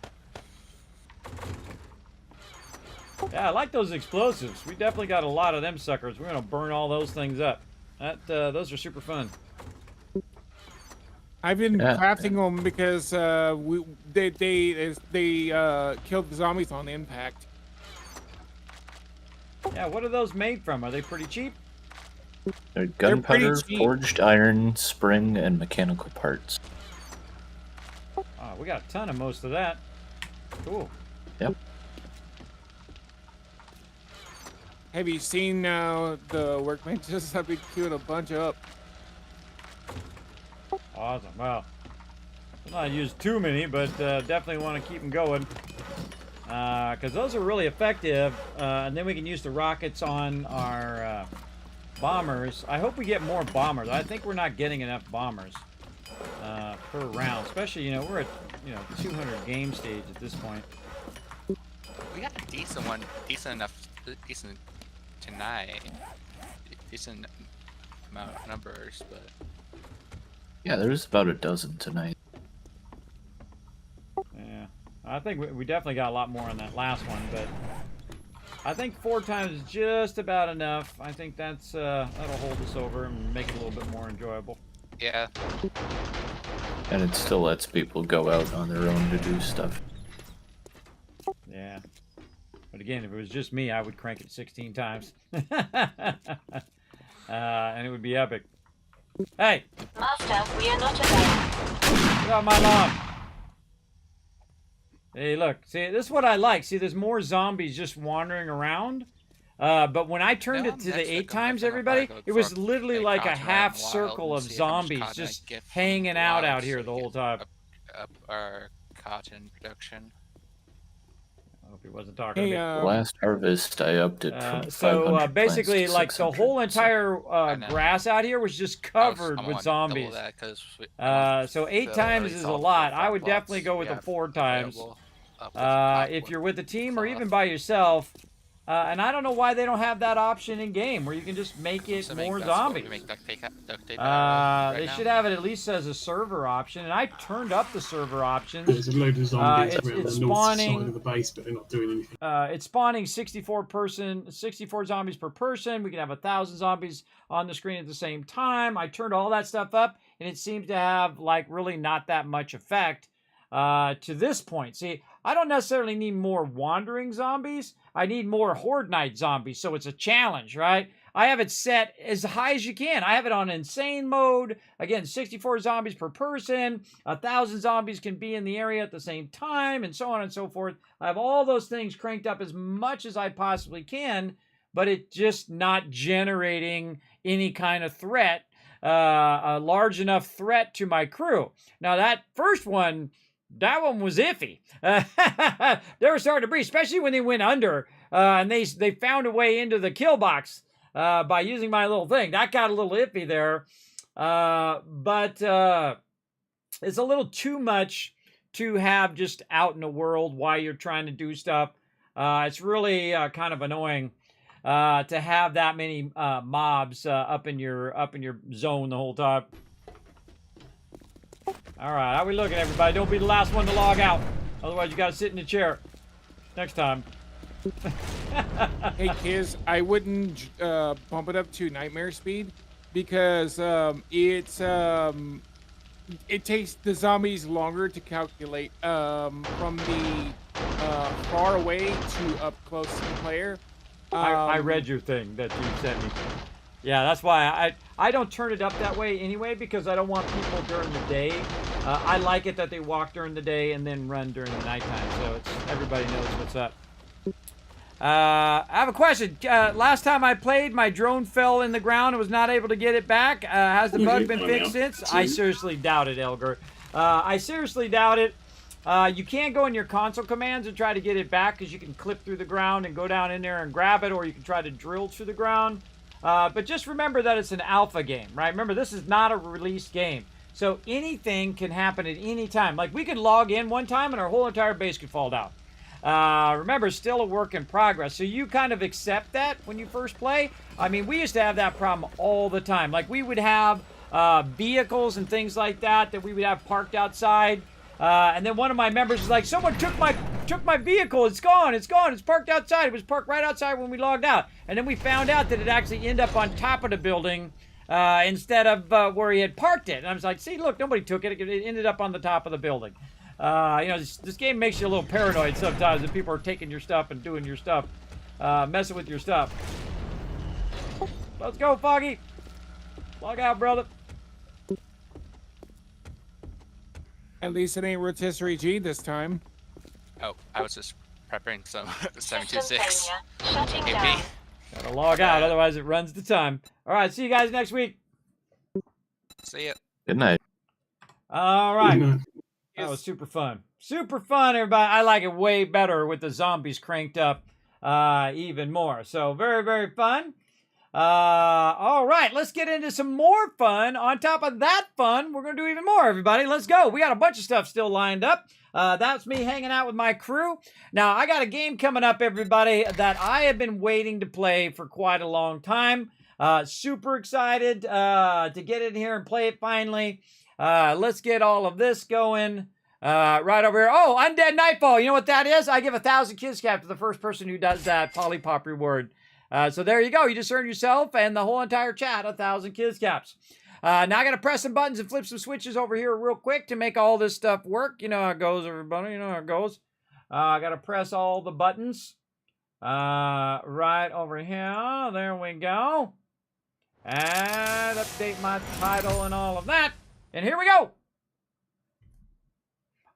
Yeah, I like those explosives. We definitely got a lot of them suckers. We're gonna burn all those things up. Those are super fun. I've been crafting them because they killed the zombies on impact. Yeah, what are those made from? Are they pretty cheap? They're gunpowder, forged iron, spring, and mechanical parts. Oh, we got a ton of most of that. Cool. Yep. Have you seen the workbenches? I've been queuing a bunch up. Awesome. Well, I'll not use too many, but definitely want to keep them going. Because those are really effective. And then we can use the rockets on our bombers. I hope we get more bombers. I think we're not getting enough bombers per round. Especially, you know, we're at 200 game stage at this point. We got a decent one, decent tonight. Decent amount of numbers, but. Yeah, there's about a dozen tonight. Yeah, I think we definitely got a lot more on that last one, but I think 4 times is just about enough. I think that's that'll hold us over and make it a little bit more enjoyable. Yeah. And it still lets people go out on their own to do stuff. Yeah. But again, if it was just me, I would crank it 16 times. And it would be epic. Hey! Master, we are not alone. Get off my lawn! Hey, look. See, this is what I like. See, there's more zombies just wandering around. But when I turned it to the 8 times, everybody, it was literally like a half circle of zombies just hanging out here the whole time. Up our cotton production. I hope he wasn't talking to me. Last harvest, I upped it from 500 So basically, plants to like the 600, whole entire know. grass out here was just covered with zombies. So 8 times is a lot. I would definitely go with the 4 times. If you're with a team or even by yourself. And I don't know why they don't have that option in game where you can just make it more zombies. They should have it at least as a server option, and I turned up the server options. There's a load of zombies around it's the north spawning, side of the base, but they're not doing anything. It's spawning 64 zombies per person. We can have 1,000 zombies on the screen at the same time. I turned all that stuff up, and it seems to have like really not that much effect to this point. See, I don't necessarily need more wandering zombies. I need more Horde Night zombies, so it's a challenge, right? I have it set as high as you can. I have it on insane mode. Again, 64 zombies per person. 1,000 zombies can be in the area at the same time, and so on and so forth. I have all those things cranked up as much as I possibly can, but it's just not generating any kind of threat, a large enough threat to my crew. Now, that first one, that one was iffy. They were starting to breathe, especially when they went under and they found a way into the kill box by using my little thing. That got a little iffy there. But it's a little too much to have just out in the world while you're trying to do stuff. It's really kind of annoying to have that many mobs up in your zone the whole time. All right, how we looking, everybody? Don't be the last one to log out. Otherwise, you got to sit in the chair. Next time. Hey, Kiz, I wouldn't bump it up to nightmare speed because it takes the zombies longer to calculate from the far away to up close to the player. I read your thing that you sent me. Yeah, that's why I don't turn it up that way anyway, because I don't want people during the day. I like it that they walk during the day and then run during the nighttime, so it's everybody knows what's up. I have a question. Last time I played, my drone fell in the ground and was not able to get it back. Has the bug been fixed since? I seriously doubt it, Elgar. I seriously doubt it. You can go in your console commands and try to get it back, because you can clip through the ground and go down in there and grab it, or you can try to drill through the ground. But just remember that it's an alpha game, right? Remember, this is not a released game. So anything can happen at any time. Like, we could log in one time and our whole entire base could fall down. Remember, it's still a work in progress. So you kind of accept that when you first play. I mean, we used to have that problem all the time. Like, we would have vehicles and things like that we would have parked outside. And then one of my members was like, someone took my vehicle. It's gone. It's gone. It's parked outside. It was parked right outside when we logged out. And then we found out that it actually ended up on top of the building instead of where he had parked it. And I was like, see, look, nobody took it. It ended up on the top of the building. You know, this game makes you a little paranoid sometimes if people are taking your stuff and doing your stuff, messing with your stuff. Let's go, Foggy. Log out, brother. At least it ain't rotisserie G this time. Oh, I was just prepping some System 726. failure. Shutting Hit down. me. Gotta log out, otherwise it runs the time. All right, see you guys next week. See ya. Good night. All right. You know, That was super fun. Super fun, everybody. I like it way better with the zombies cranked up even more. So very, very fun. All right, let's get into some more fun. On top of that fun, we're going to do even more, everybody. Let's go. We got a bunch of stuff still lined up. That's me hanging out with my crew. Now, I got a game coming up, everybody, that I have been waiting to play for quite a long time. Super excited to get in here and play it finally. Let's get all of this going. Right over here. Oh, Undead Nightfall. You know what that is? I give 1,000 kids cap to the first person who does that Polypop reward. So there you go. You just earned yourself and the whole entire chat 1,000 kids caps. Now I got to press some buttons and flip some switches over here real quick to make all this stuff work. You know how it goes, everybody. You know how it goes. I got to press all the buttons. Right over here. There we go. And update my title and all of that. And here we go.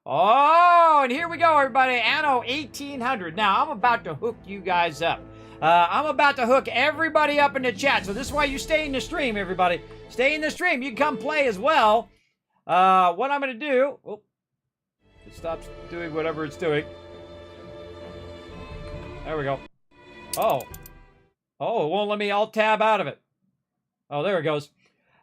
Oh, and here we go, everybody. Anno 1800. Now, I'm about to hook you guys up. I'm about to hook everybody up in the chat. So this is why you stay in the stream, everybody. Stay in the stream. You can come play as well. What I'm going to do... Oh, it stops doing whatever it's doing. There we go. Oh. Oh, it won't let me alt-tab out of it. Oh, there it goes.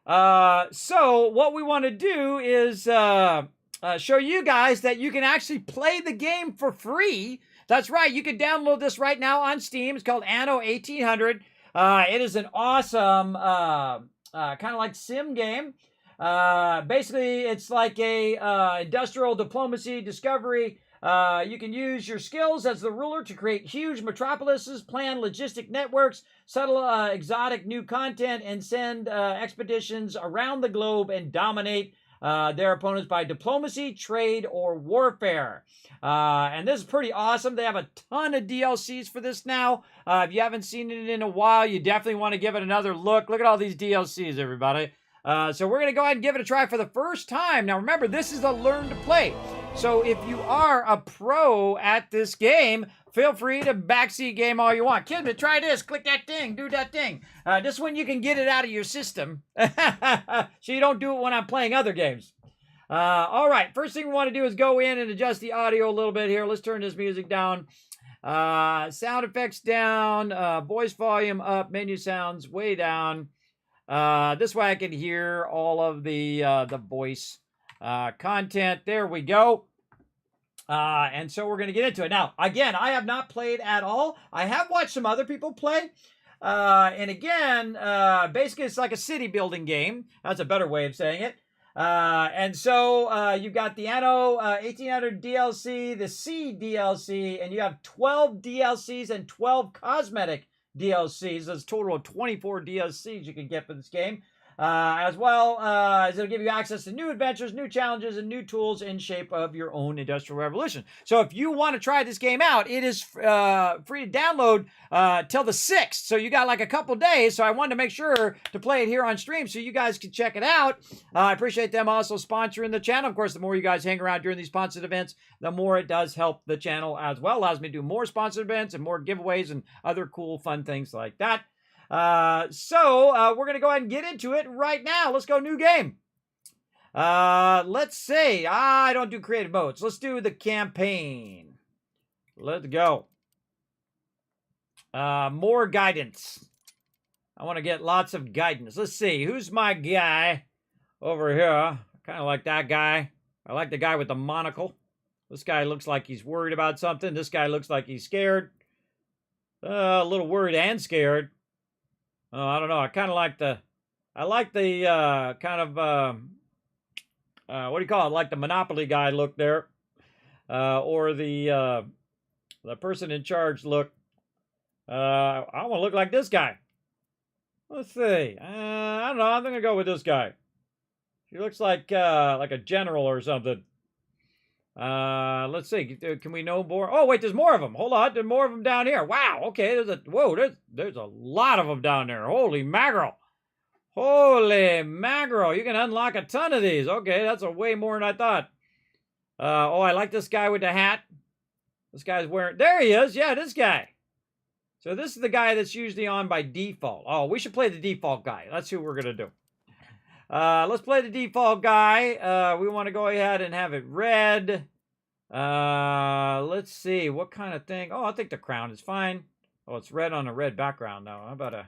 So what we want to do is... show you guys that you can actually play the game for free. That's right. You can download this right now on Steam. It's called Anno 1800. It is an awesome kind of like sim game. Basically, it's like a industrial diplomacy discovery. You can use your skills as the ruler to create huge metropolises, plan logistic networks, settle exotic new content, and send expeditions around the globe and dominate their opponents by diplomacy, trade, or warfare. And this is pretty awesome. They have a ton of DLCs for this now. If you haven't seen it in a while, you definitely want to give it another look. Look at all these DLCs, everybody. So we're going to go ahead and give it a try for the first time. Now, remember, this is a learn to play. So if you are a pro at this game, feel free to backseat game all you want. Kismet, try this. Click that thing. Do that thing. This one you can get it out of your system. So you don't do it when I'm playing other games. All right. First thing we want to do is go in and adjust the audio a little bit here. Let's turn this music down. Sound effects down. Voice volume up. Menu sounds way down. This way I can hear all of the voice content. There we go. And so we're going to get into it. Now, again, I have not played at all. I have watched some other people play. And again, basically it's like a city building game. That's a better way of saying it. And so you've got the Anno 1800 DLC, the C DLC, and you have 12 DLCs and 12 cosmetic DLCs. There's a total of 24 DLCs you can get for this game. as well as it'll give you access to new adventures, new challenges, and new tools in shape of your own industrial revolution. So if you want to try this game out, it is free to download till the 6th. So you got like a couple days. So I wanted to make sure to play it here on stream so you guys can check it out. I appreciate them also sponsoring the channel. Of course, the more you guys hang around during these sponsored events, the more it does help the channel as well. Allows me to do more sponsored events and more giveaways and other cool, fun things like that. So we're going to go ahead and get into it right now. Let's go new game. Let's see. I don't do creative modes. Let's do the campaign. Let's go. More guidance. I want to get lots of guidance. Let's see. Who's my guy over here? Kind of like that guy. I like the guy with the monocle. This guy looks like he's worried about something. This guy looks like he's scared. A little worried and scared. Oh, I don't know. I kind of like the, what do you call it? Like the Monopoly guy look there. Or the person in charge look. I want to look like this guy. Let's see. I don't know. I'm going to go with this guy. He looks like a general or something. Let's see. Can we know more? Oh, wait, there's more of them. Hold on. There's more of them down here. Wow. Okay. There's a lot of them down there. Holy mackerel. Holy mackerel. You can unlock a ton of these. Okay. That's a way more than I thought. Oh, I like this guy with the hat. This guy's wearing, there he is. Yeah, this guy. So this is the guy that's usually on by default. Oh, we should play the default guy. That's who we're going to do. Let's play the default guy. We want to go ahead and have it red. Let's see. What kind of thing? Oh, I think the crown is fine. Oh, it's red on a red background, though. How about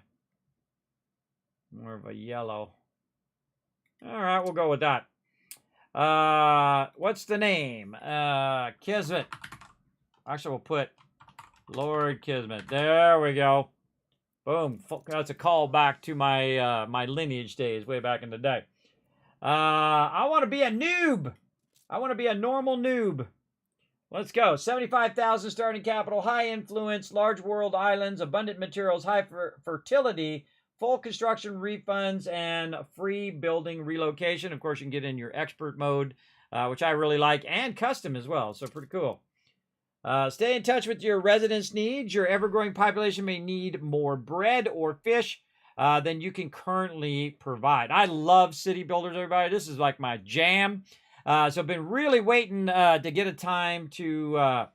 more of a yellow? All right, we'll go with that. What's the name? Kismet. Actually, we'll put Lord Kismet. There we go. Boom. That's a call back to my my lineage days way back in the day. I want to be a noob. I want to be a normal noob. Let's go. 75,000 starting capital, high influence, large world islands, abundant materials, high fertility, full construction refunds, and free building relocation. Of course, you can get in your expert mode, which I really like, and custom as well. So pretty cool. Stay in touch with your residents' needs. Your ever-growing population may need more bread or fish than you can currently provide. I love city builders, everybody. This is like my jam. So I've been really waiting to get a time to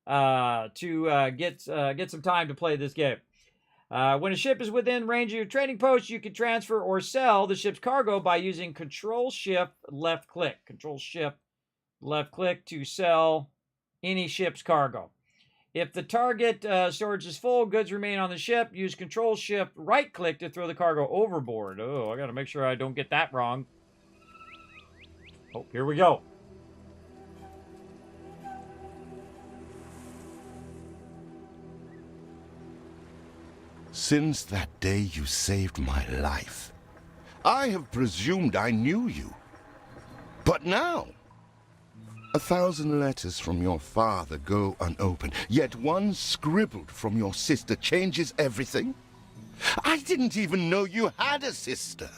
get some time to play this game. When a ship is within range of your trading post, you can transfer or sell the ship's cargo by using Control-Shift left-click. Control-Shift left-click to sell any ship's cargo. If the target storage is full, goods remain on the ship. Use Control-Shift right-click to throw the cargo overboard. Oh, I got to make sure I don't get that wrong. Oh, here we go. Since that day you saved my life, I have presumed I knew you. But now, 1,000 letters from your father go unopened, yet one scribbled from your sister changes everything? I didn't even know you had a sister.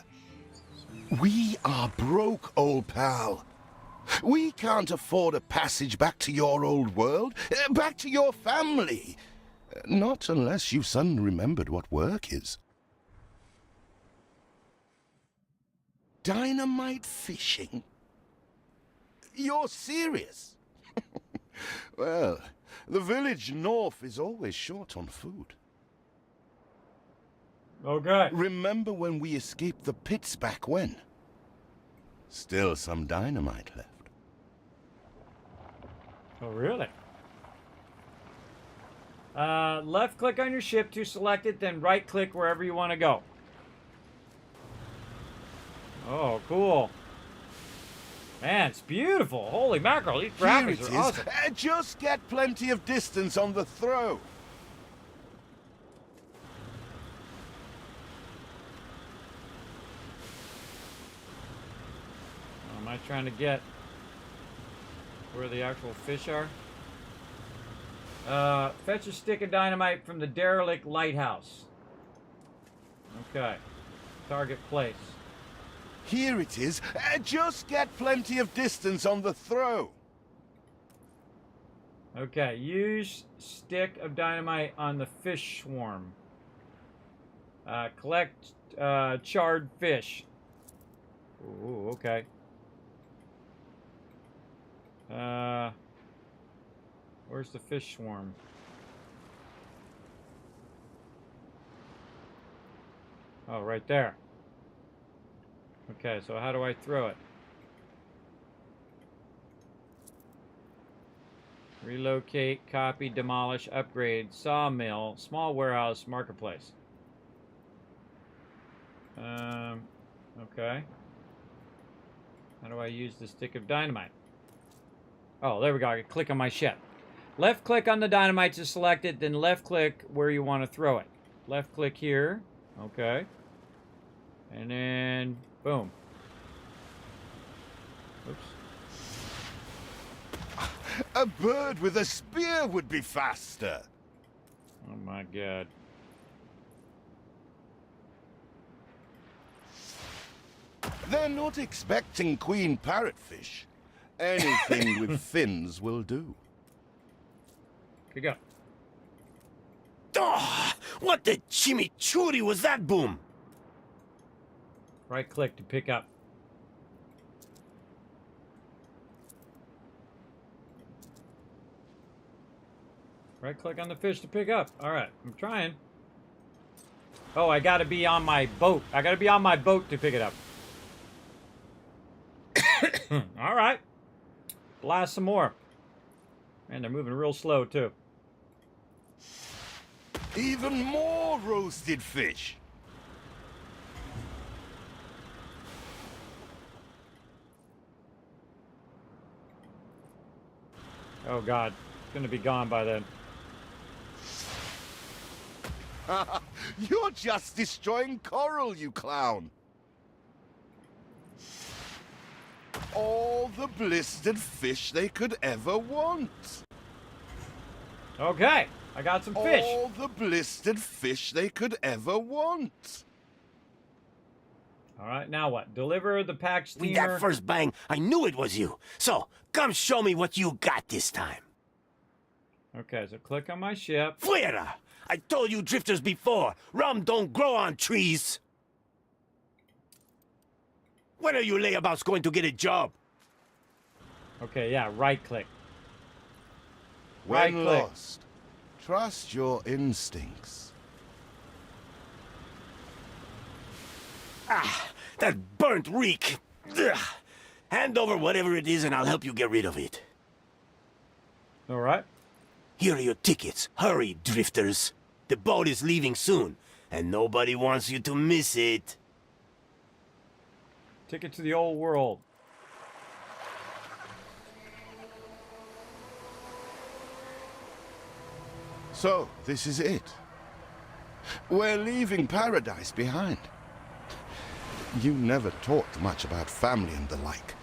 We are broke, old pal. We can't afford a passage back to your old world, back to your family. Not unless you suddenly remembered what work is. Dynamite fishing? You're serious? Well, the village north is always short on food. Okay. Remember when we escaped the pits back when? Still some dynamite left. Oh, really? Left click on your ship to select it, then right click wherever you want to go. Oh, cool. Man, it's beautiful. Holy mackerel, these graphics are awesome. Just get plenty of distance on the throw. Am I trying to get where the actual fish are? Fetch a stick of dynamite from the derelict lighthouse. Okay. Target place. Here it is. Just get plenty of distance on the throw. Okay, use stick of dynamite on the fish swarm. Collect charred fish. Ooh, okay. Where's the fish swarm? Oh, right there. Okay, so how do I throw it? Relocate, copy, demolish, upgrade, sawmill, small warehouse, marketplace. Okay. How do I use the stick of dynamite? Oh, there we go. I can click on my ship. Left click on the dynamite to select it, then left click where you want to throw it. Left click here. Okay. And then, boom. Oops. A bird with a spear would be faster. Oh my god. They're not expecting queen parrotfish. Anything with fins will do. Pick up. Oh, what the chimichurri was that boom? Right click to pick up. Right click on the fish to pick up. Alright, I'm trying. Oh, I gotta be on my boat. I gotta be on my boat to pick it up. Alright. Blast some more. Man, they're moving real slow, too. Even more roasted fish. Oh, God. It's gonna be gone by then. You're just destroying coral, you clown. All the blistered fish they could ever want. Okay, I got some fish. All the blistered fish they could ever want. All right, now what? Deliver the pack steamer. With that first bang, I knew it was you. So, come show me what you got this time. Okay, so click on my ship. Fuera! I told you drifters before, rum don't grow on trees. When are you layabouts going to get a job? Okay, yeah, right click. When Right-click. lost, trust your instincts. Ah, that burnt reek. Ugh. Hand over whatever it is and I'll help you get rid of it. All right. Here are your tickets. Hurry, drifters. The boat is leaving soon, and nobody wants you to miss it. Ticket to the old world. So, this is it. We're leaving paradise behind. You never talked much about family and the like.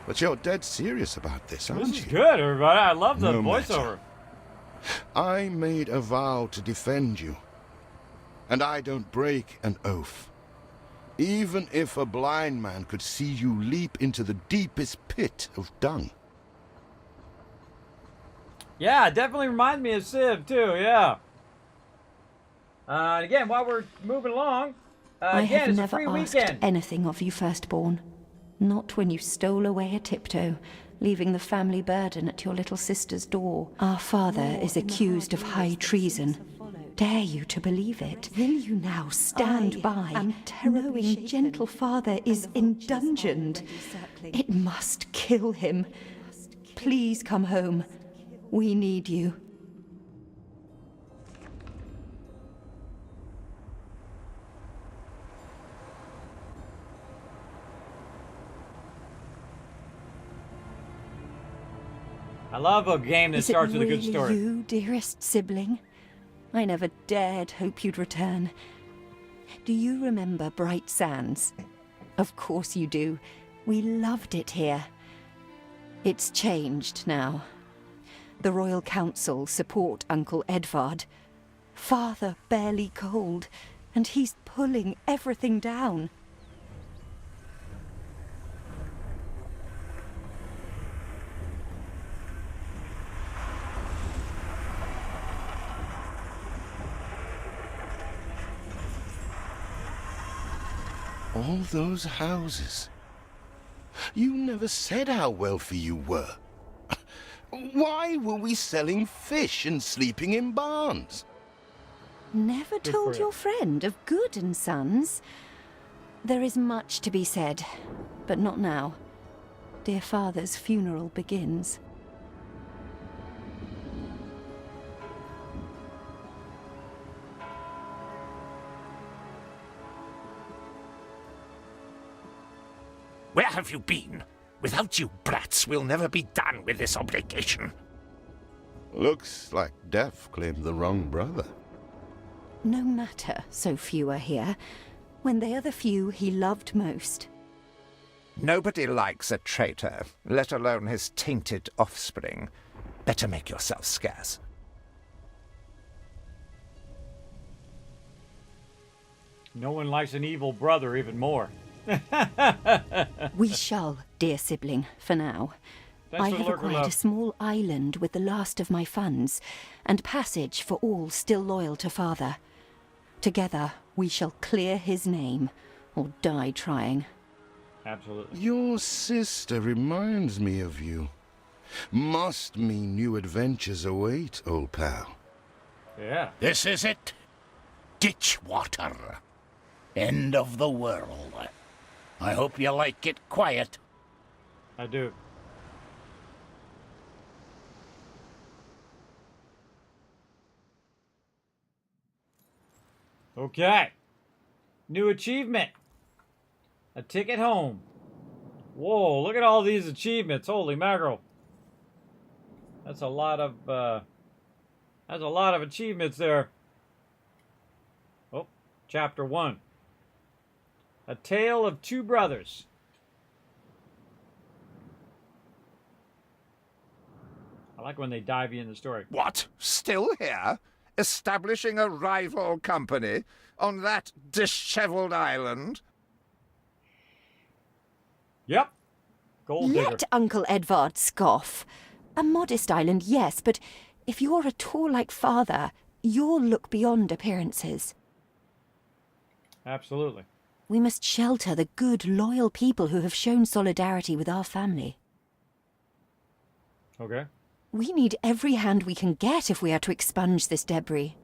But you're dead serious about this, aren't This is you? good, everybody. I love the No voiceover. matter. I made a vow to defend you. And I don't break an oath. Even if a blind man could see you leap into the deepest pit of dung. Yeah, it definitely reminds me of Civ, too, yeah. Again, while we're moving along, I again, have it's a never free asked weekend. anything of you, firstborn. Not when you stole away a tiptoe, leaving the family burden at your little sister's door. Our father is accused of high treason. Dare you to believe it? Will you now stand by, knowing gentle father is indungeoned? It must kill him. Please come home. We need you. I love a game that Is it starts with a really good story. you, dearest sibling? I never dared hope you'd return. Do you remember Bright Sands? Of course you do. We loved it here. It's changed now. The Royal Council support Uncle Edvard. Father barely cold, and he's pulling everything down. all those houses. You never said how wealthy you were. Why were we selling fish and sleeping in barns? Never told your friend of Good and Sons? There is much to be said, but not now. Dear father's funeral begins. Where have you been? Without you brats, we'll never be done with this obligation. Looks like Death claimed the wrong brother. No matter, so few are here, when they are the few he loved most. Nobody likes a traitor, let alone his tainted offspring. Better make yourself scarce. No one likes an evil brother even more. We shall, dear sibling, for now. I have acquired a small island with the last of my funds, and passage for all still loyal to father. Together, we shall clear his name, or die trying. Absolutely. Your sister reminds me of you. Must mean new adventures await, old pal. Yeah. This is it. Ditch water. End of the world. I hope you like it quiet. I do. Okay. New achievement. A ticket home. Whoa, look at all these achievements. Holy mackerel. That's a lot of achievements there. Oh, chapter 1. A Tale of Two Brothers. I like when they dive you in the story. What? Still here? Establishing a rival company on that disheveled island? Yep. Gold digger. Let Uncle Edvard scoff. A modest island, yes, but if you're at all like father, you'll look beyond appearances. Absolutely. We must shelter the good, loyal people who have shown solidarity with our family. Okay. We need every hand we can get if we are to expunge this debris.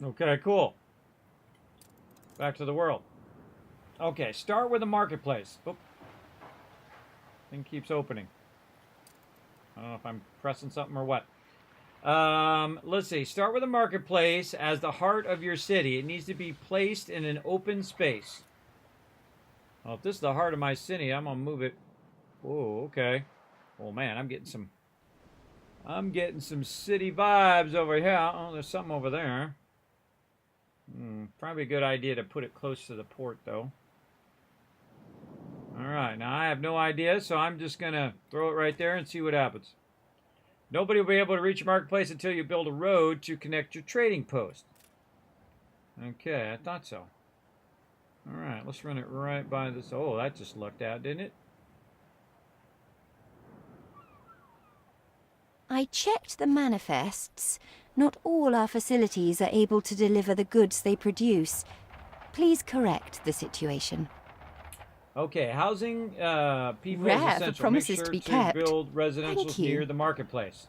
Okay, cool. Back to the world. Okay, start with the marketplace. Oop. Thing keeps opening. I don't know if I'm pressing something or what. Let's see. Start with the marketplace as the heart of your city. It needs to be placed in an open space. Well, if this is the heart of my city, I'm gonna move it. Oh, okay. Oh man, I'm getting some city vibes over here. Oh, there's something over there. Probably a good idea to put it close to the port, though. All right, now I have no idea, so I'm just gonna throw it right there and see what happens. Nobody will be able to reach your marketplace until you build a road to connect your trading post. Okay, I thought so. All right, let's run it right by this. Oh, that just lucked out, didn't it? I checked the manifests. Not all our facilities are able to deliver the goods they produce. Please correct the situation. Okay, housing people Rare is for essential. promises Make sure to be kept. build residentials Thank you. near the marketplace.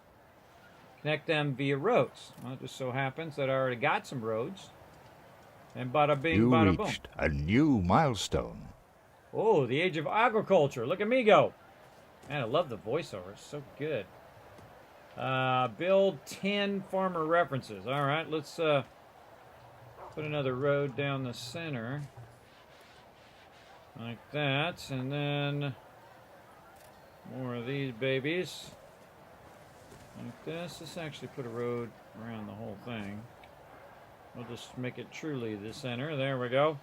Connect them via roads. Well, it just so happens that I already got some roads. And bada bing, You bada boom. reached a new milestone. Oh, the age of agriculture. Look at me go. Man, I love the voiceover. It's so good. Build 10 farmer references. All right, let's put another road down the center. Like that. And then more of these babies. Like this. Let's actually put a road around the whole thing. We'll just make it truly the center. There we go.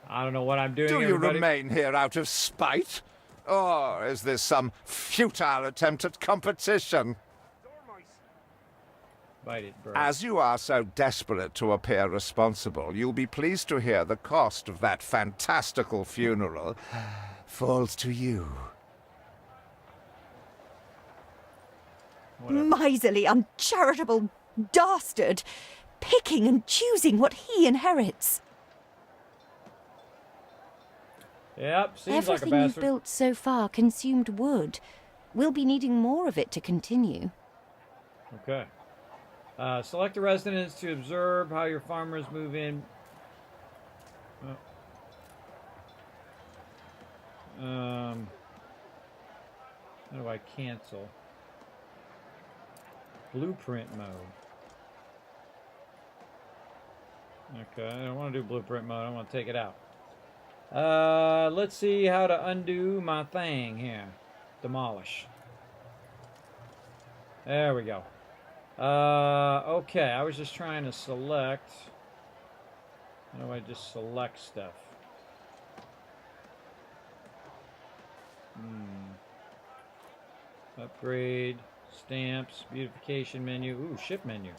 I don't know what I'm doing. Do you everybody. remain here out of spite? Or is this some futile attempt at competition? Bite it, bro. As you are so desperate to appear responsible, you'll be pleased to hear the cost of that fantastical funeral falls to you. Miserly, uncharitable dastard! picking and choosing what he inherits. Yep, seems like a Everything you've bastard. built so far consumed wood. We'll be needing more of it to continue. Okay. Select a residence to observe how your farmers move in. How do I cancel? Blueprint mode. Okay, I don't want to do blueprint mode. I want to take it out. Let's see how to undo my thing here. Demolish. There we go. Okay, I was just trying to select. How do I just select stuff? Upgrade, stamps, beautification menu. Ooh, ship menu.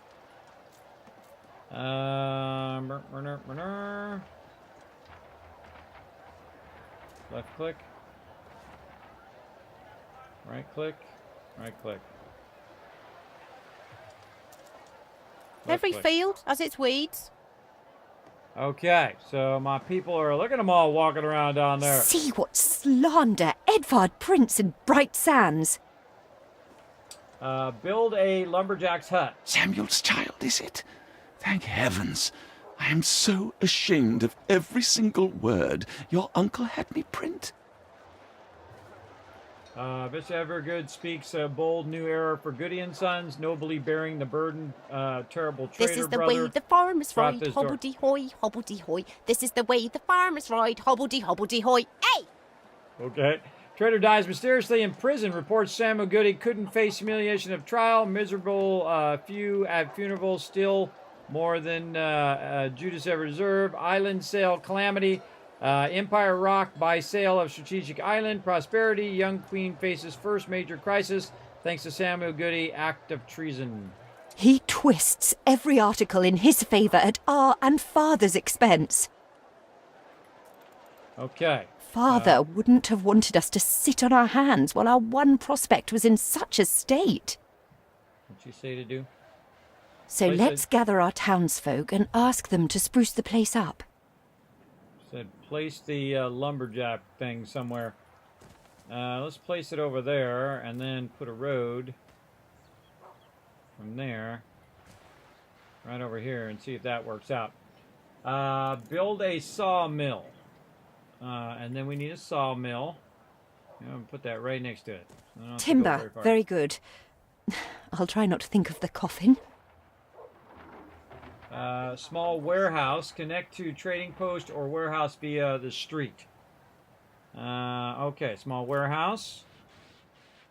Left click. Right click. Right click. Left Every click. field has its weeds. Okay, so my people are, look at them all walking around down there. See what slander, Edvard Prince and Bright Sands. Build a lumberjack's hut. Samuel's child, is it? Thank heavens. I am so ashamed of every single word your uncle had me print. Bishop Evergood speaks a bold new era for Goody and Sons, nobly bearing the burden, terrible traitor This is the brother. way the farmers brought ride, this door- hobbledy-hoy, hobbledy-hoy. This is the way the farmers ride, hobbledy-hobbledy-hoy. Hey! Okay. Traitor dies mysteriously in prison. Reports Samuel Goody couldn't face humiliation of trial. Miserable few at funeral. Still more than Judas ever deserved. Island sale calamity. Empire rocked by sale of strategic island. Prosperity. Young queen faces first major crisis. Thanks to Samuel Goody. Act of treason. He twists every article in his favour at our and Father's expense. Okay. Father wouldn't have wanted us to sit on our hands while our one prospect was in such a state. What'd you say to do? So Place let's it- gather our townsfolk and ask them to spruce the place up. Said place the lumberjack thing somewhere. Let's place it over there and then put a road from there right over here and see if that works out. Build a sawmill. And then we need a sawmill. I'm going to put that right next to it. I don't have to go Timber, far. very good. I'll try not to think of the coffin. Small warehouse. Connect to trading post or warehouse via the street. Okay, small warehouse.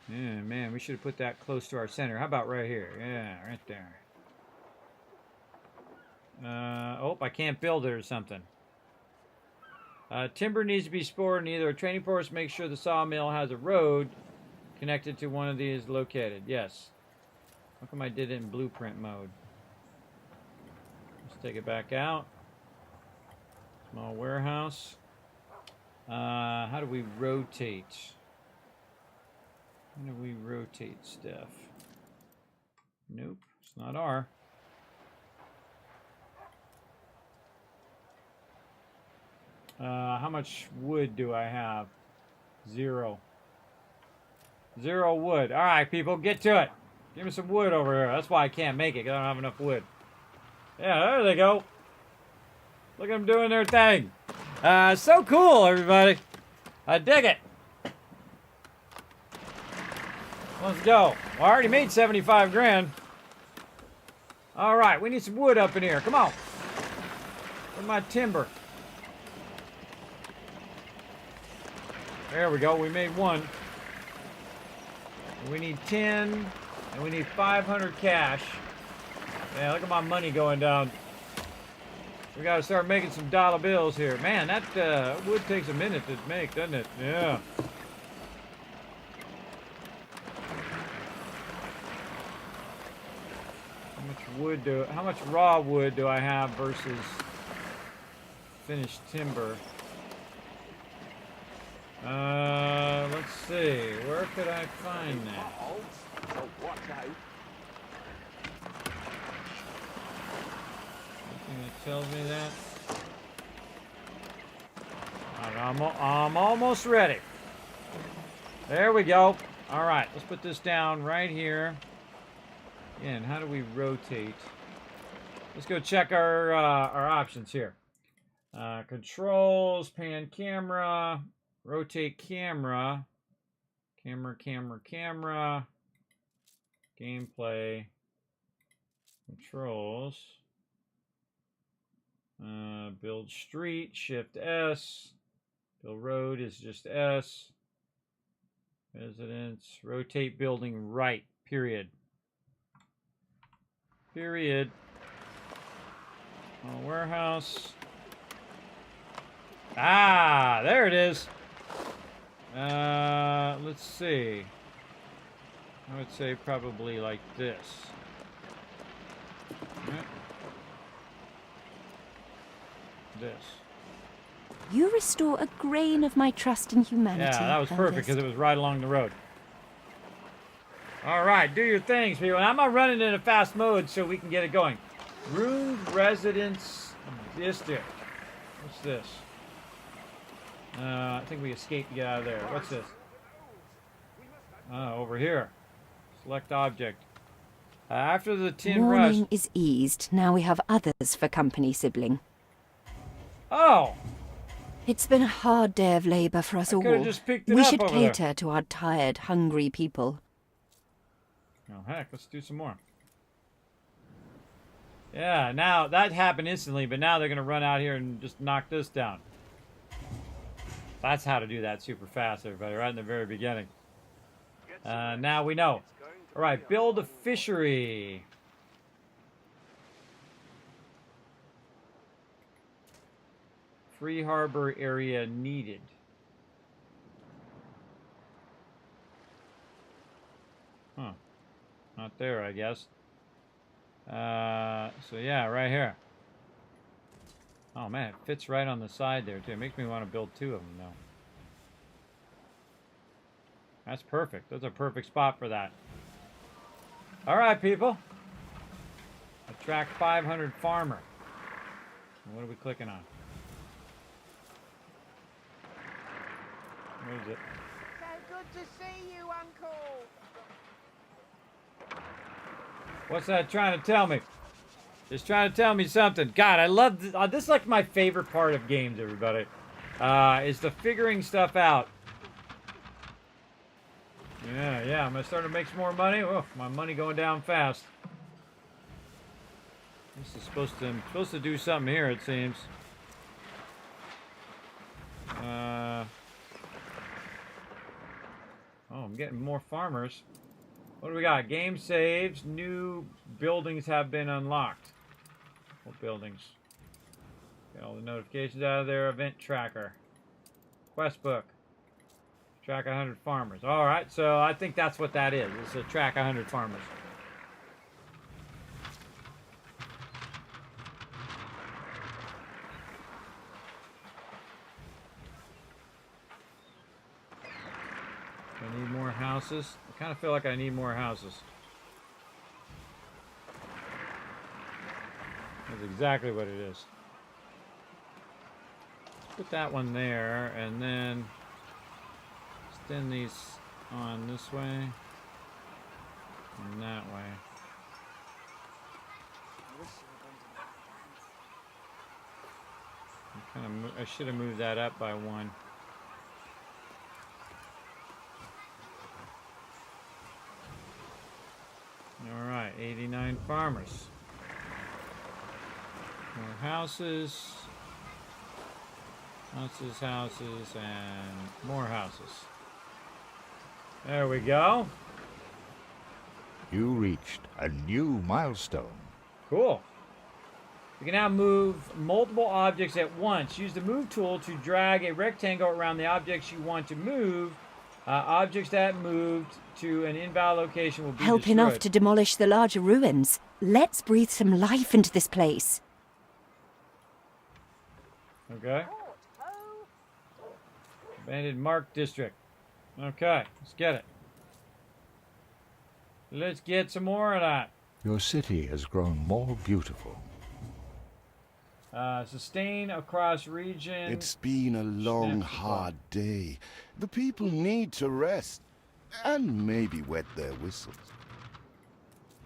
Yeah, man, we should have put that close to our center. How about right here? Yeah, right there. Oh, I can't build it or something. Timber needs to be stored in either a trading post. Make sure the sawmill has a road connected to one of these located. Yes. How come I did it in blueprint mode? Let's take it back out. Small warehouse. How do we rotate? How do we rotate stuff? Nope, it's not R. How much wood do I have? 0. 0 wood. All right, people, get to it. Give me some wood over here. That's why I can't make it, 'cause I don't have enough wood. Yeah, there they go. Look at them doing their thing. So cool, everybody. I dig it. Let's go. Well, I already made 75 grand. All right, we need some wood up in here. Come on. Where's my timber? There we go. We made 1. We need 10, and we need 500 cash. Yeah, look at my money going down. We got to start making some dollar bills here. Man, that wood takes a minute to make, doesn't it? Yeah. How much raw wood do I have versus finished timber? Let's see. Where could I find that? Anything that tells me that? Alright, I'm almost ready. There we go. All right, let's put this down right here. And how do we rotate? Let's go check our options here. Controls, pan camera, rotate camera, camera, gameplay, controls, build street, shift S, build road is just S, residence, rotate building right, period. Warehouse. Ah, there it is. Let's see. I would say probably like this. Okay. This. You restore a grain of my trust in humanity. Yeah, that was perfect because it was right along the road. All right, do your things, people. I'm gonna run it in a fast mode so we can get it going. Ruined Residence District. What's this? I think we escaped to get out of there. What's this? Over here. Select object. After the tin rush. Mourning is eased. Now we have others for company, sibling. Oh! It's been a hard day of labor for us all. Just picked it we up should over cater there. to our tired, hungry people. Oh, heck, let's do some more. Yeah, now that happened instantly, but now they're going to run out here and just knock this down. That's how to do that super fast, everybody, right in the very beginning. Now we know. All right, build a fishery. Free harbor area needed. Huh. Not there, I guess. So yeah, right here. Oh man, it fits right on the side there too. It makes me want to build two of them now. That's perfect. That's a perfect spot for that. All right, people. Attract 500 farmer. What are we clicking on? Where is it? So good to see you, Uncle. What's that trying to tell me? It's trying to tell me something. God, I love this. This is like my favorite part of games, everybody. Is the figuring stuff out. Yeah, I'm gonna start to make some more money. Oh, my money going down fast. This is supposed to do something here, it seems. Oh, I'm getting more farmers. What do we got? Game saves. New buildings have been unlocked. What buildings? Get all the notifications out of there. Event tracker. Quest book. Track 100 farmers. All right, so I think that's what that is. It's a track 100 farmers. I need more houses. I kind of feel like I need more houses. That's exactly what it is. Put that one there, and then extend these on this way and that way. I should have moved that up by one. All right, 89 farmers. More houses. Houses, and more houses. There we go. You reached a new milestone. Cool. You can now move multiple objects at once. Use the move tool to drag a rectangle around the objects you want to move. Objects that moved to an invalid location will be Help destroyed. enough to demolish the larger ruins. Let's breathe some life into this place. Okay. Abandoned Mark District. Okay, let's get it. Let's get some more of that. Your city has grown more beautiful. Sustain across region. It's been a long, hard day. The people need to rest. And maybe wet their whistles.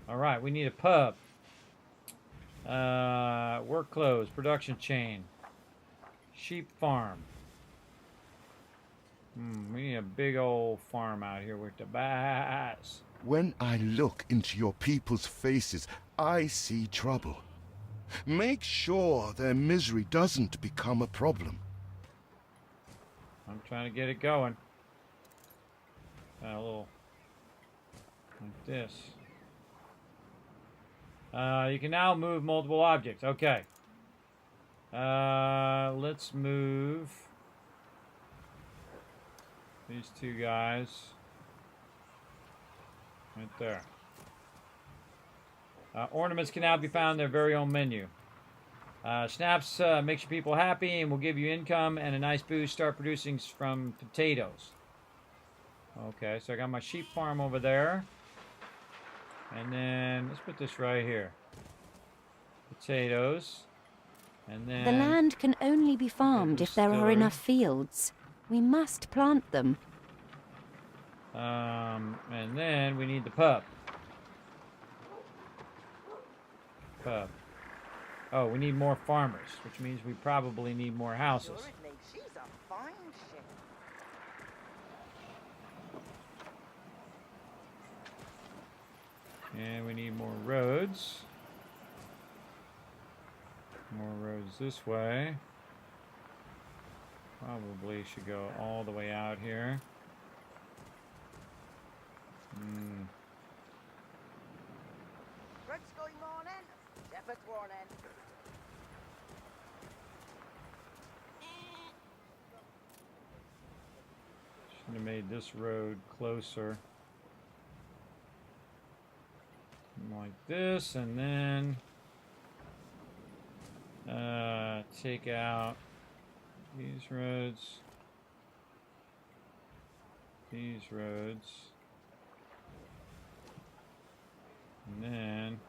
Alright, we need a pub. Work clothes, production chain. Sheep farm. We need a big old farm out here with the bass. When I look into your people's faces, I see trouble. Make sure their misery doesn't become a problem. I'm trying to get it going. A little like this. You can now move multiple objects. Okay. Let's move these two guys right there. Ornaments can now be found in their very own menu. Snaps makes your people happy and will give you income and a nice boost. Start producing from potatoes. Okay, so I got my sheep farm over there. And then, let's put this right here. Potatoes. And then... The land can only be farmed if there are enough fields. We must plant them. And then we need the pub. Pub. Oh, we need more farmers, which means we probably need more houses. She's a fine ship. And we need more roads. More roads this way. Probably should go all the way out here. Red sky morning. Shepherd's warning. Should have made this road closer. Like this, and then take out these roads, and then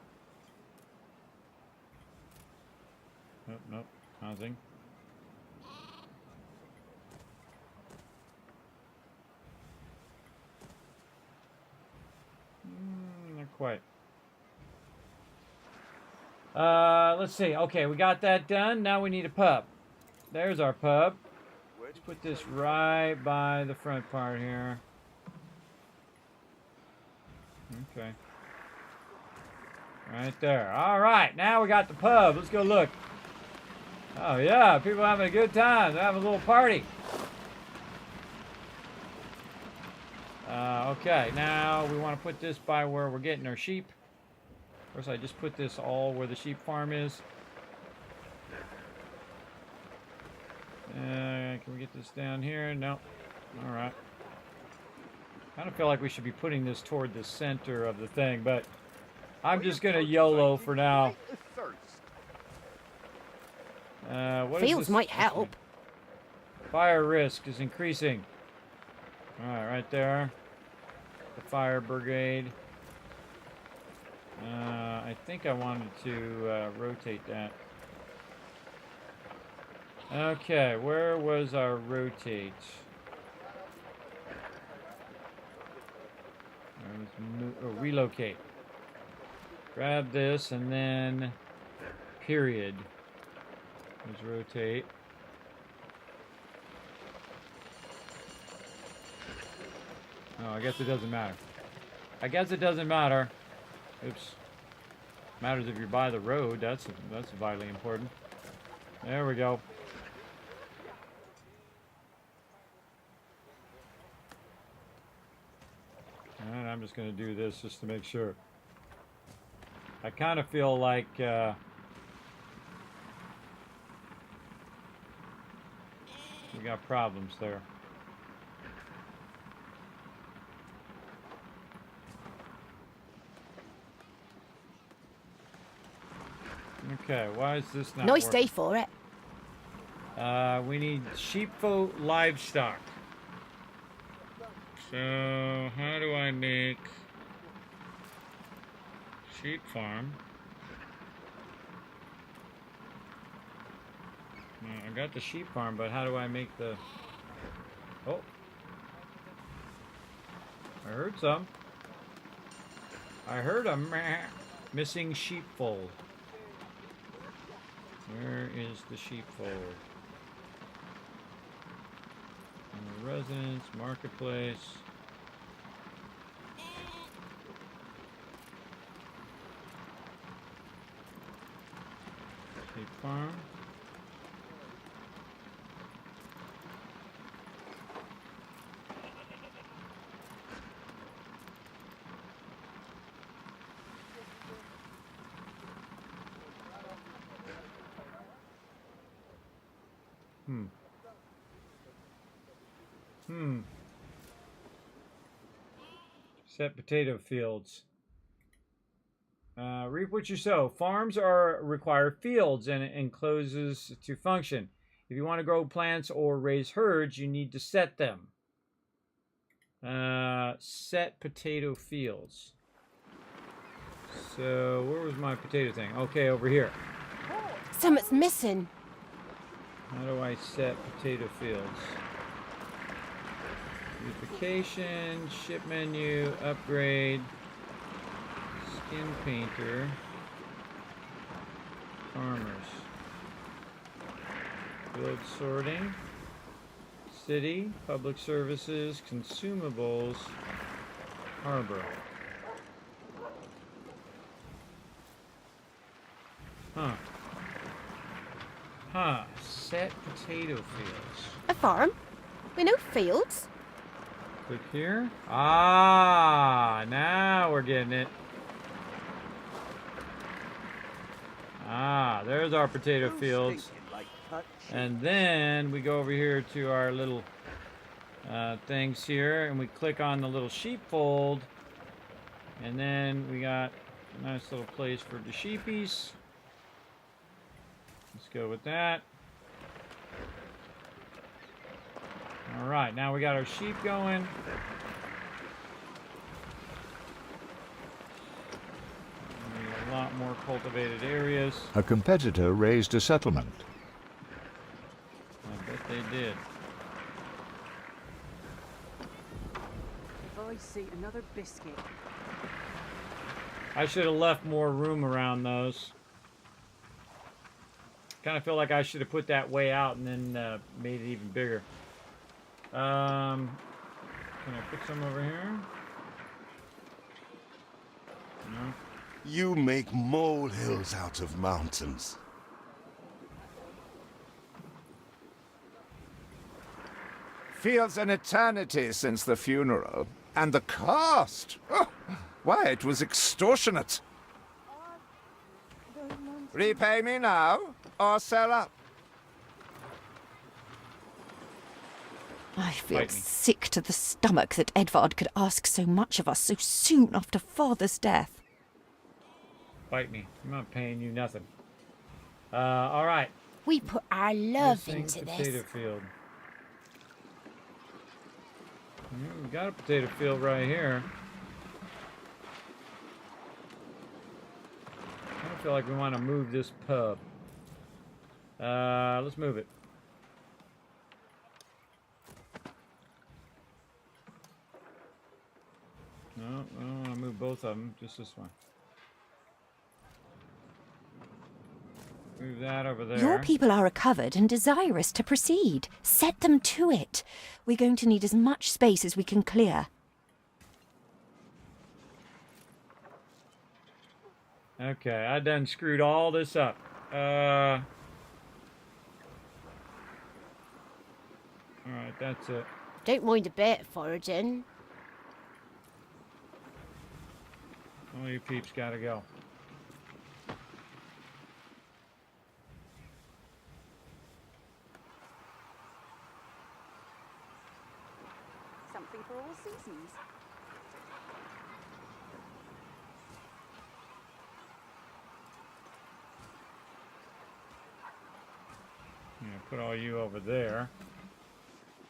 nope, housing. Not quite. Let's see. Okay, we got that done. Now we need a pub. There's our pub. Let's put this right by the front part here. Okay. Right there. All right, now we got the pub. Let's go look. Oh, yeah, people are having a good time. They're having a little party. Okay, now we want to put this by where we're getting our sheep. Of course, I just put this all where the sheep farm is. Can we get this down here? No. All right. I kind of feel like we should be putting this toward the center of the thing, but I'm just going to YOLO for now. What is Fields this? might help. Fire risk is increasing. All right, right there. The fire brigade. I think I wanted to rotate that. Okay, where was our rotate? Relocate. Grab this and then period. Let's rotate. Oh, I guess it doesn't matter. I guess it doesn't matter. Oops. Matters if you're by the road. That's vitally important. There we go. And I'm just going to do this just to make sure. I kind of feel like we got problems there. Okay, why is this not Nice working? day for it. We need sheepfoot livestock. So, how do I make sheep farm? I got the sheep farm, but how do I make the... Oh. I heard some. I heard a missing sheepfold. Where is the sheepfold? In the residence, marketplace. Sheep farm. Set potato fields. Reap what you sow. Farms require fields and encloses to function. If you want to grow plants or raise herds, you need to set them. Set potato fields. So where was my potato thing? Okay, over here. Something's missing. How do I set potato fields? Beautification, ship menu, upgrade, skin painter, farmers, field sorting, city, public services, consumables, harbor. Set potato fields. A farm? With no fields? Click here. Ah, now we're getting it. Ah, there's our potato fields. And then we go over here to our little things here, and we click on the little sheepfold. And then we got a nice little place for the sheepies. Let's go with that. All right, now we got our sheep going. A lot more cultivated areas. A competitor raised a settlement. I bet they did. If I see another biscuit. I should have left more room around those. Kind of feel like I should have put that way out and then made it even bigger. Can I put some over here? No. You make molehills out of mountains. Feels an eternity since the funeral. And the cost! Oh, why, it was extortionate. Repay me now, or sell up. I feel sick to the stomach that Edvard could ask so much of us so soon after Father's death. Bite me. I'm not paying you nothing. All right. We put our love Missing into potato this. field. We got a potato field right here. I feel like we want to move this pub. Let's move it. No, I don't want to move both of them. Just this one. Move that over there. Your people are recovered and desirous to proceed. Set them to it. We're going to need as much space as we can clear. Okay, I done screwed all this up. Alright, that's it. Don't mind a bit, foraging. All you peeps gotta go. Something for all seasons. Put all you over there.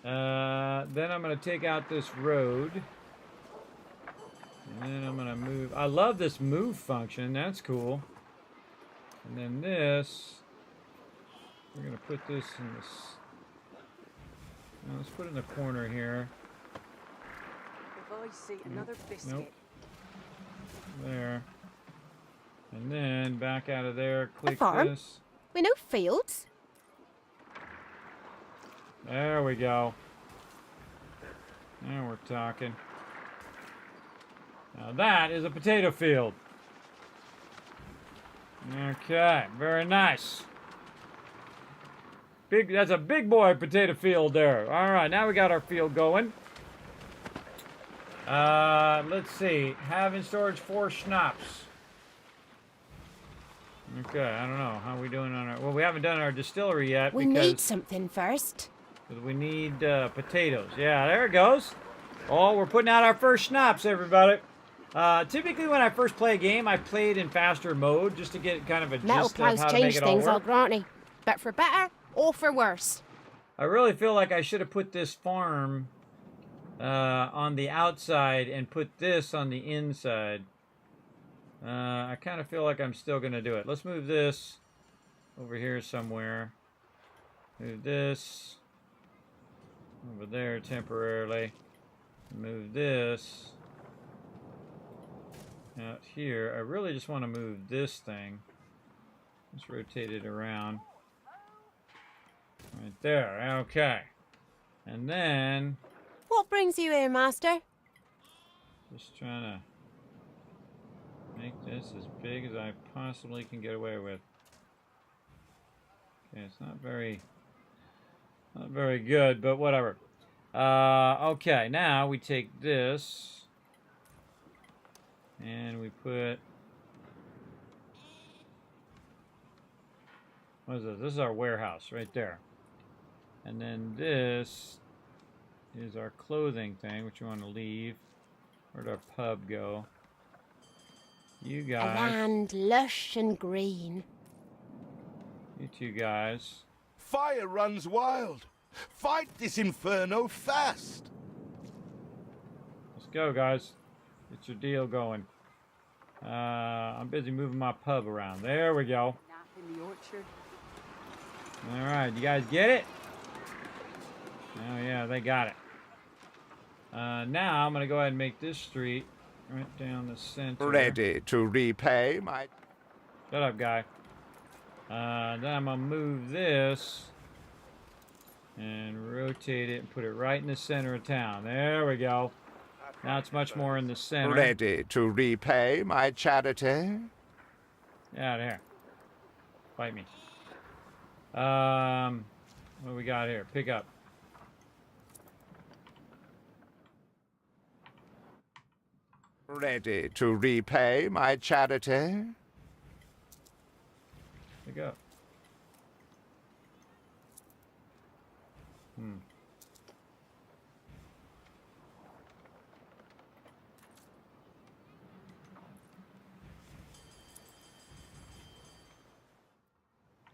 Then I'm going to take out this road. And then I'm going to move. I love this move function. That's cool. And then this. We're gonna put this in this. Let's put it in the corner here. If I see another biscuit. Nope. There. And then back out of there, click farm? this. With no fields? There we go. Now we're talking. Now that is a potato field. Okay, very nice. That's a big boy potato field there. All right, now we got our field going. Let's see. Have in storage 4 schnapps. Okay, I don't know. How are we doing on our... Well, we haven't done our distillery yet We need something first. we need potatoes. Yeah, there it goes. Oh, we're putting out our first schnapps, everybody. Typically, when I first play a game, I play it in faster mode just to get kind of a Metal gist of plows how to make change it all things, I'll work. grant you. But for better or for worse. I really feel like I should have put this farm on the outside and put this on the inside. I kind of feel like I'm still going to do it. Let's move this over here somewhere. Move this over there temporarily. Move this out here. I really just want to move this thing. Let's rotate it around. Right there. Okay. And then... What brings you here, Master? Just trying to make this as big as I possibly can get away with. Okay, it's not very good, but whatever. Okay, now we take this and we put... What is this? This is our warehouse right there. And then this is our clothing thing, which you want to leave. Where'd our pub go? You A guys. land lush and green. You two guys. Fire runs wild. Fight this inferno fast. Let's go, guys. Get your deal going. I'm busy moving my pub around. There we go. Nap in the orchard. All right, you guys get it? Oh, yeah, they got it. Now I'm going to go ahead and make this street right down the center. Ready to repay my... Shut up, guy. Then I'm going to move this and rotate it and put it right in the center of town. There we go. Now it's much more in the center. Ready to repay my charity? Get out of here. Fight me. What do we got here? Pick up. Ready to repay my charity? Pick up.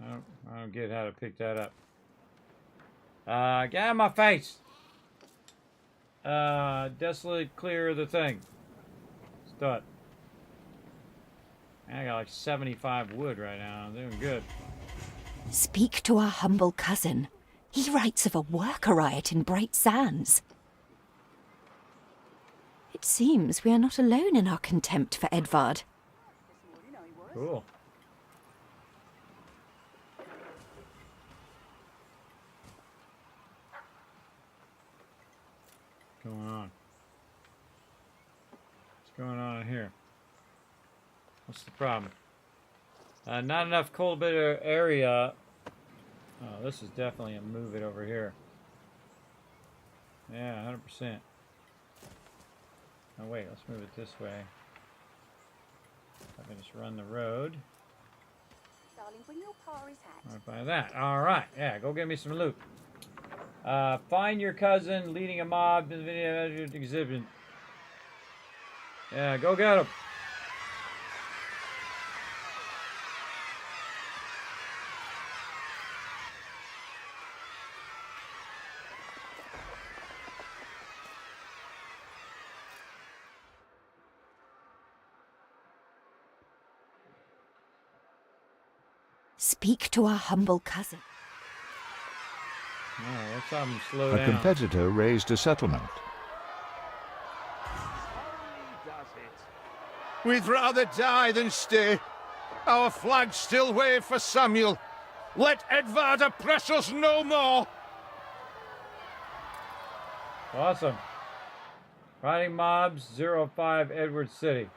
I don't get how to pick that up. Get out of my face! Desolate clear the thing. Stud. I got like 75 wood right now. I'm doing good. Speak to our humble cousin. He writes of a worker riot in Bright Sands. It seems we are not alone in our contempt for Edvard. Cool. What's going on? What's going on in here? What's the problem? Not enough cold bitter area. Oh, this is definitely a move it over here. Yeah, 100%. Oh wait, let's move it this way. I can just run the road. Darling, bring your Paris hat. Right by that. Alright, yeah, go get me some loot. Find your cousin leading a mob in the video exhibit. Yeah, go get him. Speak to our humble cousin. Oh, let's have him slow A down. competitor raised a settlement. We'd rather die than stay. Our flags still wave for Samuel. Let Edvard oppress us no more. Awesome. Riding mobs, 05 Edward City.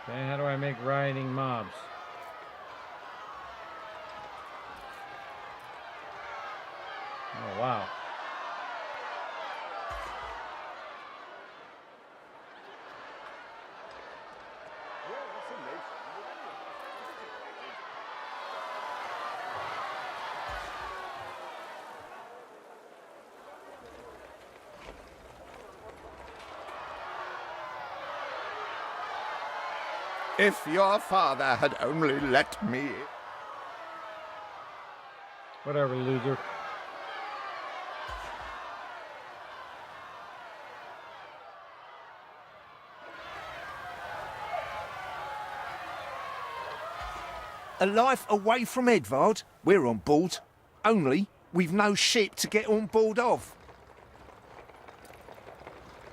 Okay, how do I make riding mobs? Oh, wow. If your father had only let me... Whatever, loser. A life away from Edvard? We're on board. Only we've no ship to get on board of.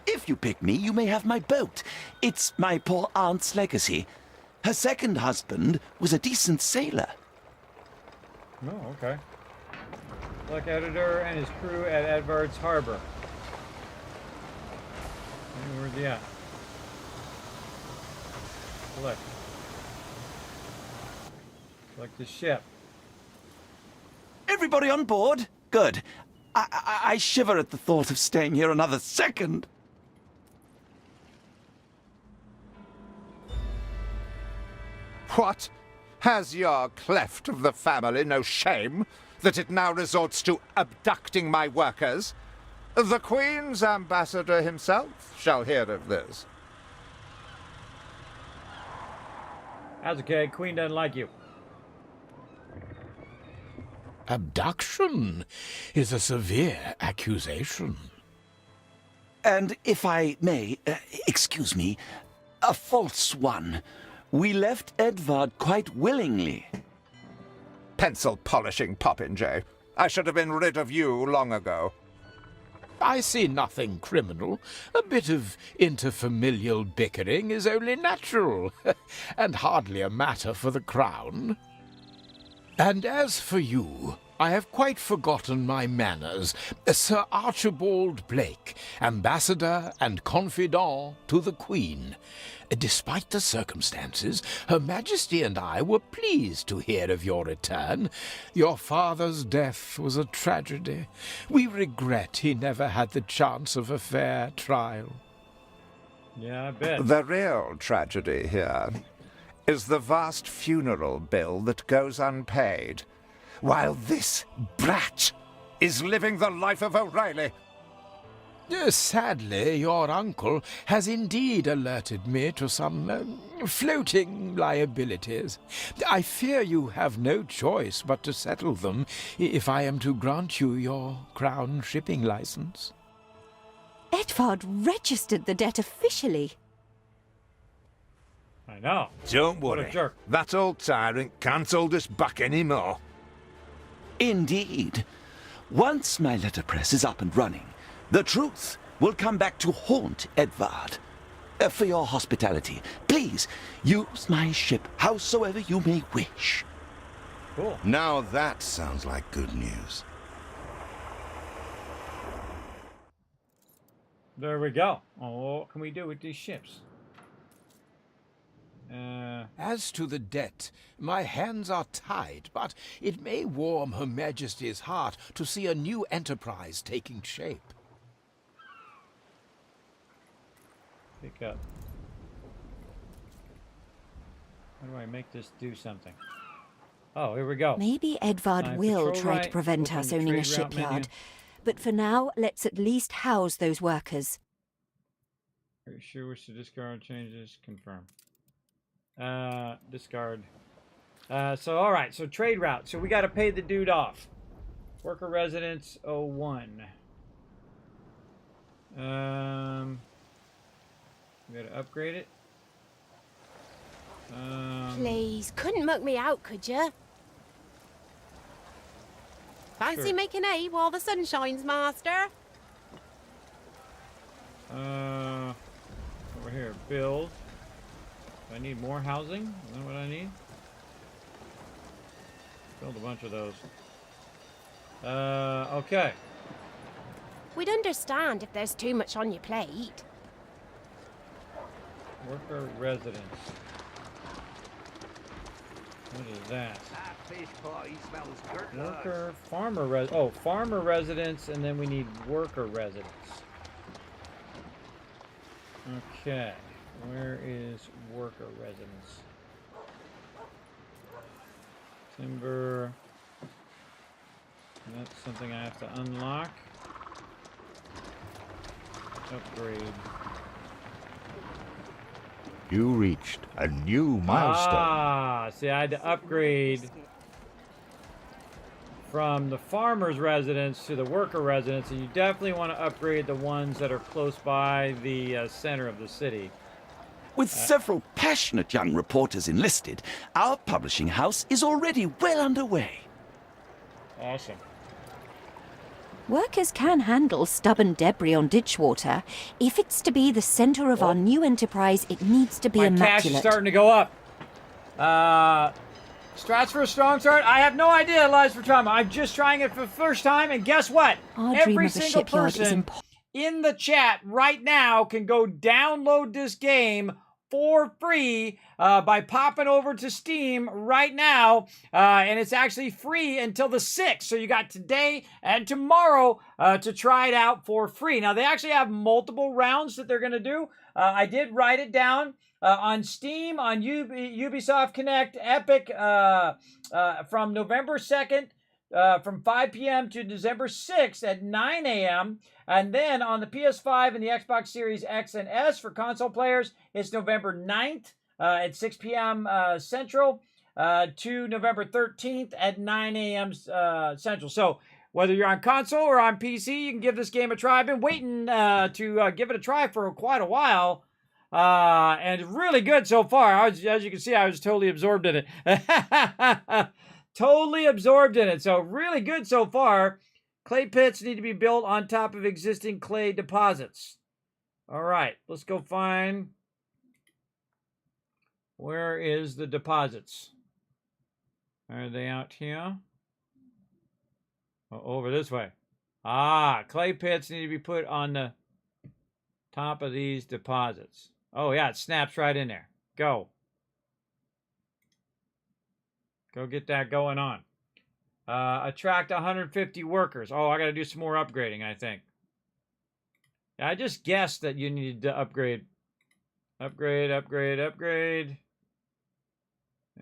If you pick me, you may have my boat. It's my poor aunt's legacy. Her second husband was a decent sailor. Oh, okay. Like editor and his crew at Edvard's Harbor. Where's he at? Select. Select the ship. Everybody on board? Good. I shiver at the thought of staying here another second. What? Has your cleft of the family no shame that it now resorts to abducting my workers? The Queen's ambassador himself shall hear of this. That's okay. Queen doesn't like you. Abduction is a severe accusation. And if I may, excuse me, a false one. We left Edvard quite willingly. Pencil polishing popinjay. I should have been rid of you long ago. I see nothing criminal. A bit of interfamilial bickering is only natural, and hardly a matter for the crown. And as for you, I have quite forgotten my manners. Sir Archibald Blake, ambassador and confidant to the Queen. Despite the circumstances, Her Majesty and I were pleased to hear of your return. Your father's death was a tragedy. We regret he never had the chance of a fair trial. Yeah, I bet. The real tragedy here is the vast funeral bill that goes unpaid, while this brat is living the life of O'Reilly. Sadly, your uncle has indeed alerted me to some floating liabilities. I fear you have no choice but to settle them if I am to grant you your crown shipping license. Edvard registered the debt officially. I know. Don't What a worry. jerk. That old tyrant can't hold us back anymore. Indeed. Once my letterpress is up and running, the truth will come back to haunt Edvard. For your hospitality, please use my ship howsoever you may wish. Cool. Now that sounds like good news. There we go. Oh, what can we do with these ships? As to the debt, my hands are tied, but it may warm Her Majesty's heart to see a new enterprise taking shape. Pick up. How do I make this do something? Oh, here we go. Maybe Edvard will control try right, to prevent open us owning a trade route shipyard. menu. But for now, let's at least house those workers. Are you sure wish to discard changes? Confirm. Discard. So all right, so trade route. So we got to pay the dude off. Worker residence 01. We got to upgrade it. Please, couldn't muck me out, could you? Fancy Sure. making hay while the sun shines, master? Over here, build. Do I need more housing? Is that what I need? Build a bunch of those. Okay. We'd understand if there's too much on your plate. Worker residence. What is that? Worker, farmer residence, and then we need worker residence. Okay, where is worker residence? Timber. That's something I have to unlock. Upgrade. You reached a new milestone. Ah, see, I had to upgrade from the farmer's residence to the worker residence, and you definitely want to upgrade the ones that are close by the center of the city. With several passionate young reporters enlisted, our publishing house is already well underway. Awesome. Workers can handle stubborn debris on ditchwater. If it's to be the center of our new enterprise, it needs to be My immaculate. cash is starting to go up. Strats for a strong start? I have no idea, Lies for Trauma. I'm just trying it for the first time, and guess what? Our dream Every of a single shipyard is person in the chat right now can go download this game for free by popping over to Steam right now, and it's actually free until the 6th, so you got today and tomorrow to try it out for free. Now, they actually have multiple rounds that they're going to do. I did write it down on Steam, on Ubisoft Connect, Epic, from November 2nd, from 5 p.m. to December 6th at 9 a.m., and then on the PS5 and the Xbox Series X and S for console players, it's November 9th at 6 p.m. Central to November 13th at 9 a.m. Central. So whether you're on console or on PC, you can give this game a try. I've been waiting to give it a try for quite a while, and it's really good so far. As you can see, I was totally absorbed in it. Totally absorbed in it. So really good so far. Clay pits need to be built on top of existing clay deposits. All right, let's go find, where is the deposits? Are they out here? Oh, over this way. Ah, clay pits need to be put on the top of these deposits. Oh yeah, it snaps right in there. Go. Go get that going on. Attract 150 workers. Oh, I got to do some more upgrading, I think. I just guessed that you needed to upgrade. Upgrade, upgrade, upgrade.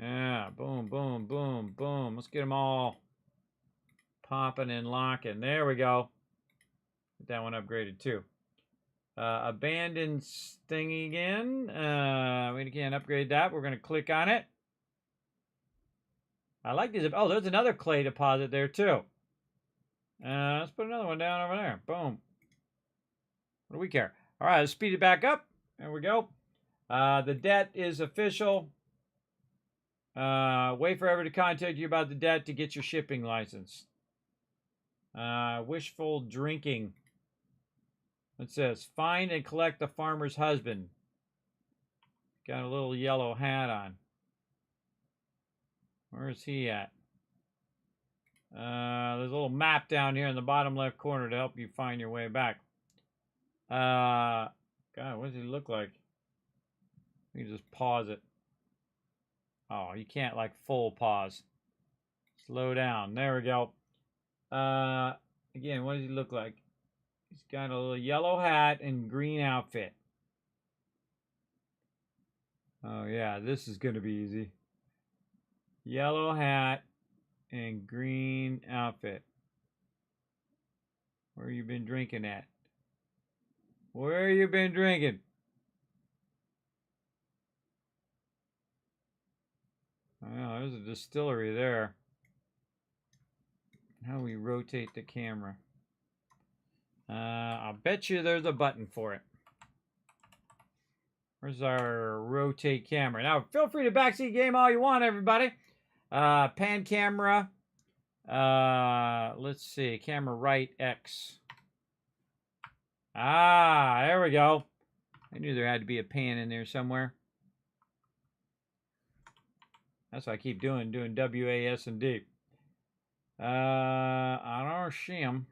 Yeah, boom, boom, boom, boom. Let's get them all popping and locking. There we go. Get that one upgraded too. Abandoned thingy again. We can't upgrade that. We're going to click on it. I like these. Oh, there's another clay deposit there too. Let's put another one down over there. Boom. What do we care? All right, let's speed it back up. There we go. The debt is official. Wait forever to contact you about the debt to get your shipping license. Wishful drinking. It says, find and collect the farmer's husband. Got a little yellow hat on. Where's he at? There's a little map down here in the bottom left corner to help you find your way back. God, what does he look like? You just pause it. Oh, you can't like full pause. Slow down. There we go. Again, what does he look like? He's got a little yellow hat and green outfit. Oh yeah, this is gonna be easy. Yellow hat and green outfit. Where you been drinking at? Where you been drinking? Oh, there's a distillery there. How we rotate the camera? I'll bet you there's a button for it. Where's our rotate camera? Now, feel free to backseat game all you want, everybody. Pan camera. Let's see. Camera right, X. Ah, there we go. I knew there had to be a pan in there somewhere. That's what I keep doing W, A, S, and D. I don't see him.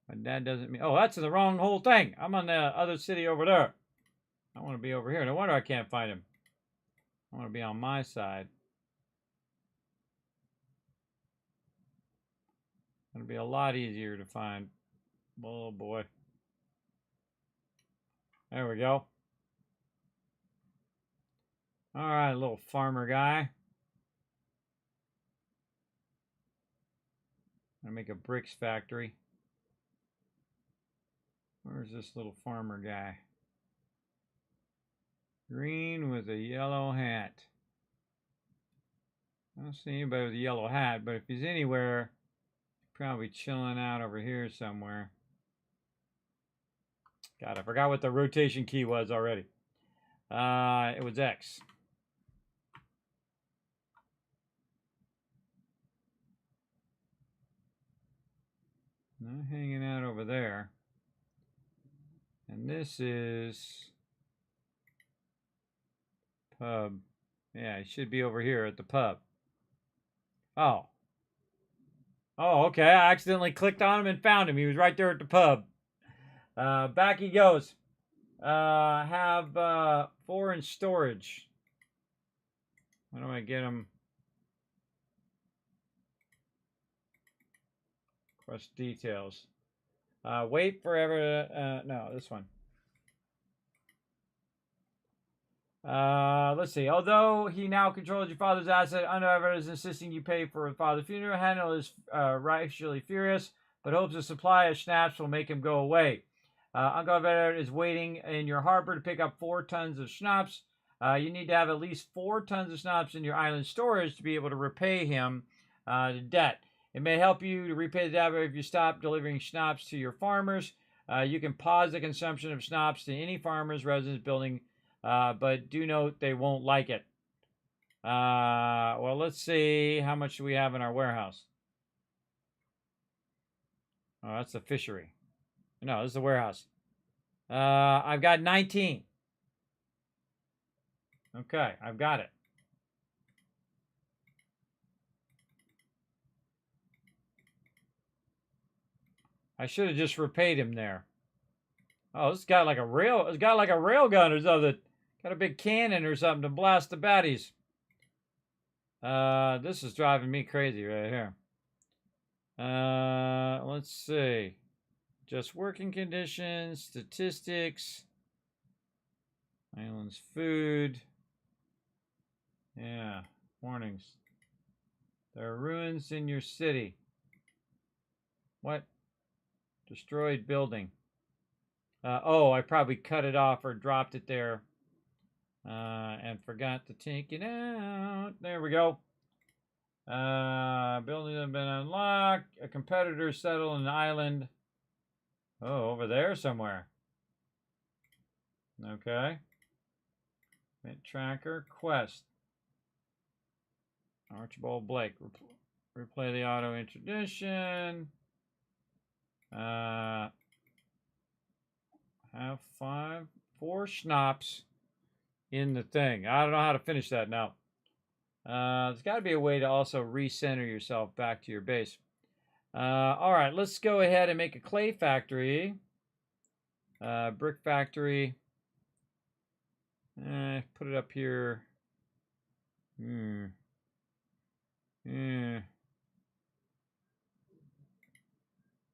But that doesn't mean... Oh, that's the wrong whole thing. I'm on the other city over there. I want to be over here. No wonder I can't find him. I want to be on my side. It'll be a lot easier to find. Oh, boy. There we go. All right, little farmer guy. I'm gonna make a bricks factory. Where's this little farmer guy? Green with a yellow hat. I don't see anybody with a yellow hat, but if he's anywhere, he's probably chilling out over here somewhere. God, I forgot what the rotation key was already. It was X. Not hanging out over there. And this is pub. Yeah, he should be over here at the pub. Oh. Oh, okay. I accidentally clicked on him and found him. He was right there at the pub. Back he goes. Have 4 in storage. How do I get him? Quest details. Wait forever. No, this one. Let's see. Although he now controls your father's asset, Uncle Everett is insisting you pay for his father's funeral. Handel is righteously furious, but hopes a supply of schnapps will make him go away. Uncle Everett is waiting in your harbor to pick up 4 tons of schnapps. You need to have at least 4 tons of schnapps in your island storage to be able to repay him the debt. It may help you to repay the debt if you stop delivering schnapps to your farmers. You can pause the consumption of schnapps to any farmer's residence building, but do note they won't like it. Well, let's see. How much do we have in our warehouse? Oh, that's the fishery. No, this is the warehouse. I've got 19. Okay, I've got it. I should have just repaid him there. Oh, this got like a rail. It's got like a rail gun or something. Got a big cannon or something to blast the baddies. This is driving me crazy right here. Let's see. Just working conditions, statistics, island's food. Yeah, warnings. There are ruins in your city. What? Destroyed building. Oh, I probably cut it off or dropped it there. And forgot to take it out. There we go. Buildings have been unlocked. A competitor settled an island. Oh, over there somewhere. Okay. Event tracker. Quest. Archibald Blake. Replay the auto introduction. Have 4 schnapps in the thing. I don't know how to finish that now. There's got to be a way to also recenter yourself back to your base. All right, let's go ahead and make a clay factory. Brick factory. Put it up here.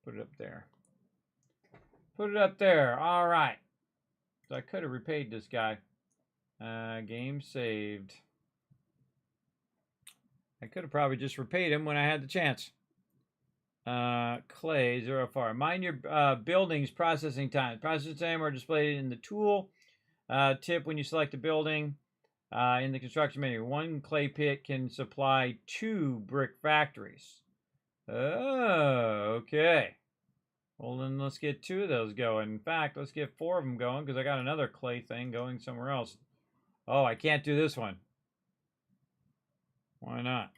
Put it up there. Put it up there. All right. So I could have repaid this guy. Game saved. I could have probably just repaid him when I had the chance. Clay, 0 FR. Mind your building's processing time. Processing time are displayed in the tool. Tip when you select a building in the construction menu. 1 clay pit can supply 2 brick factories. Oh, okay. Well, then let's get 2 of those going. In fact, let's get 4 of them going because I got another clay thing going somewhere else. Oh, I can't do this one. Why not?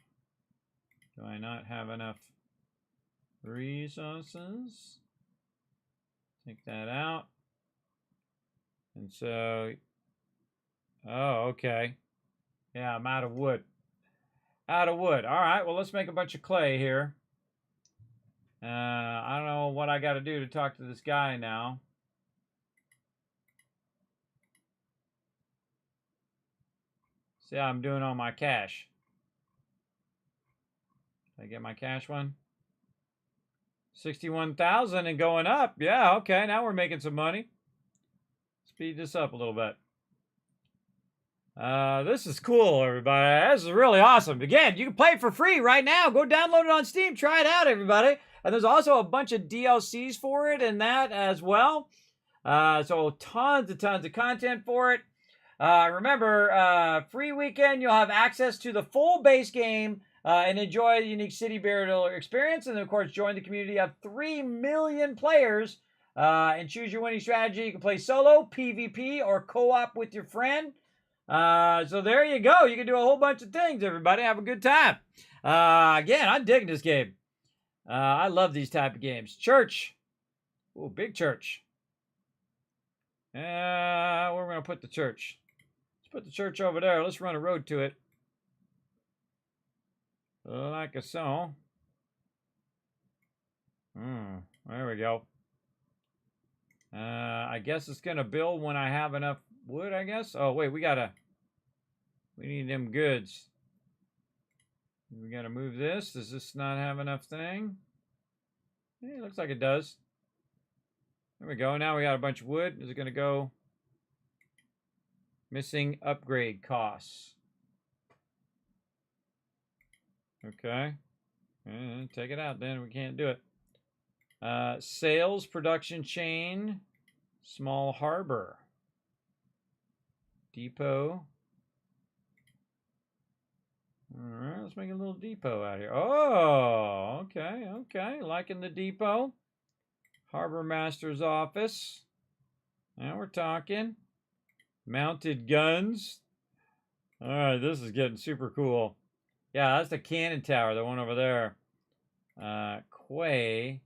Do I not have enough resources? Take that out. And so, oh, okay. Yeah, I'm out of wood. Out of wood. All right, well, let's make a bunch of clay here. I don't know what I got to do to talk to this guy now. See how I'm doing on my cash. Did I get my cash one? 61,000 and going up. Yeah, okay, now we're making some money. Speed this up a little bit. This is cool, everybody. This is really awesome. Again, you can play it for free right now. Go download it on Steam. Try it out, everybody. And there's also a bunch of DLCs for it and that as well. So tons of content for it. Remember, free weekend, you'll have access to the full base game and enjoy the unique city builder experience. And, of course, join the community of 3 million players and choose your winning strategy. You can play solo, PvP, or co-op with your friend. So there you go. You can do a whole bunch of things, everybody. Have a good time. Again, I'm digging this game. I love these type of games. Church. Ooh, big church. Where are we going to put the church? Let's put the church over there. Let's run a road to it. Like a so. There we go. I guess it's going to build when I have enough wood, I guess. Oh, wait, we need them goods. We got to move this. Does this not have enough thing? Yeah, it looks like it does. There we go. Now we got a bunch of wood. Is it going to go? Missing upgrade costs. Okay. Take it out then. We can't do it. Sales, production chain, small harbor, depot. All right, let's make a little depot out here. Oh, okay. Liking the depot. Harbor master's office. Now we're talking. Mounted guns. All right, this is getting super cool. Yeah, that's the cannon tower, the one over there. Quay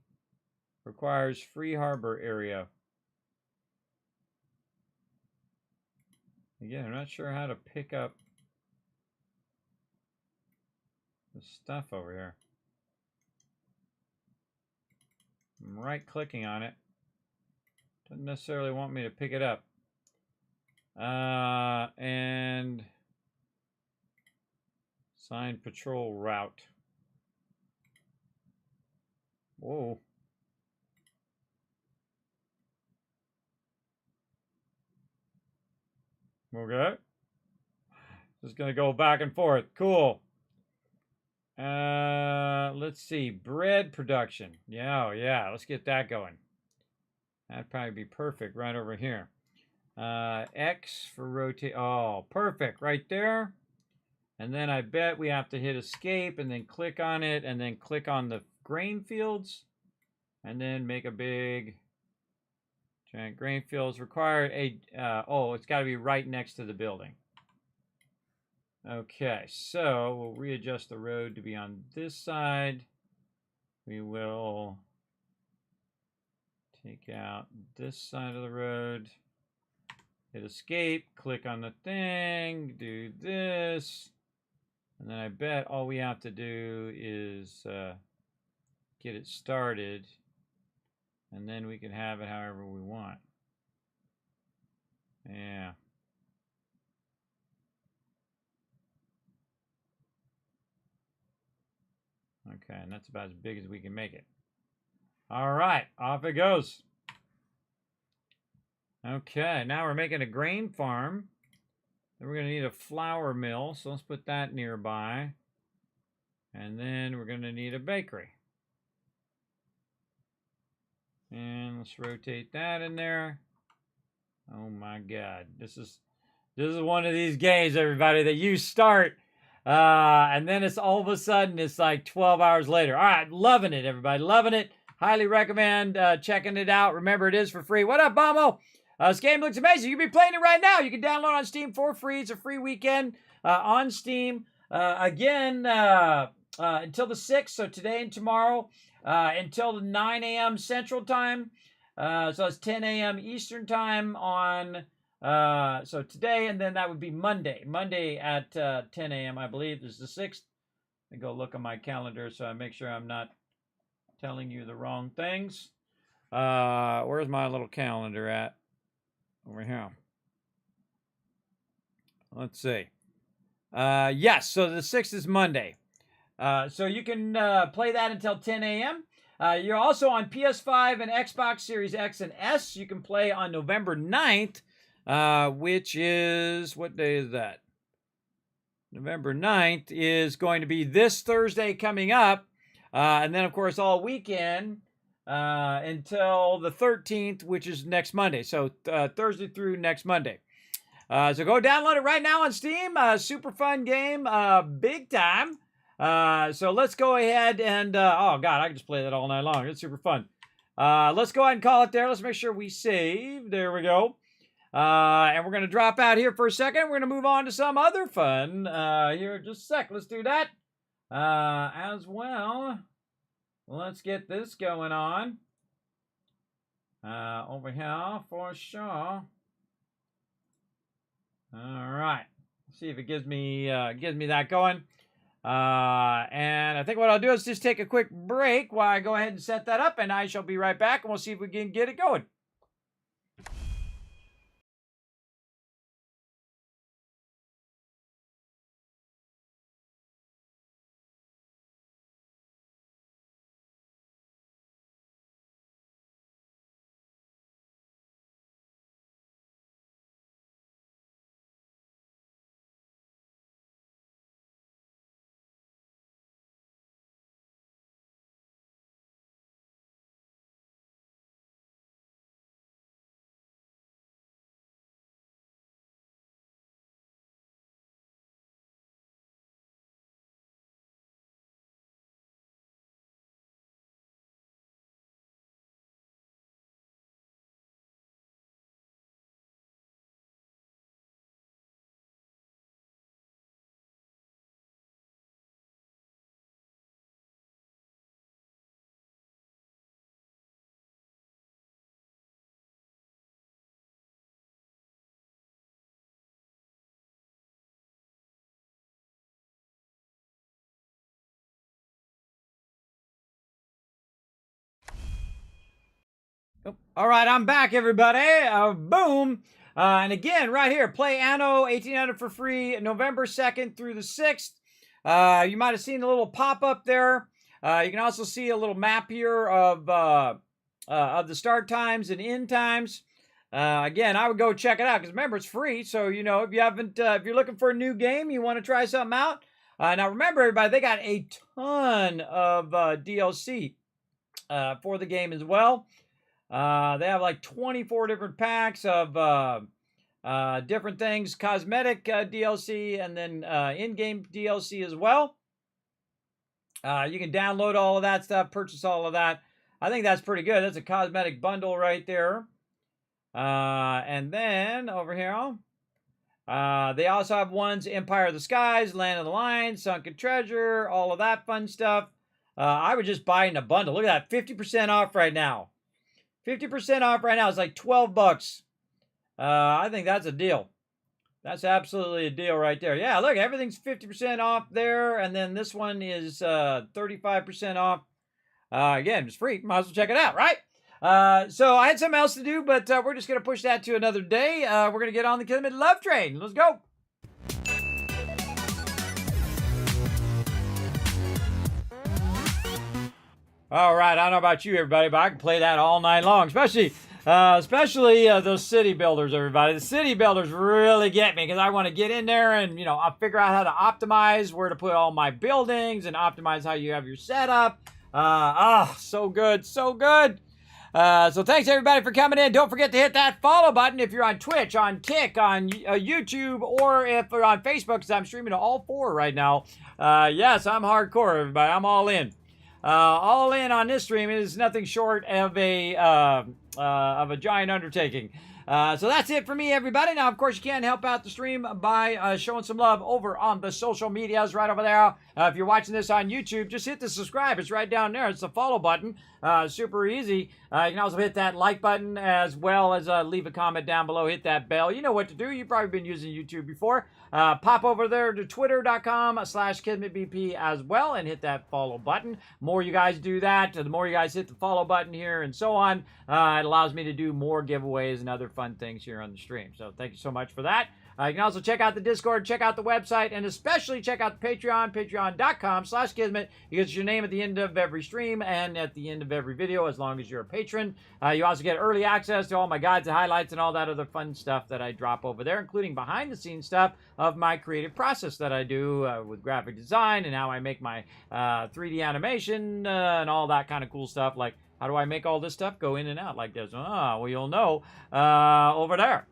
requires free harbor area. Again, I'm not sure how to pick up the stuff over here. I'm right-clicking on it. Doesn't necessarily want me to pick it up. And sign patrol route. Whoa. Okay. Just gonna go back and forth. Cool. Let's see. Bread production. Yeah. Let's get that going. That'd probably be perfect right over here. X for rotate. Oh, perfect. Right there. And then I bet we have to hit escape and then click on it and then click on the grain fields and then make a big giant grain fields required. It's got to be right next to the building. Okay, so we'll readjust the road to be on this side. We will take out this side of the road. Hit escape, click on the thing, do this. And then I bet all we have to do is get it started. And then we can have it however we want. Yeah. Okay, and that's about as big as we can make it. All right, off it goes. Okay, now we're making a grain farm. Then we're going to need a flour mill, so let's put that nearby. And then we're going to need a bakery. And let's rotate that in there. Oh my God, this is one of these games, everybody, that you start and then it's all of a sudden it's like 12 hours later. All right, loving it, everybody, loving it. Highly recommend checking it out. Remember, it is for free. What up, Bomo? This game looks amazing. You can be playing it right now. You can download on Steam for free. It's a free weekend on Steam. Again, until the 6th, so today and tomorrow, until the 9 a.m. Central Time. So it's 10 a.m. Eastern Time on, so today, and then that would be Monday. Monday at 10 a.m., I believe, is the 6th. Let me go look on my calendar so I make sure I'm not telling you the wrong things. Where's my little calendar at? Over here. Let's see. Yes, so the 6th is Monday. So you can play that until 10 a.m. You're also on PS5 and Xbox Series X and S. You can play on November 9th, which is, what day is that? November 9th is going to be this Thursday coming up. And then, of course, all weekend until the 13th, which is next Monday. So Thursday through next Monday. So go download it right now on Steam. Super fun game, big time. So let's go ahead and, oh God, I can just play that all night long. It's super fun. Let's go ahead and call it there. Let's make sure we save. There we go. And we're going to drop out here for a second. We're going to move on to some other fun here in just a sec. Let's do that. As well, let's get this going on. Over here for sure. All right. See if it gives me that going. And I think what I'll do is just take a quick break while I go ahead and set that up, and I shall be right back, and we'll see if we can get it going. All right, I'm back, everybody. Boom. And again, right here, play Anno 1800 for free, November 2nd through the 6th. You might have seen a little pop-up there. You can also see a little map here of the start times and end times. Again, I would go check it out because remember, it's free. So, you know, if you haven't, if you're looking for a new game, you want to try something out. Now, remember, everybody, they got a ton of DLC for the game as well. They have like 24 different packs of different things, cosmetic DLC, and then in-game DLC as well. You can download all of that stuff, purchase all of that. I think that's pretty good. That's a cosmetic bundle right there. And then over here, they also have ones Empire of the Skies, Land of the Lions, Sunken Treasure, all of that fun stuff. I would just buy in a bundle. Look at that, 50% off right now. 50% off right now. It's like 12 bucks. I think that's a deal. That's absolutely a deal right there. Yeah, look, everything's 50% off there. And then this one is 35% off. Again, it's free. Might as well check it out, right? So I had something else to do, but we're just going to push that to another day. We're going to get on the Kismet Love Train. Let's go. All right, I don't know about you, everybody, but I can play that all night long, especially those city builders, everybody. The city builders really get me because I want to get in there and, you know, I'll figure out how to optimize where to put all my buildings and optimize how you have your setup. So good, so good. So thanks, everybody, for coming in. Don't forget to hit that follow button if you're on Twitch, on Kick, on YouTube, or if you're on Facebook, because I'm streaming to all four right now. Yes, I'm hardcore, everybody. I'm all in. All in on this stream. It is nothing short of a giant undertaking. So that's it for me, everybody. Now, of course, you can help out the stream by showing some love over on the social medias right over there. If you're watching this on YouTube, just hit the subscribe. It's right down there. It's the follow button. Super easy. You can also hit that like button as well as leave a comment down below. Hit that bell. You know what to do. You've probably been using YouTube before. Pop over there to twitter.com/KismetBP as well and hit that follow button. The more you guys do that, the more you guys hit the follow button here and so on, it allows me to do more giveaways and other fun things here on the stream. So thank you so much for that. You can also check out the Discord, check out the website, and especially check out the Patreon, patreon.com/Kismet. You get your name at the end of every stream and at the end of every video as long as you're a patron. You also get early access to all my guides and highlights and all that other fun stuff that I drop over there, including behind-the-scenes stuff of my creative process that I do with graphic design and how I make my 3D animation and all that kind of cool stuff. Like, how do I make all this stuff go in and out like this? Well, you'll know over there.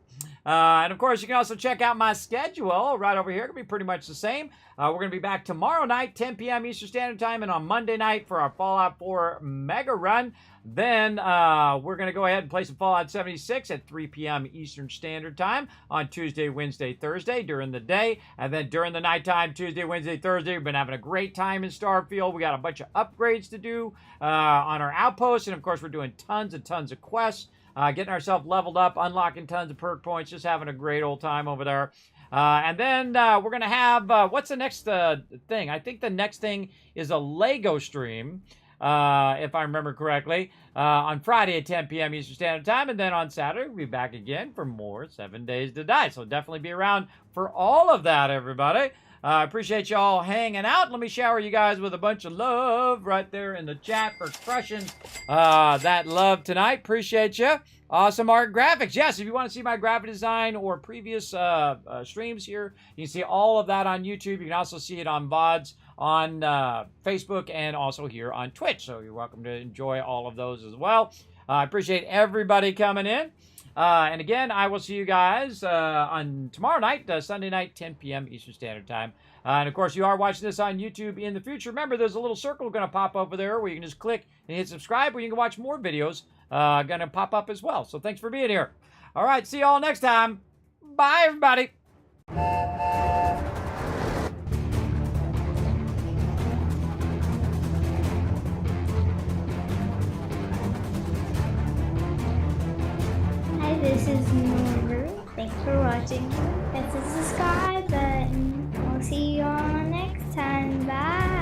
And of course, you can also check out my schedule right over here. It'll be pretty much the same. We're going to be back tomorrow night, 10 p.m. Eastern Standard Time, and on Monday night for our Fallout 4 Mega Run. Then we're going to go ahead and play some Fallout 76 at 3 p.m. Eastern Standard Time on Tuesday, Wednesday, Thursday during the day. And then during the nighttime, Tuesday, Wednesday, Thursday, we've been having a great time in Starfield. We got a bunch of upgrades to do on our outposts. And, of course, we're doing tons and tons of quests. Getting ourselves leveled up, unlocking tons of perk points, just having a great old time over there. And then we're going to have, what's the next thing? I think the next thing is a Lego stream, if I remember correctly, on Friday at 10 p.m. Eastern Standard Time. And then on Saturday, we'll be back again for more 7 Days to Die. So definitely be around for all of that, everybody. I appreciate you all hanging out. Let me shower you guys with a bunch of love right there in the chat for crushing that love tonight. Appreciate you. Awesome art graphics. Yes, if you want to see my graphic design or previous streams here, you can see all of that on YouTube. You can also see it on VODs on Facebook and also here on Twitch. So you're welcome to enjoy all of those as well. I appreciate everybody coming in. And again, I will see you guys on tomorrow night, Sunday night, 10 p.m. Eastern Standard Time. And of course, you are watching this on YouTube in the future. Remember, there's a little circle going to pop over there where you can just click and hit subscribe, or you can watch more videos going to pop up as well. So thanks for being here. All right, see you all next time. Bye, everybody. Hi, this is Norber. Thanks for watching. Hit the subscribe button. We'll see you all next time. Bye.